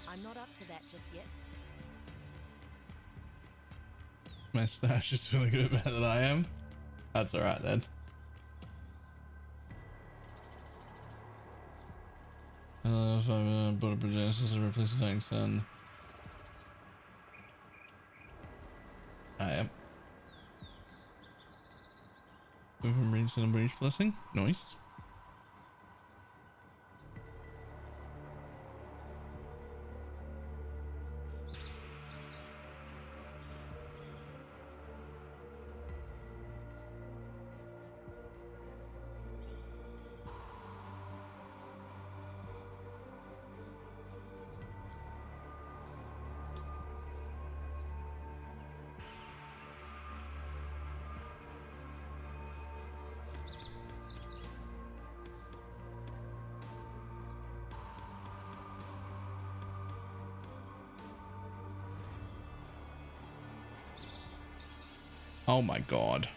I'm not up to that just yet. My stash is feeling a bit better than I am. That's alright then. If I'm build a projections to replace the tanks, then I am. Move from breach to the breach blessing. Nice. Oh my god.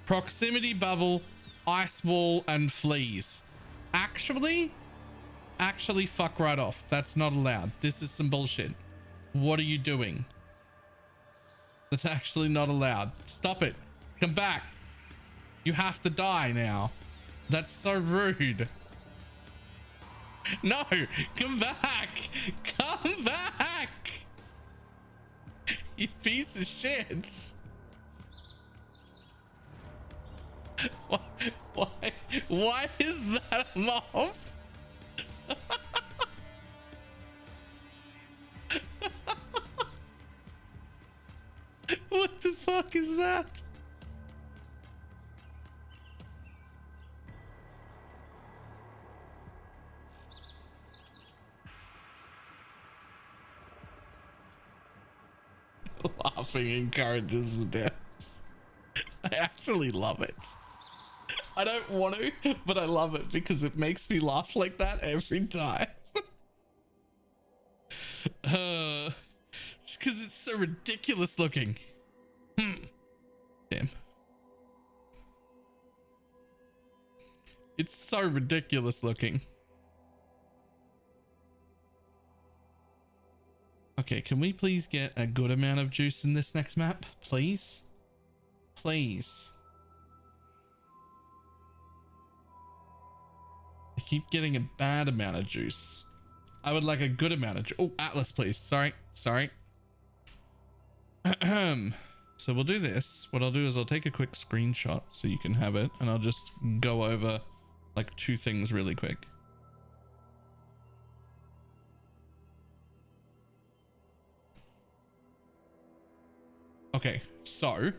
Proximity bubble, ice wall, and fleas. Actually fuck right off. That's not allowed. This is some bullshit. What are you doing? That's actually not allowed. Stop it. Come back. You have to die now. That's so rude. No, come back. Come back. You piece of shit. Why is that a mob? What the fuck is that? Laughing encourages the depths. I actually love it. I don't want to, but I love it because it makes me laugh like that every time. Just because it's so ridiculous looking. Damn. It's so ridiculous looking. Okay, can we please get a good amount of juice in this next map? Please? Please. I keep getting a bad amount of juice. I would like a good amount of juice. Oh, Atlas, please. Sorry. So we'll do this. What I'll do is I'll take a quick screenshot so you can have it, and I'll just go over like 2 things really quick. Okay, so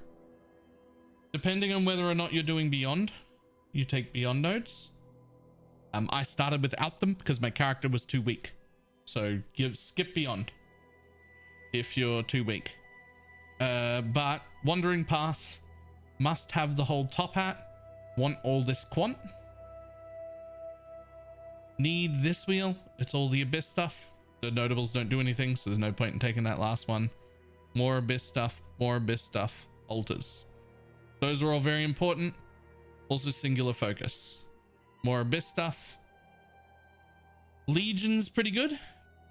depending on whether or not you're doing beyond, you take beyond nodes. I started without them because my character was too weak. So skip beyond if you're too weak. But wandering path must have the whole top hat. Want all this quant. Need this wheel. It's all the abyss stuff. The notables don't do anything, so there's no point in taking that last one. More abyss stuff, altars. Those are all very important. Also singular focus. More abyss stuff. Legion's pretty good,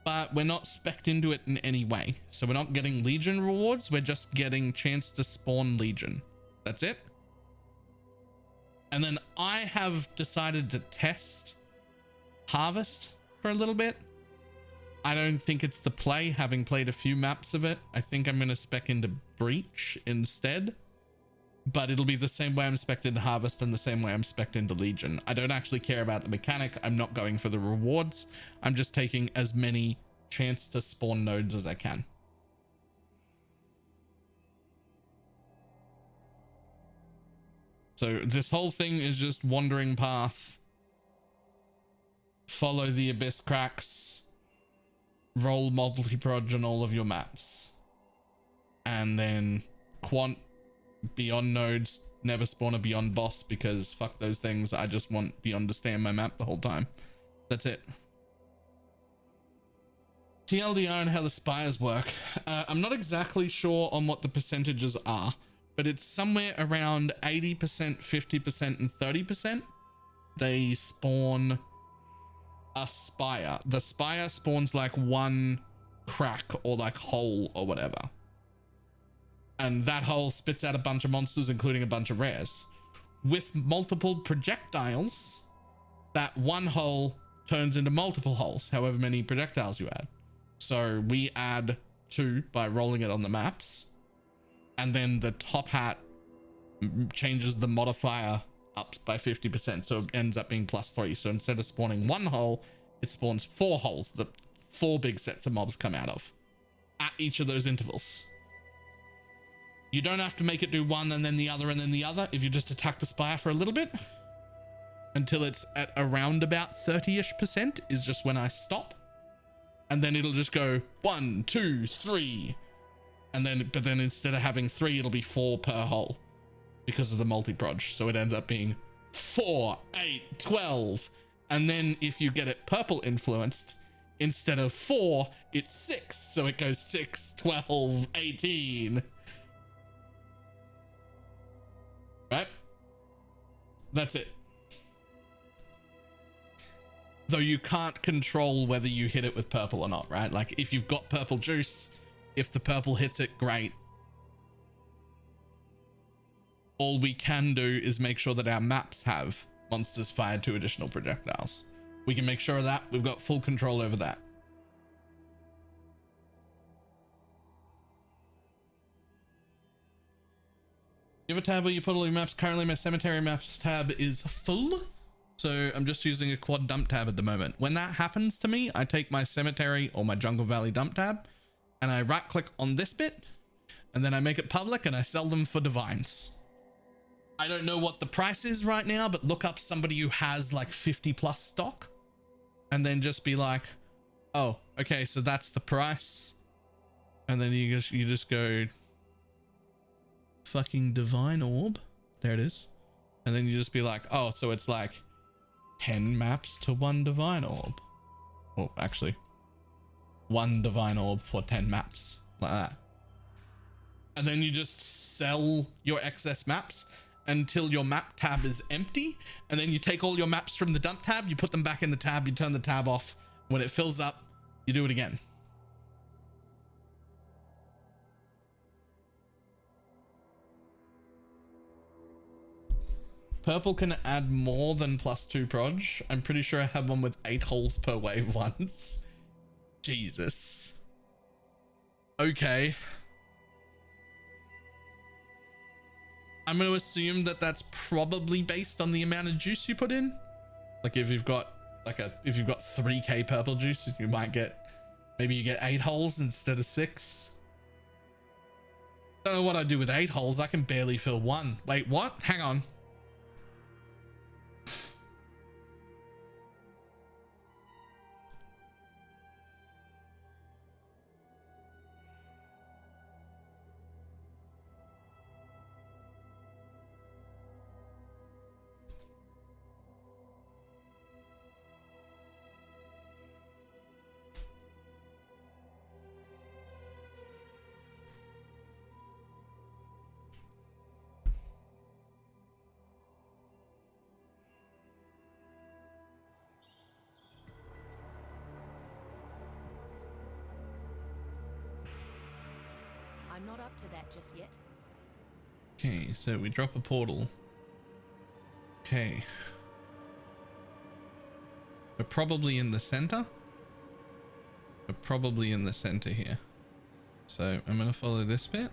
but we're not specced into it in any way. So we're not getting Legion rewards. We're just getting chance to spawn Legion. That's it. And then I have decided to test Harvest for a little bit. I don't think it's the play, having played a few maps of it. I think I'm going to spec into Breach instead. But it'll be the same way I'm spec'd into Harvest and the same way I'm spec'd into Legion. I don't actually care about the mechanic. I'm not going for the rewards. I'm just taking as many chance to spawn nodes as I can. So this whole thing is just wandering path. Follow the abyss cracks. Roll multi-proj on all of your maps. And then quant beyond nodes, never spawn a beyond boss because fuck those things. I just want beyond to stay in my map the whole time. That's it. TLDR and how the spires work. I'm not exactly sure on what the percentages are, but it's somewhere around 80%, 50%, and 30%. They spawn a spire. The spire spawns like one crack or like hole or whatever. And that hole spits out a bunch of monsters, including a bunch of rares. With multiple projectiles, that one hole turns into multiple holes, however many projectiles you add. So we add 2 by rolling it on the maps. And then the top hat changes the modifier up by 50%. So it ends up being +3. So instead of spawning 1 hole, it spawns 4 holes that 4 big sets of mobs come out of at each of those intervals. You don't have to make it do one and then the other and then the other. If you just attack the spire for a little bit until it's at around about 30-ish% is just when I stop. And then it'll just go 1, 2, 3. And then, but then instead of having 3, it'll be 4 per hole because of the multi-proj. So it ends up being 4, 8, 12. And then if you get it purple influenced, instead of 4, it's 6. So it goes 6, 12, 18. Right? That's it. Though you can't control whether you hit it with purple or not, right? Like if you've got purple juice, if the purple hits it, great. All we can do is make sure that our maps have monsters fired 2 additional projectiles. We can make sure of that. We've got full control over that. You have a tab where you put all your maps. Currently my cemetery maps tab is full, so I'm just using a quad dump tab at the moment. When that happens to me, I take my cemetery or my Jungle Valley dump tab and I right click on this bit and then I make it public and I sell them for divines. I don't know what the price is right now, but look up somebody who has like 50+ stock and then just be like, oh, okay, so that's the price. And then you just go fucking divine orb. there it is. And then you just be like, oh, so it's like 10 maps to 1 divine orb. Or actually 1 divine orb for 10 maps, like that. And then you just sell your excess maps until your map tab is empty. And then you take all your maps from the dump tab, you put them back in the tab, you turn the tab off. When it fills up, you do it again. Purple can add more than +2 proj. I'm pretty sure I had one with 8 holes per wave once. Jesus. Okay. I'm going to assume that that's probably based on the amount of juice you put in. Like if you've got if you've got 3k purple juice, you might get, maybe you get 8 holes instead of 6. Don't know what I do with 8 holes. I can barely fill 1. Wait, what? Hang on. I'm not up to that just yet. Okay, so we drop a portal. Okay. We're probably in the center. We're probably in the center here. So I'm going to follow this bit.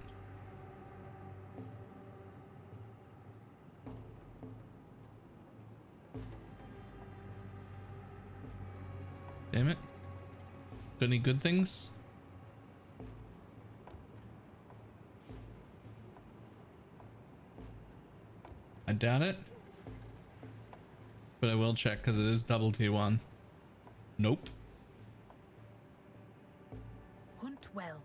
Damn it. Got any good things? I doubt it, but I will check because it is double tier 1. Nope. Hunt well.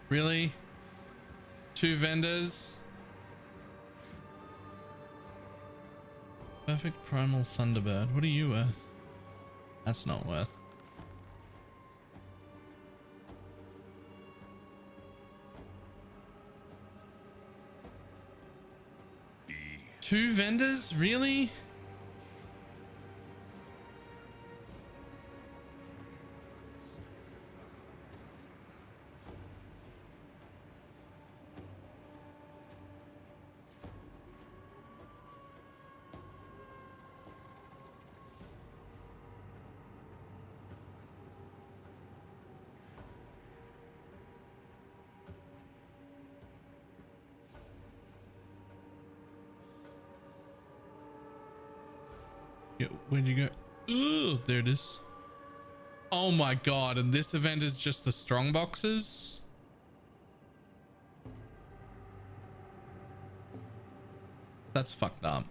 Really? 2 vendors? Perfect primal thunderbird. What are you worth? That's not worth. Two vendors? Really? Yeah, where'd you go? Ooh, there it is. Oh my god, and this event is just the strong boxes? That's fucked up.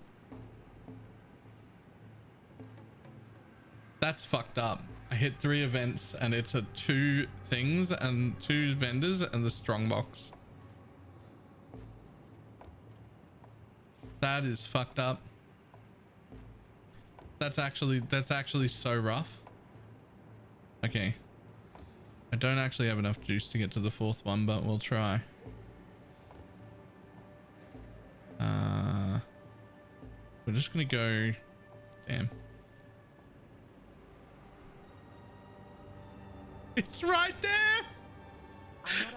That's fucked up. I hit 3 events and it's a 2 things and 2 vendors and the strong box. That is fucked up. That's actually so rough. Okay. I don't actually have enough juice to get to the 4th one, but we'll try. We're just gonna go. Damn. It's right there!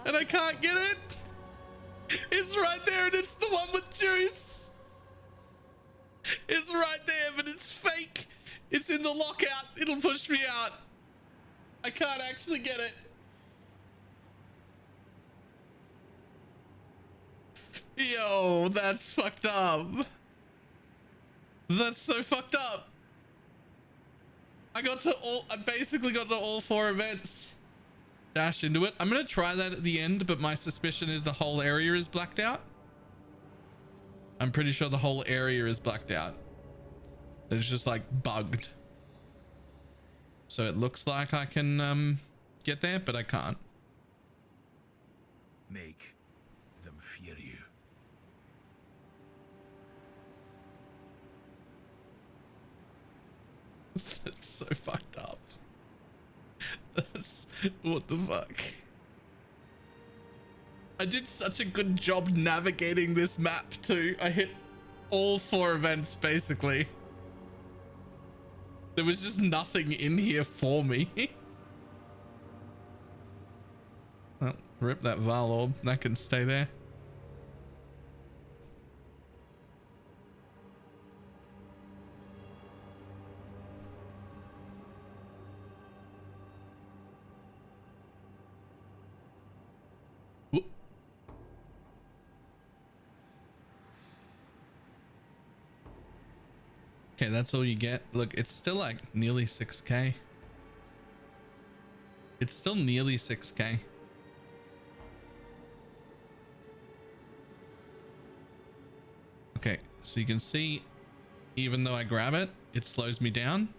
And I can't get it! It's right there and it's the one with juice! It's right there, but it's fake! It's in the lockout! It'll push me out! I can't actually get it! Yo, that's fucked up. That's so fucked up. I basically got to all 4 events. Dash into it. I'm gonna try that at the end, but my suspicion is the whole area is blacked out. I'm pretty sure the whole area is blacked out. It's just like bugged. So it looks like I can get there, but I can't. Make them fear you. That's so fucked up. That's what the fuck. I did such a good job navigating this map too. I hit all 4 events basically. There was just nothing in here for me. Well, rip that Val orb. That can stay there. Whoop. Okay, that's all you get. Look, it's still like nearly 6k. It's still nearly 6k. Okay, so you can see, even though I grab it, it slows me down.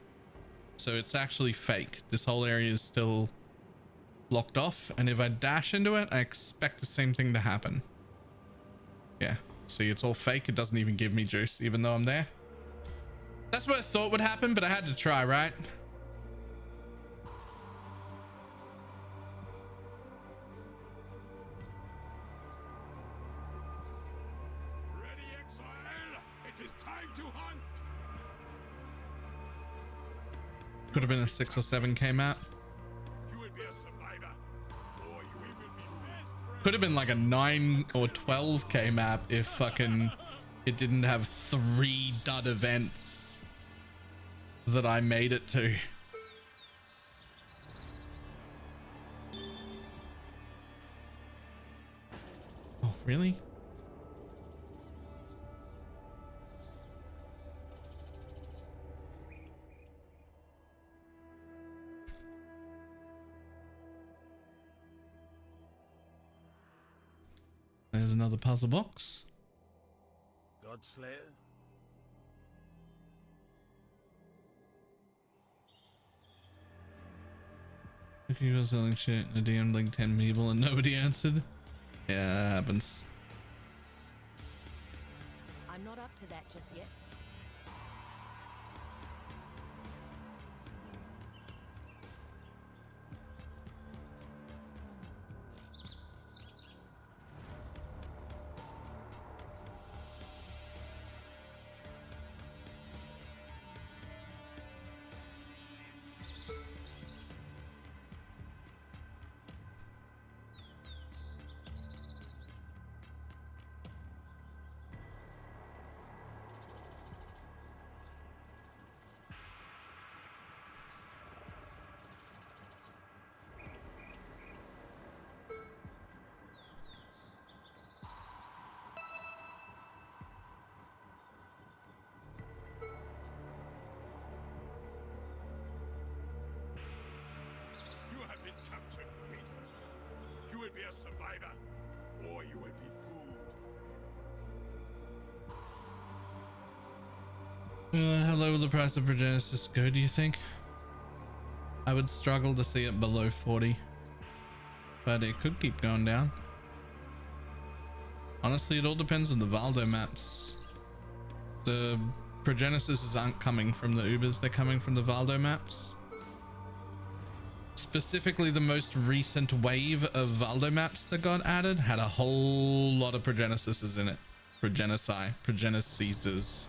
So it's actually fake. This whole area is still blocked off. And if I dash into it, I expect the same thing to happen. Yeah, see, it's all fake. It doesn't even give me juice, even though I'm there. That's what I thought would happen, but I had to try, right? Ready, exile! It is time to hunt! Could have been a 6 or 7k map. You will be a survivor, or you will be best friends. Could have been like a 9 or 12k map if fucking it didn't have 3 dud events that I made it to. Oh, really? There's another puzzle box. Godslayer? If you were selling shit and a DM linked 10 people and nobody answered. Yeah, that happens. I'm not up to that just yet. You have been captured, beast. You will be a survivor, or you will be food. How low will the price of Progenesis go, do you think? I would struggle to see it below 40, but it could keep going down. Honestly, it all depends on the Valdo maps. The Progenesises aren't coming from the Ubers, they're coming from the Valdo maps. Specifically, the most recent wave of Valdo maps that got added had a whole lot of Progenesises in it. Progenesises.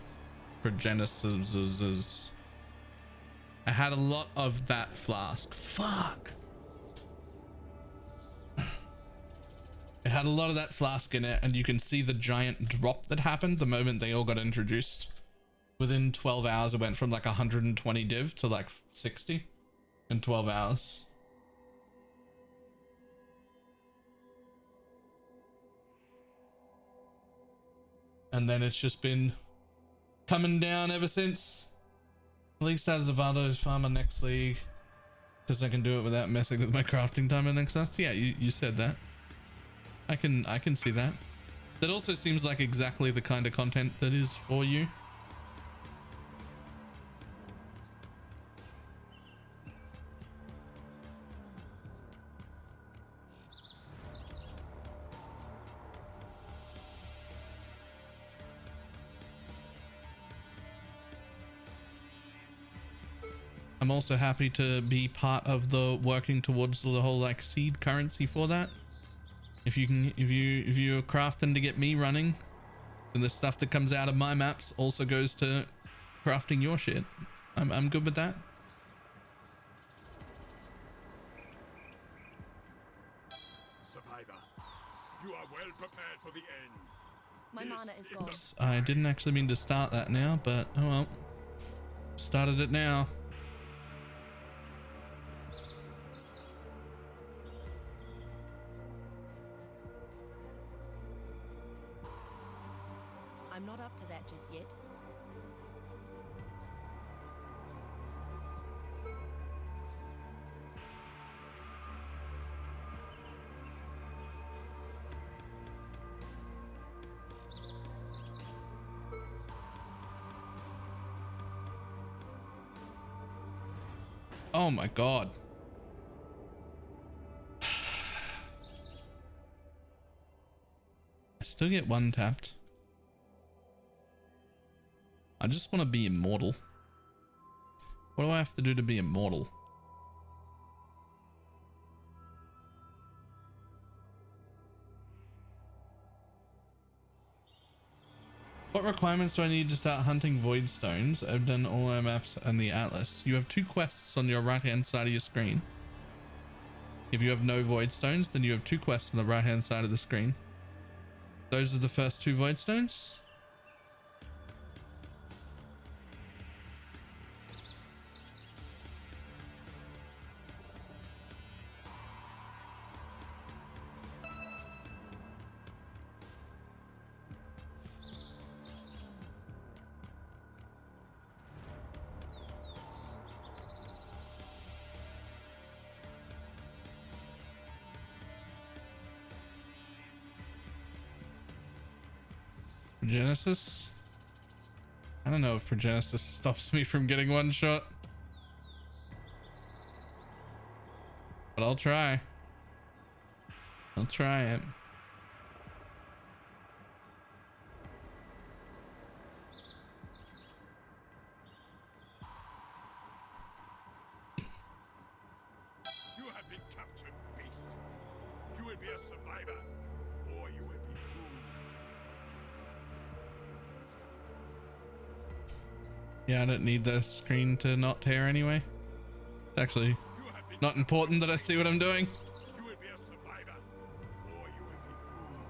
I had a lot of that flask. Fuck. It had a lot of that flask in it, and you can see the giant drop that happened the moment they all got introduced. Within 12 hours, it went from like 120 div to like 60 in 12 hours. And then it's just been coming down ever since. League status of Valdo's farmer next league. Because I can do it without messing with my crafting time and next. Yeah, you said that. I can see that. That also seems like exactly the kind of content that is for you. I'm also happy to be part of the working towards the whole like seed currency for that. If you're crafting to get me running, then the stuff that comes out of my maps also goes to crafting your shit. I'm good with that. Survivor, you are well prepared for the end. My mana is gone. Oops, I didn't actually mean to start that now, but oh well. Started it now. I'm not up to that just yet. Oh my god. I still get one tapped. I just want to be immortal. What do I have to do to be immortal? What requirements do I need to start hunting void stones? I've done all my maps and the atlas. You have 2 quests on your right hand side of your screen. If you have no void stones, then you have 2 quests on the right hand side of the screen. Those are the first 2 void stones. Progenesis? I don't know if Progenesis stops me from getting one shot. But I'll try. I'll try it. You have been captured, beast. You will be a survivor, or you will be fooled. Yeah, I don't need the screen to not tear anyway. It's actually not important that I see what I'm doing. You will be a survivor, or you will be fooled.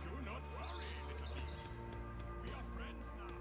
Do not worry, little beast. We are friends now.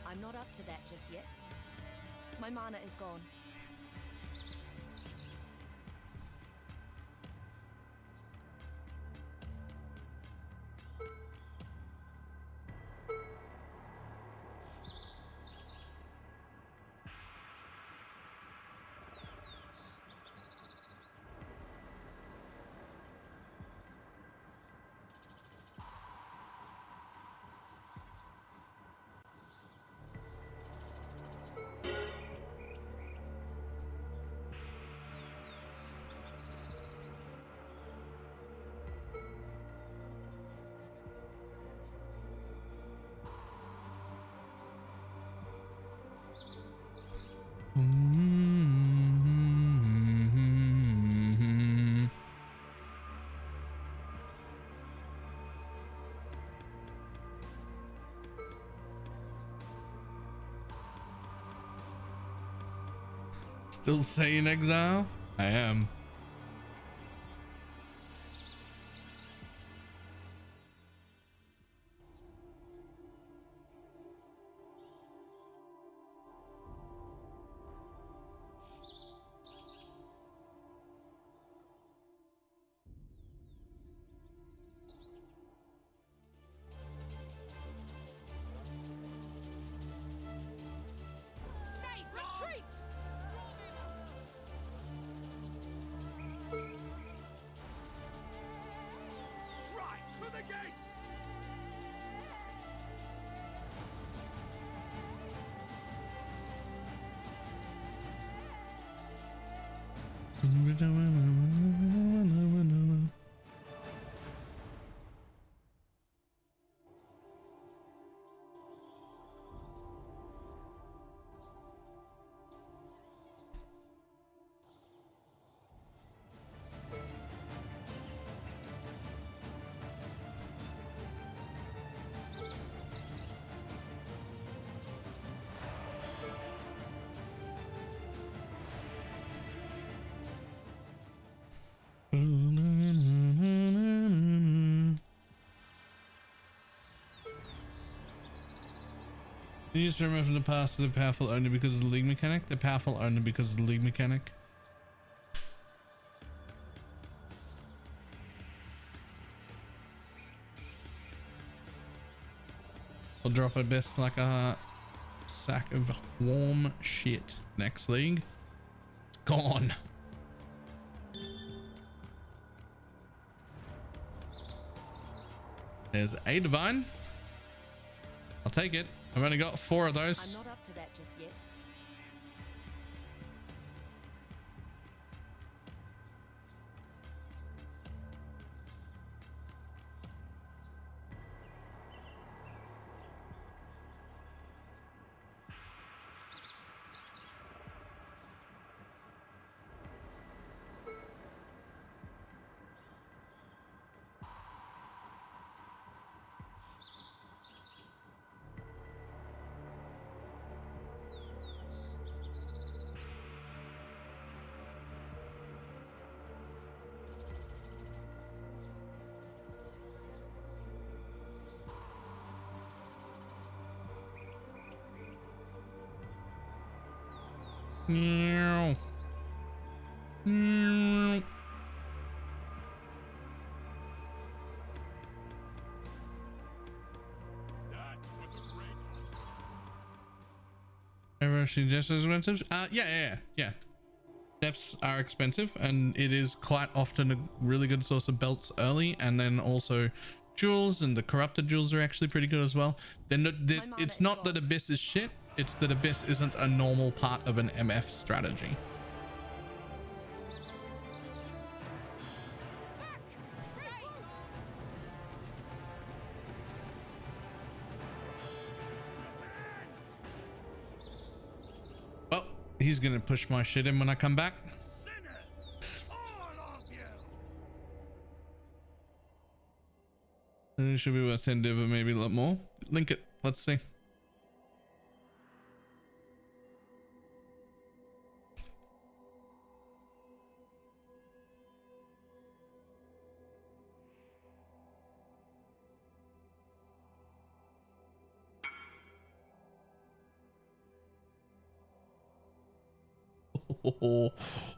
I'm not up to that just yet. My mana is gone. Still saying exile? I am. Stay! Retreat! Try to the gates! These remember from the past, they're powerful only because of the league mechanic. They're powerful only because of the league mechanic. I'll drop Abyss like a sack of warm shit next league. It's gone. There's a divine. I'll take it. I've only got 4 of those. I'm not up to that just yet. Meow. Meow. That was a great hunt. Ever seen just as expensive? Yeah. Depths are expensive, and it is quite often a really good source of belts early, and then also jewels, and the corrupted jewels are actually pretty good as well. It's not that Abyss is shit, it's that Abyss isn't a normal part of an MF strategy. Well, he's gonna push my shit in when I come back. Sinners, all of you! It should be worth 10 div, or maybe a lot more. Link it. Let's see.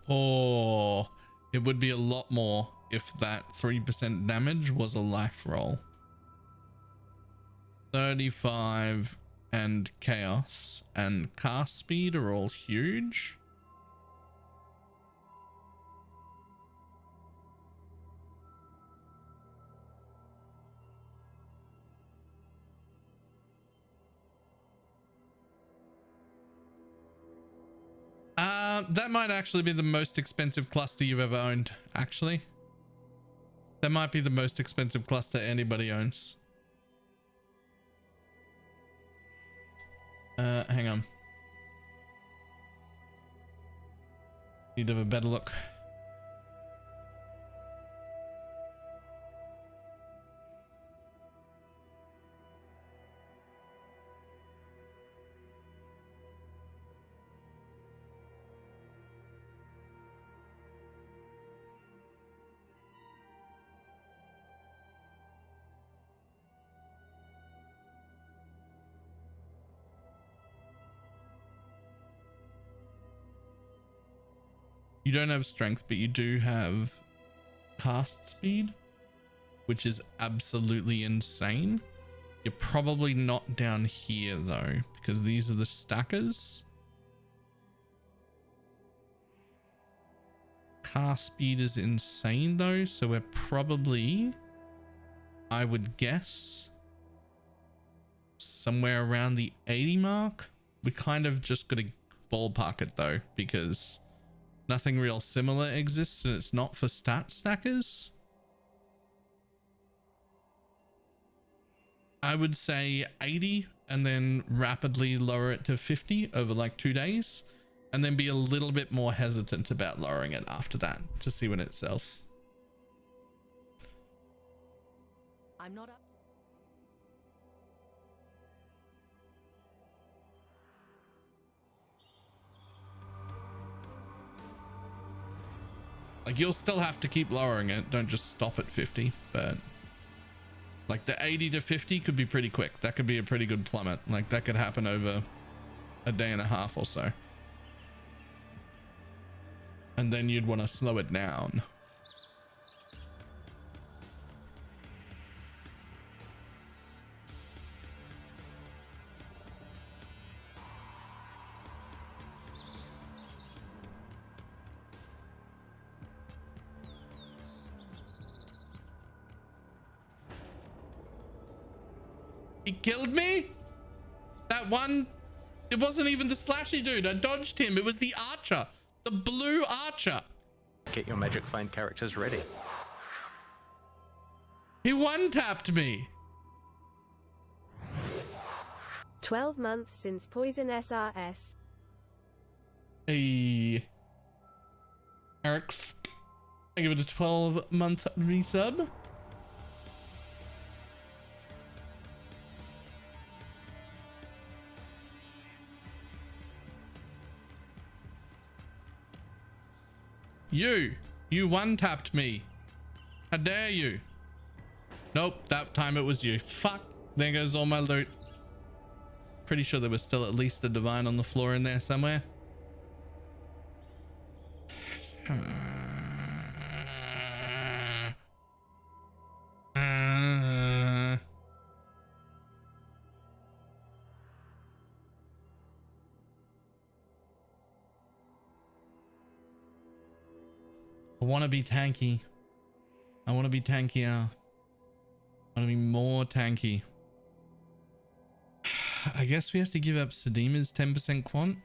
Oh, it would be a lot more if that 3% damage was a life roll. 35 and chaos and cast speed are all huge. That might actually be the most expensive cluster you've ever owned, actually. That might be the most expensive cluster anybody owns. Hang on. Need to have a better look. You don't have strength, but you do have cast speed, which is absolutely insane. You're probably not down here though, because these are the stackers. Cast speed is insane though, so we're probably, I would guess, somewhere around the 80 mark. We kind of just got to ballpark it though, because nothing real similar exists and it's not for stat stackers. I would say 80 and then rapidly lower it to 50 over like 2 days, and then be a little bit more hesitant about lowering it after that to see when it sells. I'm not up. Like, you'll still have to keep lowering it. Don't just stop at 50, but like the 80 to 50 could be pretty quick. That could be a pretty good plummet. Like that could happen over a day and a half or so. And then you'd want to slow it down. He killed me? That one, it wasn't even the slashy dude. I dodged him. It was the archer, the blue archer. Get your magic find characters ready. He one-tapped me. 12 months since Poison SRS. Hey, Eric, I give it a 12-month resub. You one-tapped me. How dare you? Nope, that time it was you. Fuck, there goes all my loot. Pretty sure there was still at least a divine on the floor in there somewhere. I want to be tanky. I want to be tankier. I want to be more tanky. I guess we have to give up Sedima's 10% quant.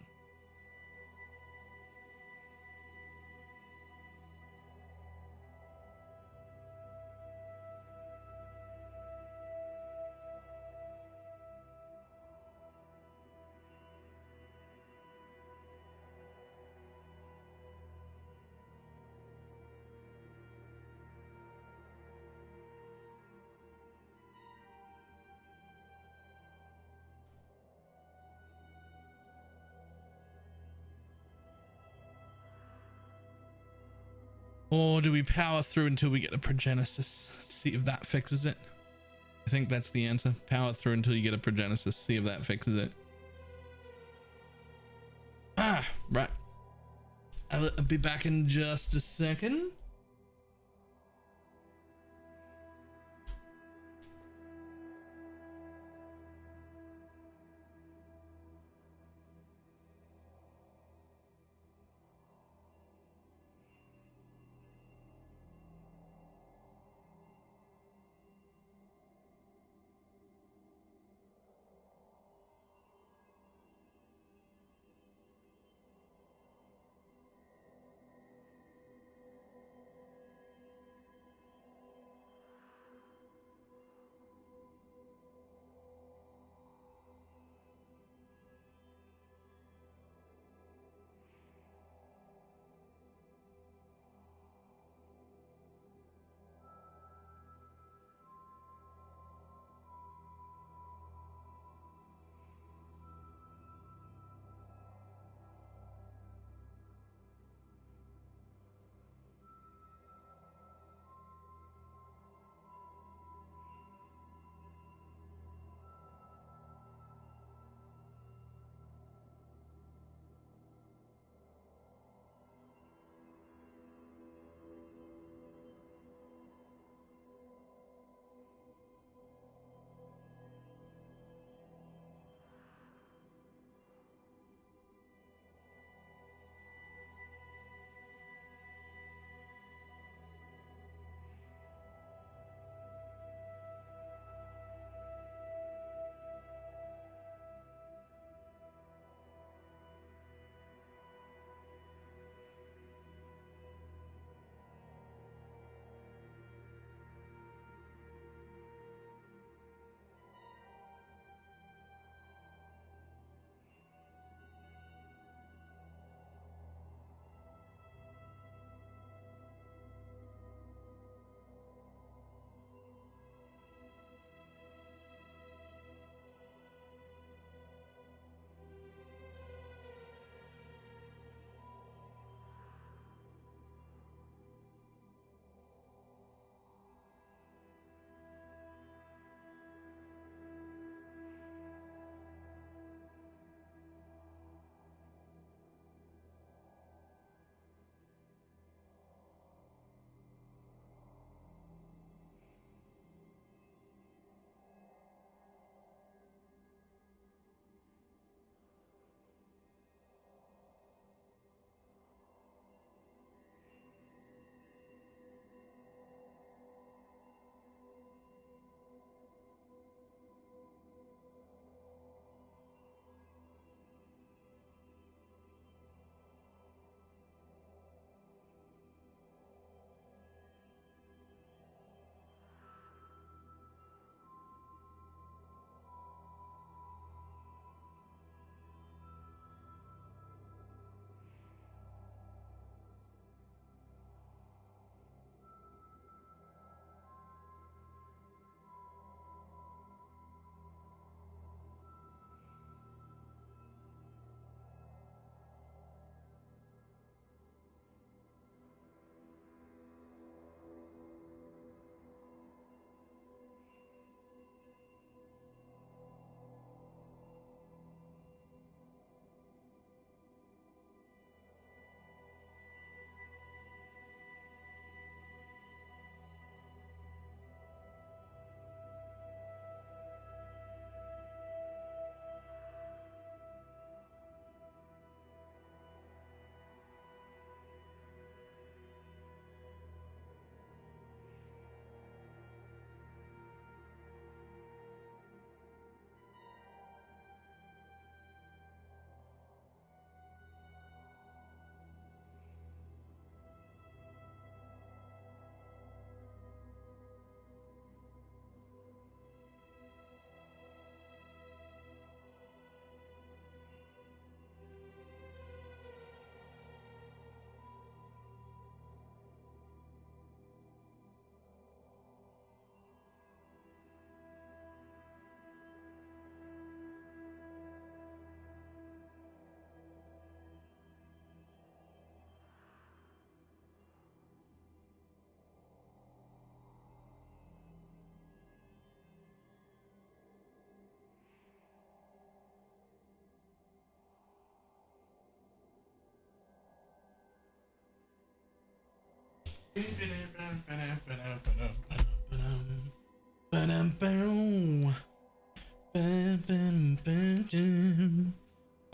Or do we power through until we get a progenesis? See if that fixes it. I think that's the answer. Power through until you get a progenesis. See if that fixes it. Ah, right. I'll be back in just a second.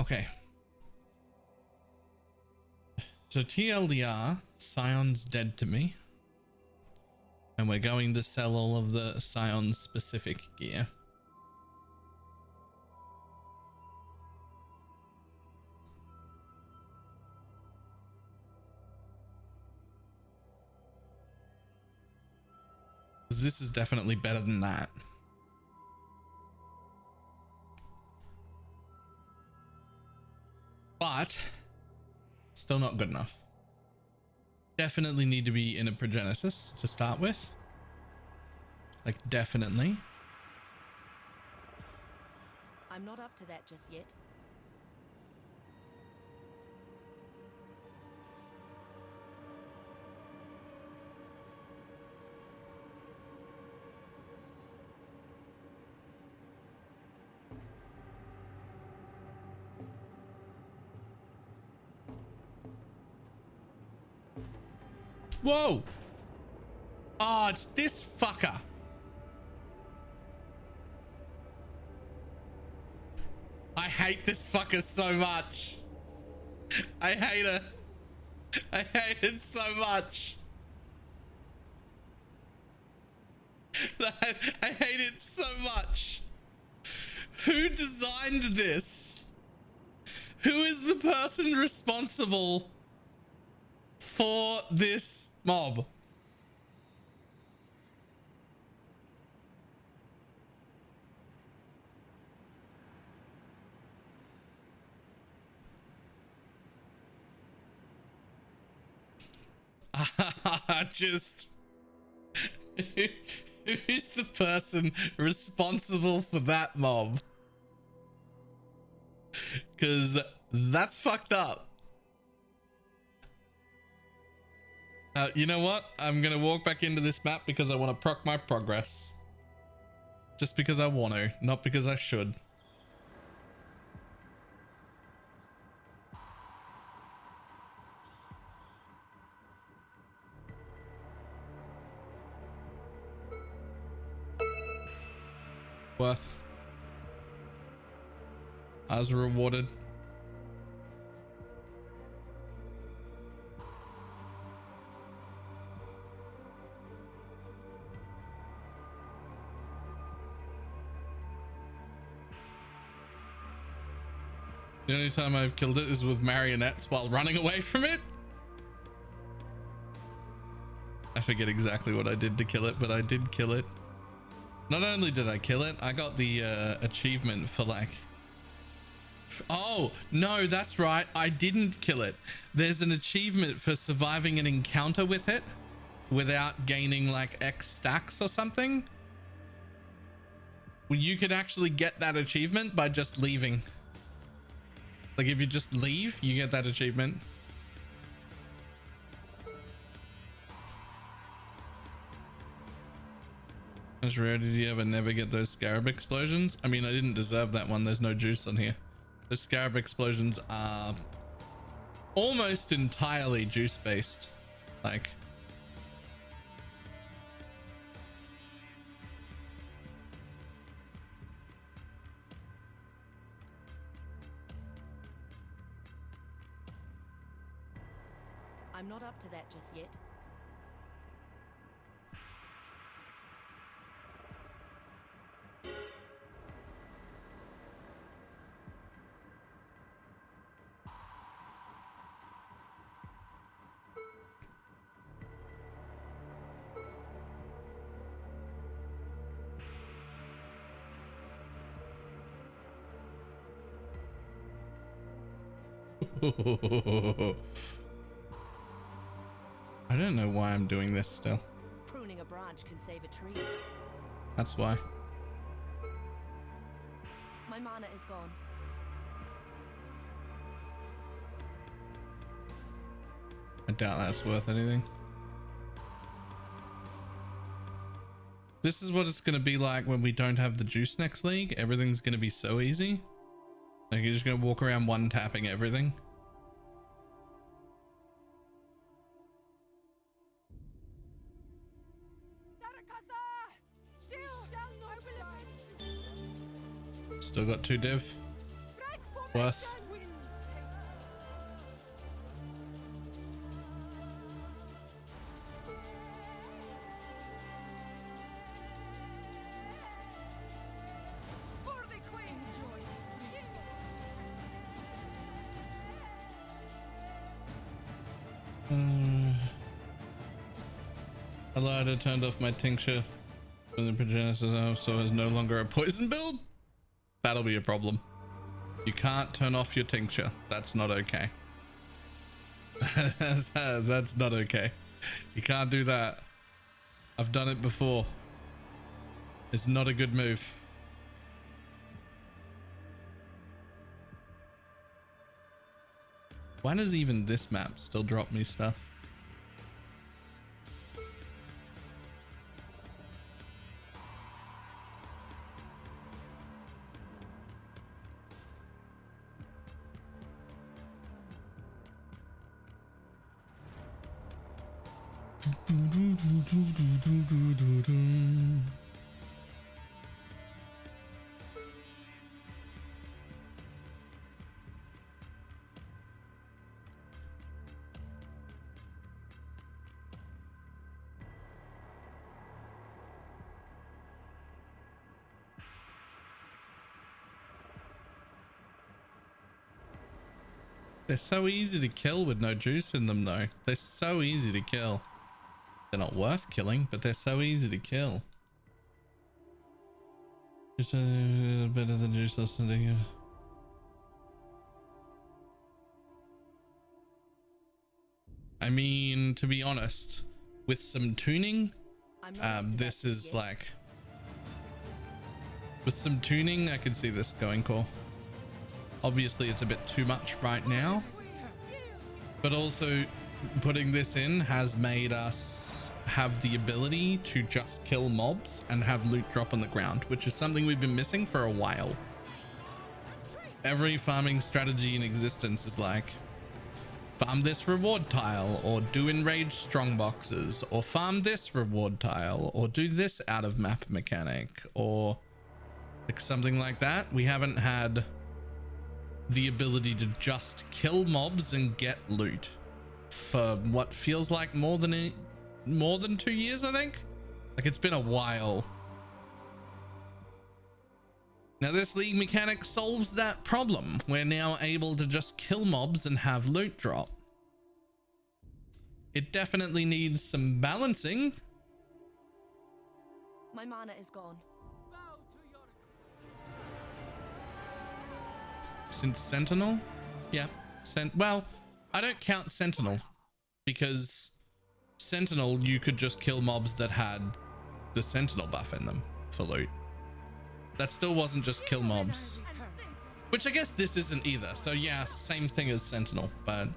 Okay. So TLDR, Scion's dead to me. And we're going to sell all of the Scion specific gear. This is definitely better than that. But still not good enough. Definitely need to be in a Progenesis to start with. Like, definitely. I'm not up to that just yet. Whoa! Oh, it's this fucker. I hate this fucker so much. I hate her. I hate it so much. I hate it so much. Who designed this? Who is the person responsible for this mob? Just who is the person responsible for that mob? Because that's fucked up. You know what? I'm gonna walk back into this map because I want to proc my progress. Just because I want to, not because I should. Worth. I was rewarded. The only time I've killed it is with marionettes while running away from it. I forget exactly what I did to kill it, but I did kill it. Not only did I kill it, I got the achievement for like... Oh, no, that's right. I didn't kill it. There's an achievement for surviving an encounter with it without gaining like X stacks or something. Well, you could actually get that achievement by just leaving. Like if you just leave, you get that achievement. As rare, did you ever never get those scarab explosions? I mean, I didn't deserve that one. There's no juice on here. The scarab explosions are almost entirely juice based. Like, I'm not up to that just yet. I don't know why I'm doing this still. Pruning a branch can save a tree. That's why. My mana is gone. I doubt that's worth anything. This is what it's going to be like when we don't have the juice next league. Everything's going to be so easy. Like you're just going to walk around one tapping everything. Still got 2 div. Worth. I lied, I turned off my tincture when the progenesis off, so it's no longer a poison build. That'll be a problem. You can't turn off your tincture. That's not okay. That's not okay. You can't do that. I've done it before. It's not a good move. Why does even this map still drop me stuff? They're so easy to kill with no juice in them though. They're so easy to kill. They're not worth killing, but they're so easy to kill. Just a bit of the juice or something. I mean, to be honest, with some tuning, this is like... With some tuning, I can see this going cool. Obviously, it's a bit too much right now. But also, putting this in has made us have the ability to just kill mobs and have loot drop on the ground, which is something we've been missing for a while. Every farming strategy in existence is like, farm this reward tile, or do enraged strong boxes, or farm this reward tile, or do this out of map mechanic, or like something like that. We haven't had the ability to just kill mobs and get loot for what feels like more than 2 years, I think. Like, it's been a while. Now this league mechanic solves that problem. We're now able to just kill mobs and have loot drop. It definitely needs some balancing. My mana is gone. Since Sentinel? Yeah. Well, I don't count Sentinel because Sentinel, you could just kill mobs that had the Sentinel buff in them for loot. That still wasn't just kill mobs, which I guess this isn't either. So yeah, same thing as Sentinel, but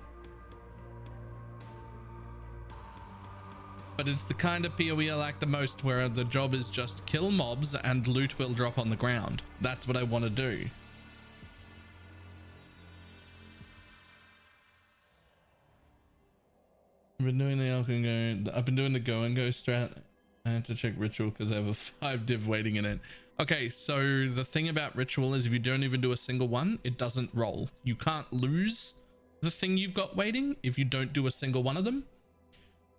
it's the kind of PoE I like the most, where the job is just kill mobs and loot will drop on the ground. That's what I want to do. I've been doing the Alchemy Go. I've been doing the go and go strat. I have to check ritual because I have a 5 div waiting in it. Okay, so the thing about ritual is if you don't even do a single one, it doesn't roll. You can't lose the thing you've got waiting if you don't do a single one of them.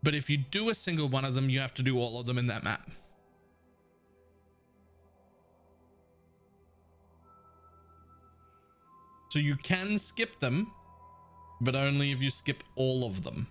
But if you do a single one of them, you have to do all of them in that map. So you can skip them, but only if you skip all of them.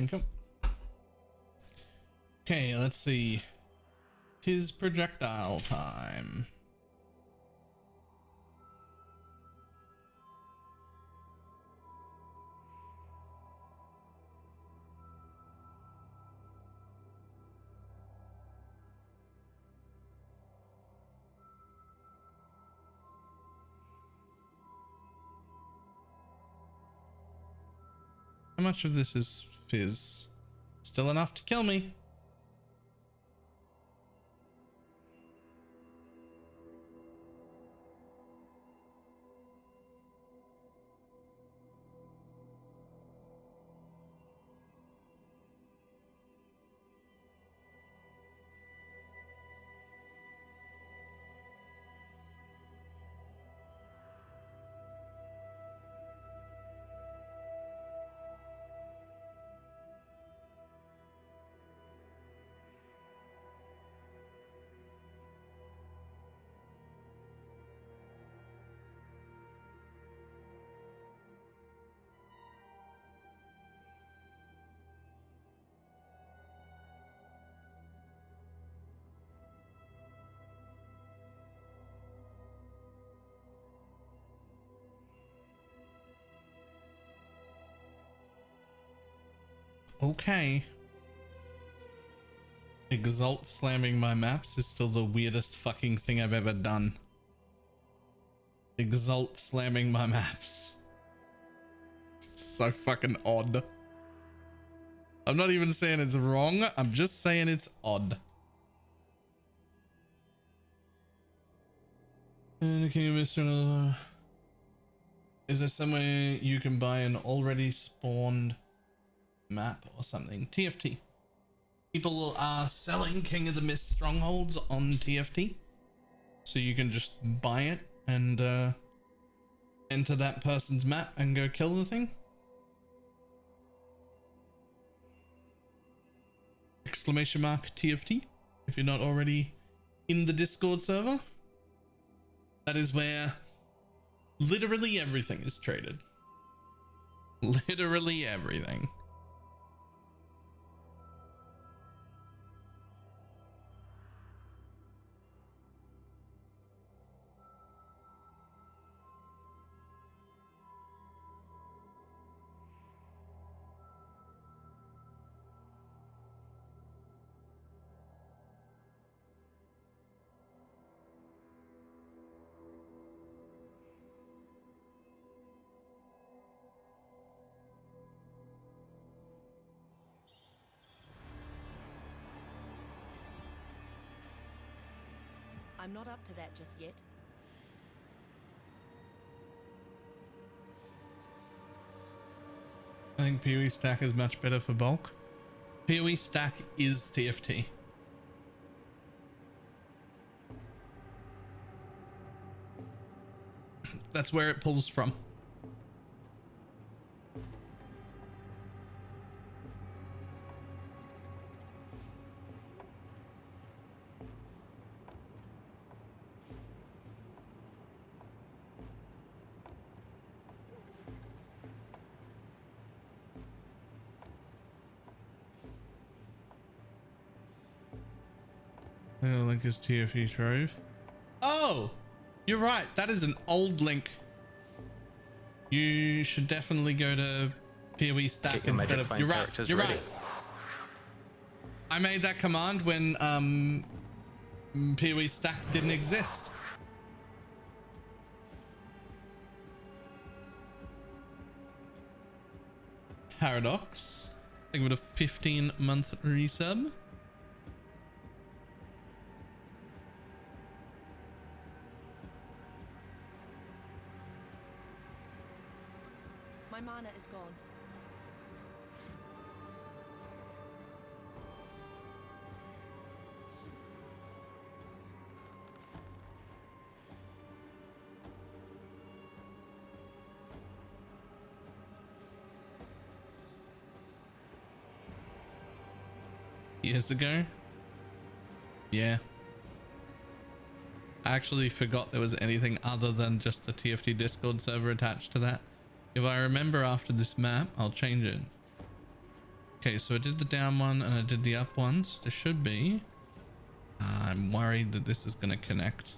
Thank you. Okay, let's see. 'Tis projectile time. How much of this is fizz? Still enough to kill me. Okay. Exalt slamming my maps is still the weirdest fucking thing I've ever done. Exalt slamming my maps. So fucking odd. I'm not even saying it's wrong, I'm just saying it's odd. And can you miss another? Is there somewhere you can buy an already spawned map or something? TFT. People are selling King of the Mist strongholds on TFT, so you can just buy it and enter that person's map and go kill the thing. Exclamation mark TFT if you're not already in the Discord server. That is where literally everything is traded. Literally everything. I'm not up to that just yet. I think PoE stack is much better for bulk. PoE stack is TFT. That's where it pulls from. Link is TFE Trove. Oh, you're right. That is an old link. You should definitely go to PoE stack instead of. You're right. You're right. I made that command when PoE stack didn't exist. Paradox. I think with a 15-month resub. My mana is gone. Years ago? Yeah. I actually forgot there was anything other than just the TFT Discord server attached to that. If I remember after this map, I'll change it. Okay, so I did the down one and I did the up ones. There should be. I'm worried that this is going to connect.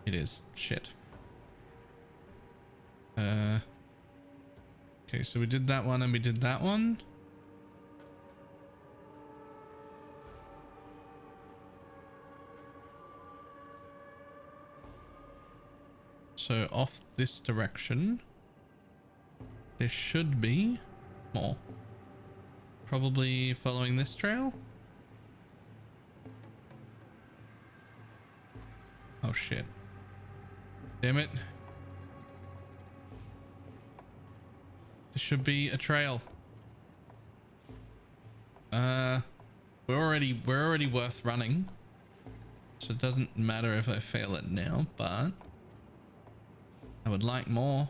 It is. Shit. Okay, so we did that one and we did that one. So off this direction, there should be more. Probably following this trail. Oh shit. Damn it. There should be a trail. We're already worth running. So it doesn't matter if I fail it now, but I would like more.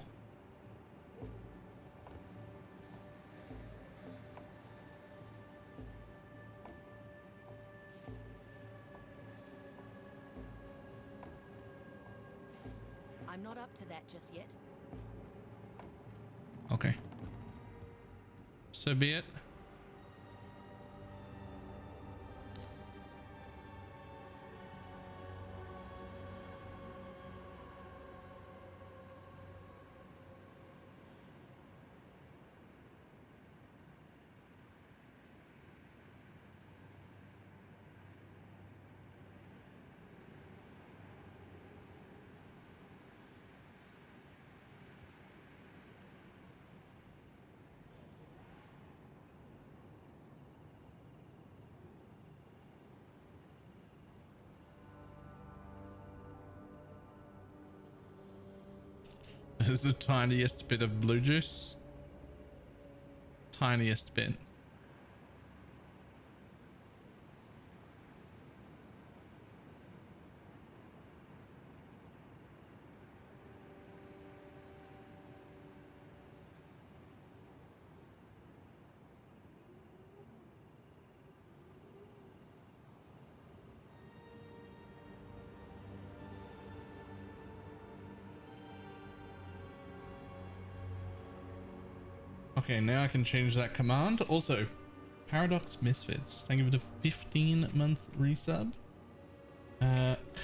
I'm not up to that just yet. Okay. So be it. Is the tiniest bit of blue juice. Tiniest bit. Okay, now I can change that command. Also, Paradox Misfits, thank you for the 15-month resub.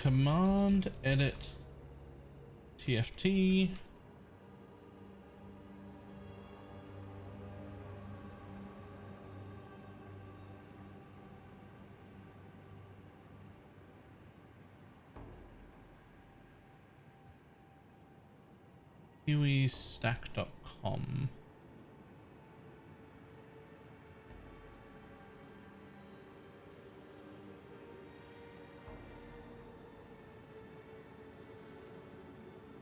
Command edit TFT. kiwistack.com.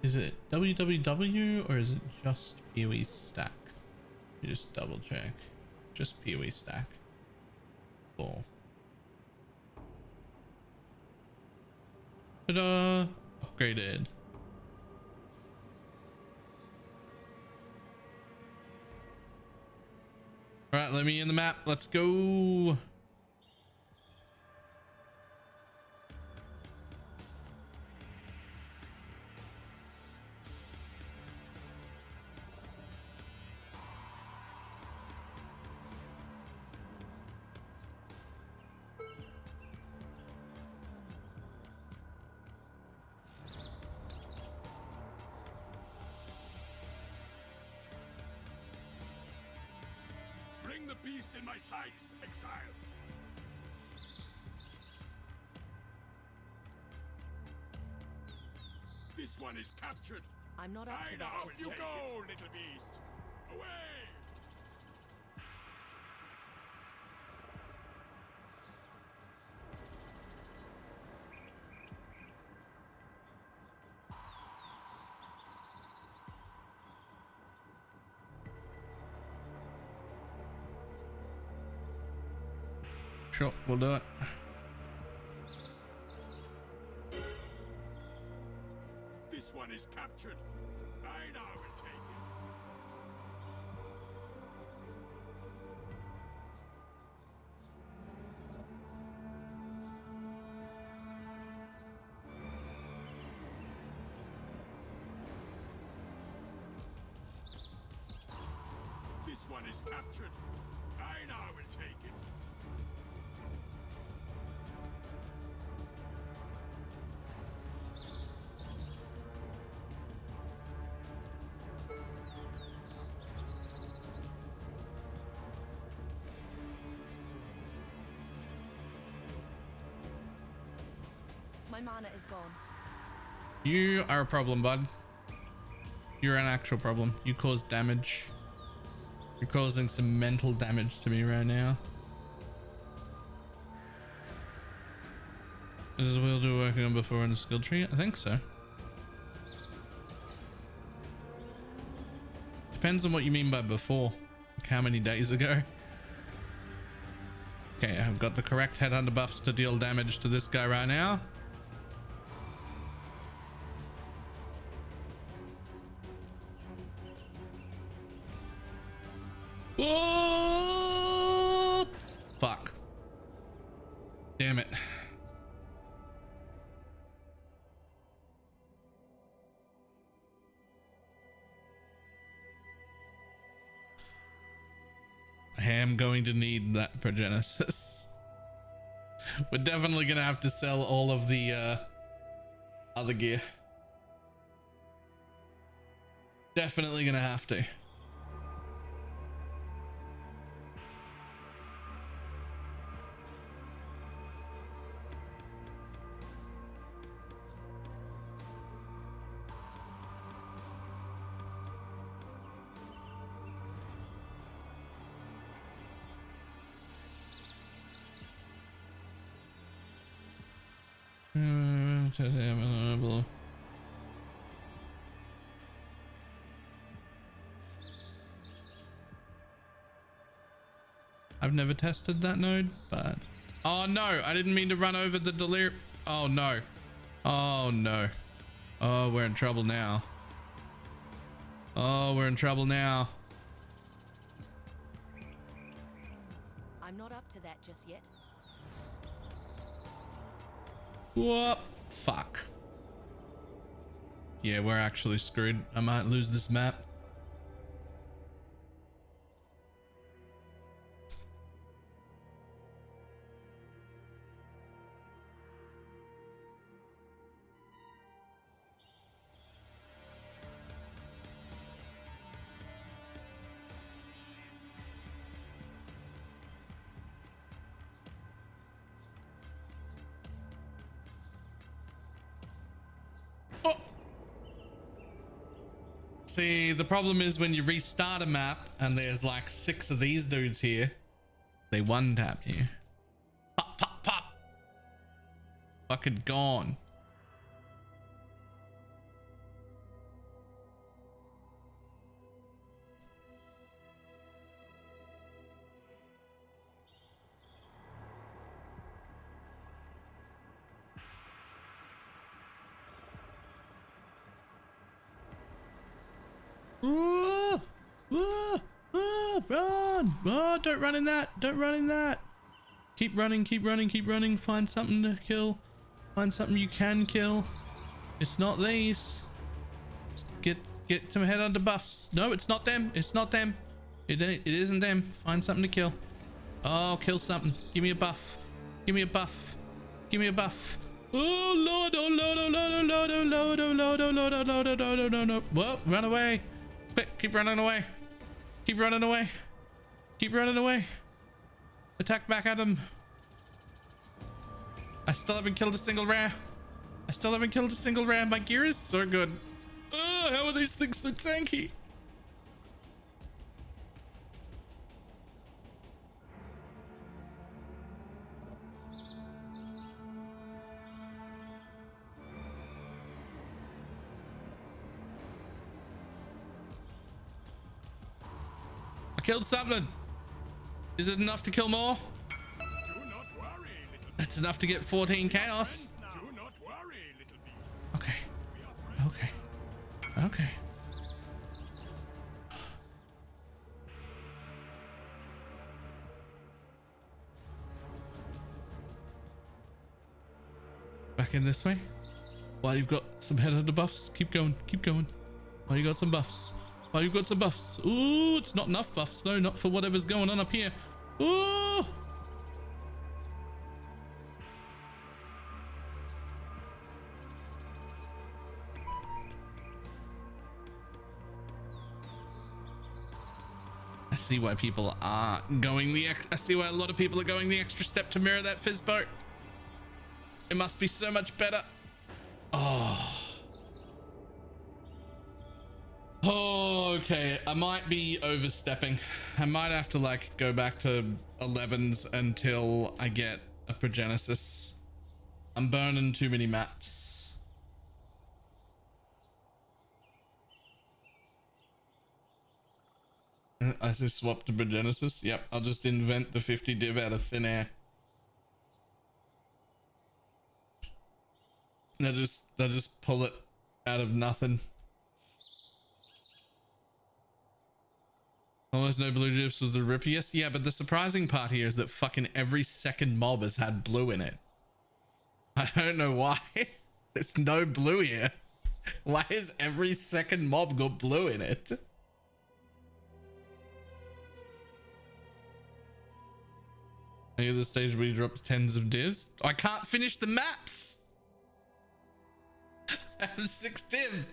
Is it www or is it just PoE stack? You just double check. Just PoE stack. Cool. Ta-da! Upgraded. Alright, let me in the map. Let's go. Bring the beast in my sights, exile. This one is captured. I'm not up to that Out just you yet. go, little beast. Away. Sure, we'll do it. This one is captured. I now will take it. This one is captured. I now will take it. My mana is gone. You are a problem, bud. You're an actual problem. You cause damage. You're causing some mental damage to me right now. Is the wheel working on before in the skill tree? I think so. Depends on what you mean by before. Like how many days ago? Okay, I've got the correct headhunter buffs to deal damage to this guy right now. Whoa! Fuck. Damn it. I am going to need that Progenesis. We're definitely gonna have to sell all of the other gear. Definitely gonna have to. I've never tested that node, but oh no, I didn't mean to run over the delirium. Oh no. Oh no. Oh, we're in trouble now. Oh, we're in trouble now. I'm not up to that just yet. What? Fuck. Yeah, we're actually screwed. I might lose this map. See, the problem is when you restart a map and there's like 6 of these dudes here, they one tap you. Pop, pop, pop. Fucking gone. Run! Oh, don't run in that! Don't run in that! Keep running, keep running, keep running. Find something to kill. Find something you can kill. It's not these. Get some head under buffs. No, it's not them. It's not them. It isn't them. Find something to kill. Oh, kill something. Give me a buff. Give me a buff. Give me a buff. Oh lord! Oh lord! Oh lord! Oh lord! Oh lord! Oh lord! Oh lord! Oh lord! Oh lord! Oh lord! Oh lord! Well, run away! Quick! Keep running away! Keep running away! Keep running away! Attack back at him! I still haven't killed a single rare. I still haven't killed a single rare. My gear is so good. Oh, how are these things so tanky? I killed something. Is it enough to kill more? Do not worry, little That's enough to get 14 chaos. Do not worry, little beast. Okay. We are friends. Okay. Okay. Back in this way. While you've got some head under buffs, keep going, keep going. While you got some buffs. While you've got some buffs. Ooh, it's not enough buffs though, not for whatever's going on up here. Ooh! I see why people are going I see why a lot of people are going the extra step to mirror that fizz boat. It must be so much better. Oh. Oh, okay. I might be overstepping. I might have to like go back to 11s until I get a Progenesis. I'm burning too many maps. I just swapped to Progenesis. Yep, I'll just invent the 50 div out of thin air. They'll just pull it out of nothing. Almost no blue gyps was the rippiest. Yeah, but the surprising part here is that fucking every second mob has had blue in it. I don't know why. There's no blue here. Why is every second mob got blue in it? Are you at the stage where you drop tens of divs? I can't finish the maps. I have 6 div.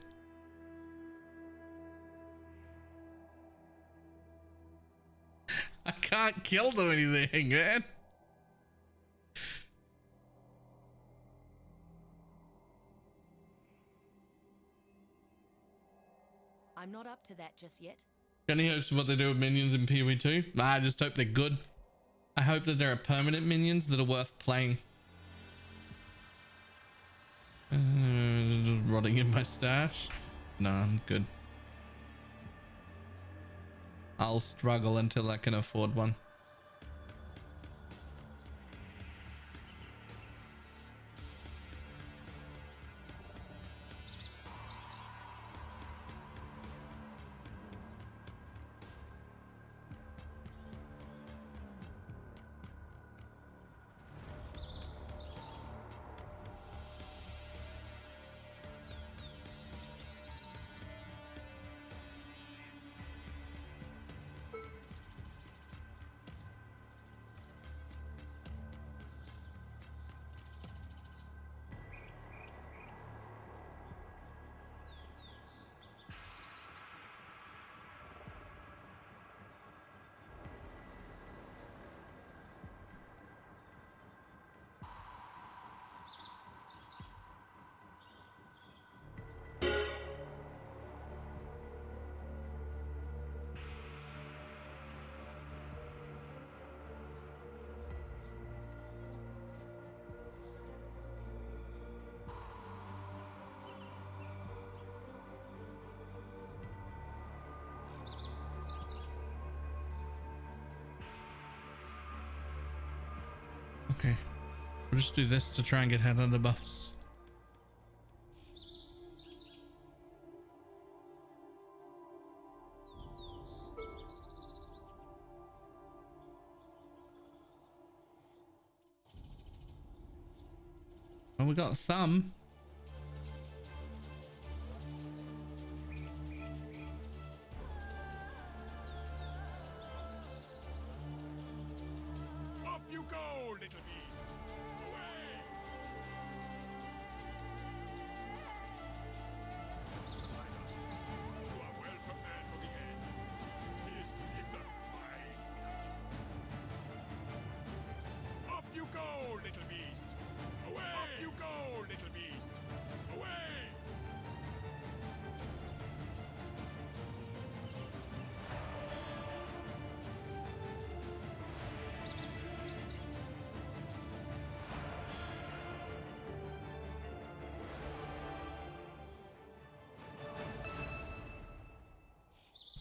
I can't kill them anything, man. I'm not up to that just yet. Any hopes of what they do with minions in PoE2? I just hope they're good. I hope that there are permanent minions that are worth playing. Just rotting in my stash. No, I'm good. I'll struggle until I can afford one. Okay, we'll just do this to try and get head under buffs. Well, we got some. Off you go, little beast! Away! You are well prepared for the end. This is a fine capture. Off you go, little beast! Away! Off you go, little beast! Away!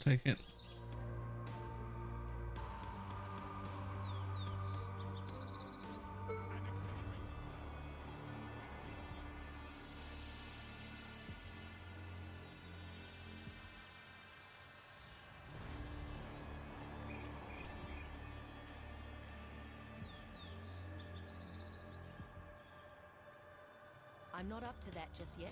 Take it. I'm not up to that just yet.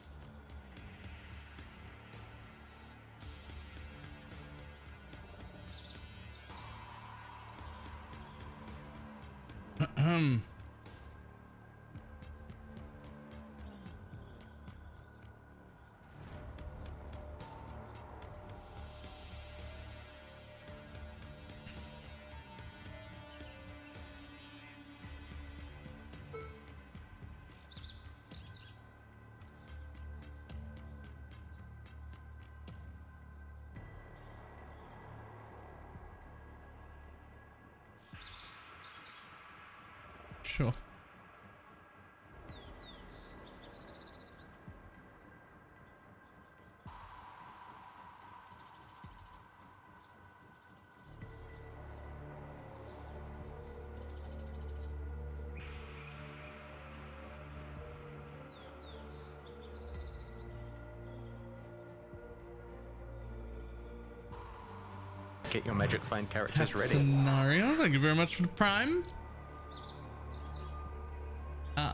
sure. Get your magic find characters ready. Scenario, thank you very much for the prime.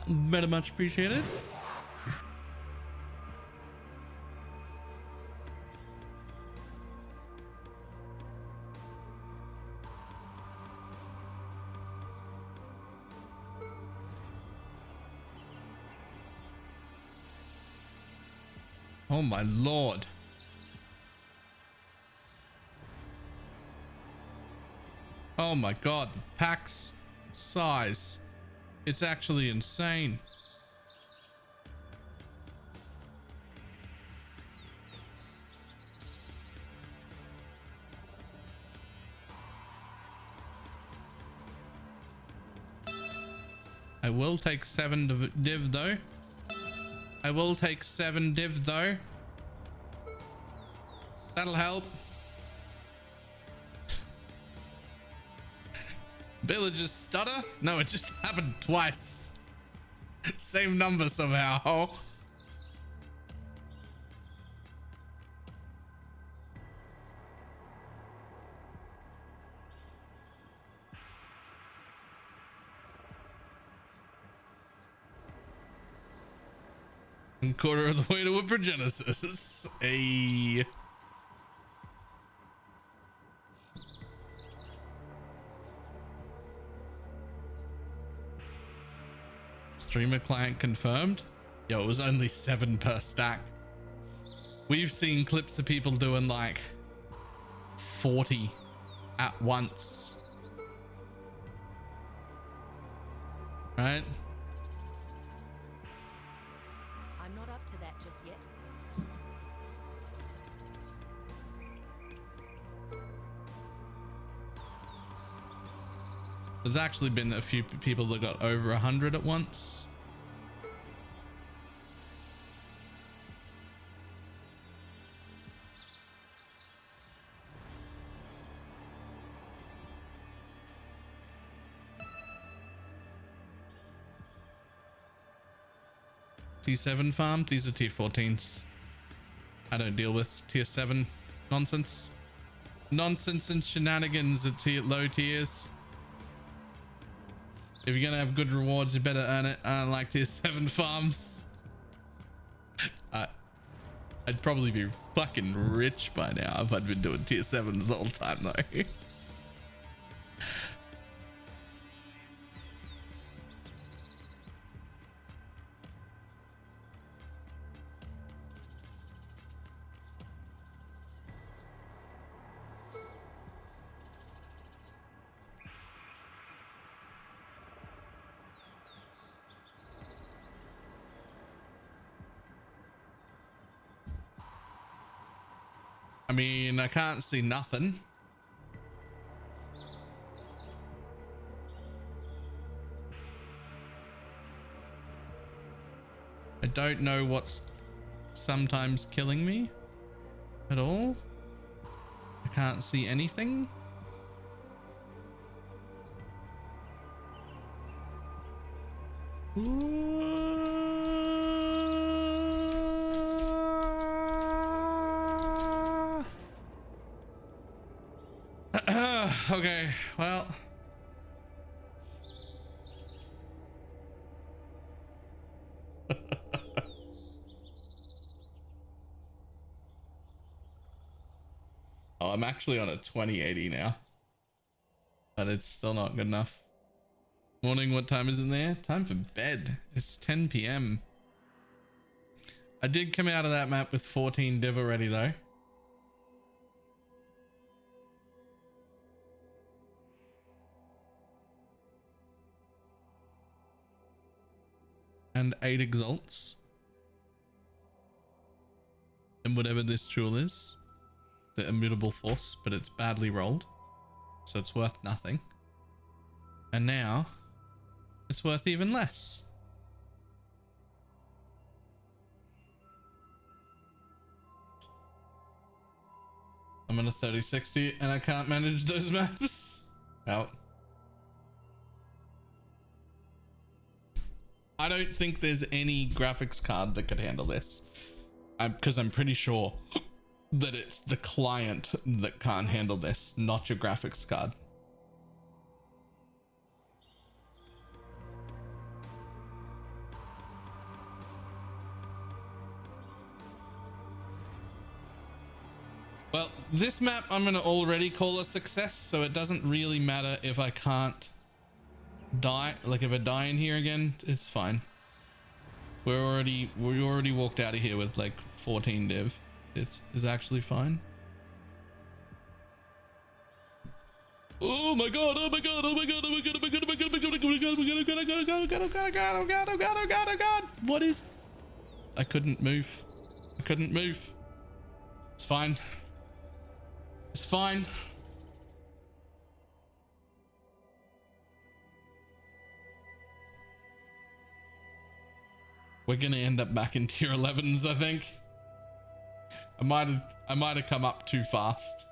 Very much appreciated. Oh my lord. Oh my god, the pack's size. It's actually insane. I will take 7 div though. I will take 7 div though. That'll help. Villagers stutter? No, it just happened twice. Same number somehow. A quarter of the way to a progenesis. A streamer client confirmed. Yo, it was only 7 per stack. We've seen clips of people doing like 40 at once. Right? I'm not up to that just yet. There's actually been a few people that got over 100 at once. T7 farm. These are T14s. I don't deal with tier 7 nonsense. Nonsense and shenanigans at low tiers. If you're gonna have good rewards, you better earn it. I don't like tier 7 farms. I'd probably be fucking rich by now if I'd been doing tier 7s the whole time though. I mean, I can't see nothing. I don't know what's sometimes killing me at all. I can't see anything. Okay, well. Oh, I'm actually on a 2080 now. But it's still not good enough. Morning, what time is it there? Time for bed. It's 10 p.m. I did come out of that map with 14 div already though. And 8 exalts. And whatever this jewel is. The immutable force, but it's badly rolled. So it's worth nothing. And now it's worth even less. I'm on a 3060 and I can't manage those maps. Out. I don't think there's any graphics card that could handle this. Because I'm pretty sure that it's the client that can't handle this, not your graphics card. Well, this map I'm going to already call a success, so it doesn't really matter if I can't die. Like if I die in here again, it's fine. We already walked out of here with like 14 div. It's actually fine. Oh my god, oh my god, oh my god, oh my god, oh my god, oh my god, oh my god, oh my god, oh my god, oh my god, oh my god, oh my god, oh my god, oh my god, oh my god, oh my god, oh my god. What is? I couldn't move. I couldn't move. It's fine. It's fine. We're gonna end up back in tier 11s, I think. I might have come up too fast.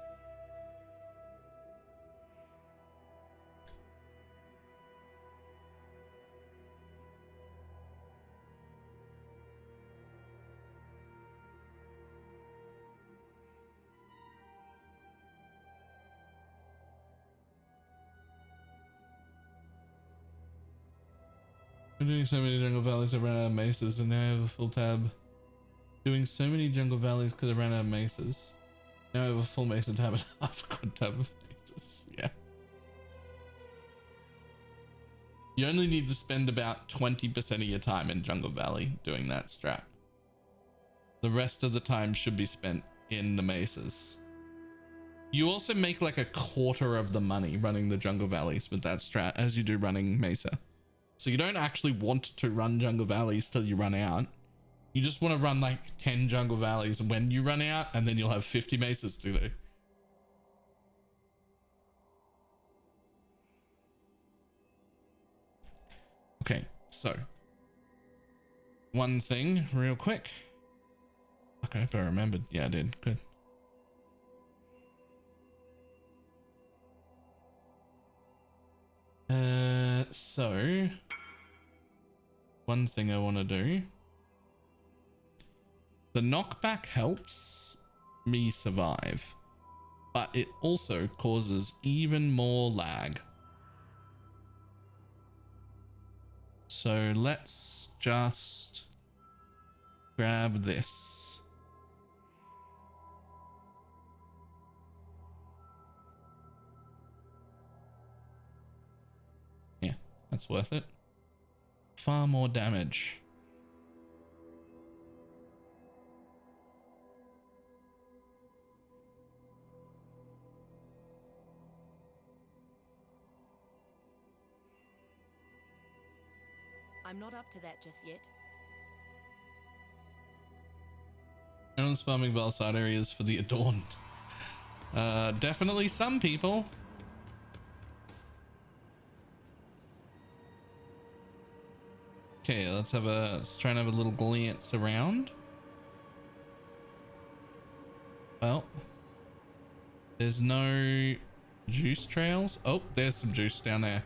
I'm doing so many jungle valleys, I ran out of maces, and now I have a full tab. Doing so many jungle valleys because I ran out of maces. Now I have a full mason tab and half a quad tab of maces. Yeah. You only need to spend about 20% of your time in Jungle Valley doing that strat. The rest of the time should be spent in the maces. You also make like a quarter of the money running the Jungle Valleys with that strat as you do running Mesa. So you don't actually want to run Jungle Valleys till you run out. You just want to run like 10 Jungle Valleys when you run out, and then you'll have 50 Mesas to do. Okay, so one thing real quick. Okay, if I remembered. Yeah, I did. Good. So one thing I want to do. The knockback helps me survive, but it also causes even more lag. So let's just grab this. Yeah, that's worth it. Far more damage. I'm not up to that just yet. And spamming Valside areas for the Adorned. Definitely some people. Okay, let's try and have a little glance around. Well, there's no juice trails. Oh, there's some juice down there.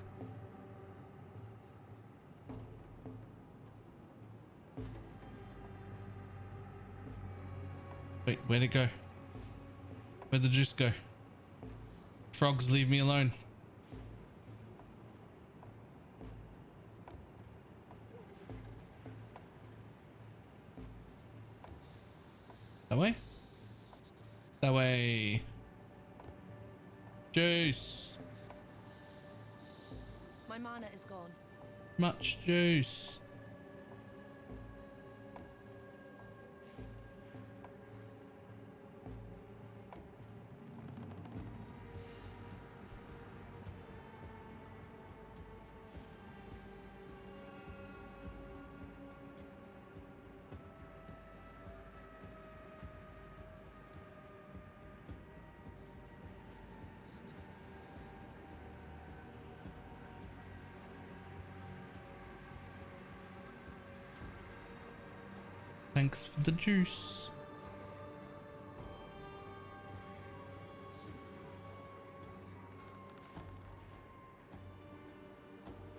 Wait, where'd it go? Where'd the juice go? Frogs, leave me alone. That way? That way. Juice. My mana is gone. Much juice. Thanks for the juice.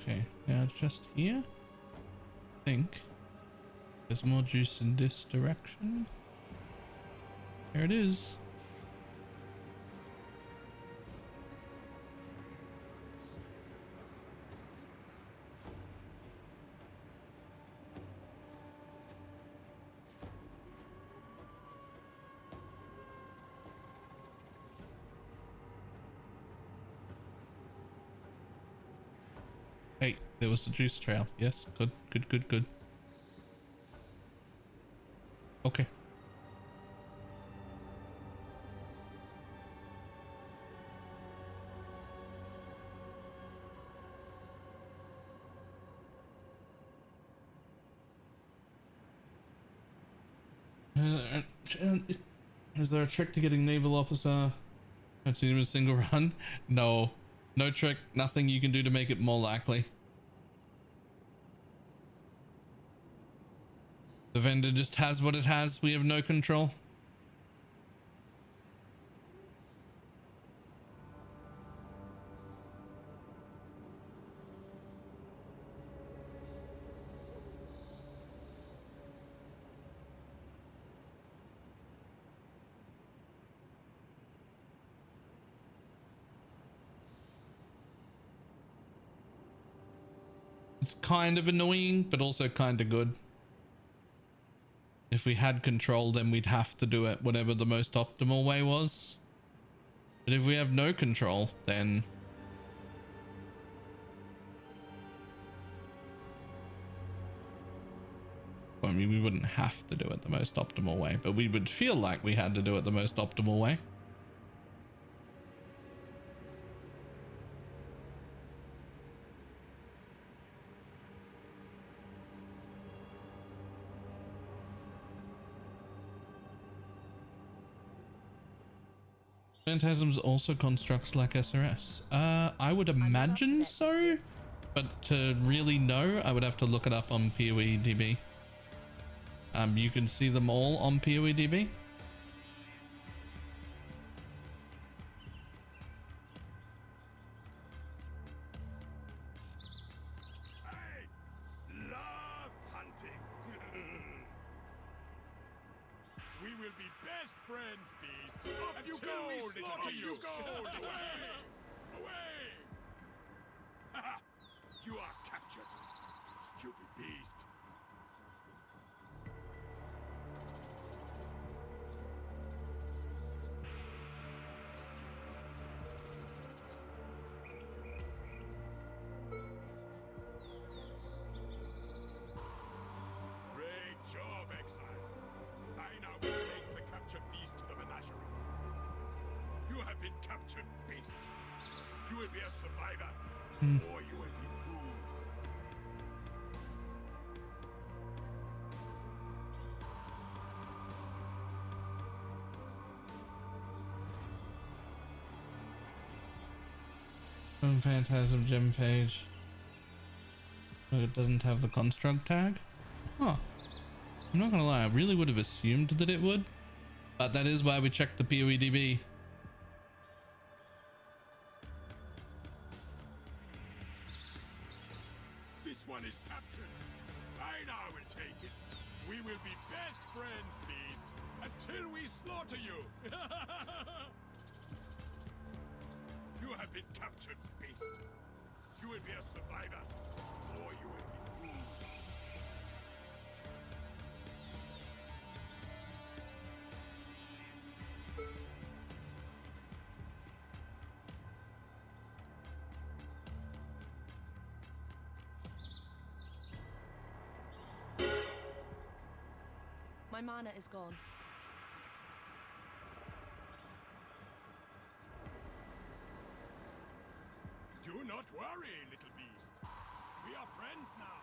Okay, now just here. I think there's more juice in this direction. There it is. Hey, there was a juice trail. Yes, good, good, good, good. Okay. Is there a trick to getting naval officer? I've seen him in a single run. No, no trick, nothing you can do to make it more likely. The vendor just has what it has. We have no control. It's kind of annoying, but also kind of good. If we had control, then we'd have to do it whatever the most optimal way was. But if we have no control, then I mean, we wouldn't have to do it the most optimal way, but we would feel like we had to do it the most optimal way. Phantasms also constructs like SRS. I would imagine so, but to really know, I would have to look it up on PoEDB. You can see them all on PoEDB. Phantasm gem page. But it doesn't have the construct tag. Huh. I'm not gonna lie, I really would have assumed that it would. But that is why we checked the PoEDB. This one is captured. I now will take it. We will be best friends, beast, until we slaughter you. You have been captured, beast. You will be a survivor, or you will be fooled. My mana is gone. Do not worry, little beast. We are friends now.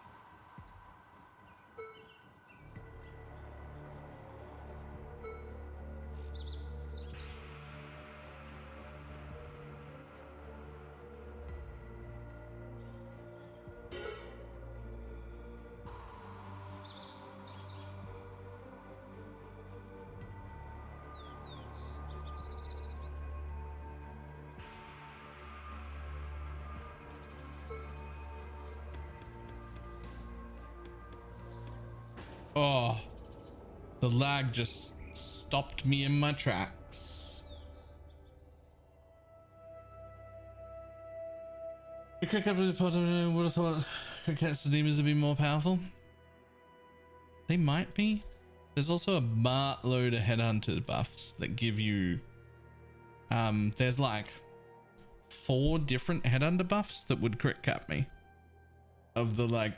Oh, the lag just stopped me in my tracks. The crit cap would have thought crit caps the demons would be more powerful. They might be. There's also a buttload of headhunter buffs that give you there's like 4 different headhunter buffs that would crit cap me of the like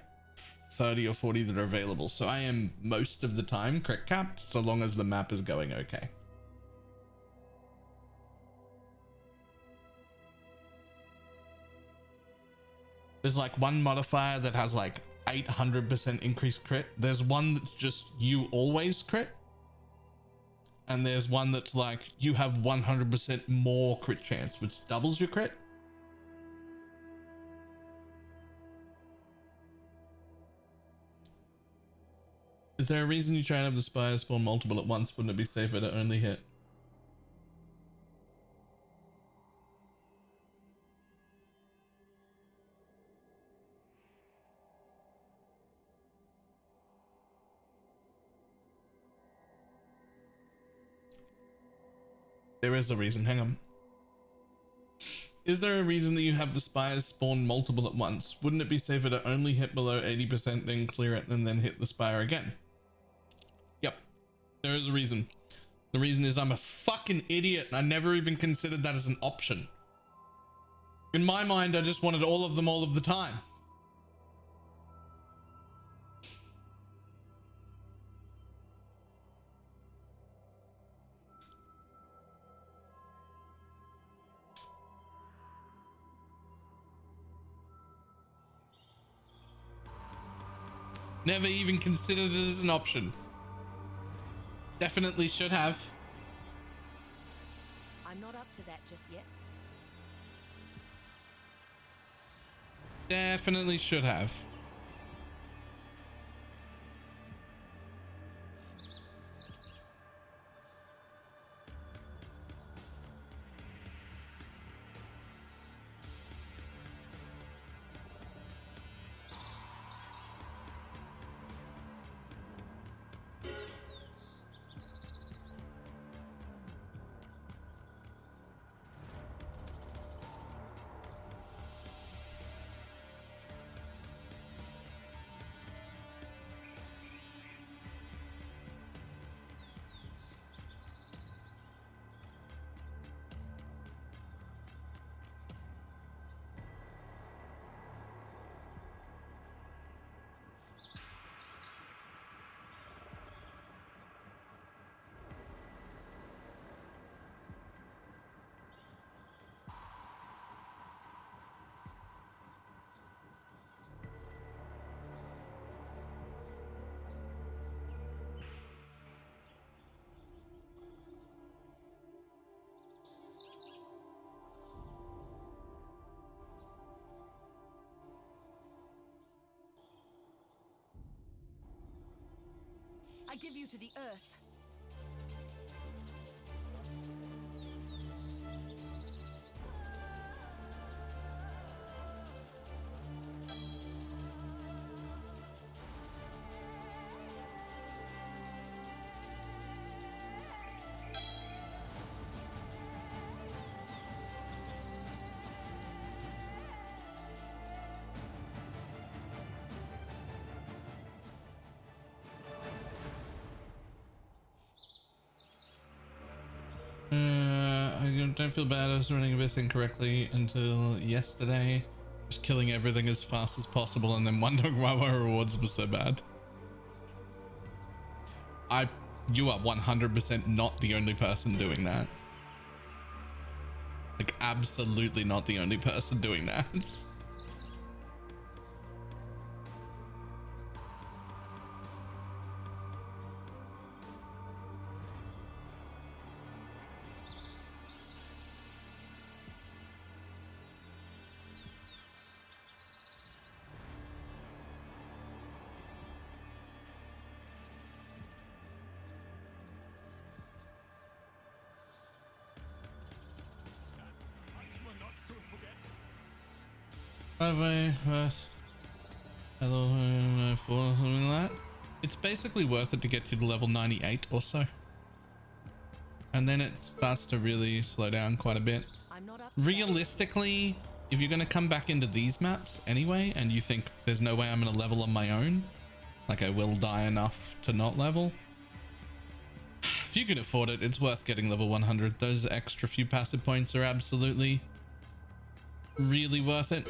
30 or 40 that are available. So I am most of the time crit capped so long as the map is going okay. There's like one modifier that has like 800% increased crit. There's one that's just you always crit. And there's one that's like you have 100% more crit chance, which doubles your crit. Is there a reason you try and have the spires spawn multiple at once? Wouldn't it be safer to only hit? There is a reason. Hang on. Is there a reason that you have the spires spawn multiple at once? Wouldn't it be safer to only hit below 80%, then clear it, and then hit the spire again? Yep. There is a reason. The reason is I'm a fucking idiot and I never even considered that as an option. In my mind, I just wanted all of them all of the time. Never even considered it as an option. Definitely should have. I'm not up to that just yet. Definitely should have. I give you to the earth. I don't feel bad. I was running this incorrectly until yesterday. Just killing everything as fast as possible and then wondering why my rewards were so bad. You are 100% not the only person doing that. Like, absolutely not the only person doing that. Hello, 4 or something like that. It's basically worth it to get you to level 98 or so. And then it starts to really slow down quite a bit. I'm not up. Realistically, if you're going to come back into these maps anyway, and you think there's no way I'm going to level on my own, like I will die enough to not level, if you can afford it, it's worth getting level 100. Those extra few passive points are absolutely really worth it.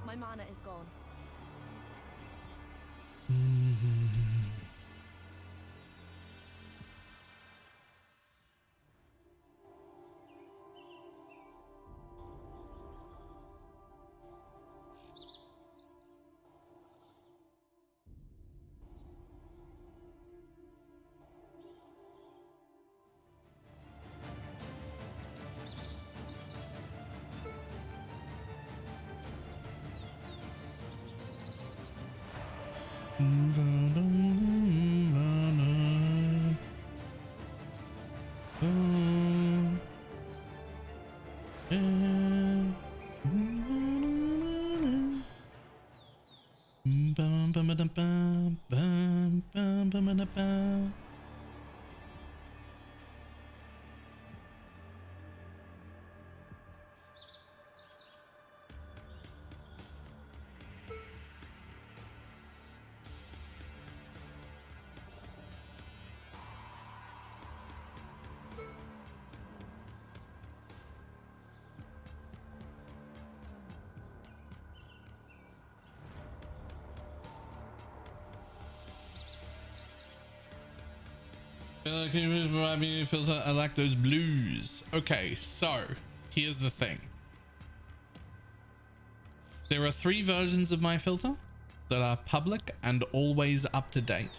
My mana is gone. Can you provide me a filter? I like those blues. Okay, so here's the thing. There are 3 versions of my filter that are public and always up to date,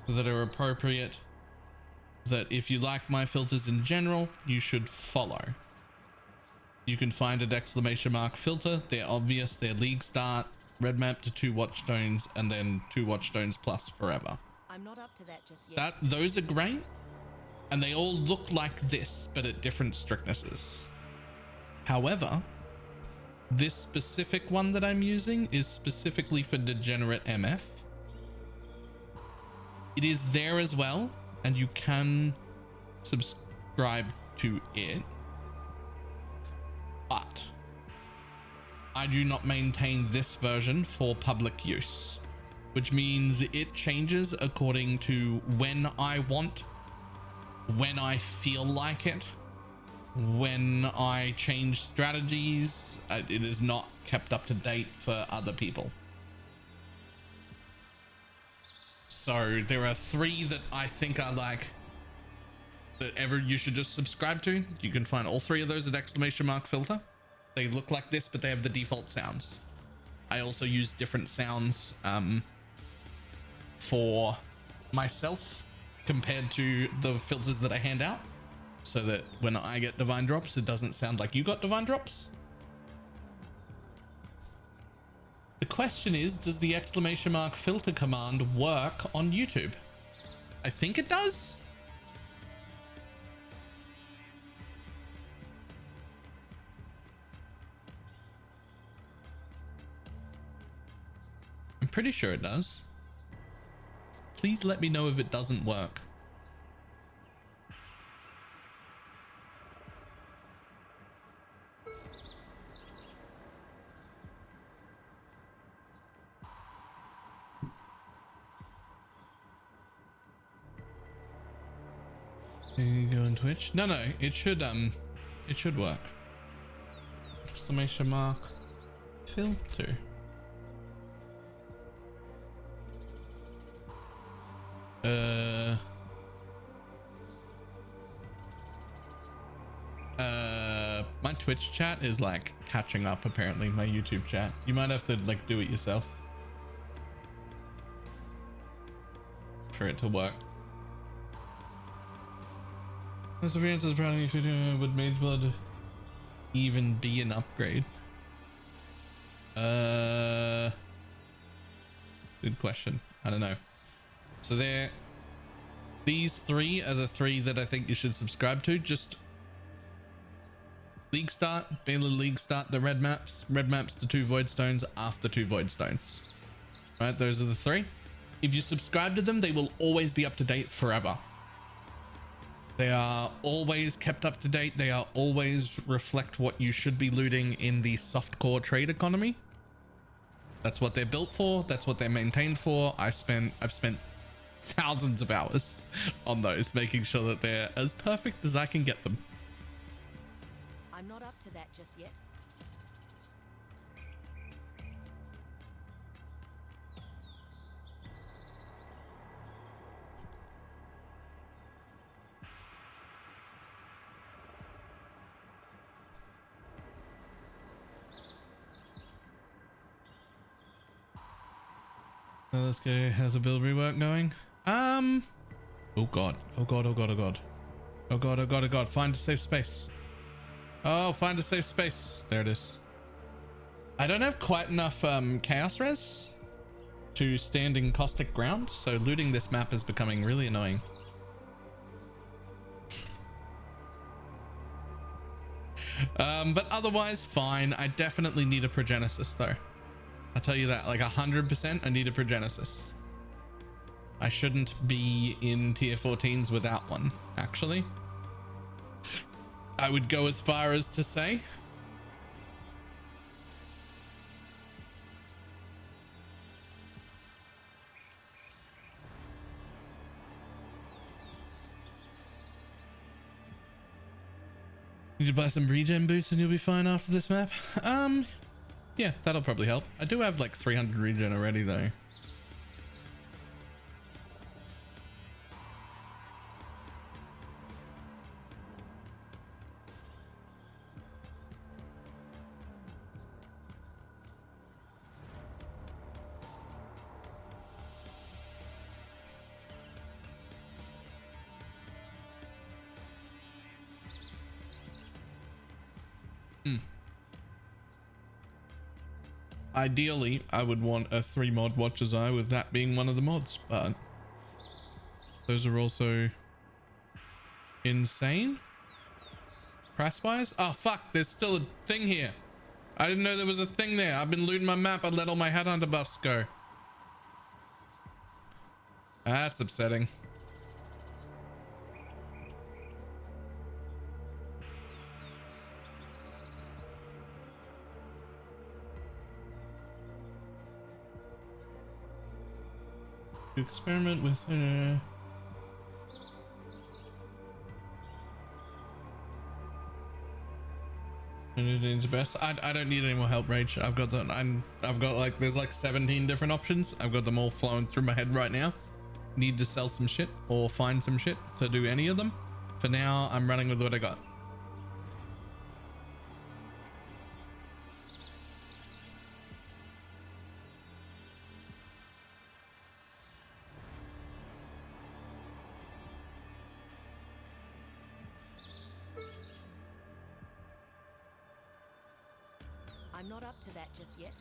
that are appropriate, that if you like my filters in general, you should follow. You can find an exclamation mark filter. They're obvious. They're league start, red map to 2 watchstones, and then 2 watchstones plus forever. I'm not up to that just yet. Those are great, and they all look like this, but at different strictnesses. However, this specific one that I'm using is specifically for degenerate MF. It is there as well, and you can subscribe to it, but I do not maintain this version for public use, which means it changes according to when I want, when I feel like it, when I change strategies. It is not kept up to date for other people. So there are 3 that I think are like that you should just subscribe to. You can find all 3 of those at exclamation mark filter. They look like this, but they have the default sounds. I also use different sounds for myself compared to the filters that I hand out, so that when I get divine drops, it doesn't sound like you got divine drops. The question is, does the exclamation mark filter command work on YouTube? I think it does. I'm pretty sure it does. Please let me know if it doesn't work. You go on Twitch? No, it should work. exclamation mark filter. My Twitch chat is like catching up, apparently, my YouTube chat. You might have to like do it yourself for it to work. Perseverance is probably if you do, would Mage Blood even be an upgrade? Good question. I don't know. So these three are the three that I think you should subscribe to. Just League Start, Baylor League Start, the red maps, the 2 Void Stones after 2 Void Stones. Right, those are the three. If you subscribe to them, they will always be up to date forever. They are always kept up to date. They are always reflect what you should be looting in the softcore trade economy. That's what they're built for. That's what they're maintained for. I've spent thousands of hours on those, making sure that they're as perfect as I can get them. I'm not up to that just yet. Let's go. How's the build rework going? Oh god. Oh god. Oh god. Oh god. Oh god. Oh god. Oh god. Find a safe space. Oh, find a safe space. There it is. I don't have quite enough chaos res to stand in caustic ground, so looting this map is becoming really annoying. But otherwise fine. I definitely need a Progenesis though. I'll tell you that, like 100% I need a Progenesis. I shouldn't be in tier 14s without one, actually. I would go as far as to say. You should buy some regen boots and you'll be fine after this map. Yeah, that'll probably help. I do have like 300 regen already though. Ideally, I would want a 3 mod Watcher's Eye, with that being one of the mods, but those are also insane price wise. Oh fuck, there's still a thing here. I didn't know there was a thing there. I've been looting my map. I let all my headhunter buffs go. That's upsetting. To experiment with best. I don't need any more help, Rage. I've got that. I've got like, there's like 17 different options. I've got them all flowing through my head right now. Need to sell some shit or find some shit to do any of them. For now, I'm running with what I got. I'm not up to that just yet.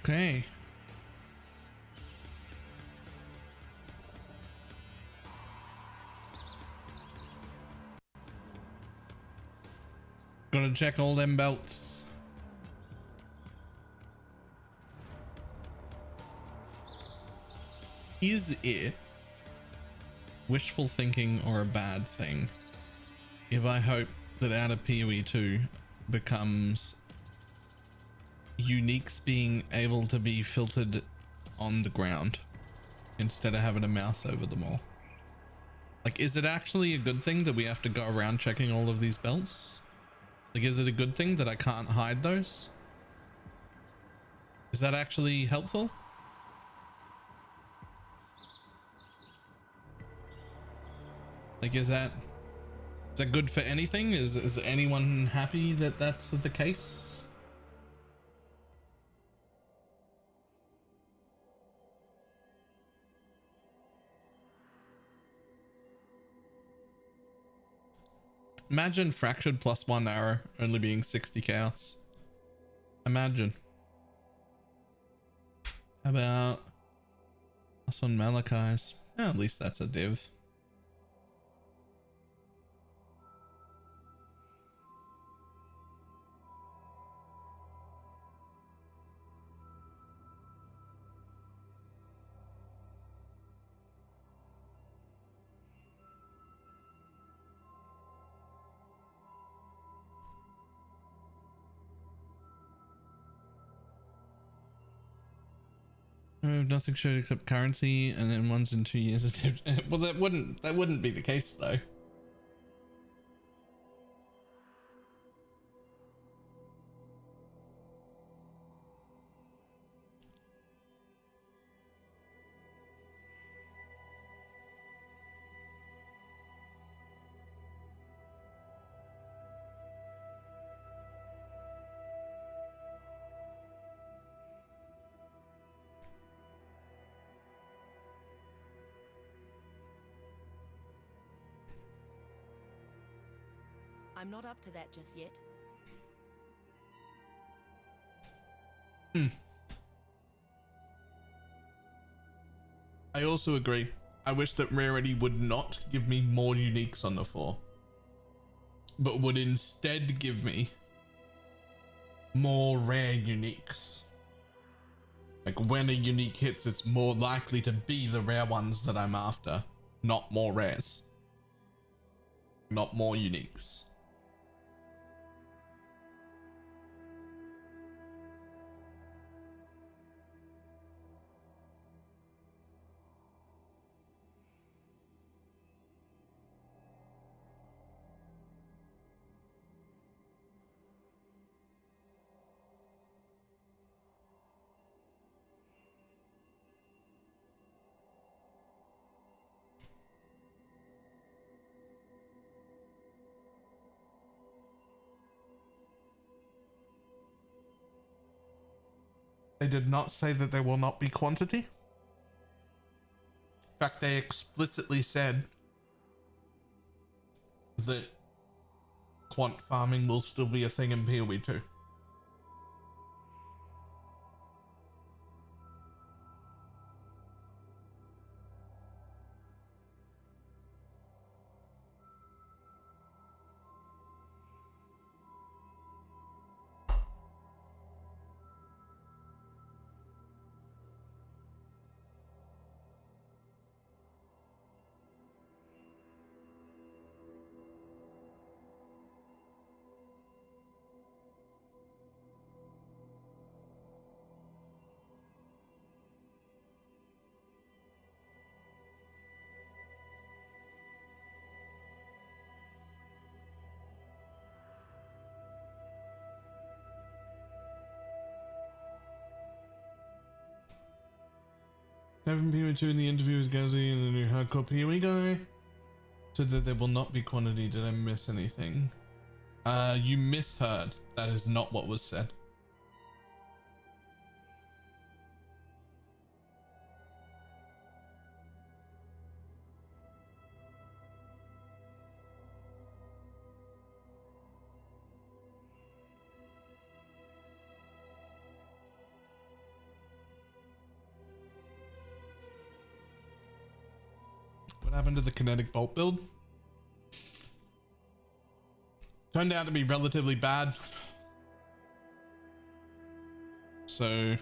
Okay. Gotta check all them belts. Is it wishful thinking or a bad thing if I hope that out of PoE 2 becomes uniques being able to be filtered on the ground instead of having a mouse over them all? Like, is it actually a good thing that we have to go around checking all of these belts? Like, is it a good thing that I can't hide those? Is that actually helpful? Like, is that good for anything? Is anyone happy that that's the case? Imagine fractured +1 arrow only being 60 chaos. Imagine. How about us on Malachi's? Oh, at least that's a div. Nothing showed except currency, and then once in 2 years. Well, that wouldn't be the case though. I'm not up to that just yet. I also agree. I wish that rarity would not give me more uniques on the floor, but would instead give me more rare uniques. Like, when a unique hits, it's more likely to be the rare ones that I'm after, not more rares, not more uniques. They did not say that there will not be quantity. In fact, they explicitly said that quant farming will still be a thing in PoE 2. 7 PM2 in the interview with Gazzy and the new hardcore PoE guy. Said that there will not be quantity. Did I miss anything? You misheard. That is not what was said. What happened to the kinetic bolt build? Turned out to be relatively bad. So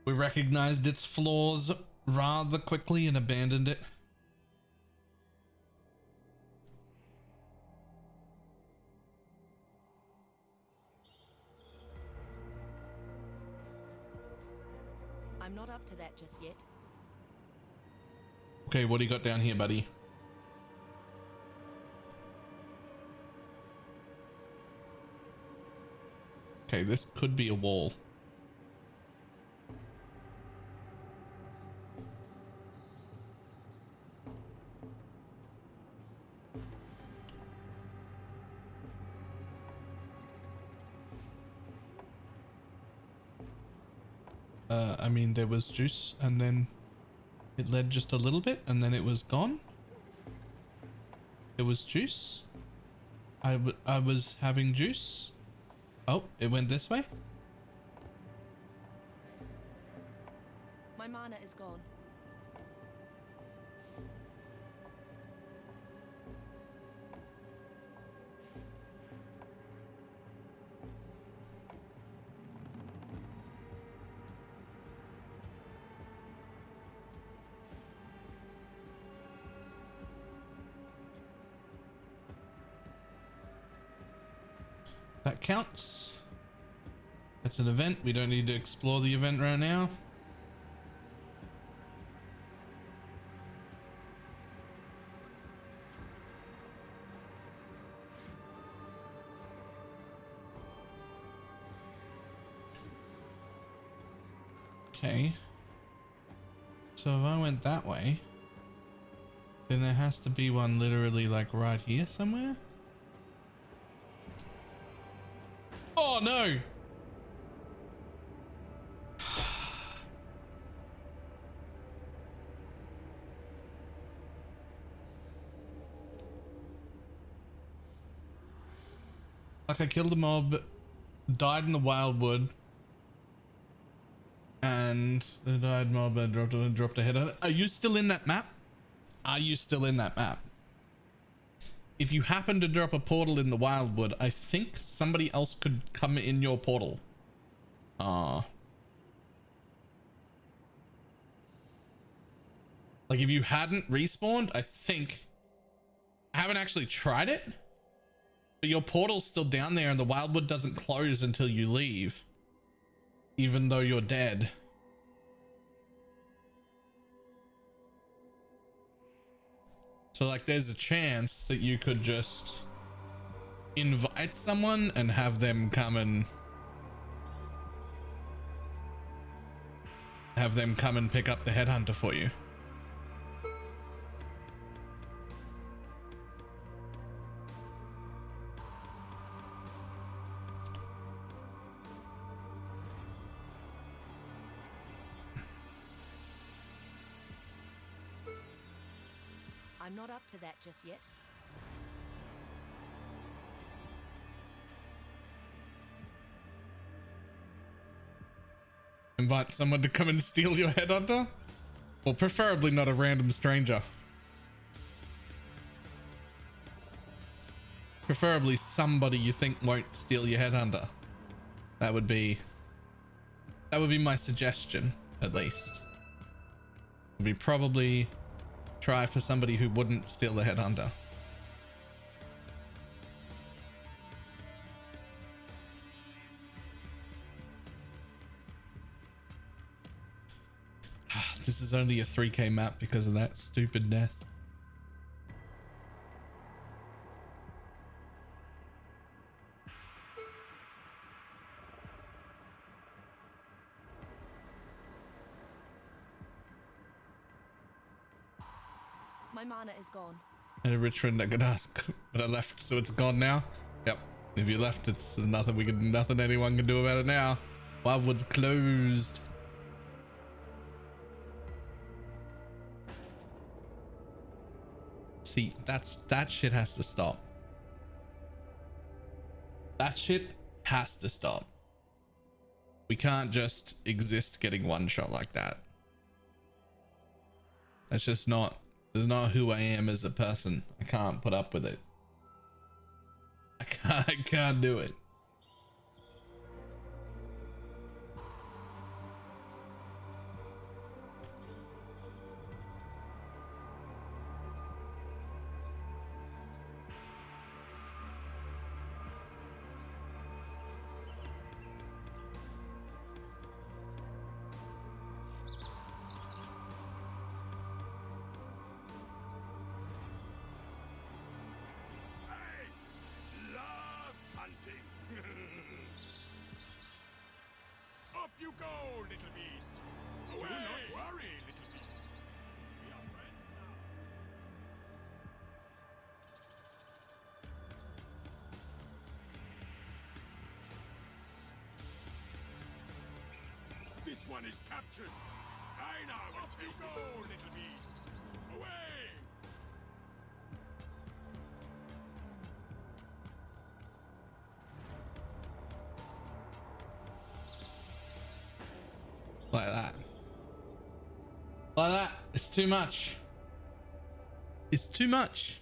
we recognized its flaws rather quickly and abandoned it. I'm not up to that just yet. Okay, what do you got down here, buddy? Okay, this could be a wall. I mean, there was juice and then it led just a little bit and then it was gone. It was juice. I was having juice. Oh, it went this way? My mana is gone. That counts. That's an event. We don't need to explore the event right now. Okay. So if I went that way, then there has to be one literally like right here somewhere. Oh no! Like I killed a mob, died in the wildwood, and the died mob dropped a head on it. Are you still in that map? Are you still in that map? If you happen to drop a portal in the wildwood, I think somebody else could come in your portal. Like if you hadn't respawned, I haven't actually tried it, but your portal's still down there and the wildwood doesn't close until you leave, even though you're dead. So like there's a chance that you could just invite someone and have them come and pick up the headhunter for you. I'm not up to that just yet. Invite someone to come and steal your headhunter? Well, preferably not a random stranger. Preferably somebody you think won't steal your headhunter. That would be my suggestion, at least. Would be probably try for somebody who wouldn't steal the headhunter. This is only a 3K map because of that stupid death. My mana is gone. I had a rich friend that could ask, but I left, so it's gone now. Yep. If you left, it's nothing anyone can do about it now. Wildwood's closed. See, that shit has to stop. That shit has to stop. We can't just exist getting one shot like that. That's just not, that's not who I am as a person. I can't put up with it. I can't do it. You go, little beast! Away! Do not worry, little beast. We are friends now. This one is captured. I now will take you go, little beast. Away! Like that. Like that. It's too much. It's too much.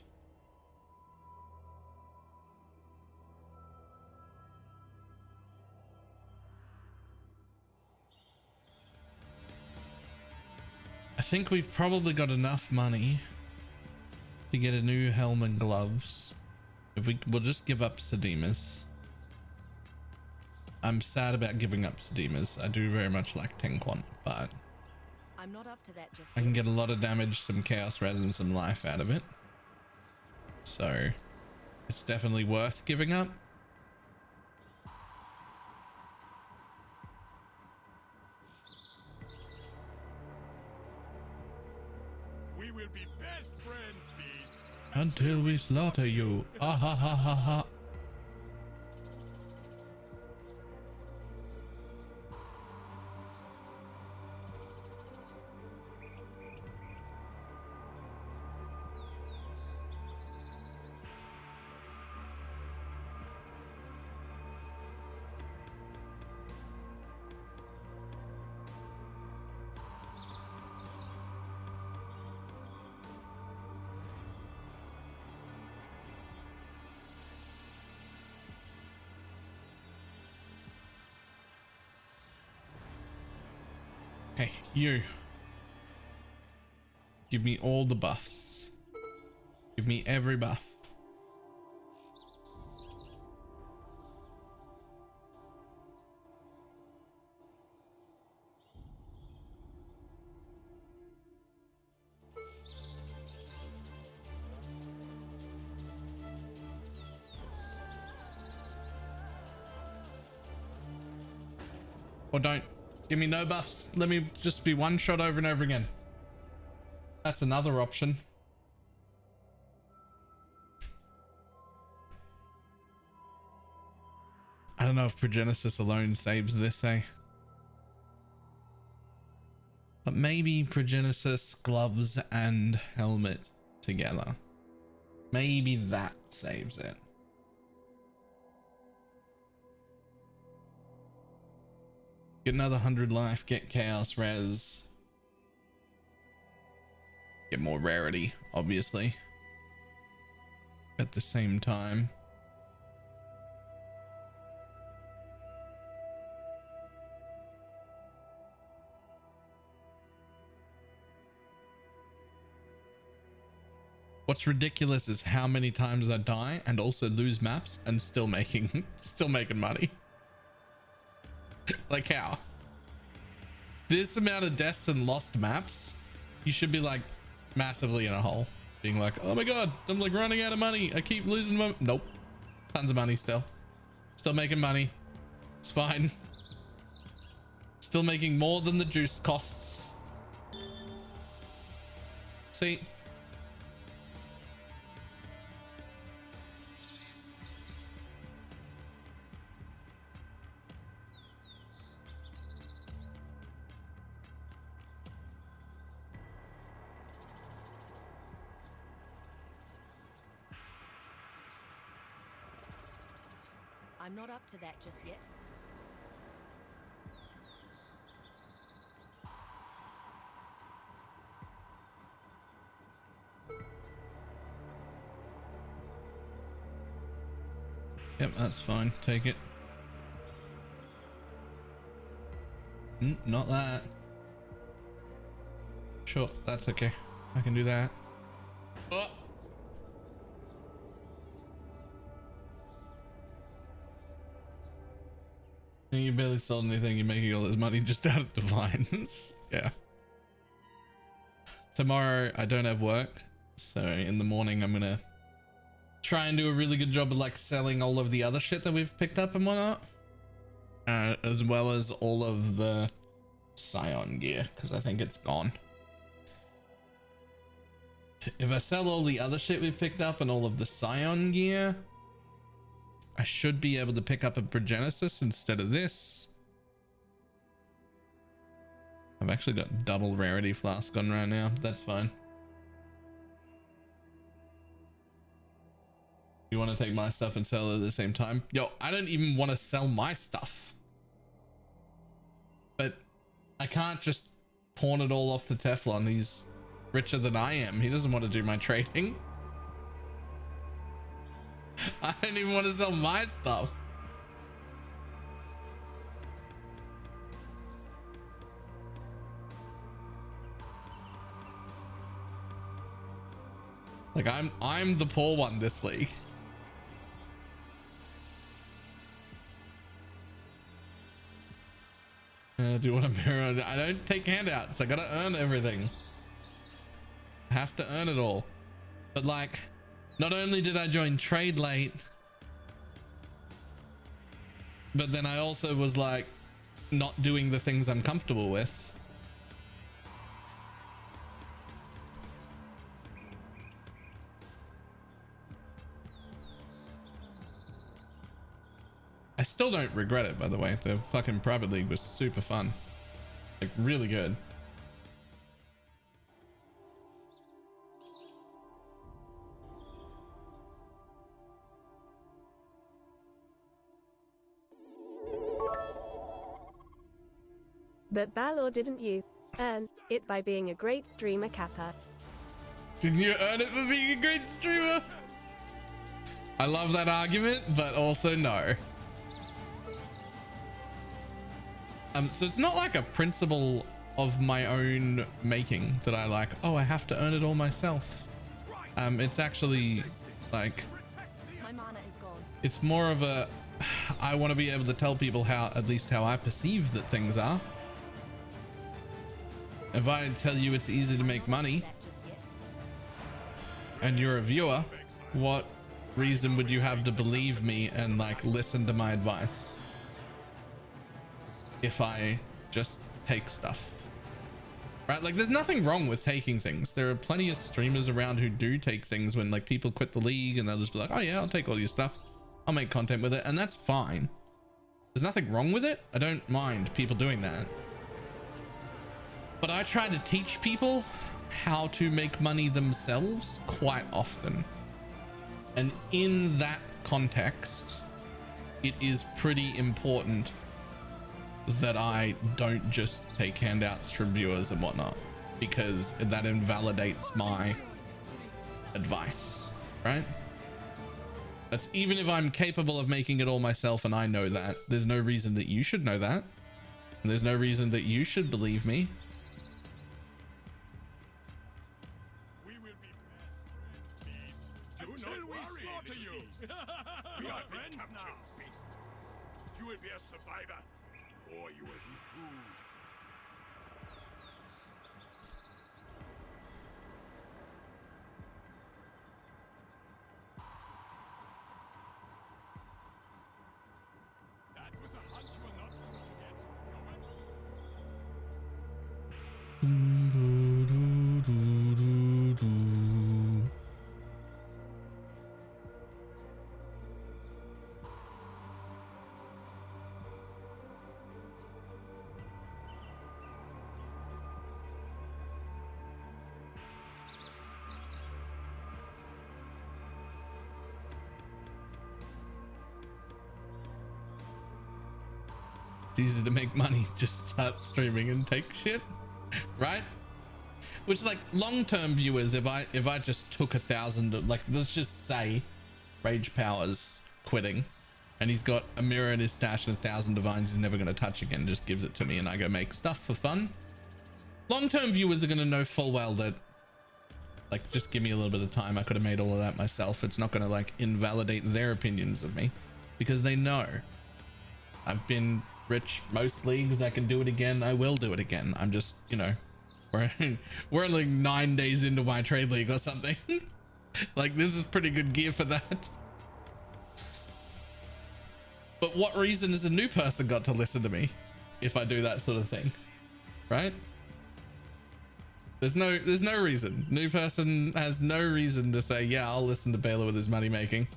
I think we've probably got enough money to get a new helm and gloves. If we'll just give up Sedemus. I'm sad about giving up Sedemus. I do very much like Tenquant, but I'm not up to that just I can get a lot of damage, some chaos res, and some life out of it. So it's definitely worth giving up. We will be best friends, beast. Until we slaughter you. Ah ha ha ha ha. Hey, you. Give me all the buffs. Give me every buff. Or don't. Give me no buffs. Let me just be one shot over and over again. That's another option. I don't know if Progenesis alone saves this, eh? But maybe Progenesis, gloves, and helmet together. Maybe that saves it. Get another 100 life, get chaos res. Get more rarity, obviously. At the same time. What's ridiculous is how many times I die and also lose maps and still making money. Like how? This amount of deaths and lost maps, you should be like massively in a hole, being like, oh my god, I'm like running out of money, I keep losing my... Nope, tons of money still making money. It's fine. Still making more than the juice costs. See, I'm not up to that just yet. Yep, that's fine. Take it. Not that. Sure, that's okay. I can do that. Oh. You barely sold anything. You're making all this money just out of divines. Yeah. Tomorrow I don't have work, so in the morning I'm gonna try and do a really good job of like selling all of the other shit that we've picked up and whatnot, as well as all of the Scion gear, because I think it's gone. If I sell all the other shit we've picked up and all of the Scion gear, I should be able to pick up a Progenesis instead of this. I've actually got double rarity flask on right now. That's fine. You want to take my stuff and sell it at the same time? Yo, I don't even want to sell my stuff. But I can't just pawn it all off to Teflon. He's richer than I am. He doesn't want to do my trading. I don't even want to sell my stuff. Like I'm the poor one this league. Do what I'm here. I don't take handouts. I gotta earn everything. I have to earn it all. But like, not only did I join trade late, but then I also was like not doing the things I'm comfortable with. I still don't regret it, by the way. The fucking private league was super fun. Like, really good. But Balor, didn't you earn it by being a great streamer, Kappa? Didn't you earn it for being a great streamer? I love that argument, but also no. So it's not like a principle of my own making that I like, oh, I have to earn it all myself. It's actually like, My mana is gone. it's more of a, I want to be able to tell people how, at least how I perceive that things are. If I tell you it's easy to make money and you're a viewer, what reason would you have to believe me and like listen to my advice if I just take stuff? Right? Like, there's nothing wrong with taking things. There are plenty of streamers around who do take things when like people quit the league and they'll just be like, oh yeah, I'll take all your stuff, I'll make content with it, and that's fine. There's nothing wrong with it. I don't mind people doing that. But I try to teach people how to make money themselves quite often. And in that context, it is pretty important that I don't just take handouts from viewers and whatnot, because that invalidates my advice, right? That's even if I'm capable of making it all myself and I know that. There's no reason that you should know that. And there's no reason that you should believe me. We will be best friends, beast. Do not worry, slaughter you. We are friends now, beast. You will be a survivor, or you will be food. That was a hunt you will not soon forget. It's easy to make money. Just start streaming and take shit, right? Which, like, long-term viewers, if I just took 1,000, like, let's just say Rage Power's quitting and he's got a mirror in his stash and 1,000 divines he's never going to touch again, just gives it to me and I go make stuff for fun. Long-term viewers are going to know full well that, like, just give me a little bit of time. I could have made all of that myself. It's not going to, like, invalidate their opinions of me because they know I've been rich most leagues. I can do it again. I will do it again. I'm just, you know, we're like 9 days into my trade league or something. Like, this is pretty good gear for that. But what reason has a new person got to listen to me if I do that sort of thing, right? There's no reason. New person has no reason to say, yeah, I'll listen to Balor with his money making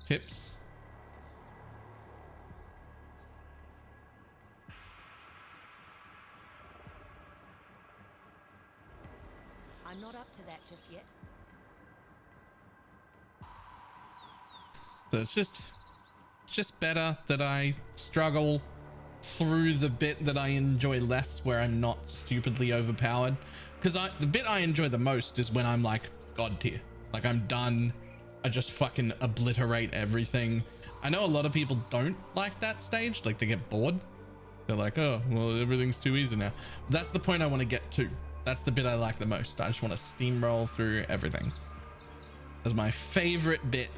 tips. I'm not up to that just yet. So it's just better that I struggle through the bit that I enjoy less, where I'm not stupidly overpowered. Because the bit I enjoy the most is when I'm like god tier, like I'm done, I just fucking obliterate everything. I know a lot of people don't like that stage, like they get bored. They're like, oh well, everything's too easy now. That's the point I want to get to. That's the bit I like the most. I just want to steamroll through everything. That's my favorite bit.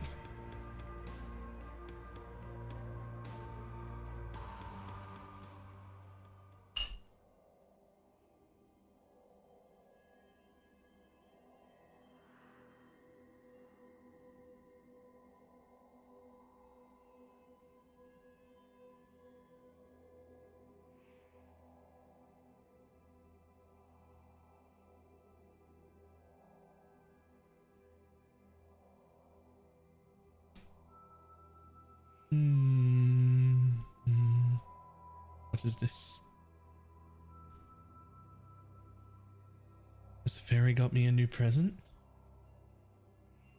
What is this? Has Fairy got me a new present?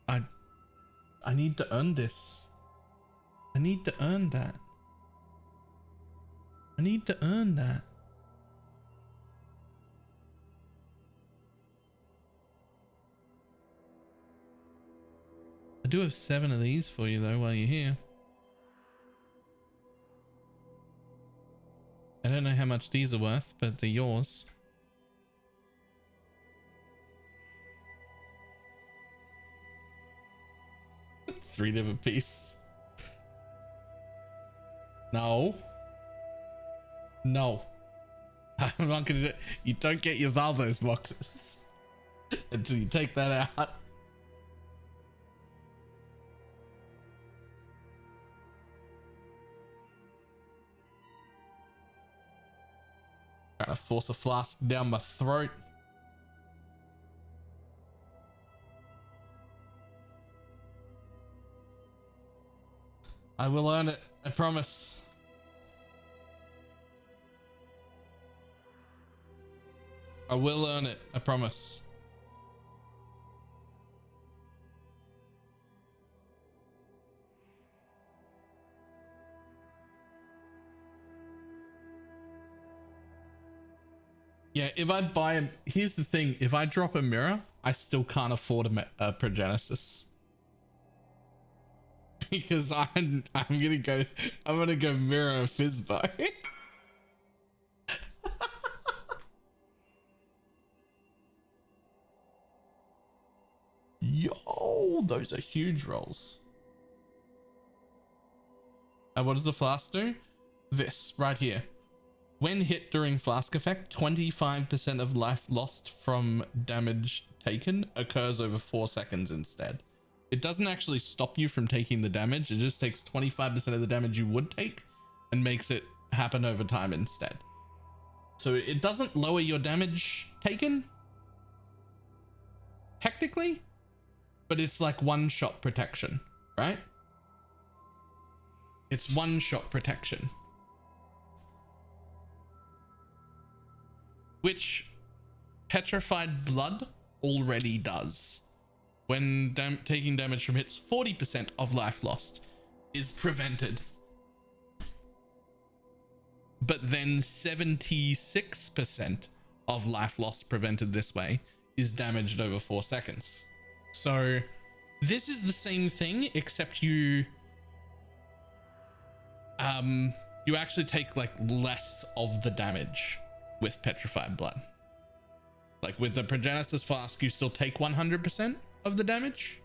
I need to earn this. I need to earn that. I need to earn that. I do have 7 of these for you though while you're here. I don't know how much these are worth, but they're yours. $3 a piece. No. No. I'm not gonna do. You don't get your Valdos boxes until you take that out. Trying to force a flask down my throat. I will earn it, I promise. I will earn it, I promise. Yeah, if I buy a, here's the thing, if I drop a mirror, I still can't afford a Progenesis. Because I'm gonna go mirror Fizzbo. Yo, those are huge rolls. And what does the flask do? This right here. When hit during flask effect, 25% of life lost from damage taken occurs over 4 seconds instead. It doesn't actually stop you from taking the damage. It just takes 25% of the damage you would take and makes it happen over time instead. So it doesn't lower your damage taken, technically, but it's like one-shot protection, right? It's one-shot protection. Which Petrified Blood already does. When taking damage from hits, 40% of life lost is prevented. but then 76% of life loss prevented this way is damaged over 4 seconds. So this is the same thing, except you actually take like less of the damage with petrified blood. Like with the Progenesis flask, you still take 100% of the damage,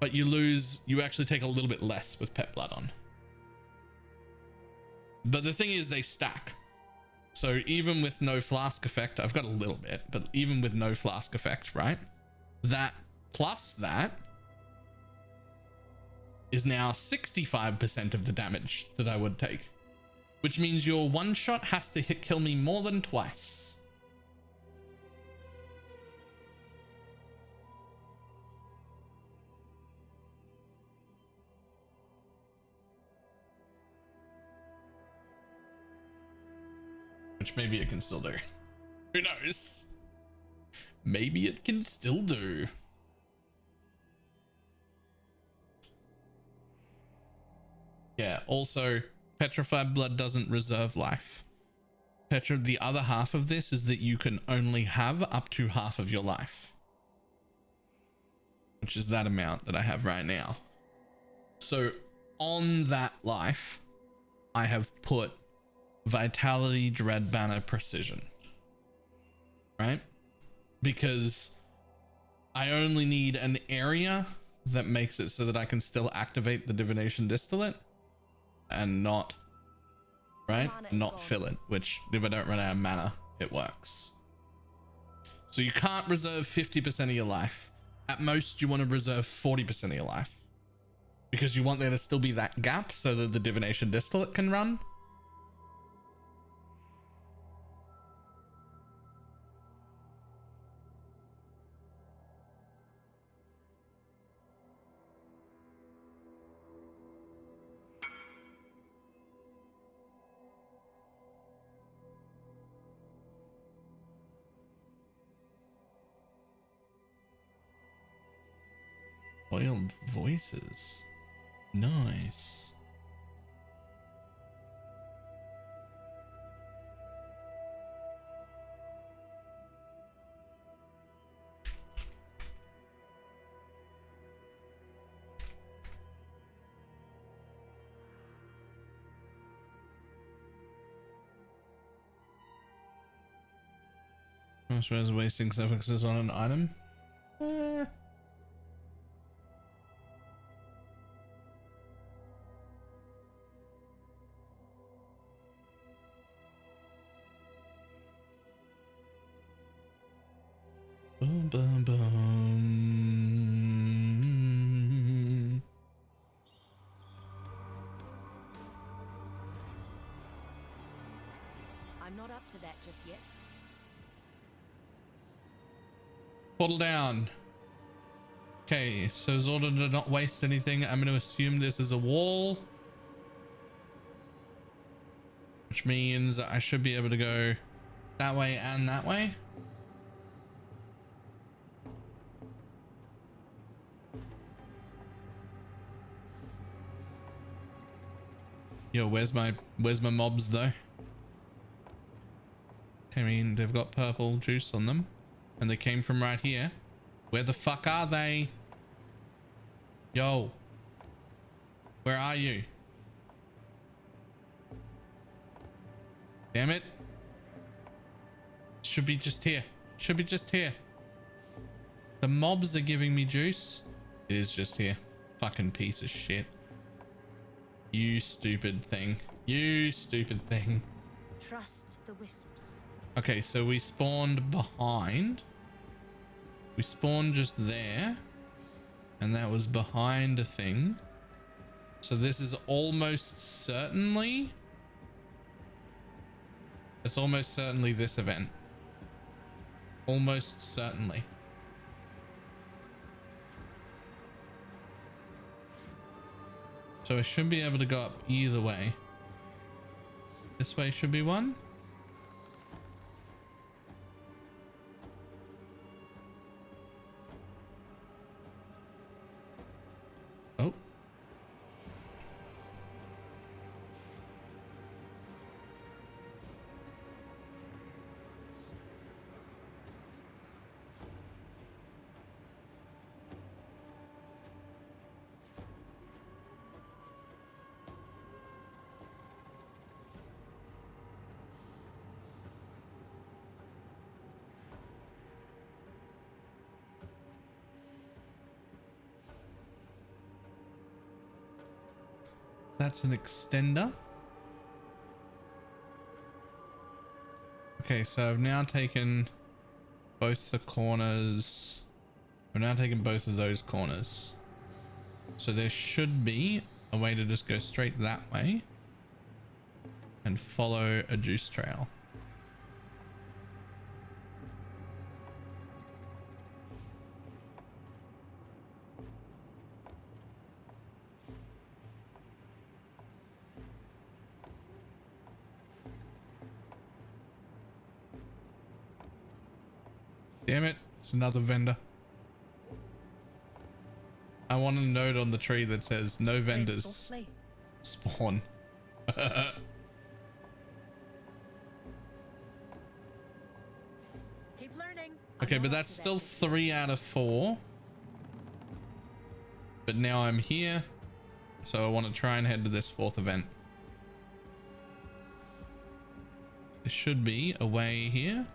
but you actually take a little bit less with pet blood on. But the thing is, they stack. So even with no flask effect, I've got a little bit, but even with no flask effect, right? That plus that is now 65% of the damage that I would take, which means your one shot has to kill me more than twice. Which maybe it can still do. Who knows? Maybe it can still do. Yeah, also, petrified blood doesn't reserve life. The other half of this is that you can only have up to half of your life, which is that amount that I have right now. So on that life, I have put Vitality, Dread Banner, Precision, right? Because I only need an area that makes it so that I can still activate the Divination Distillate and not, right? Not fill it, which if I don't run out of mana, it works. So you can't reserve 50% of your life. At most, you want to reserve 40% of your life because you want there to still be that gap so that the Divination Distillate can run. Oiled voices. Nice. Most res wasting suffixes on an item. Boom, boom, boom. I'm not up to that just yet. Portal down. Okay, so in order to not waste anything, I'm going to assume this is a wall, which means I should be able to go that way and that way. Yo, where's my mobs though? I mean, they've got purple juice on them and they came from right here. Where the fuck are they? Yo, where are you? Damn it. Should be just here. Should be just here. The mobs are giving me juice. It is just here. Fucking piece of shit. You stupid thing. You stupid thing. Trust the wisps. Okay, so we spawned behind. We spawned just there. And that was behind a thing. So this is almost certainly... It's almost certainly this event. Almost certainly. So I should be able to go up either way. This way should be one. Oh. That's an extender. Okay, so I've now taken both the corners. I've now taken both of those corners. So there should be a way to just go straight that way and follow a juice trail. Damn it, it's another vendor. I want a note on the tree that says no vendors spawn. Keep learning. Okay, but that's still 3 out of 4. But now I'm here, so I want to try and head to this 4th event. There should be a way here.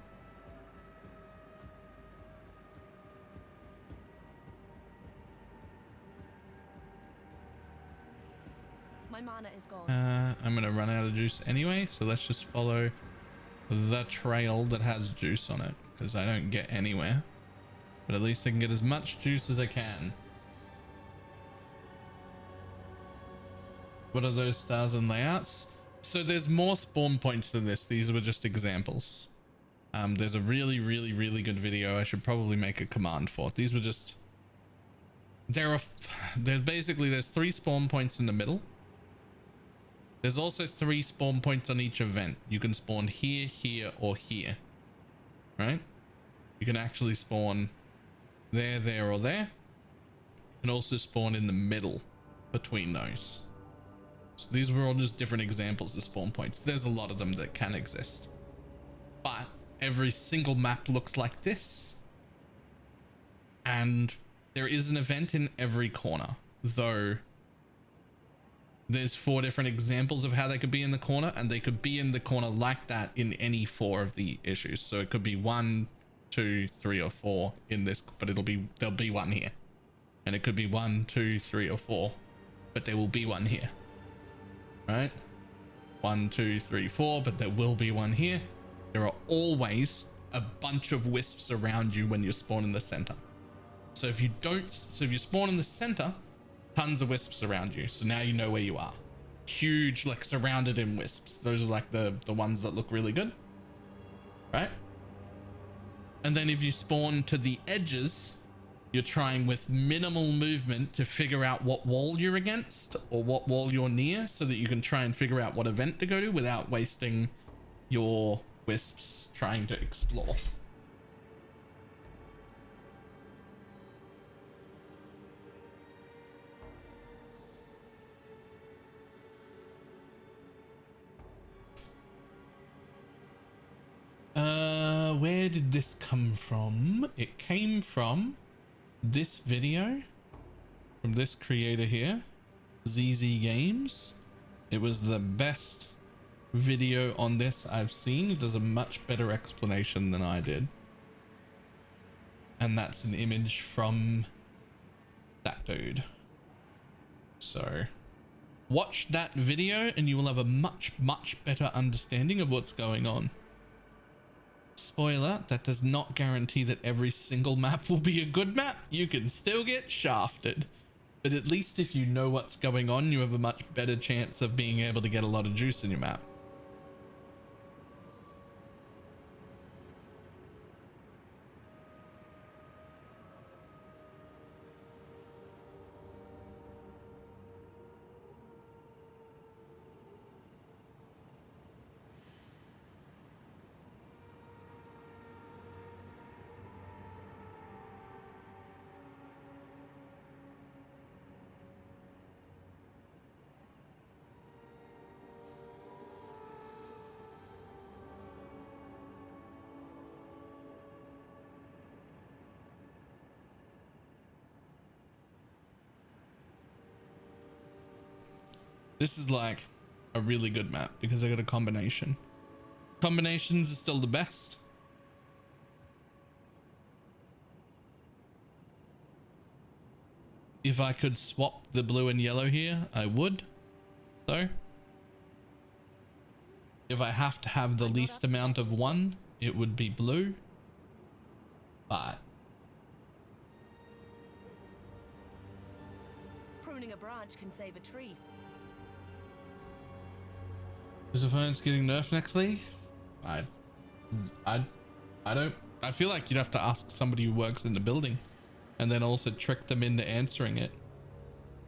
My mana is gone. I'm gonna run out of juice anyway, so let's just follow the trail that has juice on it, because I don't get anywhere, but at least I can get as much juice as I can. What are those stars and layouts? So there's more spawn points than this. These were just examples. There's a really good video I should probably make a command for. These were just, there's 3 spawn points in the middle. There's also 3 spawn points on each event. You can spawn here, here, or here, right? You can actually spawn there, there, or there. You can also spawn in the middle between those. So these were all just different examples of spawn points. There's a lot of them that can exist, but every single map looks like this. And there is an event in every corner, though there's 4 different examples of how they could be in the corner, and they could be in the corner like that in any 4 of the issues. So it could be 1, 2, 3, or 4 in this, but there'll be one here, and it could be 1, 2, 3, or 4, but there will be one here, right? 1, 2, 3, 4, but there will be one here. There are always a bunch of wisps around you when you spawn in the center. So if you spawn in the center, tons of wisps around you, so now you know where you are. Huge, like surrounded in wisps. Those are like the ones that look really good, right? And then if you spawn to the edges, you're trying with minimal movement to figure out what wall you're against or what wall you're near, so that you can try and figure out what event to go to without wasting your wisps trying to explore. Where did this come from? It came from this video from this creator here, ZZ Games. It was the best video on this I've seen. It does a much better explanation than I did. And that's an image from that dude. So watch that video and you will have a much better understanding of what's going on. Spoiler, that does not guarantee that every single map will be a good map. You can still get shafted, but at least if you know what's going on, you have a much better chance of being able to get a lot of juice in your map. This is like a really good map because I got a combination. Combinations are still the best. If I could swap the blue and yellow here, I would. though. If I have to have the least amount of one, it would be blue. But Pruning a branch can save a tree. is the phone's getting nerfed next league? I don't. I feel like you'd have to ask somebody who works in the building, and then also trick them into answering it.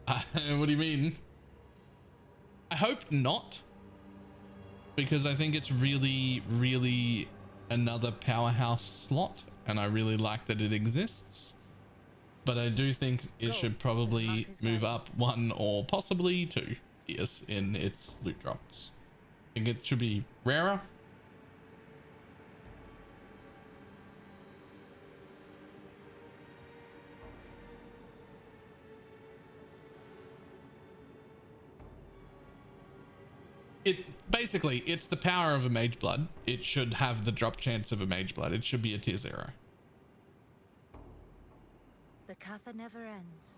What do you mean? I hope not, because I think it's really another powerhouse slot, and I really like that it exists. But I do think it should probably move up 1 or possibly 2 tiers in its loot drops. I think it should be rarer. Basically, it's the power of a mage blood. It should have the drop chance of a mage blood. It should be a tier 0. The Katha never ends.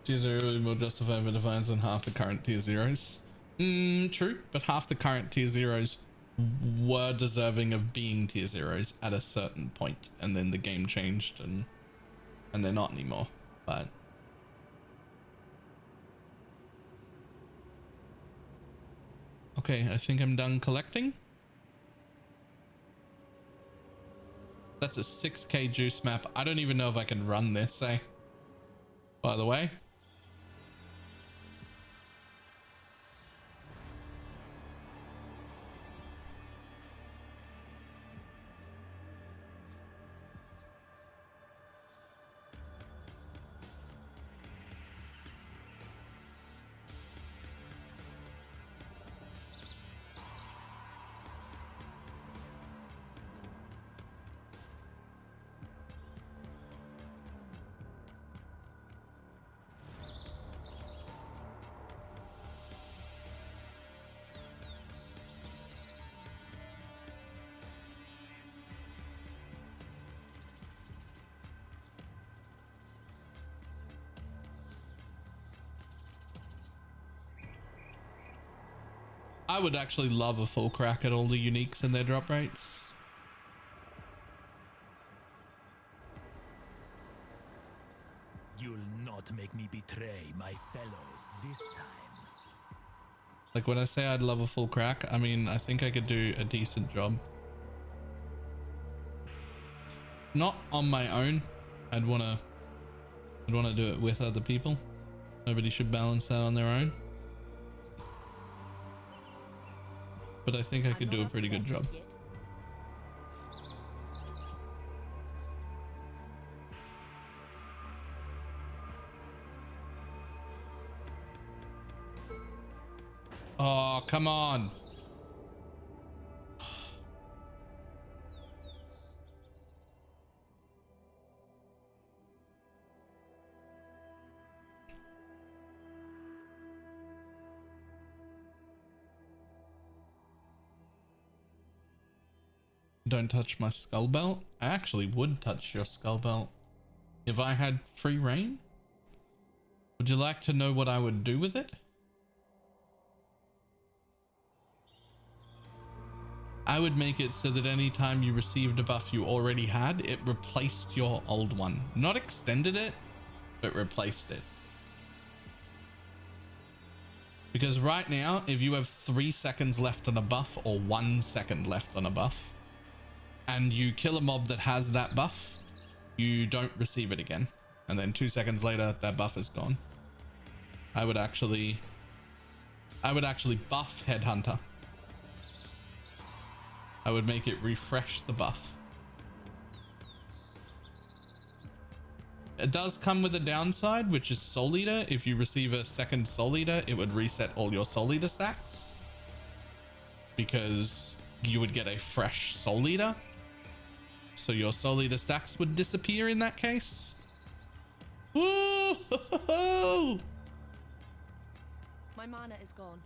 Tier 0 is more justified for defiance than half the current tier 0s. True, but half the current tier 0s were deserving of being tier 0s at a certain point, and then the game changed and they're not anymore. But okay, I think I'm done collecting. That's a 6k juice map. I don't even know if I can run this, by the way. I would actually love a full crack at all the uniques and their drop rates. You'll not make me betray my fellows this time. Like when I say I'd love a full crack, I mean, I think I could do a decent job. Not on my own. I'd wanna do it with other people. Nobody should balance that on their own. But I think I could do a pretty good job. Oh, come on. Don't touch my skull belt. I actually would touch your skull belt if I had free reign. Would you like to know what I would do with it? I would make it so that anytime you received a buff you already had, it replaced your old one. Not extended it, but replaced it. Because right now, if you have 3 seconds left on a buff or 1 second left on a buff, and you kill a mob that has that buff, you don't receive it again. And then 2 seconds later, that buff is gone. I would actually buff Headhunter. I would make it refresh the buff. It does come with a downside, which is Soul Eater. If you receive a second Soul Eater, it would reset all your Soul Eater stacks, because you would get a fresh Soul Eater. So your Soul Eater stacks would disappear in that case. Woo! My mana is gone.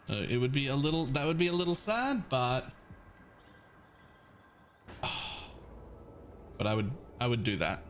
It would be a little, that would be a little sad, but I would do that.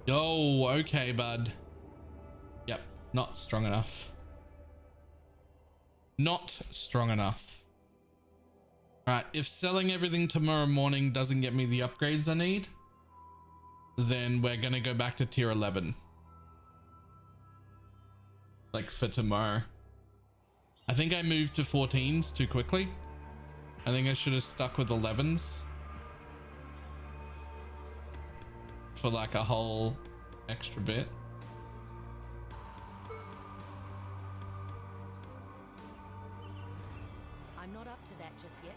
Yo, okay, bud. Yep, not strong enough. Not strong enough. Alright, if selling everything tomorrow morning doesn't get me the upgrades I need, then we're gonna go back to tier 11. Like for tomorrow. I think I moved to 14s too quickly. I think I should have stuck with 11s. For like a whole extra bit. I'm not up to that just yet.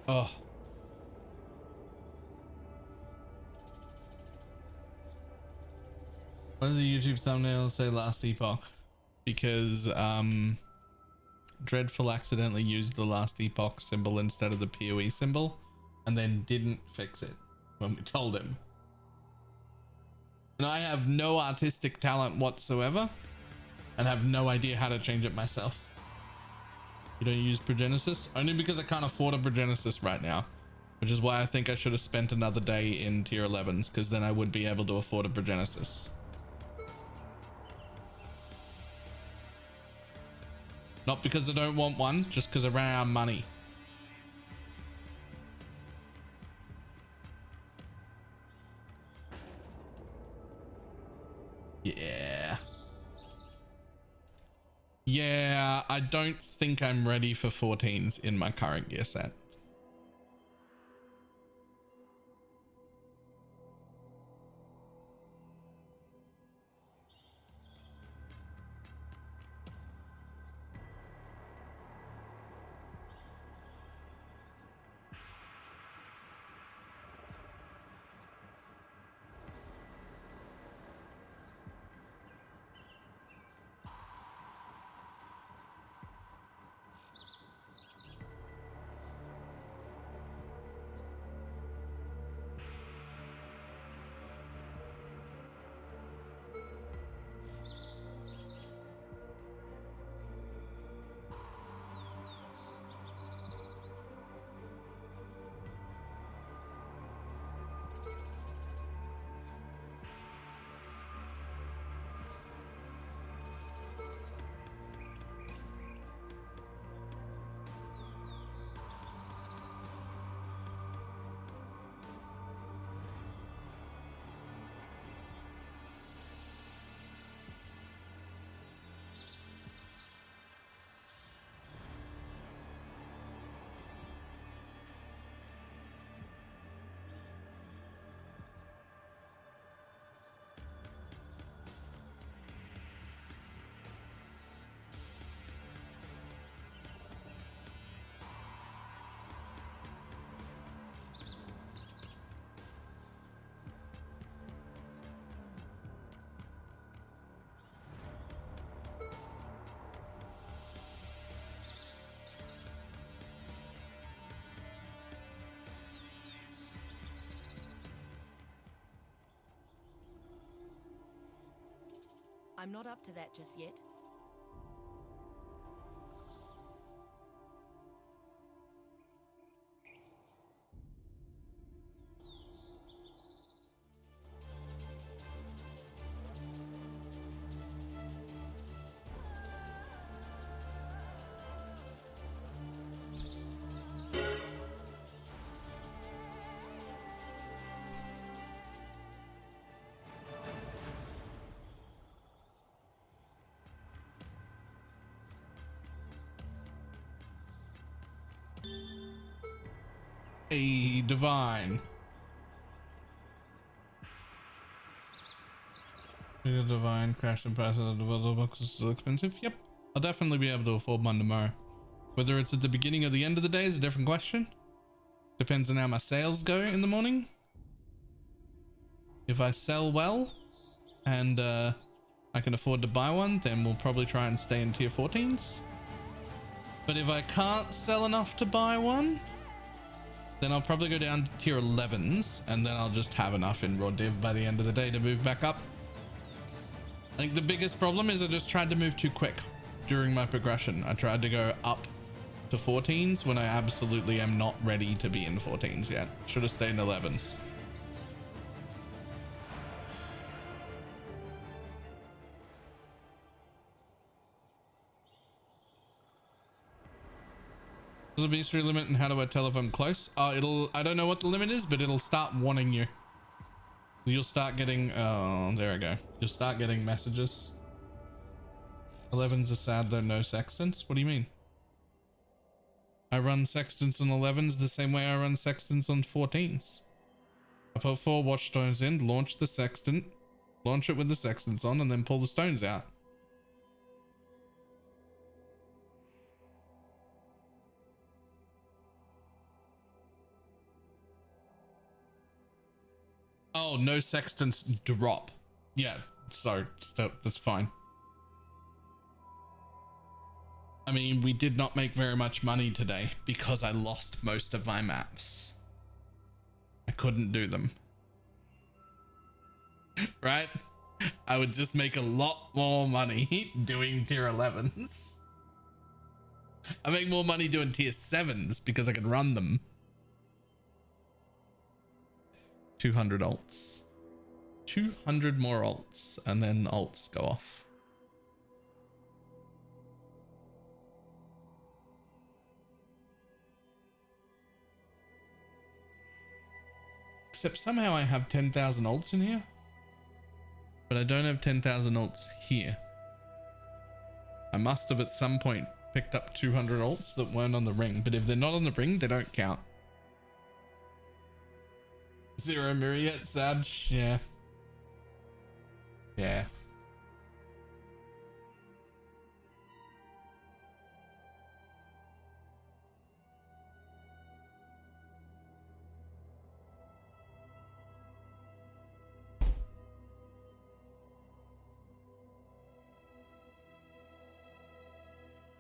Oh. What does the YouTube thumbnail say? Last epoch? Because Dreadful accidentally used the last epoch symbol instead of the PoE symbol and then didn't fix it when we told him. And I have no artistic talent whatsoever and have no idea how to change it myself. You don't use Progenesis? Only because I can't afford a Progenesis right now, which is why I think I should have spent another day in tier 11s, because then I would be able to afford a Progenesis. Not because I don't want one, just because I ran out of money. Yeah. Yeah, I don't think I'm ready for 14s in my current gear set. I'm not up to that just yet. A divine. Divine crashed and passed out of the box is still expensive. Yep, I'll definitely be able to afford one tomorrow. Whether it's at the beginning or the end of the day is a different question. Depends on how my sales go in the morning. If I sell well and I can afford to buy one, then we'll probably try and stay in tier 14s. But if I can't sell enough to buy one, then I'll probably go down to tier 11s, and then I'll just have enough in raw div by the end of the day to move back up. I think the biggest problem is I just tried to move too quick during my progression. I tried to go up to 14s when I absolutely am not ready to be in 14s yet. Should have stayed in 11s. There's a beastry limit, and how do I tell if I'm close? I don't know what the limit is, but it'll start warning you. You'll start getting, oh, there I go. You'll start getting messages. 11s are sad though, no sextants. What do you mean? I run sextants on 11s the same way I run sextants on 14s. I put 4 watchstones in, launch the sextant, launch it with the sextants on, and then pull the stones out. Oh, no sextants drop. Yeah, so that's fine. I mean, we did not make very much money today because I lost most of my maps. I couldn't do them. Right? I would just make a lot more money doing tier 11s. I make more money doing tier 7s because I can run them. 200 alts. 200 more alts, and then alts go off. Except somehow I have 10,000 alts in here, but I don't have 10,000 alts here. I must have at some point picked up 200 alts that weren't on the ring, but if they're not on the ring, they don't count. 0 Myriad, sad. Yeah. Yeah.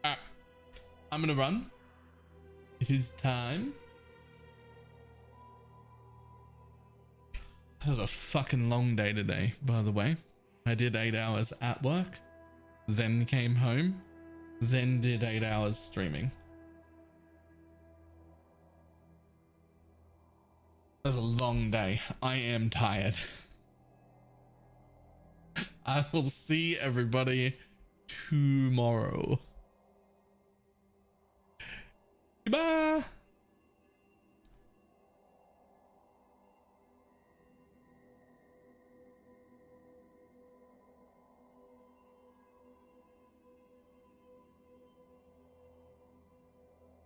Alright. I'm gonna run. It is time. That was a fucking long day today, by the way. I did 8 hours at work, then came home, then did 8 hours streaming. That was a long day. I am tired. I will see everybody tomorrow. Goodbye.